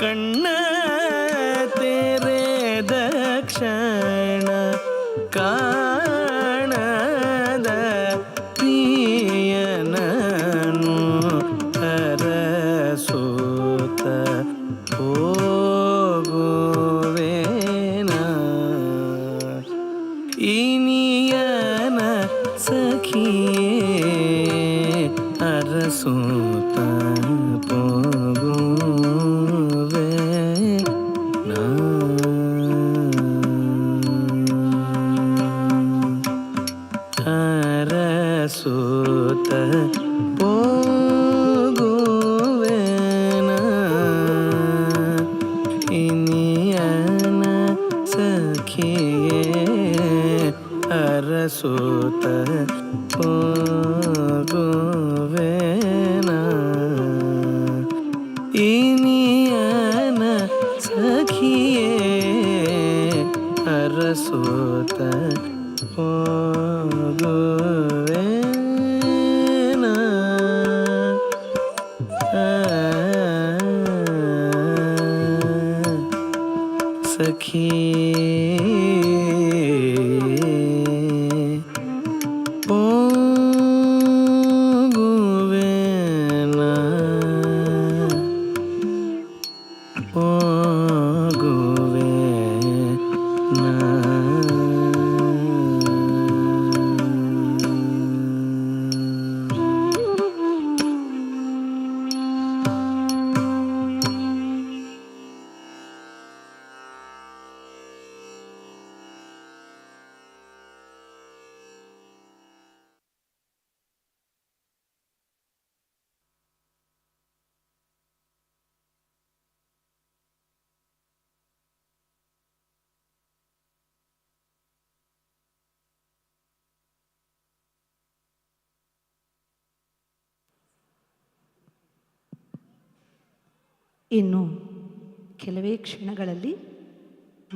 ಕಣ್ಣ ತೆರೆದ ಕ್ಷಣ ಕಾಣದ ಪ್ರಿಯನನು ಅರಸುತ್ತ ಹೋಗುವೆನ ಇನಿಯನ ಸಖಿಯೇ ಅರಸೂತ ಪೋಗುವೆ ನಾ ಅರಸೂತ ಪೋಗುವೆನ ಇನಿಯನ ಸಖಿಯೇ ಅರಸೂತ ಪೋಗುವೆನ ಇನಿಯನ ಸಖಿಯೇ ಅರಸೂತ ಹೋಗುವೆನ ಸಖಿ ಹೋಗುವೆನ ಇನ್ನು ಕೆಲವೇ ಕ್ಷಣಗಳಲ್ಲಿ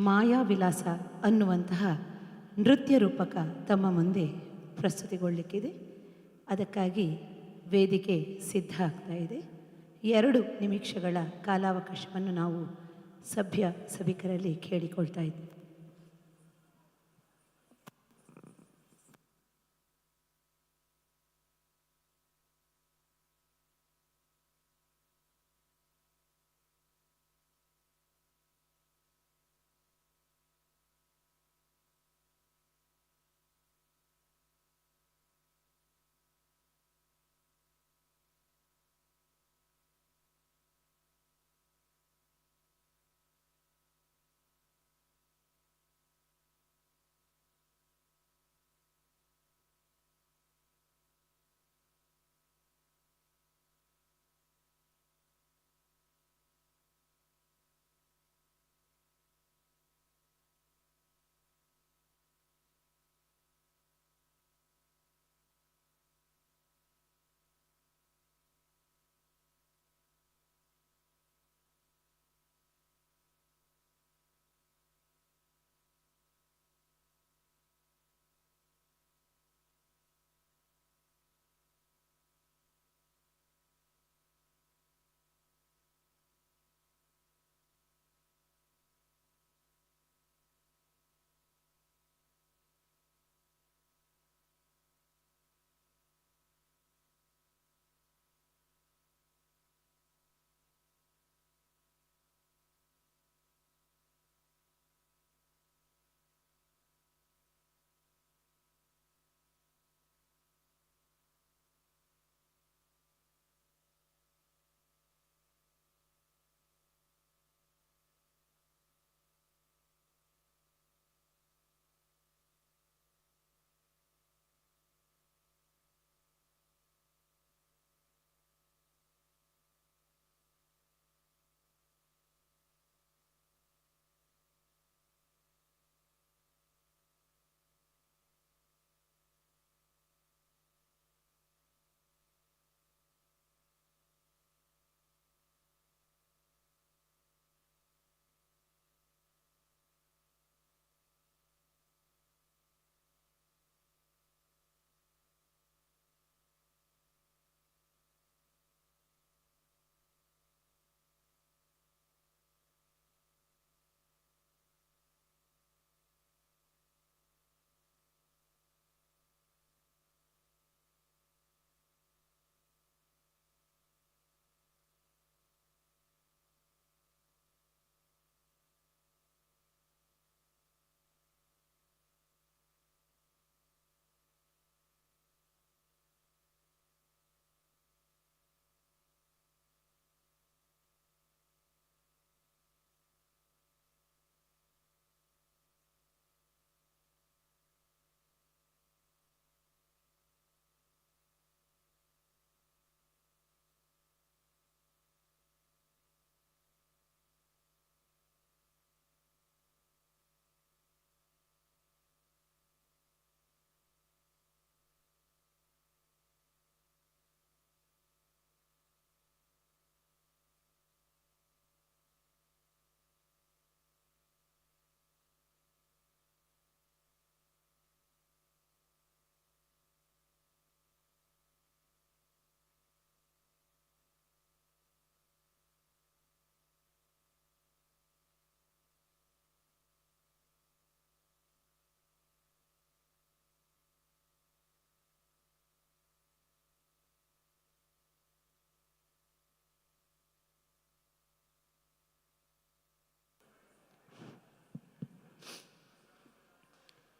ಮಾಯಾವಿಲಾಸ ಅನ್ನುವಂತಹ ನೃತ್ಯ ರೂಪಕ ತಮ್ಮ ಮುಂದೆ ಪ್ರಸ್ತುತಿಗೊಳ್ಳಲಿಕ್ಕಿದೆ. ಅದಕ್ಕಾಗಿ ವೇದಿಕೆ ಸಿದ್ಧ ಆಗ್ತಾ ಇದೆ. 2 ನಿಮಿಷಗಳ ಕಾಲಾವಕಾಶವನ್ನು ನಾವು ಸಭಿಕರಲ್ಲಿ ಕೇಳಿಕೊಳ್ತಾ ಇದ್ದೀವಿ.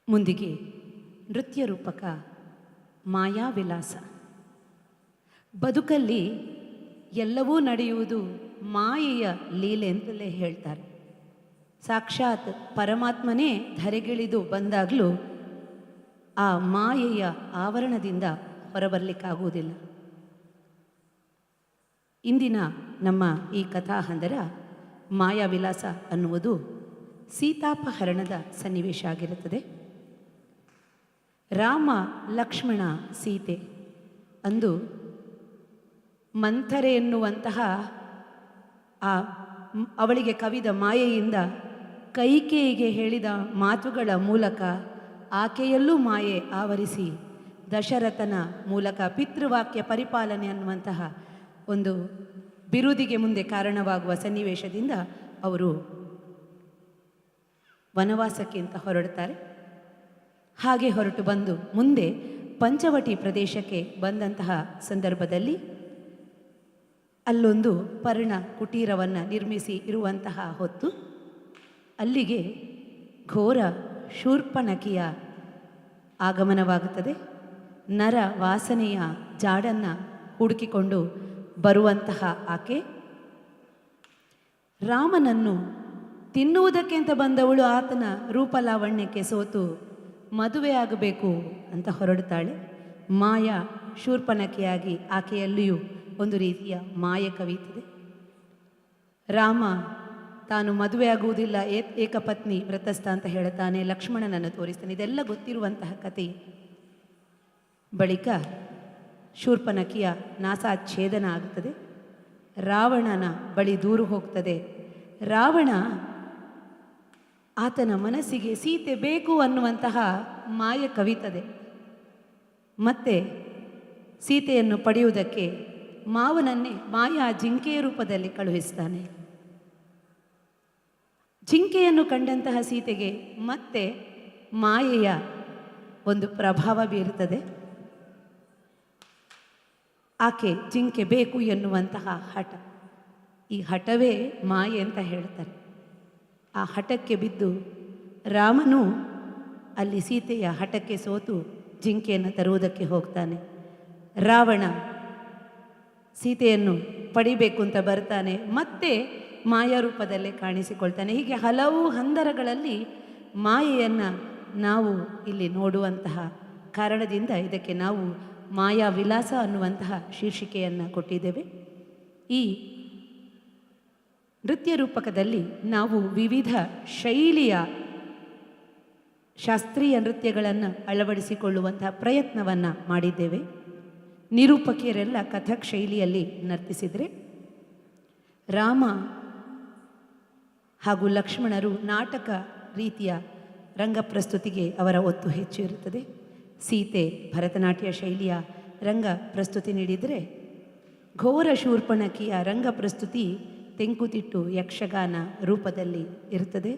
ಮುಂದಿಗೆ ನೃತ್ಯ ರೂಪಕ ಮಾಯಾವಿಲಾಸ. ಬದುಕಲ್ಲಿ ಎಲ್ಲವೂ ನಡೆಯುವುದು ಮಾಯೆಯ ಲೀಲೆ ಅಂತಲೇ ಹೇಳ್ತಾರೆ. ಸಾಕ್ಷಾತ್ ಪರಮಾತ್ಮನೇ ಧರೆಗಿಳಿದು ಬಂದಾಗಲೂ ಆ ಮಾಯೆಯ ಆವರಣದಿಂದ ಹೊರಬರಲಿಕ್ಕಾಗುವುದಿಲ್ಲ. ಇಂದಿನ ನಮ್ಮ ಈ ಕಥಾಹಂದರ ಮಾಯಾವಿಲಾಸ ಅನ್ನುವುದು ಸೀತಾಪಹರಣದ ಸನ್ನಿವೇಶ ಆಗಿರುತ್ತದೆ. ರಾಮ, ಲಕ್ಷ್ಮಣ, ಸೀತೆ ಅಂದು ಮಂಥರೆ ಎನ್ನುವಂತಹ ಅವಳಿಗೆ ಕವಿದ ಮಾಯೆಯಿಂದ ಕೈಕೇಯಿಗೆ ಹೇಳಿದ ಮಾತುಗಳ ಮೂಲಕ ಆಕೆಯಲ್ಲೂ ಮಾಯೆ ಆವರಿಸಿ ದಶರಥನ ಮೂಲಕ ಪಿತೃವಾಕ್ಯ ಪರಿಪಾಲನೆ ಅನ್ನುವಂತಹ ಒಂದು ಬಿರುದಿಗೆ ಮುಂದೆ ಕಾರಣವಾಗುವ ಸನ್ನಿವೇಶದಿಂದ ಅವರು ವನವಾಸಕ್ಕೆ ಅಂತ ಹೊರಡ್ತಾರೆ. ಹಾಗೆ ಹೊರಟು ಬಂದು ಮುಂದೆ ಪಂಚವಟಿ ಪ್ರದೇಶಕ್ಕೆ ಬಂದಂತಹ ಸಂದರ್ಭದಲ್ಲಿ ಅಲ್ಲೊಂದು ಪರ್ಣ ಕುಟೀರವನ್ನು ನಿರ್ಮಿಸಿ ಇರುವಂತಹ ಹೊತ್ತು ಅಲ್ಲಿಗೆ ಘೋರ ಶೂರ್ಪಣಖಿಯ ಆಗಮನವಾಗುತ್ತದೆ. ನರ ವಾಸನೆಯ ಜಾಡನ್ನು ಹುಡುಕಿಕೊಂಡು ಬರುವಂತಹ ಆಕೆ ರಾಮನನ್ನು ತಿನ್ನುವುದಕ್ಕೆ ಅಂತ ಬಂದವಳು ಆತನ ರೂಪಲಾವಣ್ಯಕ್ಕೆ ಸೋತು ಮದುವೆಯಾಗಬೇಕು ಅಂತ ಹೊರಡ್ತಾಳೆ. ಮಾಯಾ ಶೂರ್ಪಣಖಿಯಾಗಿ ಆಕೆಯಲ್ಲಿಯೂ ಒಂದು ರೀತಿಯ ಮಾಯೆ ಕವಿಯುತ್ತದೆ. ರಾಮ ತಾನು ಮದುವೆಯಾಗುವುದಿಲ್ಲ, ಏಕಪತ್ನಿ ವ್ರತಸ್ಥ ಅಂತ ಹೇಳ್ತಾನೆ, ಲಕ್ಷ್ಮಣನನ್ನು ತೋರಿಸ್ತಾನೆ. ಇದೆಲ್ಲ ಗೊತ್ತಿರುವಂತಹ ಕಥೆ. ಬಳಿಕ ಶೂರ್ಪಣಖಿಯ ನಾಸಾಚ್ಛೇದನ ಆಗುತ್ತದೆ. ರಾವಣನ ಬಳಿ ದೂರು ಹೋಗ್ತದೆ. ರಾವಣ ಆತನ ಮನಸ್ಸಿಗೆ ಸೀತೆ ಬೇಕು ಅನ್ನುವಂತಹ ಮಾಯೆ ಕವಿತದೆ. ಮತ್ತೆ ಸೀತೆಯನ್ನು ಪಡೆಯುವುದಕ್ಕೆ ಮಾವನನ್ನೇ ಮಾಯಾ ಜಿಂಕೆಯ ರೂಪದಲ್ಲಿ ಕಳುಹಿಸ್ತಾನೆ. ಜಿಂಕೆಯನ್ನು ಕಂಡಂತಹ ಸೀತೆಗೆ ಮತ್ತೆ ಮಾಯೆಯ ಒಂದು ಪ್ರಭಾವ ಬೀರುತ್ತದೆ. ಆಕೆ ಜಿಂಕೆ ಬೇಕು ಎನ್ನುವಂತಹ ಹಠ, ಈ ಹಠವೇ ಮಾಯೆ ಅಂತ ಹೇಳ್ತಾರೆ. ಆ ಹಠಕ್ಕೆ ಬಿದ್ದು ರಾಮನು ಅಲ್ಲಿ ಸೀತೆಯ ಹಠಕ್ಕೆ ಸೋತು ಜಿಂಕೆಯನ್ನು ತರುವುದಕ್ಕೆ ಹೋಗ್ತಾನೆ. ರಾವಣ ಸೀತೆಯನ್ನು ಪಡಿಬೇಕು ಅಂತ ಬರ್ತಾನೆ, ಮತ್ತೆ ಮಾಯಾ ರೂಪದಲ್ಲೇ ಕಾಣಿಸಿಕೊಳ್ತಾನೆ. ಹೀಗೆ ಹಲವು ಹಂದರಗಳಲ್ಲಿ ಮಾಯೆಯನ್ನು ನಾವು ಇಲ್ಲಿ ನೋಡುವಂತಹ ಕಾರಣದಿಂದ ಇದಕ್ಕೆ ನಾವು ಮಾಯಾ ವಿಲಾಸ ಅನ್ನುವಂತಹ ಶೀರ್ಷಿಕೆಯನ್ನು ಕೊಟ್ಟಿದ್ದೇವೆ. ಈ ನೃತ್ಯ ರೂಪಕದಲ್ಲಿ ನಾವು ವಿವಿಧ ಶೈಲಿಯ ಶಾಸ್ತ್ರೀಯ ನೃತ್ಯಗಳನ್ನು ಅಳವಡಿಸಿಕೊಳ್ಳುವಂತಹ ಪ್ರಯತ್ನವನ್ನು ಮಾಡಿದ್ದೇವೆ. ನಿರೂಪಕಿಯರೆಲ್ಲ ಕಥಕ್ ಶೈಲಿಯಲ್ಲಿ ನರ್ತಿಸಿದರೆ, ರಾಮ ಹಾಗೂ ಲಕ್ಷ್ಮಣರು ನಾಟಕ ರೀತಿಯ ರಂಗಪ್ರಸ್ತುತಿಗೆ ಅವರ ಒತ್ತು ಹೆಚ್ಚು ಇರುತ್ತದೆ. ಸೀತೆ ಭರತನಾಟ್ಯ ಶೈಲಿಯ ರಂಗ ಪ್ರಸ್ತುತಿ ನೀಡಿದರೆ, ಘೋರ ಶೂರ್ಪಣಖಿಯ ರಂಗ ಪ್ರಸ್ತುತಿ ತೆಂಕುತಿಟ್ಟು ಯಕ್ಷಗಾನ ರೂಪದಲ್ಲಿ ಇರುತ್ತದೆ.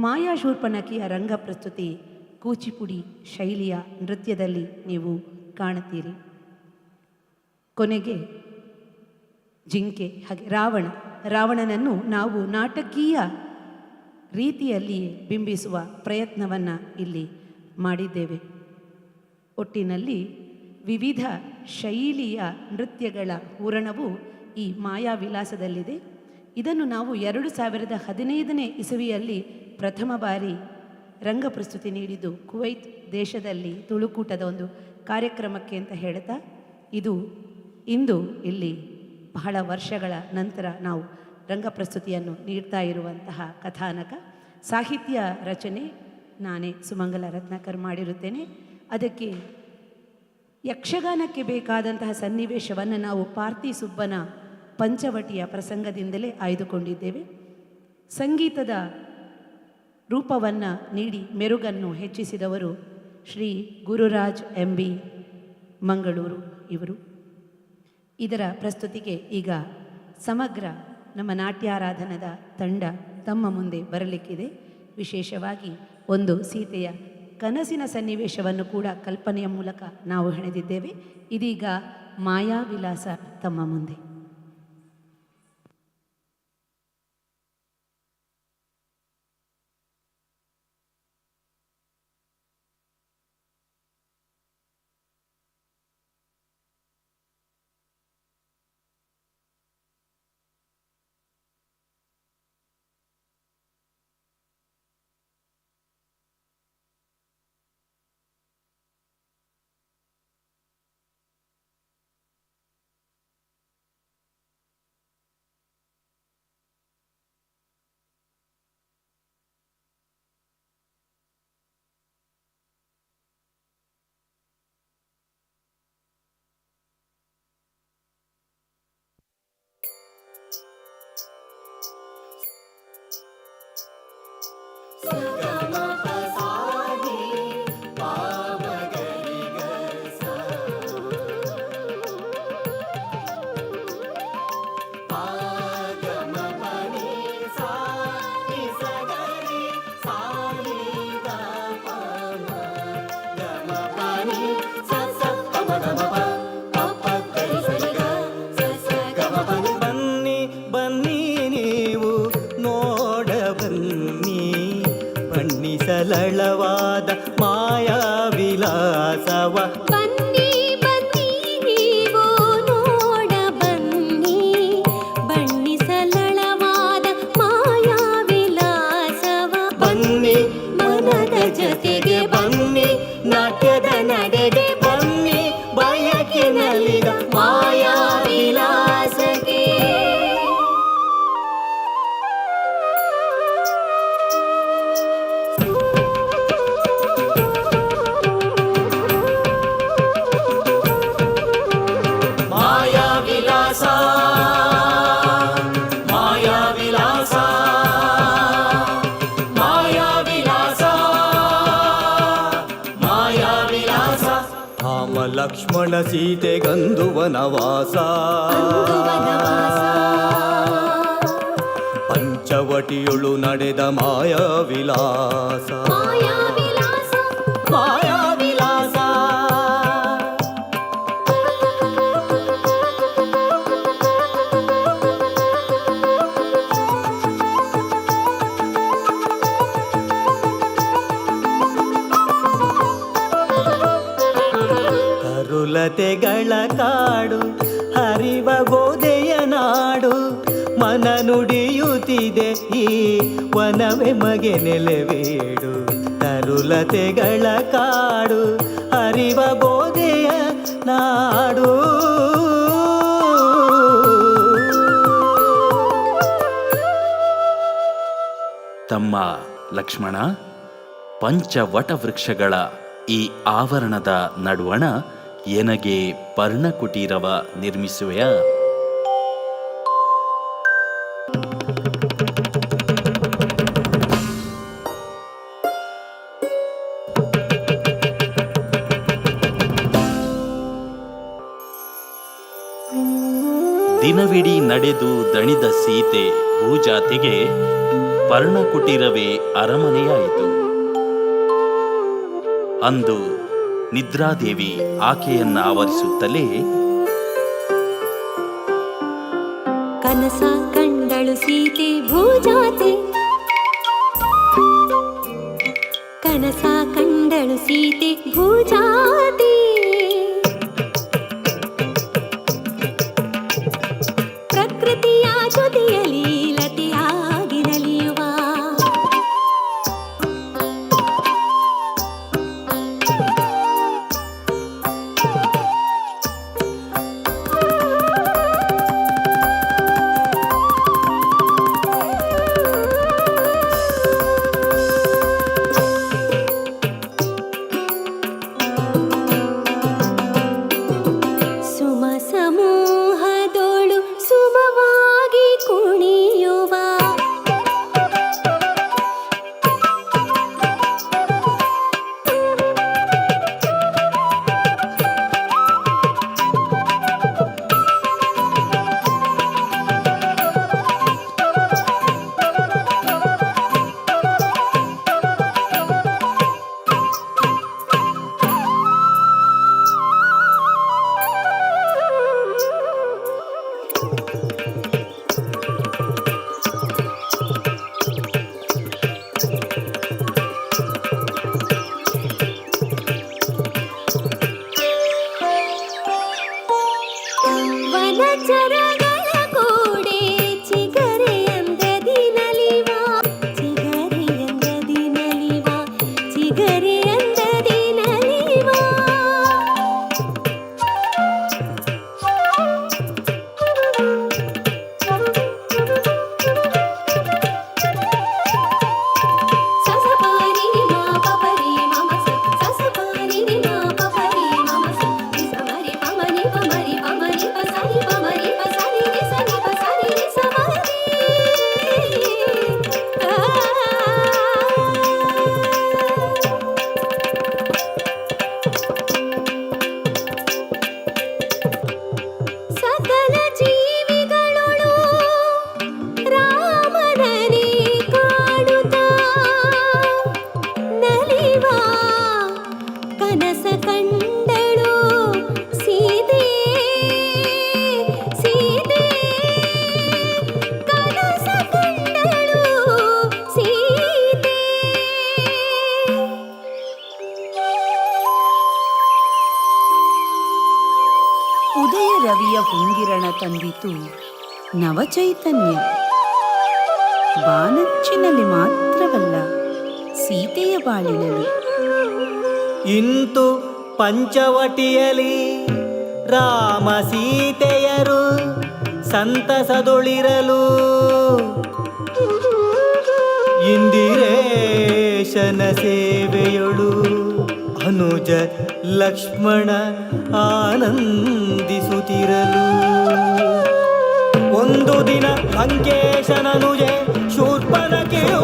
ಮಾಯಾ ಶೂರ್ಪಣಖಿಯ ರಂಗ ಪ್ರಸ್ತುತಿ ಕೂಚಿಪುಡಿ ಶೈಲಿಯ ನೃತ್ಯದಲ್ಲಿ ನೀವು ಕಾಣುತ್ತೀರಿ. ಕೊನೆಗೆ ಜಿಂಕೆ ಹಾಗೆ ರಾವಣನನ್ನು ನಾವು ನಾಟಕೀಯ ರೀತಿಯಲ್ಲಿ ಬಿಂಬಿಸುವ ಪ್ರಯತ್ನವನ್ನು ಇಲ್ಲಿ ಮಾಡಿದ್ದೇವೆ. ಒಟ್ಟಿನಲ್ಲಿ ವಿವಿಧ ಶೈಲಿಯ ನೃತ್ಯಗಳ ಹೂರಣವು ಈ ಮಾಯಾ ವಿಲಾಸದಲ್ಲಿದೆ. ಇದನ್ನು ನಾವು 2015ನೇ ಇಸವಿಯಲ್ಲಿ ಪ್ರಥಮ ಬಾರಿ ರಂಗ ಪ್ರಸ್ತುತಿ ನೀಡಿದ್ದು ಕುವೈತ್ ದೇಶದಲ್ಲಿ ತುಳುಕೂಟದ ಒಂದು ಕಾರ್ಯಕ್ರಮಕ್ಕೆ ಅಂತ ಹೇಳ್ತಾ, ಇದು ಇಂದು ಇಲ್ಲಿ ಬಹಳ ವರ್ಷಗಳ ನಂತರ ನಾವು ರಂಗ ಪ್ರಸ್ತುತಿಯನ್ನು ನೀಡ್ತಾ ಇರುವಂತಹ ಕಥಾನಕ. ಸಾಹಿತ್ಯ ರಚನೆ ನಾನೇ ಸುಮಂಗಲ ರತ್ನಾಕರ್ ಮಾಡಿರುತ್ತೇನೆ. ಅದಕ್ಕೆ ಯಕ್ಷಗಾನಕ್ಕೆ ಬೇಕಾದಂತಹ ಸನ್ನಿವೇಶವನ್ನು ನಾವು ಪಾರ್ತಿ ಸುಬ್ಬನ ಪಂಚವಟಿಯ ಪ್ರಸಂಗದಿಂದಲೇ ಆಯ್ದುಕೊಂಡಿದ್ದೇವೆ. ಸಂಗೀತದ ರೂಪವನ್ನು ನೀಡಿ ಮೆರುಗನ್ನು ಹೆಚ್ಚಿಸಿದವರು ಶ್ರೀ ಗುರುರಾಜ್ MB ಮಂಗಳೂರು ಇವರು. ಇದರ ಪ್ರಸ್ತುತಿಗೆ ಈಗ ಸಮಗ್ರ ನಮ್ಮ ನಾಟ್ಯಾರಾಧನದ ತಂಡ ತಮ್ಮ ಮುಂದೆ ಬರಲಿಕ್ಕಿದೆ. ವಿಶೇಷವಾಗಿ ಒಂದು ಸೀತೆಯ ಕನಸಿನ ಸನ್ನಿವೇಶವನ್ನು ಕೂಡ ಕಲ್ಪನೆಯ ಮೂಲಕ ನಾವು ಹೆಣೆದಿದ್ದೇವೆ. ಇದೀಗ ಮಾಯಾ ವಿಲಾಸ ತಮ್ಮ ಮುಂದೆ. ಲಕ್ಷ್ಮಣ ಸೀತೆ ಗಂದು ವನವಾಸ ಪಂಚವಟಿಯೊಳು ನಡೆದ ಮಾಯಾ ವಿಲಾಸ ಮಾಯಾ ವಿಲಾಸ ತರುಲತೆಗಳ ಕಾಡು ಹರಿವ ಗೋದೆಯ ನಾಡು ಮನ ನುಡಿಯುತ್ತಿದೆ ಈ ವನವೇ ಮಗೆ ನೆಲೆವೀಡು. ತರುಲತೆಗಳ ಕಾಡು ಹರಿವ ಗೋದೆಯ ನಾಡು. ತಮ್ಮ ಲಕ್ಷ್ಮಣ, ಪಂಚವಟ ವೃಕ್ಷಗಳ ಈ ಆವರಣದ ನಡುವಣ ಎನಗೆ ಪರ್ಣಕುಟೀರವ ನಿರ್ಮಿಸುವೆಯ? ದಿನವಿಡೀ ನಡೆದು ದಣಿದ ಸೀತೆ ಭೂಜಾತಿಗೆ ಪರ್ಣಕುಟೀರವೇ ಅರಮನೆಯಾಯಿತು. ಅಂದು ನಿದ್ರಾದೇವಿ ಆಕೆಯನ್ನ ಆವರಿಸುತ್ತಲೇ ಕನಸ ಕಂಡಳು ಸೀತೆ ಭೂಜಾತೆ, ಕನಸ ಕಂಡಳು ಸೀತೆ ಭೂಜಾತೆ. ಪ್ರಕೃತಿಯ ಜೊತೆಯಲ್ಲಿ ಲತೆಯಾಗಿ ನಲಿಯುವ ತಂದಿತು ನವಚೈತನ್ಯ. ಬಾನಚ್ಚಿನಲ್ಲಿ ಮಾತ್ರವಲ್ಲ, ಸೀತೆಯ ಬಾಳಿನಲು. ಇಂತು ಪಂಚವಟಿಯಲಿ ರಾಮ ಸೀತೆಯರು ಸಂತಸದೊಳಿರಲು ಇಂದಿರೇಶನ ಸೇವೆಯೊಳು ಅನುಜ ಲಕ್ಷ್ಮಣ ಆನಂದಿಸುತ್ತಿರಲು. ಒಂದು ದಿನ ಲಂಕೇಶನನುಜೆ ಶೂರ್ಪನಖೆಯು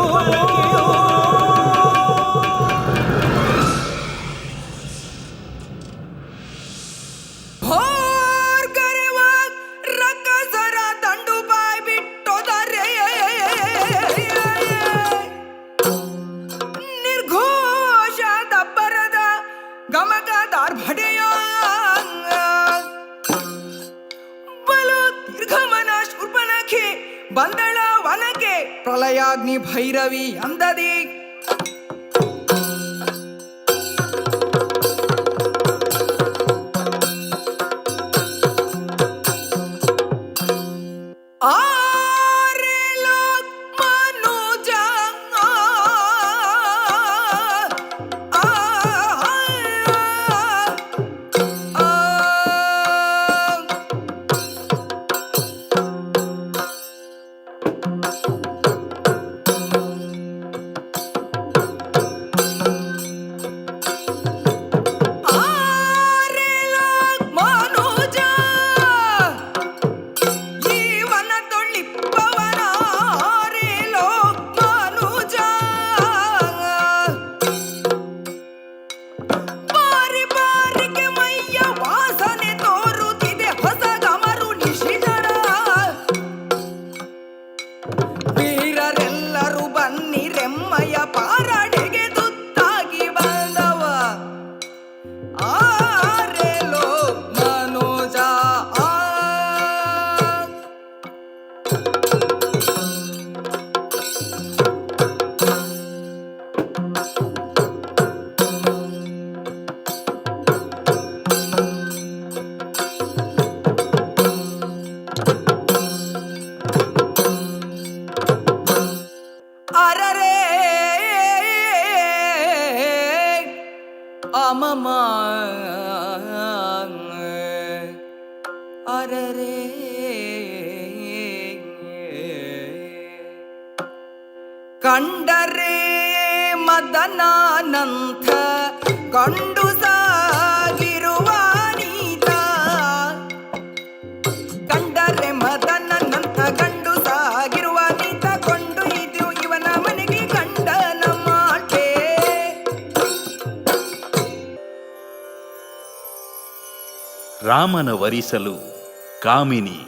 ನಿರ್ಗಮನ ಶೂರ್ಪನಖೆ ಬಂದಳ ವನಕ್ಕೆ ಪ್ರಳಯಾಗ್ನಿ ಭೈರವಿ ಅಂದದಿ ಅರರೆ ಕಂಡರೆ ಮದನಾನಂಥ ಕಂಡು ಸಾಗಿರುವ ನೀತ ಕಂಡರೆ ಮದನಾನಂಥ ಗಂಡು ಸಾಗಿರುವ ನೀತ ಕೊಂಡು ಇದು ಇವನ ಮನೆಗೆ ಗಂಡನ ಮಾಟೆ ರಾಮನ ವರಿಸಲು ಕಾಮಿನಿ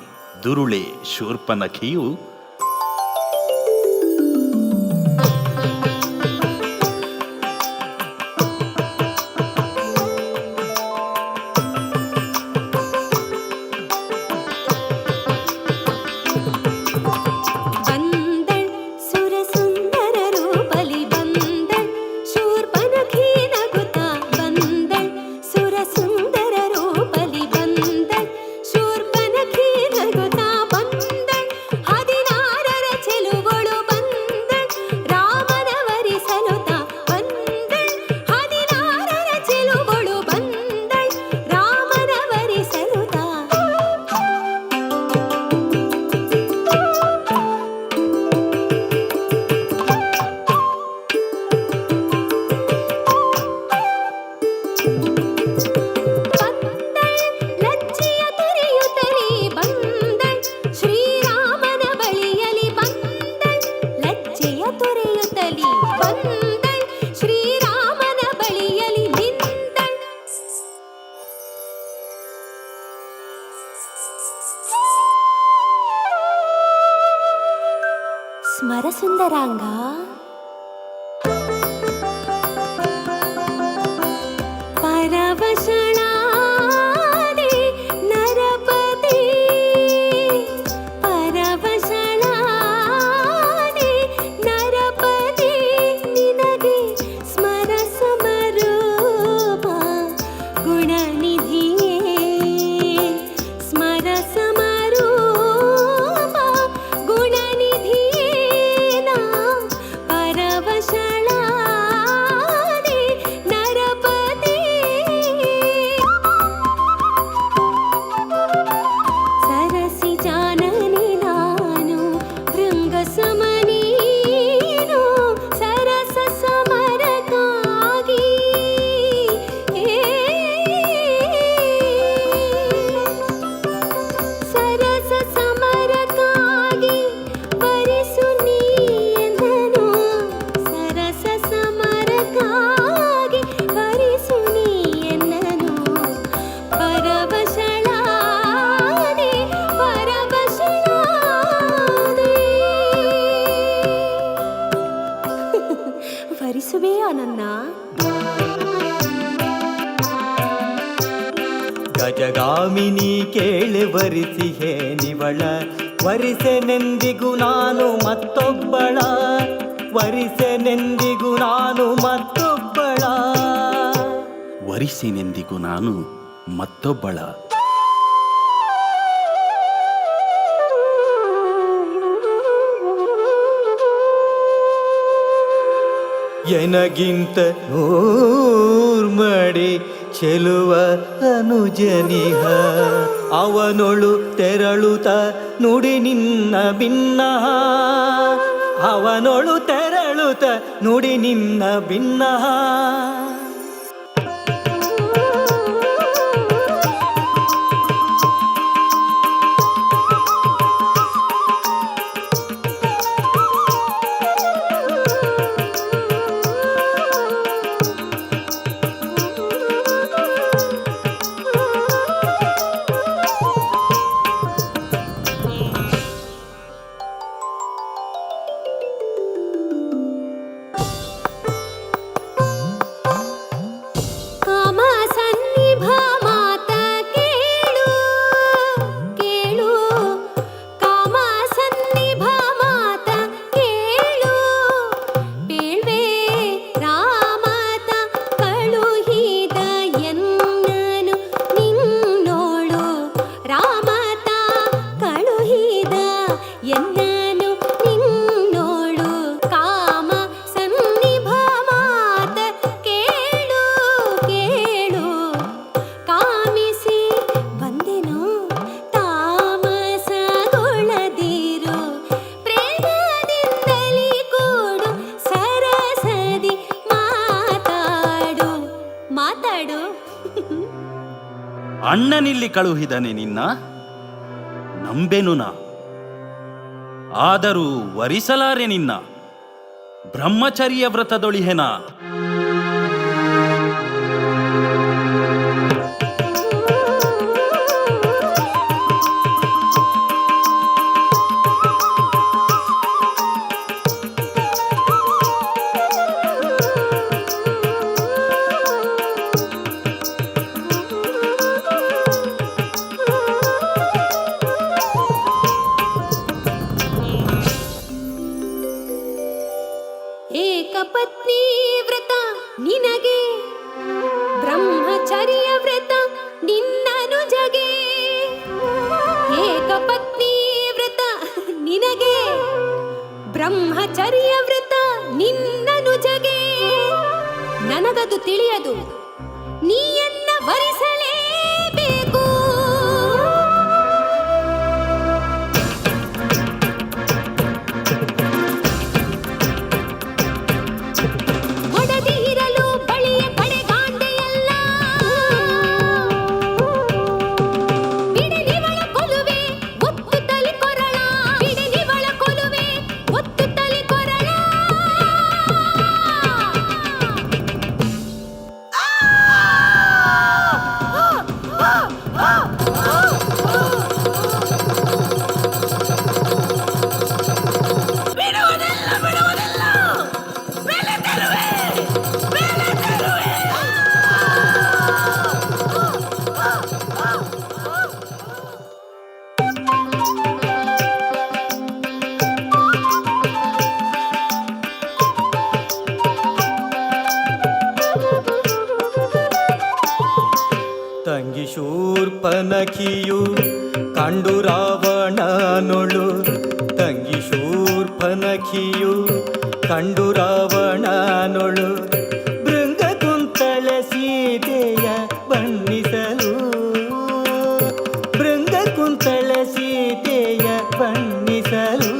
ದುರುಳೆ ಶೂರ್ಪನಖಿಯು ಸ್ಮರಸುಂದರಾಂಗ ಪರವಶಳಾದೆ ನರಪತಿ ಪರವಶಳಾದೆ ನರಪತಿ ನಿನಗೆ ಸ್ಮರಸಮರೂಪ ಗುಣನಿಧಿಯೇ ಸ್ಮರಸಮರೂಪ ಗುಣನಿಧಿಯೇ ಪರವಶಳಾದೆ ನರಪತಿ ಸರಸಿ ಜಾನನಿ ನಾನು ಭೃಂಗ ಸಮನೀನು ಸರಸ ಸಮರಕ್ಕಾಗಿ ಸರಸ ಸಮರಕ್ಕಾಗಿ ವರಿಸು ನೀ ಎಂದನು ಸರಸ ಸಮರಕ್ಕಾಗಿ ವರಿಸು ನೀ ಎಂದನು ಪರವಶಳಾದೆ ಪರವಶಳಾದೆ ವರಿಸುವೆಯಾ ನನ್ನ ಗಜಗಾಮಿನಿ ಕೇಳಿ ವರಿಸಿಹೆ ನಿವಳ ವರಿಸೆನೆಂದಿಗೂ ನಾನು ಮತ್ತೊಬ್ಬಳ ವರಿಸೆನೆಂದಿಗೂ ನಾನು ಮತ್ತೊಬ್ಬಳ ವರಿಸಿನೆಂದಿಗೂ ನಾನು ಮತ್ತೊಬ್ಬಳ ಎನಗಿಂತ ನೂರ್ಮಡಿ ಚೆಲುವ ಅನುಜನಿಹ ಅವನೊಳು ತೆರಳುತ್ತ ನುಡಿ ನಿನ್ನ ಭಿನ್ನ ಅವನೊಳು ತೆರಳುತ್ತ ನುಡಿ ನಿನ್ನ ಭಿನ್ನ ಕಾಮ ಸನ್ನಿಭ ಮಾತ ಕೇಳು ಕೇಳು ಕಾಮ ಸನ್ನಿಭ ಮಾತ ಕೇಳು ಬೇಳ್ವೆ ರಾಮತ ಕಳುಹಿದ ಎನ್ನನು ನಿನ್ನೋಳು ರಾಮತ ಕಳುಹಿದ ಎನ್ನನು ನಿನ್ನೋಳು ಕಾಮ ಸನ್ನಿಭ ಮಾತ ಕೇಳು ಕೇಳು ಕಾಮಿಸಿ ಬಂದೆನು ತಾಮಸಗೊಳ್ಳದಿರು ಪ್ರೇಮದಿಂದಲೇ ಕೂಡು ಸರಸದಿ ಮಾತಾಡು ಮಾತಾಡು ಅಣ್ಣನಿಲ್ಲಿ ಕಳುಹಿದನೆ ನಿನ್ನ ನಂಬೆನು ನಾ ಆದರೂ ವರಿಸಲಾರೆ ನಿನ್ನ ಬ್ರಹ್ಮಚರ್ಯ ವ್ರತದೊಳಿಹೆನ ಏಕಪತ್ನಿ ವ್ರತ ನಿನಗೆ ಬ್ರಹ್ಮಚರ್ಯ ವ್ರತ ನಿನ್ನನುಜಗೆ ಏಕಪತ್ನಿ ವ್ರತ ನಿನಗೆ ಬ್ರಹ್ಮಚರ್ಯ ವ್ರತ ನಿನ್ನನುಜಗೆ ನನಗದು ತಿಳಿಯದು ನೀಯನ್ನ ವರಿಸಲೇಬೇಕು ಒಡದಿ ಇರಲು ಬಳಿಯ ಕಡೆಗಾಂಡೆಯಲ್ಲ ಬಿಡಲಿವಳ ಕೊಲುವೆ ಒತ್ತು ತಲೆ ಕೊರಳ ಬಿಡಲಿವಳ ಕೊಲುವೆ ಒತ್ತು ತಲೆ ಕೊರಳ ತಂಗಿ ಶೂರ್ಪನಖಿಯು ಕಂಡು ರಾವಣನೊಳು ತಂಗಿ ಶೂರ್ಪನಖಿಯು ಕಂಡು ರಾವಣನೊಳು ಭೃಂಗ ಕುಂತಳ ಸೀತೆಯ ಬಣ್ಣಿಸಲು ಭೃಂಗ ಕುಂತಳ ಸೀತೆಯ ಬಣ್ಣಿಸಲು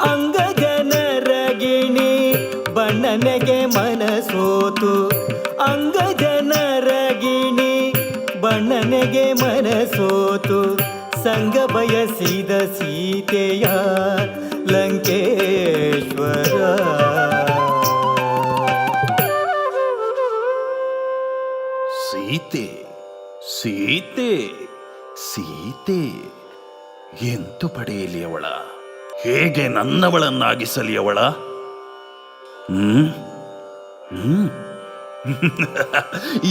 ಅಂಗ ಜನರಗಿಣಿ ಬಣ್ಣನೆಗೆ ಮನಸೋತು ಅಂಗ ಜನರಗಿಣಿ ಬಣ್ಣನೆಗೆ ಮನಸೋತು ಸಂಗ ಬಯಸಿದ ಸೀತೆಯ ಲಂಕೇಶ್ವರ ಸೀತೆ ಸೀತೆ ಸೀತೆ ಎಂತು ಪಡೆಯಲಿ ಅವಳ ಹೇಗೆ ನನ್ನವಳನ್ನಾಗಿಸಲಿ ಅವಳ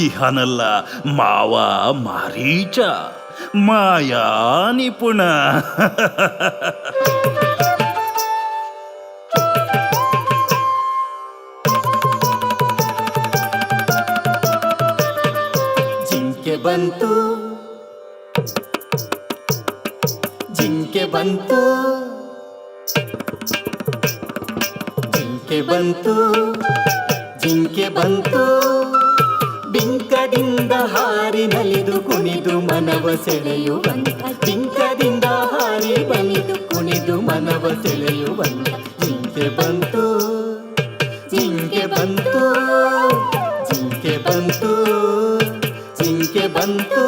ಇಹನಲ್ಲ ಮಾವ ಮಾರೀಚ ಮಾಯಾ ನಿಪುಣ. ಜಿಂಕೆ ಬಂತು ಜಿಂಕೆ ಬಂತು ಜಿಂಕೆ ಬಂತು ಜಿಂಕೆ ಬಂತು, ಬಿಂಕದಿಂದ ಹಾರಿ ನಲಿದು ಕುಣಿದು ಮನವ ಸೆಳೆಯುವಂತ, ಬಿಂಕದಿಂದ ಹಾರಿ ಬಲಿದು ಕುಣಿದು ಮನವ ಸೆಳೆಯುವಂತ ಜಿಂಕೆ ಬಂತು ಜಿಂಕೆ ಬಂತು ಜಿಂಕೆ ಬಂತು ಜಿಂಕೆ ಬಂತು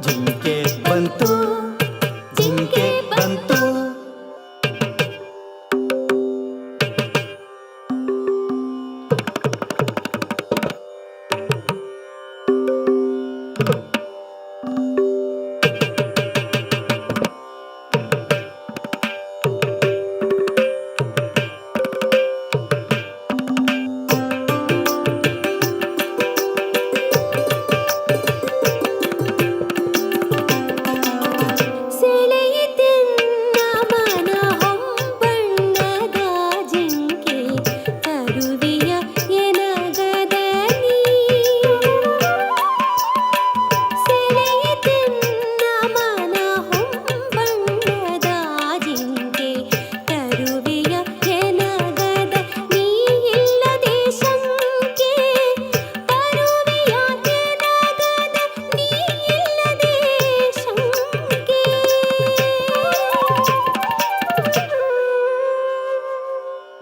ಜಿಂಕೆ ಬಂತು ಜಿಂಕೆ ಬಂತು.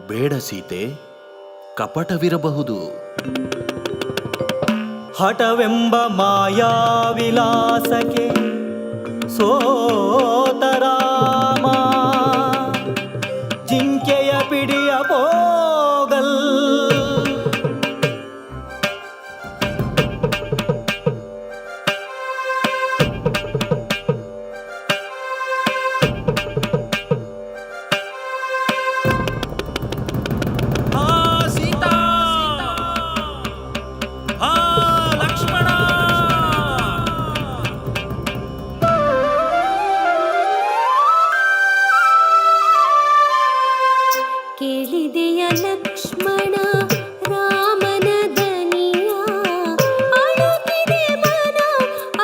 ಬೇಡ ಸೀತೆ, ಕಪಟವಿರಬಹುದು. ಹಠವೆಂಬ ಮಾಯಾ ವಿಲಾಸಕ್ಕೆ ಸೋತರಾಮ, ಜಿಂಕೆಯ ಪಿಡಿಯ ಹೋಗಲ್. ಕೇಳಿದೆಯ ಲಕ್ಷ್ಮಣ ರಾಮನ ದನಿಯ, ಅಳುತ್ತಿದೆ ಮನ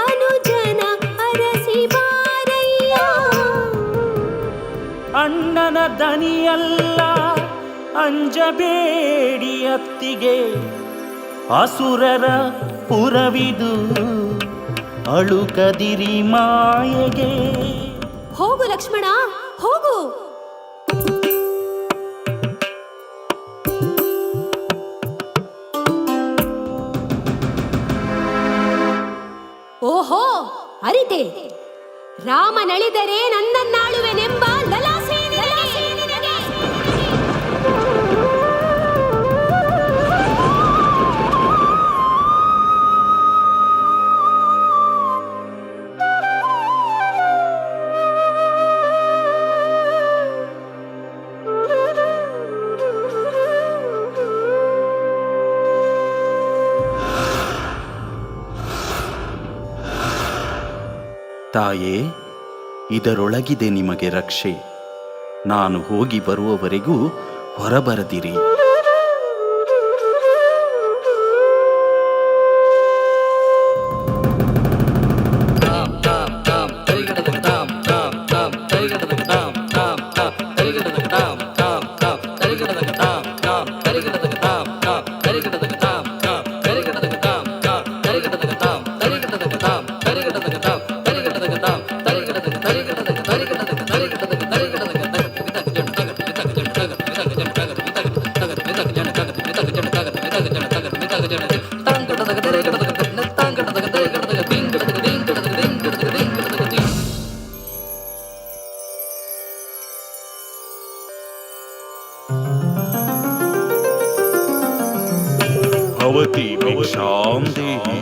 ಅನುಜನ ಅರಸಿ ಬಾರಯ್ಯ. ಅಣ್ಣನ ದನಿಯಲ್ಲ ಅಂಜಬೇಡಿ ಅತ್ತಿಗೆ, ಅಸುರರ ಪುರವಿದು ಅಳುಕದಿರಿ ಮಾಯೆಗೆ. ಹೋಗು ಲಕ್ಷ್ಮಣ ಹೋಗು. ಓಹೋ ಅರಿತೆ, ರಾಮನಳಿದರೆ ನನ್ನನ್ನಾಳುವೆನೆಂಬ ಲಲಾಸೆ ನಿನಗೆ. ತಾಯೇ, ಇದರೊಳಗಿದೆ ನಿಮಗೆ ರಕ್ಷೆ. ನಾನು ಹೋಗಿ ಬರುವವರೆಗೂ ಹೊರಬರದಿರಿ. ಭವತಿ ಭಿಕ್ಷಾಂ ದೇಹಿ.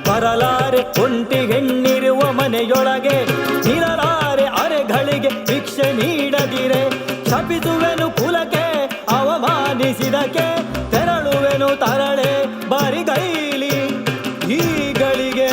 ಬರಲಾರೆ ಒಂಟಿ ಹೆಣ್ಣಿರುವ ಮನೆಯೊಳಗೆ ಇರಲಾರೆ ಅರೆಗಳಿಗೆ ಭಿಕ್ಷೆ ನೀಡದಿರೆ ಶಪಿಸುವೆನು ಕುಲಕ್ಕೆ ಅವಮಾನಿಸಿದಕ್ಕೆ ತೆರಳುವೆನು ತರಳೆ ಬರಿಗೈಲಿ ಈಗಳಿಗೆ.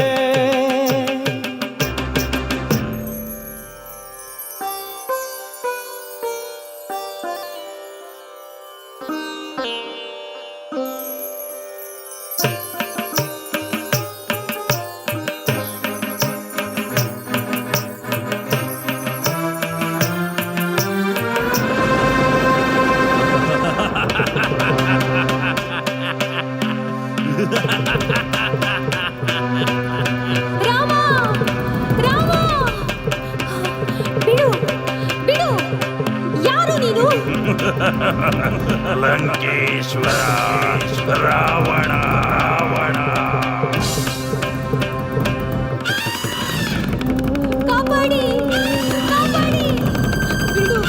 ರಾಮ ರಾಮ ಬಿಡು ಬಿಡು ಯಾರು ನೀನು ಲಂಕೇಶ್ವರ ರಾವಣ ರಾವಣ ಕಾಪಾಡಿ ಕಾಪಾಡಿ ಬಿಡು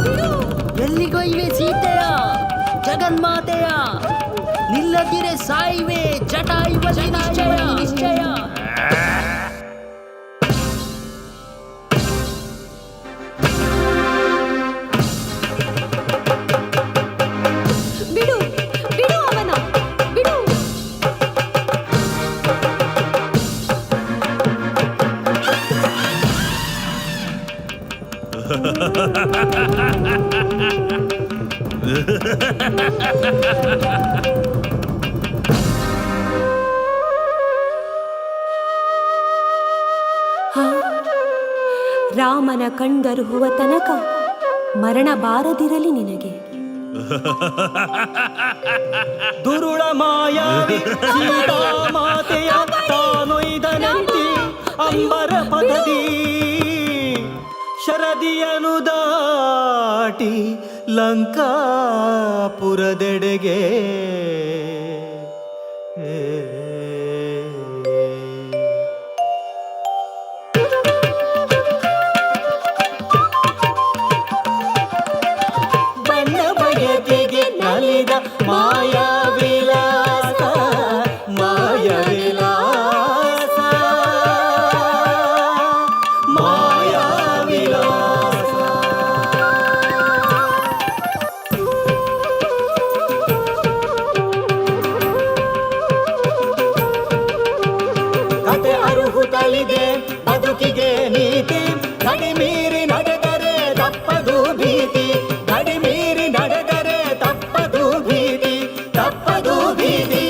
ಬಿಡು ಎಲ್ಲಿಗೊಯ್ವೆ ಸೀತೆಯ ಜಗನ್ಮಾತೆಯ ನಿಲ್ಲದಿರೆ ಸಾಯಿವೆ ಜಟಾಯುವಲ್ಲಿ ನಿಶ್ಚಯ. ಬಿಡು ಬಿಡು ಅವನ ಬಿಡು. ರಾಮನ ಕಣ್ಗರುಹುವ ತನಕ ಮರಣ ಬಾರದಿರಲಿ ನಿನಗೆ. ದುರುಳ ಮಾಯಾವಿ ಸೀತಾ ಮಾತೆಯ ತಾನೊಯ್ದನಂತಿ ಅಂಬರ ಪದದಿ ಶರದಿಯನು ದಾಟಿ ಲಂಕಾಪುರದೆಡೆಗೆ. ನಲಿದ ಮಾಯಾ ವಿಲಾಸ ಮಾಯ ವಿಲಾಸ ಮಾಯಾ ವಿಲಾಸ. ಕತೆ ಅರುಹುತ್ತಲಿದೆ ಬದುಕಿಗೆ ನೀತಿ ಗಡಿಮೀರಿ ನಡೆದರೆ ತಪ್ಪದು ಭೀತಿ ಗಡಿಮೀರಿ ನಡೆದರೆ ತಪ್ಪದು ಭೀತಿ ತಪ್ಪದು ಭೀತಿ.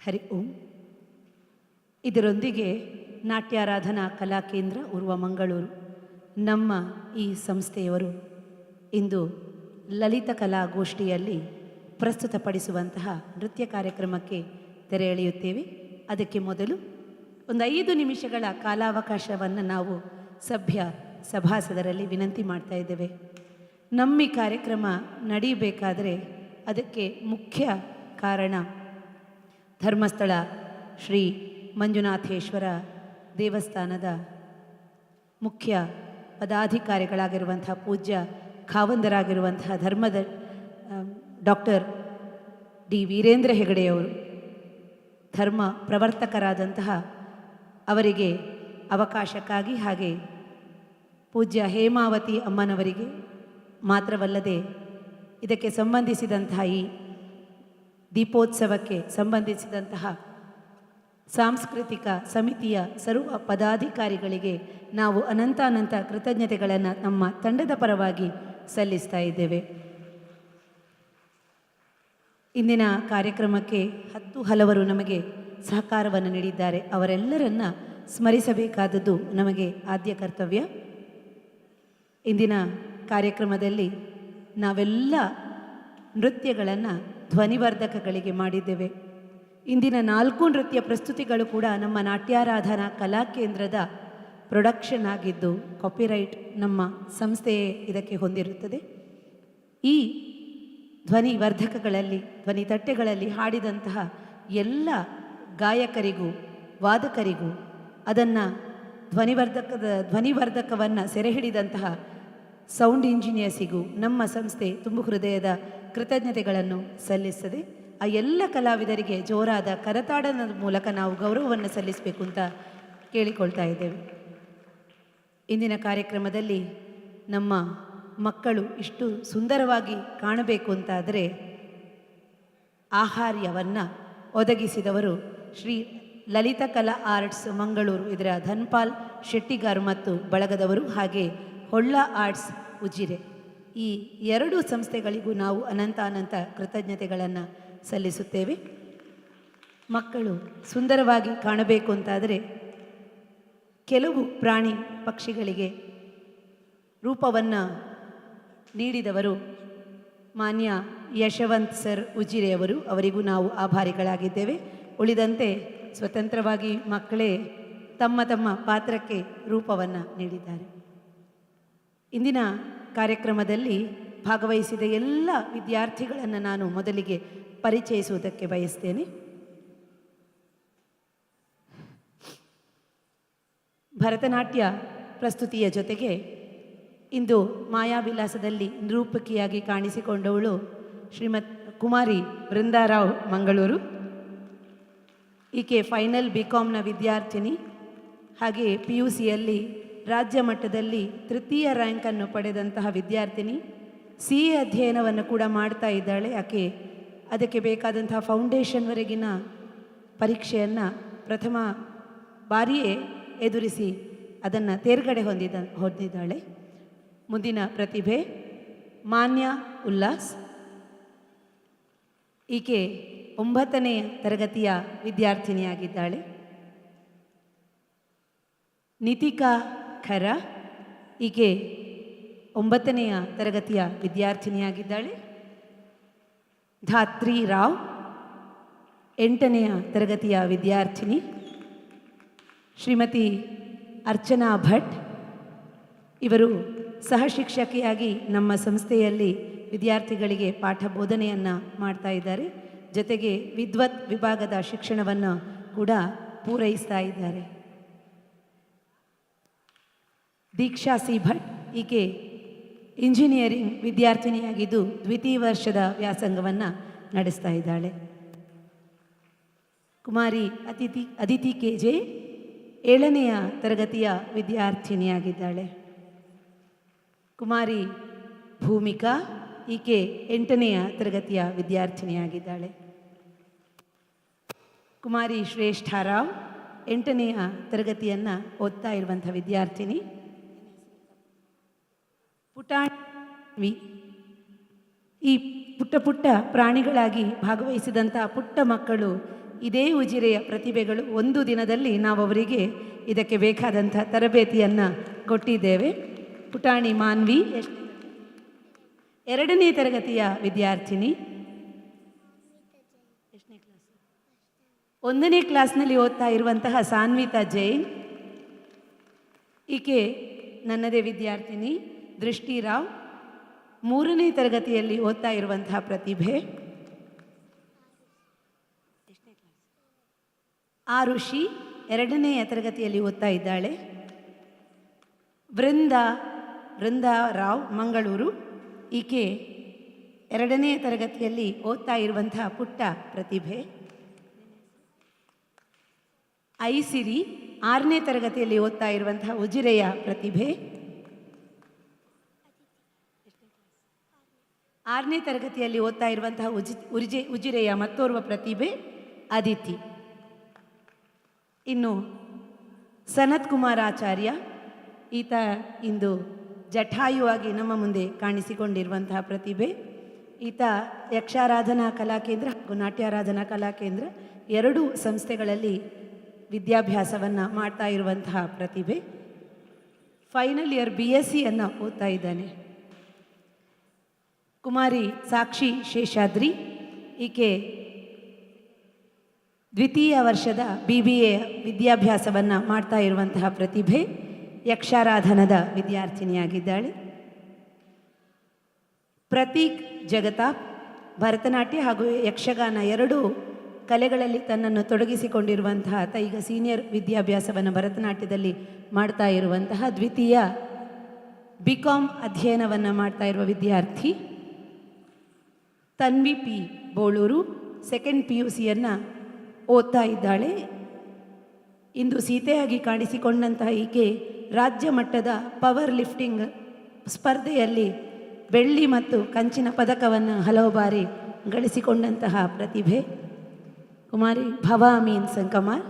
ಹರಿ ಓಂ. ಇದರೊಂದಿಗೆ ನಾಟ್ಯಾರಾಧನಾ ಕಲಾಕೇಂದ್ರ ಉರ್ವ ಮಂಗಳೂರು ನಮ್ಮ ಈ ಸಂಸ್ಥೆಯವರು ಇಂದು ಲಲಿತ ಕಲಾಗೋಷ್ಠಿಯಲ್ಲಿ ಪ್ರಸ್ತುತಪಡಿಸುವಂತಹ ನೃತ್ಯ ಕಾರ್ಯಕ್ರಮಕ್ಕೆ ತೆರೆ ಎಳೆಯುತ್ತೇವೆ. ಅದಕ್ಕೆ ಮೊದಲು ಒಂದು 5 ನಿಮಿಷಗಳ ಕಾಲಾವಕಾಶವನ್ನು ನಾವು ಸಭ್ಯ ಸಭಾಸದರಲ್ಲಿ ವಿನಂತಿ ಮಾಡ್ತಾ ಇದ್ದೇವೆ. ನಮ್ಮ ಈ ಕಾರ್ಯಕ್ರಮ ನಡೀಬೇಕಾದರೆ ಅದಕ್ಕೆ ಮುಖ್ಯ ಕಾರಣ ಧರ್ಮಸ್ಥಳ ಶ್ರೀ ಮಂಜುನಾಥೇಶ್ವರ ದೇವಸ್ಥಾನದ ಮುಖ್ಯ ಪದಾಧಿಕಾರಿಗಳಾಗಿರುವಂತಹ ಪೂಜ್ಯ ಖಾವಂದರಾಗಿರುವಂತಹ ಧರ್ಮದ ಡಾಕ್ಟರ್ ಡಿ ವೀರೇಂದ್ರ ಹೆಗಡೆಯವರು, ಧರ್ಮ ಪ್ರವರ್ತಕರಾದಂತಹ ಅವರಿಗೆ ಅವಕಾಶಕ್ಕಾಗಿ ಹಾಗೆ ಪೂಜ್ಯ ಹೇಮಾವತಿ ಅಮ್ಮನವರಿಗೆ ಮಾತ್ರವಲ್ಲದೆ ಇದಕ್ಕೆ ಸಂಬಂಧಿಸಿದಂತಹ ಈ ದೀಪೋತ್ಸವಕ್ಕೆ ಸಂಬಂಧಿಸಿದಂತಹ ಸಾಂಸ್ಕೃತಿಕ ಸಮಿತಿಯ ಸರ್ವ ಪದಾಧಿಕಾರಿಗಳಿಗೆ ನಾವು ಅನಂತ ಕೃತಜ್ಞತೆಗಳನ್ನು ನಮ್ಮ ತಂಡದ ಪರವಾಗಿ ಸಲ್ಲಿಸ್ತಾ ಇದ್ದೇವೆ. ಇಂದಿನ ಕಾರ್ಯಕ್ರಮಕ್ಕೆ ಹಲವರು ನಮಗೆ ಸಹಕಾರವನ್ನು ನೀಡಿದ್ದಾರೆ. ಅವರೆಲ್ಲರನ್ನ ಸ್ಮರಿಸಬೇಕಾದದ್ದು ನಮಗೆ ಆದ್ಯ ಕರ್ತವ್ಯ. ಇಂದಿನ ಕಾರ್ಯಕ್ರಮದಲ್ಲಿ ನಾವೆಲ್ಲ ನೃತ್ಯಗಳನ್ನು ಧ್ವನಿವರ್ಧಕಗಳಿಗೆ ಮಾಡಿದ್ದೇವೆ. ಇಂದಿನ 4 ನೃತ್ಯ ಪ್ರಸ್ತುತಿಗಳು ಕೂಡ ನಮ್ಮ ನಾಟ್ಯಾರಾಧನಾ ಕಲಾಕೇಂದ್ರದ ಪ್ರೊಡಕ್ಷನ್ ಆಗಿದ್ದು ಕಾಪಿರೈಟ್ ನಮ್ಮ ಸಂಸ್ಥೆಯೇ ಇದಕ್ಕೆ ಹೊಂದಿರುತ್ತದೆ. ಈ ಧ್ವನಿ ವರ್ಧಕಗಳಲ್ಲಿ, ಧ್ವನಿ ತಟ್ಟೆಗಳಲ್ಲಿ ಹಾಡಿದಂತಹ ಎಲ್ಲ ಗಾಯಕರಿಗೂ ವಾದಕರಿಗೂ ಅದನ್ನು ಧ್ವನಿವರ್ಧಕವನ್ನು ಸೆರೆ ಹಿಡಿದಂತಹ ಸೌಂಡ್ ಇಂಜಿನಿಯರ್ಸಿಗೂ ನಮ್ಮ ಸಂಸ್ಥೆ ತುಂಬು ಹೃದಯದ ಕೃತಜ್ಞತೆಗಳನ್ನು ಸಲ್ಲಿಸ್ತದೆ. ಆ ಎಲ್ಲ ಕಲಾವಿದರಿಗೆ ಜೋರಾದ ಕರತಾಡನದ ಮೂಲಕ ನಾವು ಗೌರವವನ್ನು ಸಲ್ಲಿಸಬೇಕು ಅಂತ ಕೇಳಿಕೊಳ್ತಾ ಇದ್ದೇವೆ. ಇಂದಿನ ಕಾರ್ಯಕ್ರಮದಲ್ಲಿ ನಮ್ಮ ಮಕ್ಕಳು ಇಷ್ಟು ಸುಂದರವಾಗಿ ಕಾಣಬೇಕು ಅಂತಾದರೆ ಆಹಾರ್ಯವನ್ನು ಒದಗಿಸಿದವರು ಶ್ರೀ ಲಲಿತ ಕಲಾ ಆರ್ಟ್ಸ್ ಮಂಗಳೂರು, ಇದರ ಧನ್ಪಾಲ್ ಶೆಟ್ಟಿಗಾರ್ ಮತ್ತು ಬಳಗದವರು, ಹಾಗೆ ಹೊಳ್ಳ ಆರ್ಟ್ಸ್ ಉಜಿರೆ. ಈ 2 ಸಂಸ್ಥೆಗಳಿಗೂ ನಾವು ಅನಂತ ಕೃತಜ್ಞತೆಗಳನ್ನು ಸಲ್ಲಿಸುತ್ತೇವೆ. ಮಕ್ಕಳು ಸುಂದರವಾಗಿ ಕಾಣಬೇಕು ಅಂತಾದರೆ ಕೆಲವು ಪ್ರಾಣಿ ಪಕ್ಷಿಗಳಿಗೆ ರೂಪವನ್ನು ನೀಡಿದವರು ಮಾನ್ಯ ಯಶವಂತ್ ಸರ್ ಉಜಿರೆಯವರು, ಅವರಿಗೂ ನಾವು ಆಭಾರಿಗಳಾಗಿದ್ದೇವೆ. ಉಳಿದಂತೆ ಸ್ವತಂತ್ರವಾಗಿ ಮಕ್ಕಳೇ ತಮ್ಮ ತಮ್ಮ ಪಾತ್ರಕ್ಕೆ ರೂಪವನ್ನು ನೀಡಿದ್ದಾರೆ. ಇಂದಿನ ಕಾರ್ಯಕ್ರಮದಲ್ಲಿ ಭಾಗವಹಿಸಿದ ಎಲ್ಲ ವಿದ್ಯಾರ್ಥಿಗಳನ್ನು ನಾನು ಮೊದಲಿಗೆ ಪರಿಚಯಿಸುವುದಕ್ಕೆ ಬಯಸ್ತೇನೆ. ಭರತನಾಟ್ಯ ಪ್ರಸ್ತುತಿಯ ಜೊತೆಗೆ ಇಂದು ಮಾಯಾವಿಲಾಸದಲ್ಲಿ ನಿರೂಪಕಿಯಾಗಿ ಕಾಣಿಸಿಕೊಂಡವಳು ಶ್ರೀಮತ್ ಕುಮಾರಿ ಬೃಂದಾರಾವ್ ಮಂಗಳೂರು. ಈಕೆ ಫೈನಲ್ BComನ ವಿದ್ಯಾರ್ಥಿನಿ, ಹಾಗೆ PUCಯಲ್ಲಿ ರಾಜ್ಯ ಮಟ್ಟದಲ್ಲಿ ತೃತೀಯ ರ್ಯಾಂಕನ್ನು ಪಡೆದಂತಹ ವಿದ್ಯಾರ್ಥಿನಿ. CA ಅಧ್ಯಯನವನ್ನು ಕೂಡ ಮಾಡ್ತಾ ಇದ್ದಾಳೆ. ಆಕೆ ಅದಕ್ಕೆ ಬೇಕಾದಂತಹ ಫೌಂಡೇಶನ್ವರೆಗಿನ ಪರೀಕ್ಷೆಯನ್ನು ಪ್ರಥಮ ಬಾರಿಯೇ ಎದುರಿಸಿ ಅದನ್ನು ತೇರ್ಗಡೆ ಹೊಂದಿದ್ದಾಳೆ. ಮುಂದಿನ ಪ್ರತಿಭೆ ಮಾನ್ಯ ಉಲ್ಲಾಸ್. ಈಕೆ 9ನೇ ತರಗತಿಯ ವಿದ್ಯಾರ್ಥಿನಿಯಾಗಿದ್ದಾಳೆ. ನಿತಿಕಾ ಖರ, ಈಕೆ 9ನೆಯ ತರಗತಿಯ ವಿದ್ಯಾರ್ಥಿನಿಯಾಗಿದ್ದಾಳೆ. ಧಾತ್ರಿ ರಾವ್ 8ನೆಯ ತರಗತಿಯ ವಿದ್ಯಾರ್ಥಿನಿ. ಶ್ರೀಮತಿ ಅರ್ಚನಾ ಭಟ್, ಇವರು ಸಹಶಿಕ್ಷಕಿಯಾಗಿ ನಮ್ಮ ಸಂಸ್ಥೆಯಲ್ಲಿ ವಿದ್ಯಾರ್ಥಿಗಳಿಗೆ ಪಾಠ ಬೋಧನೆಯನ್ನು ಮಾಡ್ತಾ ಇದ್ದಾರೆ. ಜೊತೆಗೆ ವಿದ್ವತ್ ವಿಭಾಗದ ಶಿಕ್ಷಣವನ್ನು ಕೂಡ ಪೂರೈಸ್ತಾ ಇದ್ದಾರೆ. ದೀಕ್ಷಾ ಸಿ ಭಟ್, ಈಕೆ ಇಂಜಿನಿಯರಿಂಗ್ ವಿದ್ಯಾರ್ಥಿನಿಯಾಗಿದ್ದು ದ್ವಿತೀಯ ವರ್ಷದ ವ್ಯಾಸಂಗವನ್ನು ನಡೆಸ್ತಾ ಇದ್ದಾಳೆ. ಕುಮಾರಿ ಅದಿತಿ KJ 7ನೆಯ ತರಗತಿಯ ವಿದ್ಯಾರ್ಥಿನಿಯಾಗಿದ್ದಾಳೆ. ಕುಮಾರಿ ಭೂಮಿಕಾ, ಈಕೆ 8ನೆಯ ತರಗತಿಯ ವಿದ್ಯಾರ್ಥಿನಿಯಾಗಿದ್ದಾಳೆ. ಕುಮಾರಿ ಶ್ರೇಷ್ಠರಾವ್ 8ನೆಯ ತರಗತಿಯನ್ನು ಓದ್ತಾ ಇರುವಂಥ ವಿದ್ಯಾರ್ಥಿನಿ. ಪುಟಾಣಿ, ಈ ಪುಟ್ಟ ಪ್ರಾಣಿಗಳಾಗಿ ಭಾಗವಹಿಸಿದಂಥ ಪುಟ್ಟ ಮಕ್ಕಳು, ಇದೇ ಉಜಿರೆಯ ಪ್ರತಿಭೆಗಳು. ಒಂದು ದಿನದಲ್ಲಿ ನಾವು ಅವರಿಗೆ ಇದಕ್ಕೆ ಬೇಕಾದಂಥ ತರಬೇತಿಯನ್ನು ಕೊಟ್ಟಿದ್ದೇವೆ. ಪುಟಾಣಿ ಮಾನ್ವಿ 2ನೇ ತರಗತಿಯ ವಿದ್ಯಾರ್ಥಿನಿ. 1ನೇ ಕ್ಲಾಸ್ನಲ್ಲಿ ಓದ್ತಾ ಇರುವಂತಹ ಸಾನ್ವಿತಾ ಜೈನ್, ಈಕೆ ನನ್ನದೇ ವಿದ್ಯಾರ್ಥಿನಿ. ದೃಷ್ಟಿರಾವ್ 3ನೇ ತರಗತಿಯಲ್ಲಿ ಓದ್ತಾ ಇರುವಂತಹ ಪ್ರತಿಭೆ. ಆರುಷಿ 2ನೆಯ ತರಗತಿಯಲ್ಲಿ ಓದ್ತಾ ಇದ್ದಾಳೆ. ವೃಂದಾ ರಾವ್ ಮಂಗಳೂರು, ಈಕೆ 2ನೇ ತರಗತಿಯಲ್ಲಿ ಓದ್ತಾ ಇರುವಂತಹ ಪುಟ್ಟ ಪ್ರತಿಭೆ. ಐಸಿರಿ 6ನೇ ತರಗತಿಯಲ್ಲಿ ಓದ್ತಾ ಇರುವಂತಹ ಉಜಿರೆಯ ಪ್ರತಿಭೆ. 6ನೇ ತರಗತಿಯಲ್ಲಿ ಓದ್ತಾ ಇರುವಂತಹ ಉಜಿರೆಯ ಮತ್ತೋರ್ವ ಪ್ರತಿಭೆ ಅದಿತಿ. ಇನ್ನು ಸನತ್ ಕುಮಾರ್ ಆಚಾರ್ಯ, ಈತ ಇಂದು ಜಠಾಯುವಾಗಿ ನಮ್ಮ ಮುಂದೆ ಕಾಣಿಸಿಕೊಂಡಿರುವಂತಹ ಪ್ರತಿಭೆ. ಈತ ಯಕ್ಷಾರಾಧನಾ ಕಲಾಕೇಂದ್ರ ಹಾಗೂ ನಾಟ್ಯಾರಾಧನಾ ಕಲಾಕೇಂದ್ರ 2 ಸಂಸ್ಥೆಗಳಲ್ಲಿ ವಿದ್ಯಾಭ್ಯಾಸವನ್ನು ಮಾಡ್ತಾ ಇರುವಂತಹ ಪ್ರತಿಭೆ. ಫೈನಲ್ ಇಯರ್ BSc ಓದ್ತಾ ಇದ್ದಾನೆ. ಕುಮಾರಿ ಸಾಕ್ಷಿ ಶೇಷಾದ್ರಿ, ಈಕೆ ದ್ವಿತೀಯ ವರ್ಷದ BBA ವಿದ್ಯಾಭ್ಯಾಸವನ್ನು ಮಾಡ್ತಾ ಇರುವಂತಹ ಪ್ರತಿಭೆ ಯಕ್ಷಾರಾಧನದ ವಿದ್ಯಾರ್ಥಿನಿಯಾಗಿದ್ದಾಳೆ. ಪ್ರತೀಕ್ ಜಗತಾಪ್ ಭರತನಾಟ್ಯ ಹಾಗೂ ಯಕ್ಷಗಾನ ಎರಡೂ ಕಲೆಗಳಲ್ಲಿ ತನ್ನನ್ನು ತೊಡಗಿಸಿಕೊಂಡಿರುವಂತಹ ಈಗ ಸೀನಿಯರ್ ವಿದ್ಯಾಭ್ಯಾಸವನ್ನು ಭರತನಾಟ್ಯದಲ್ಲಿ ಮಾಡ್ತಾ ಇರುವಂತಹ ದ್ವಿತೀಯ BCom ಅಧ್ಯಯನವನ್ನು ಮಾಡ್ತಾ ಇರುವ ವಿದ್ಯಾರ್ಥಿ. ತನ್ವಿ P. ಬೋಳೂರು ಸೆಕೆಂಡ್ PUCಯನ್ನು ಓದ್ತಾ ಇದ್ದಾಳೆ. ಇಂದು ಸೀತೆಯಾಗಿ ಕಾಣಿಸಿಕೊಂಡಂತಹ ಈಕೆ ರಾಜ್ಯ ಮಟ್ಟದ ಪವರ್ ಲಿಫ್ಟಿಂಗ್ ಸ್ಪರ್ಧೆಯಲ್ಲಿ ಬೆಳ್ಳಿ ಮತ್ತು ಕಂಚಿನ ಪದಕವನ್ನು ಹಲವು ಬಾರಿ ಗಳಿಸಿಕೊಂಡಂತಹ ಪ್ರತಿಭೆ. ಕುಮಾರಿ ಭವಾ ಮೀನ್ ಸಂಕಮಾರ್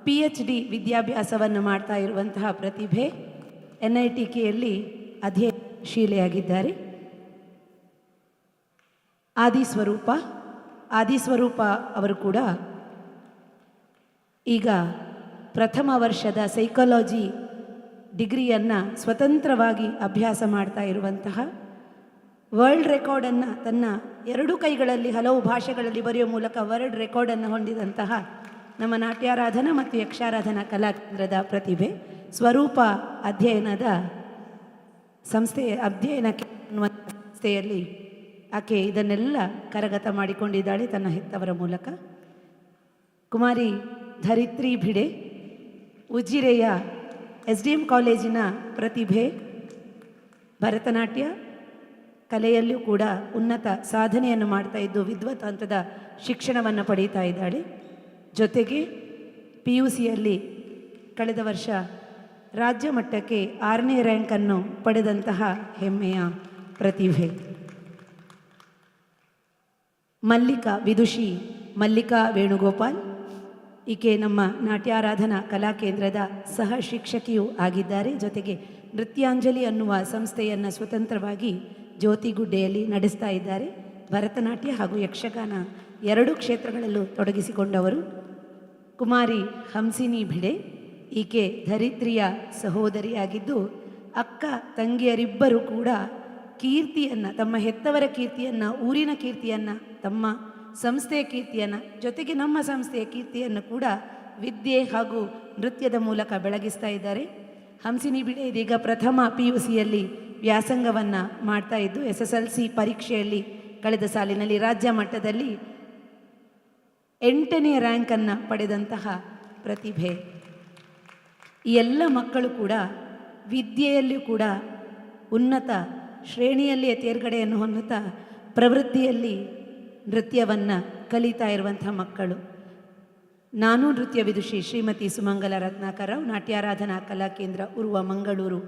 PhD ವಿದ್ಯಾಭ್ಯಾಸವನ್ನು ಮಾಡ್ತಾ ಇರುವಂತಹ ಪ್ರತಿಭೆ. NITKಯಲ್ಲಿ ಅಧ್ಯಯನಶೀಲೆಯಾಗಿದ್ದಾರೆ. ಆದಿಸ್ವರೂಪ ಅವರು ಕೂಡ ಈಗ ಪ್ರಥಮ ವರ್ಷದ ಸೈಕಾಲಜಿ ಡಿಗ್ರಿಯನ್ನು ಸ್ವತಂತ್ರವಾಗಿ ಅಭ್ಯಾಸ ಮಾಡ್ತಾ ಇರುವಂತಹ, ವರ್ಲ್ಡ್ ರೆಕಾರ್ಡನ್ನು ತನ್ನ ಎರಡೂ ಕೈಗಳಲ್ಲಿ ಹಲವು ಭಾಷೆಗಳಲ್ಲಿ ಬರೆಯುವ ಮೂಲಕ ವರ್ಲ್ಡ್ ರೆಕಾರ್ಡನ್ನು ಹೊಂದಿದಂತಹ ನಮ್ಮ ನಾಟ್ಯಾರಾಧನಾ ಮತ್ತು ಯಕ್ಷಾರಾಧನಾ ಕಲಾಕೇಂದ್ರದ ಪ್ರತಿಭೆ. ಸ್ವರೂಪ ಅಧ್ಯಯನ ಸಂಸ್ಥೆಯಲ್ಲಿ ಆಕೆ ಇದನ್ನೆಲ್ಲ ಕರಗತ ಮಾಡಿಕೊಂಡಿದ್ದಾಳೆ ತನ್ನ ಹೆತ್ತವರ ಮೂಲಕ. ಕುಮಾರಿ ಧರಿತ್ರಿ ಭಿಡೆ ಉಜಿರೆಯ SDM ಕಾಲೇಜಿನ ಪ್ರತಿಭೆ. ಭರತನಾಟ್ಯ ಕಲೆಯಲ್ಲೂ ಕೂಡ ಉನ್ನತ ಸಾಧನೆಯನ್ನು ಮಾಡ್ತಾ ಇದ್ದು ವಿದ್ವತ್ ಹಂತದ ಶಿಕ್ಷಣವನ್ನು ಪಡೀತಾ ಇದ್ದಾಳೆ. ಜೊತೆಗೆ PUCಯಲ್ಲಿ ಕಳೆದ ವರ್ಷ ರಾಜ್ಯ ಮಟ್ಟಕ್ಕೆ 6ನೇ ರ್ಯಾಂಕನ್ನು ಪಡೆದಂತಹ ಹೆಮ್ಮೆಯ ಪ್ರತಿಭೆ. ಮಲ್ಲಿಕಾ ವೇಣುಗೋಪಾಲ್ ಈಕೆ ನಮ್ಮ ನಾಟ್ಯಾರಾಧನಾ ಕಲಾಕೇಂದ್ರದ ಸಹ ಶಿಕ್ಷಕಿಯೂ ಆಗಿದ್ದಾರೆ. ಜೊತೆಗೆ ನೃತ್ಯಾಂಜಲಿ ಅನ್ನುವ ಸಂಸ್ಥೆಯನ್ನು ಸ್ವತಂತ್ರವಾಗಿ ಜ್ಯೋತಿಗುಡ್ಡೆಯಲ್ಲಿ ನಡೆಸ್ತಾ ಇದ್ದಾರೆ. ಭರತನಾಟ್ಯ ಹಾಗೂ ಯಕ್ಷಗಾನ ಎರಡೂ ಕ್ಷೇತ್ರಗಳಲ್ಲೂ ತೊಡಗಿಸಿಕೊಂಡವರು. ಕುಮಾರಿ ಹಂಸಿನಿ ಭಿಡೆ ಈಕೆ ಧರಿತ್ರಿಯ ಸಹೋದರಿಯಾಗಿದ್ದು ಅಕ್ಕ ತಂಗಿಯರಿಬ್ಬರು ಕೂಡ ಕೀರ್ತಿಯನ್ನು, ತಮ್ಮ ಹೆತ್ತವರ ಕೀರ್ತಿಯನ್ನು, ಊರಿನ ಕೀರ್ತಿಯನ್ನು, ತಮ್ಮ ಸಂಸ್ಥೆಯ ಕೀರ್ತಿಯನ್ನು, ಜೊತೆಗೆ ನಮ್ಮ ಸಂಸ್ಥೆಯ ಕೀರ್ತಿಯನ್ನು ಕೂಡ ವಿದ್ಯೆ ಹಾಗೂ ನೃತ್ಯದ ಮೂಲಕ ಬೆಳಗಿಸ್ತಾ ಇದ್ದಾರೆ. ಹಂಸಿನಿ ಭಿಡೆ ಇದೀಗ ಪ್ರಥಮ PUCಯಲ್ಲಿ ವ್ಯಾಸಂಗವನ್ನು ಮಾಡ್ತಾ ಇದ್ದು SSLC ಪರೀಕ್ಷೆಯಲ್ಲಿ ಕಳೆದ ಸಾಲಿನಲ್ಲಿ ರಾಜ್ಯ ಮಟ್ಟದಲ್ಲಿ 8ನೇ ರ್ಯಾಂಕನ್ನು ಪಡೆದಂತಹ ಪ್ರತಿಭೆ. ಈ ಎಲ್ಲ ಮಕ್ಕಳು ಕೂಡ ವಿದ್ಯೆಯಲ್ಲಿಯೂ ಕೂಡ ಉನ್ನತ ಶ್ರೇಣಿಯಲ್ಲಿಯೇ ತೇರ್ಗಡೆಯನ್ನು ಹೊಂದುತ್ತಾ ಪ್ರವೃತ್ತಿಯಲ್ಲಿ ನೃತ್ಯವನ್ನು ಕಲಿತಾ ಇರುವಂಥ ಮಕ್ಕಳು. ನಾನು ನೃತ್ಯ ವಿದುಷಿ ಶ್ರೀಮತಿ ಸುಮಂಗಲ ರತ್ನಾಕರ್ ರಾವ್, ನಾಟ್ಯಾರಾಧನಾ ಕಲಾಕೇಂದ್ರ ಉರ್ವ ಮಂಗಳೂರು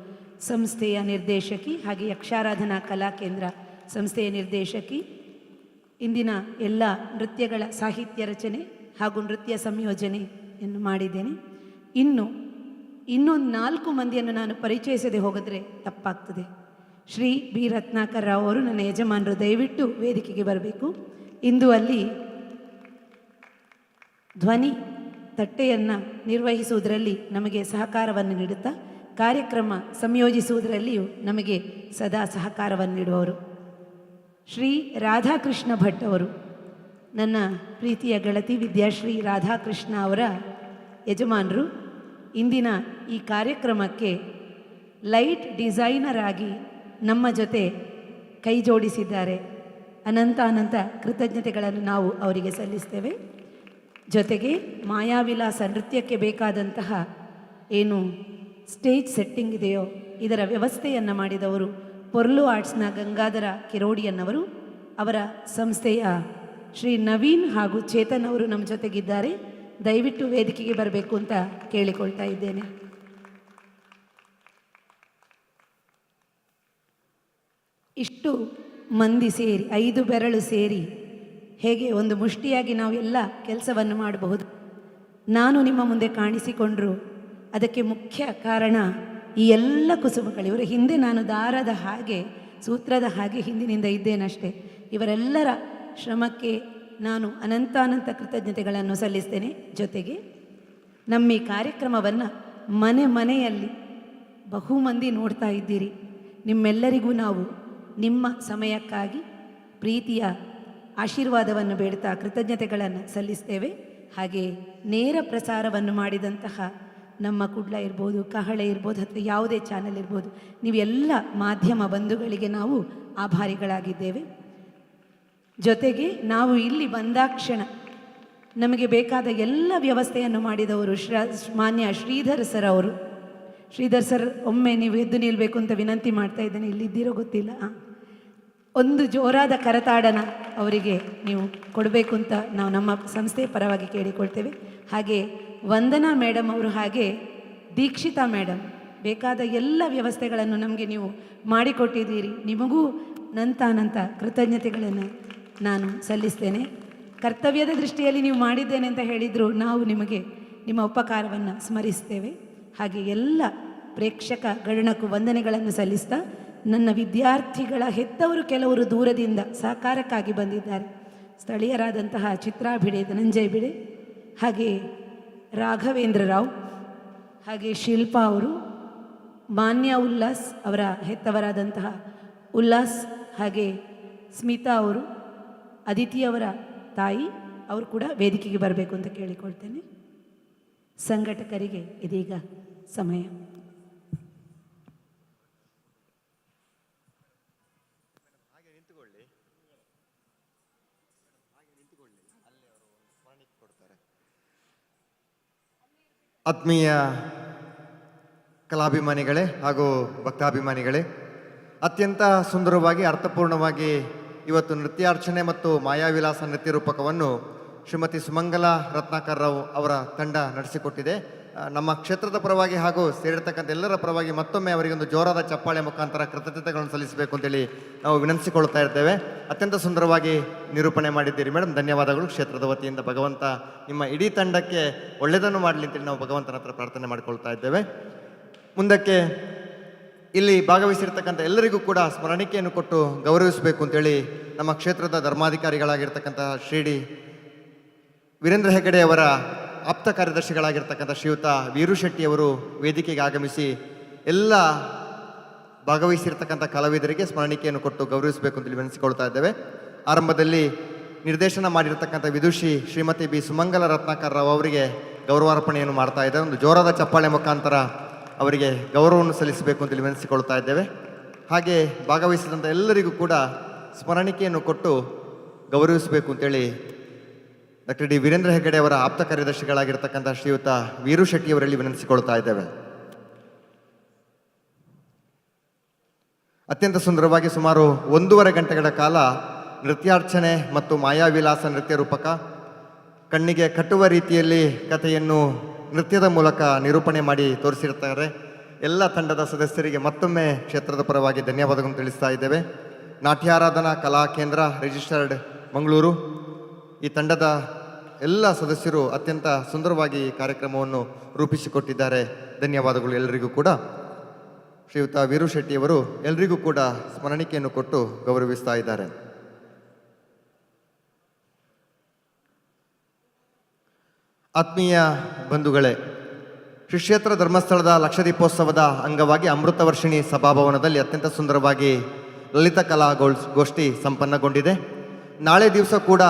ಸಂಸ್ಥೆಯ ನಿರ್ದೇಶಕಿ, ಹಾಗೆ ಯಕ್ಷಾರಾಧನಾ ಕಲಾಕೇಂದ್ರ ಸಂಸ್ಥೆಯ ನಿರ್ದೇಶಕಿ. ಇಂದಿನ ಎಲ್ಲ ನೃತ್ಯಗಳ ಸಾಹಿತ್ಯ ರಚನೆ ಹಾಗೂ ನೃತ್ಯ ಸಂಯೋಜನೆಯನ್ನು ಮಾಡಿದ್ದೇನೆ. ಇನ್ನೊಂದು 4 ಮಂದಿಯನ್ನು ನಾನು ಪರಿಚಯಿಸದೆ ಹೋಗಿದ್ರೆ ತಪ್ಪಾಗ್ತದೆ. ಶ್ರೀ B. ರತ್ನಾಕರ್ ರಾವ್ ಅವರು ನನ್ನ ಯಜಮಾನರು, ದಯವಿಟ್ಟು ವೇದಿಕೆಗೆ ಬರಬೇಕು. ಇಂದು ಅಲ್ಲಿ ಧ್ವನಿ ತಟ್ಟೆಯನ್ನು ನಿರ್ವಹಿಸುವುದರಲ್ಲಿ ನಮಗೆ ಸಹಕಾರವನ್ನು ನೀಡುತ್ತಾ ಕಾರ್ಯಕ್ರಮ ಸಂಯೋಜಿಸುವುದರಲ್ಲಿಯೂ ನಮಗೆ ಸದಾ ಸಹಕಾರವನ್ನು ನೀಡುವವರು ಶ್ರೀ ರಾಧಾಕೃಷ್ಣ ಭಟ್ ಅವರು. ನನ್ನ ಪ್ರೀತಿಯ ಗೆಳತಿ ವಿದ್ಯಾಶ್ರೀ ರಾಧಾಕೃಷ್ಣ ಅವರ ಯಜಮಾನರು. ಇಂದಿನ ಈ ಕಾರ್ಯಕ್ರಮಕ್ಕೆ ಲೈಟ್ ಡಿಸೈನರ್ ಆಗಿ ನಮ್ಮ ಜೊತೆ ಕೈ ಜೋಡಿಸಿದ್ದಾರೆ. ಅನಂತ ಕೃತಜ್ಞತೆಗಳನ್ನು ನಾವು ಅವರಿಗೆ ಸಲ್ಲಿಸ್ತೇವೆ. ಜೊತೆಗೆ ಮಾಯಾವಿಲಾಸ ನೃತ್ಯಕ್ಕೆ ಬೇಕಾದಂತಹ ಏನು ಸ್ಟೇಜ್ ಸೆಟ್ಟಿಂಗ್ ಇದೆಯೋ ಇದರ ವ್ಯವಸ್ಥೆಯನ್ನು ಮಾಡಿದವರು ಪೊರ್ಲು ಆರ್ಟ್ಸ್ನ ಗಂಗಾಧರ ಕಿರೋಡಿಯನ್ನವರು. ಅವರ ಸಂಸ್ಥೆಯ ಶ್ರೀ ನವೀನ್ ಹಾಗೂ ಚೇತನ್ ಅವರು ನಮ್ಮ ಜೊತೆಗಿದ್ದಾರೆ. ದಯವಿಟ್ಟು ವೇದಿಕೆಗೆ ಬರಬೇಕು ಅಂತ ಕೇಳಿಕೊಳ್ತಾ ಇದ್ದೇನೆ. ಇಷ್ಟು ಮಂದಿ ಸೇರಿ 5 ಬೆರಳು ಸೇರಿ ಹೇಗೆ ಒಂದು ಮುಷ್ಟಿಯಾಗಿ ನಾವು ಎಲ್ಲ ಕೆಲಸವನ್ನು ಮಾಡಬಹುದು. ನಾನು ನಿಮ್ಮ ಮುಂದೆ ಕಾಣಿಸಿಕೊಂಡರೂ ಅದಕ್ಕೆ ಮುಖ್ಯ ಕಾರಣ ಈ ಎಲ್ಲ ಕುಸುಮಗಳು. ಇವರ ಹಿಂದೆ ನಾನು ದಾರದ ಹಾಗೆ, ಸೂತ್ರದ ಹಾಗೆ ಹಿಂದಿನಿಂದ ಇದ್ದೇನಷ್ಟೇ. ಇವರೆಲ್ಲರ ಶ್ರಮಕ್ಕೆ ನಾನು ಅನಂತ ಕೃತಜ್ಞತೆಗಳನ್ನು ಸಲ್ಲಿಸ್ತೇನೆ. ಜೊತೆಗೆ ನಮ್ಮ ಈ ಕಾರ್ಯಕ್ರಮವನ್ನು ಮನೆಯಲ್ಲಿ ಬಹು ಮಂದಿ ನೋಡ್ತಾ ಇದ್ದೀರಿ. ನಿಮ್ಮೆಲ್ಲರಿಗೂ ನಾವು ನಿಮ್ಮ ಸಮಯಕ್ಕಾಗಿ ಪ್ರೀತಿಯ ಆಶೀರ್ವಾದವನ್ನು ಬೇಡ್ತಾ ಕೃತಜ್ಞತೆಗಳನ್ನು ಸಲ್ಲಿಸ್ತೇವೆ. ಹಾಗೆ ನೇರ ಪ್ರಸಾರವನ್ನು ಮಾಡಿದಂತಹ ನಮ್ಮ ಕುಡ್ಲ ಇರ್ಬೋದು, ಕಹಳೆ ಇರ್ಬೋದು, ಅಥವಾ ಯಾವುದೇ ಚಾನಲ್ ಇರ್ಬೋದು, ನೀವೆಲ್ಲ ಮಾಧ್ಯಮ ಬಂಧುಗಳಿಗೆ ನಾವು ಆಭಾರಿಗಳಾಗಿದ್ದೇವೆ. ಜೊತೆಗೆ ನಾವು ಇಲ್ಲಿ ಬಂದಾಕ್ಷಣ ನಮಗೆ ಬೇಕಾದ ಎಲ್ಲ ವ್ಯವಸ್ಥೆಯನ್ನು ಮಾಡಿದವರು ಮಾನ್ಯ ಶ್ರೀಧರ್ ಸರ್ ಅವರು. ಶ್ರೀಧರ್ ಸರ್, ಒಮ್ಮೆ ನೀವು ಎದ್ದು ನಿಲ್ಲಬೇಕು ಅಂತ ವಿನಂತಿ ಮಾಡ್ತಾ ಇದ್ದೇನೆ, ಇಲ್ಲಿದ್ದೀರೋ ಗೊತ್ತಿಲ್ಲ. ಒಂದು ಜೋರಾದ ಕರತಾಡನ ಅವರಿಗೆ ನೀವು ಕೊಡಬೇಕು ಅಂತ ನಾವು ನಮ್ಮ ಸಂಸ್ಥೆಯ ಪರವಾಗಿ ಕೇಳಿಕೊಳ್ತೇವೆ. ಹಾಗೆ ವಂದನಾ ಮೇಡಮ್ ಅವರು, ಹಾಗೆ ದೀಕ್ಷಿತಾ ಮೇಡಮ್, ಬೇಕಾದ ಎಲ್ಲ ವ್ಯವಸ್ಥೆಗಳನ್ನು ನಮಗೆ ನೀವು ಮಾಡಿಕೊಟ್ಟಿದ್ದೀರಿ. ನಿಮಗೂ ನಂತ ಕೃತಜ್ಞತೆಗಳನ್ನು ನಾನು ಸಲ್ಲಿಸ್ತೇನೆ. ಕರ್ತವ್ಯದ ದೃಷ್ಟಿಯಲ್ಲಿ ನೀವು ಮಾಡಿದ್ದೇನೆ ಅಂತ ಹೇಳಿದರೂ ನಾವು ನಿಮಗೆ ನಿಮ್ಮ ಉಪಕಾರವನ್ನು ಸ್ಮರಿಸ್ತೇವೆ. ಹಾಗೆ ಎಲ್ಲ ಪ್ರೇಕ್ಷಕ ಗಣಕ್ಕೂ ವಂದನೆಗಳನ್ನು ಸಲ್ಲಿಸ್ತಾ, ನನ್ನ ವಿದ್ಯಾರ್ಥಿಗಳ ಹೆತ್ತವರು ಕೆಲವರು ದೂರದಿಂದ ಸಹಕಾರಕ್ಕಾಗಿ ಬಂದಿದ್ದಾರೆ. ಸ್ಥಳೀಯರಾದಂತಹ ಚಿತ್ರಾ ಭಿಡೆ, ಧನಂಜಯ್ ಭಿಡೆ, ಹಾಗೆ ರಾಘವೇಂದ್ರ ರಾವ್, ಹಾಗೆ ಶಿಲ್ಪಾ ಅವರು, ಮಾನ್ಯ ಉಲ್ಲಾಸ್ ಅವರ ಹೆತ್ತವರಾದಂತಹ ಉಲ್ಲಾಸ್, ಹಾಗೆ ಸ್ಮಿತಾ ಅವರು, ಅದಿತಿ ಅವರ ತಾಯಿ ಅವರು ಕೂಡ ವೇದಿಕೆಗೆ ಬರಬೇಕು ಅಂತ ಕೇಳಿಕೊಳ್ತೇನೆ. ಸಂಘಟಕರಿಗೆ ಇದೀಗ ಸಮಯ. ಆತ್ಮೀಯ ಕಲಾಭಿಮಾನಿಗಳೇ ಹಾಗೂ ಭಕ್ತಾಭಿಮಾನಿಗಳೇ, ಅತ್ಯಂತ ಸುಂದರವಾಗಿ ಅರ್ಥಪೂರ್ಣವಾಗಿ ಇವತ್ತು ನೃತ್ಯಾರ್ಚನೆ ಮತ್ತು ಮಾಯಾವಿಲಾಸ ನೃತ್ಯ ರೂಪಕವನ್ನು ಶ್ರೀಮತಿ ಸುಮಂಗಲ ರತ್ನಾಕರ್ ರಾವ್ ಅವರ ತಂಡ ನಡೆಸಿಕೊಟ್ಟಿದೆ. ನಮ್ಮ ಕ್ಷೇತ್ರದ ಪರವಾಗಿ ಹಾಗೂ ಸೇರಿರ್ತಕ್ಕಂಥ ಎಲ್ಲರ ಪರವಾಗಿ ಮತ್ತೊಮ್ಮೆ ಅವರಿಗೊಂದು ಜೋರಾದ ಚಪ್ಪಾಳೆ ಮುಖಾಂತರ ಕೃತಜ್ಞತೆಗಳನ್ನು ಸಲ್ಲಿಸಬೇಕು ಅಂತೇಳಿ ನಾವು ವಿನಂತಿಸಿಕೊಳ್ತಾ ಇರ್ತೇವೆ. ಅತ್ಯಂತ ಸುಂದರವಾಗಿ ನಿರೂಪಣೆ ಮಾಡಿದ್ದೀರಿ ಮೇಡಮ್, ಧನ್ಯವಾದಗಳು. ಕ್ಷೇತ್ರದ ವತಿಯಿಂದ ಭಗವಂತ ನಿಮ್ಮ ಇಡೀ ತಂಡಕ್ಕೆ ಒಳ್ಳೆಯದನ್ನು ಮಾಡಲಿ ಅಂತೇಳಿ ನಾವು ಭಗವಂತನ ಹತ್ರ ಪ್ರಾರ್ಥನೆ ಮಾಡಿಕೊಳ್ತಾ ಇದ್ದೇವೆ. ಮುಂದಕ್ಕೆ ಇಲ್ಲಿ ಭಾಗವಹಿಸಿರ್ತಕ್ಕಂಥ ಎಲ್ಲರಿಗೂ ಕೂಡ ಸ್ಮರಣಿಕೆಯನ್ನು ಕೊಟ್ಟು ಗೌರವಿಸಬೇಕು ಅಂತೇಳಿ ನಮ್ಮ ಕ್ಷೇತ್ರದ ಧರ್ಮಾಧಿಕಾರಿಗಳಾಗಿರ್ತಕ್ಕಂಥ ಶ್ರೀ ಡಿ ವೀರೇಂದ್ರ ಹೆಗಡೆ ಅವರ ಆಪ್ತ ಕಾರ್ಯದರ್ಶಿಗಳಾಗಿರ್ತಕ್ಕಂಥ ಶ್ರೀಯುತ ವೀರು ಶೆಟ್ಟಿಯವರು ವೇದಿಕೆಗೆ ಆಗಮಿಸಿ ಎಲ್ಲ ಭಾಗವಹಿಸಿರ್ತಕ್ಕಂಥ ಕಲಾವಿದರಿಗೆ ಸ್ಮರಣಿಕೆಯನ್ನು ಕೊಟ್ಟು ಗೌರವಿಸಬೇಕು ಅಂತೇಳಿ ವಿನಂತಿಸಿಕೊಳ್ತಾ ಇದ್ದೇವೆ. ಆರಂಭದಲ್ಲಿ ನಿರ್ದೇಶನ ಮಾಡಿರ್ತಕ್ಕಂಥ ವಿದುಷಿ ಶ್ರೀಮತಿ ಬಿ ಸುಮಂಗಲ ರತ್ನಾಕರ್ ರಾವ್ ಅವರಿಗೆ ಗೌರವಾರ್ಪಣೆಯನ್ನು ಮಾಡ್ತಾ ಇದ್ದಾರೆ. ಒಂದು ಜೋರಾದ ಚಪ್ಪಾಳೆ ಮುಖಾಂತರ ಅವರಿಗೆ ಗೌರವವನ್ನು ಸಲ್ಲಿಸಬೇಕು ಅಂತೇಳಿ ವಿನಂತಿಸಿಕೊಳ್ತಾ ಇದ್ದೇವೆ. ಹಾಗೆ ಭಾಗವಹಿಸಿದಂಥ ಎಲ್ಲರಿಗೂ ಕೂಡ ಸ್ಮರಣಿಕೆಯನ್ನು ಕೊಟ್ಟು ಗೌರವಿಸಬೇಕು ಅಂತೇಳಿ ಡಾಕ್ಟರ್ ಡಿ ವೀರೇಂದ್ರ ಹೆಗಡೆ ಅವರ ಆಪ್ತ ಕಾರ್ಯದರ್ಶಿಗಳಾಗಿರ್ತಕ್ಕಂಥ ಶ್ರೀಯುತ ವೀರು ಶೆಟ್ಟಿಯವರಲ್ಲಿ ವಿನಂತಿಸಿಕೊಳ್ತಾ ಇದ್ದೇವೆ. ಅತ್ಯಂತ ಸುಂದರವಾಗಿ ಸುಮಾರು 1.5 ಗಂಟೆಗಳ ಕಾಲ ನೃತ್ಯಾರ್ಚನೆ ಮತ್ತು ಮಾಯಾವಿಲಾಸ ನೃತ್ಯ ರೂಪಕ ಕಣ್ಣಿಗೆ ಕಟ್ಟುವ ರೀತಿಯಲ್ಲಿ ಕಥೆಯನ್ನು ನೃತ್ಯದ ಮೂಲಕ ನಿರೂಪಣೆ ಮಾಡಿ ತೋರಿಸಿರ್ತಾರೆ. ಎಲ್ಲ ತಂಡದ ಸದಸ್ಯರಿಗೆ ಮತ್ತೊಮ್ಮೆ ಕ್ಷೇತ್ರದ ಪರವಾಗಿ ಧನ್ಯವಾದಗಳನ್ನು ತಿಳಿಸ್ತಾ ಇದ್ದೇವೆ. ನಾಟ್ಯಾರಾಧನಾ ಕಲಾ ಕೇಂದ್ರ ರಿಜಿಸ್ಟರ್ಡ್ ಮಂಗಳೂರು, ಈ ತಂಡದ ಎಲ್ಲ ಸದಸ್ಯರು ಅತ್ಯಂತ ಸುಂದರವಾಗಿ ಕಾರ್ಯಕ್ರಮವನ್ನು ರೂಪಿಸಿಕೊಟ್ಟಿದ್ದಾರೆ. ಧನ್ಯವಾದಗಳು ಎಲ್ಲರಿಗೂ ಕೂಡ. ಶ್ರೀಯುತ ವೀರು ಶೆಟ್ಟಿಯವರು ಎಲ್ಲರಿಗೂ ಕೂಡ ಸ್ಮರಣಿಕೆಯನ್ನು ಕೊಟ್ಟು ಗೌರವಿಸ್ತಾ ಇದ್ದಾರೆ. ಆತ್ಮೀಯ ಬಂಧುಗಳೇ, ಶ್ರೀ ಕ್ಷೇತ್ರ ಧರ್ಮಸ್ಥಳದ ಲಕ್ಷದೀಪೋತ್ಸವದ ಅಂಗವಾಗಿ ಅಮೃತ ವರ್ಷಿಣಿ ಸಭಾಭವನದಲ್ಲಿ ಅತ್ಯಂತ ಸುಂದರವಾಗಿ ಲಲಿತ ಕಲಾ ಗೋಷ್ಠಿ ಸಂಪನ್ನಗೊಂಡಿದೆ. ನಾಳೆ ದಿವಸ ಕೂಡ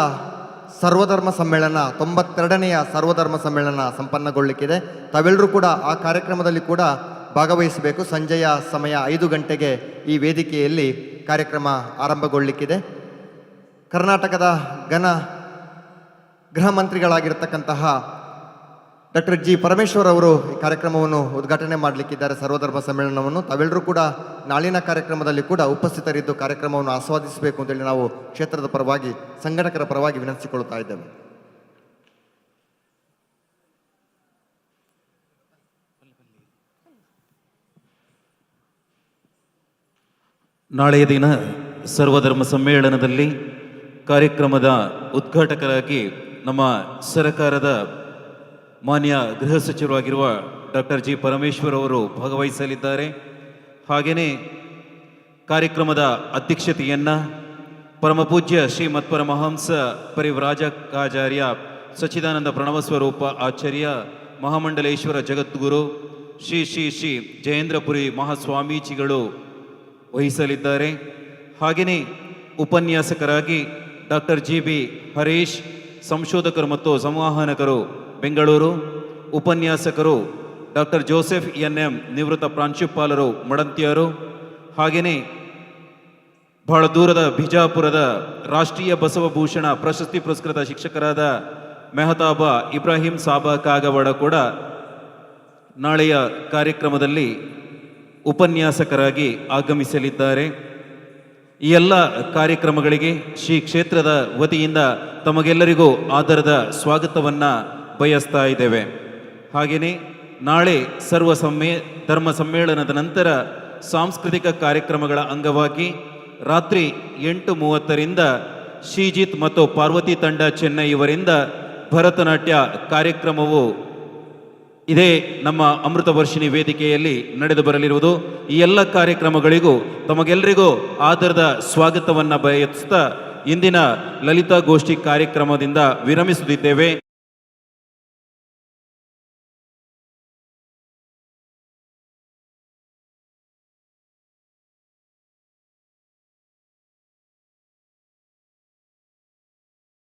ಸರ್ವಧರ್ಮ ಸಮ್ಮೇಳನ 92ನೆಯ ಸರ್ವಧರ್ಮ ಸಮ್ಮೇಳನ ಸಂಪನ್ನಗೊಳ್ಳಲಿಕ್ಕಿದೆ. ತಾವೆಲ್ಲರೂ ಕೂಡ ಆ ಕಾರ್ಯಕ್ರಮದಲ್ಲಿ ಕೂಡ ಭಾಗವಹಿಸಬೇಕು. ಸಂಜೆಯ ಸಮಯ 5 ಗಂಟೆಗೆ ಈ ವೇದಿಕೆಯಲ್ಲಿ ಕಾರ್ಯಕ್ರಮ ಆರಂಭಗೊಳ್ಳಲಿಕ್ಕಿದೆ. ಕರ್ನಾಟಕದ ಗೃಹ ಮಂತ್ರಿಗಳಾಗಿರ್ತಕ್ಕಂತಹ ಡಾಕ್ಟರ್ ಜಿ ಪರಮೇಶ್ವರ್ ಅವರು ಈ ಕಾರ್ಯಕ್ರಮವನ್ನು ಉದ್ಘಾಟನೆ ಮಾಡಲಿಕ್ಕಿದ್ದಾರೆ, ಸರ್ವಧರ್ಮ ಸಮ್ಮೇಳನವನ್ನು. ತಾವೆಲ್ಲರೂ ಕೂಡ ನಾಳಿನ ಕಾರ್ಯಕ್ರಮದಲ್ಲಿ ಕೂಡ ಉಪಸ್ಥಿತರಿದ್ದು ಕಾರ್ಯಕ್ರಮವನ್ನು ಆಸ್ವಾದಿಸಬೇಕು ಅಂತೇಳಿ ನಾವು ಕ್ಷೇತ್ರದ ಪರವಾಗಿ ಸಂಘಟಕರ ಪರವಾಗಿ ವಿನಂತಿಸಿಕೊಳ್ಳುತ್ತಾ ಇದ್ದೇವೆ. ನಾಳೆಯ ದಿನ ಸರ್ವಧರ್ಮ ಸಮ್ಮೇಳನದಲ್ಲಿ ಕಾರ್ಯಕ್ರಮದ ಉದ್ಘಾಟಕರಾಗಿ ನಮ್ಮ ಸರ್ಕಾರದ ಮಾನ್ಯ ಗೃಹ ಸಚಿವರಾಗಿರುವ ಡಾಕ್ಟರ್ ಜಿ ಪರಮೇಶ್ವರ್ ಅವರು ಭಾಗವಹಿಸಲಿದ್ದಾರೆ. ಹಾಗೆಯೇ ಕಾರ್ಯಕ್ರಮದ ಅಧ್ಯಕ್ಷತೆಯನ್ನು ಪರಮಪೂಜ್ಯ ಶ್ರೀ ಮತ್ಪರಮಹಂಸ ಪರಿವ್ರಾಜಕಾಚಾರ್ಯ ಸಚ್ಚಿದಾನಂದ ಪ್ರಣವ ಸ್ವರೂಪ ಆಚಾರ್ಯ ಮಹಾಮಂಡಲೇಶ್ವರ ಜಗದ್ಗುರು ಶ್ರೀ ಶ್ರೀ ಶ್ರೀ ಜಯೇಂದ್ರಪುರಿ ಮಹಾಸ್ವಾಮೀಜಿಗಳು ವಹಿಸಲಿದ್ದಾರೆ. ಹಾಗೆಯೇ ಉಪನ್ಯಾಸಕರಾಗಿ ಡಾಕ್ಟರ್ ಜಿ ಬಿ ಹರೀಶ್ ಸಂಶೋಧಕರು ಮತ್ತು ಸಂವಹನಕರು ಬೆಂಗಳೂರು. ಉಪನ್ಯಾಸಕರು ಡಾಕ್ಟರ್ ಜೋಸೆಫ್ ಎನ್.ಎಂ. ನಿವೃತ್ತ ಪ್ರಾಂಶುಪಾಲರು ಮಡಂತಿಯರು. ಹಾಗೆಯೇ ಬಹಳ ದೂರದ ಬಿಜಾಪುರದ ರಾಷ್ಟ್ರೀಯ ಬಸವಭೂಷಣ ಪ್ರಶಸ್ತಿ ಪುರಸ್ಕೃತ ಶಿಕ್ಷಕರಾದ ಮೆಹತಾಬ ಇಬ್ರಾಹಿಂ ಸಾಬಾ ಕಾಗವಾಡ ಕೂಡ ನಾಳೆಯ ಕಾರ್ಯಕ್ರಮದಲ್ಲಿ ಉಪನ್ಯಾಸಕರಾಗಿ ಆಗಮಿಸಲಿದ್ದಾರೆ. ಈ ಎಲ್ಲ ಕಾರ್ಯಕ್ರಮಗಳಿಗೆ ಶ್ರೀ ಕ್ಷೇತ್ರದ ವತಿಯಿಂದ ತಮಗೆಲ್ಲರಿಗೂ ಆದರದ ಸ್ವಾಗತವನ್ನು ಬಯಸ್ತಾ ಇದ್ದೇವೆ. ಹಾಗೆಯೇ ನಾಳೆ ಧರ್ಮ ಸಮ್ಮೇಳನದ ನಂತರ ಸಾಂಸ್ಕೃತಿಕ ಕಾರ್ಯಕ್ರಮಗಳ ಅಂಗವಾಗಿ ರಾತ್ರಿ 8:30ರಿಂದ ಶ್ರೀಜಿತ್ ಮತ್ತು ಪಾರ್ವತಿ ತಂಡ ಚೆನ್ನೈ ಇವರಿಂದ ಭರತನಾಟ್ಯ ಕಾರ್ಯಕ್ರಮವು ಇದೇ ನಮ್ಮ ಅಮೃತ ವರ್ಷಿಣಿ ವೇದಿಕೆಯಲ್ಲಿ ನಡೆದು ಬರಲಿರುವುದು. ಈ ಎಲ್ಲ ಕಾರ್ಯಕ್ರಮಗಳಿಗೂ ತಮಗೆಲ್ಲರಿಗೂ ಆದರದ ಸ್ವಾಗತವನ್ನು ಬಯಸುತ್ತಾ ಇಂದಿನ ಲಲಿತಾಗೋಷ್ಠಿ ಕಾರ್ಯಕ್ರಮದಿಂದ ವಿರಮಿಸುತ್ತಿದ್ದೇವೆ.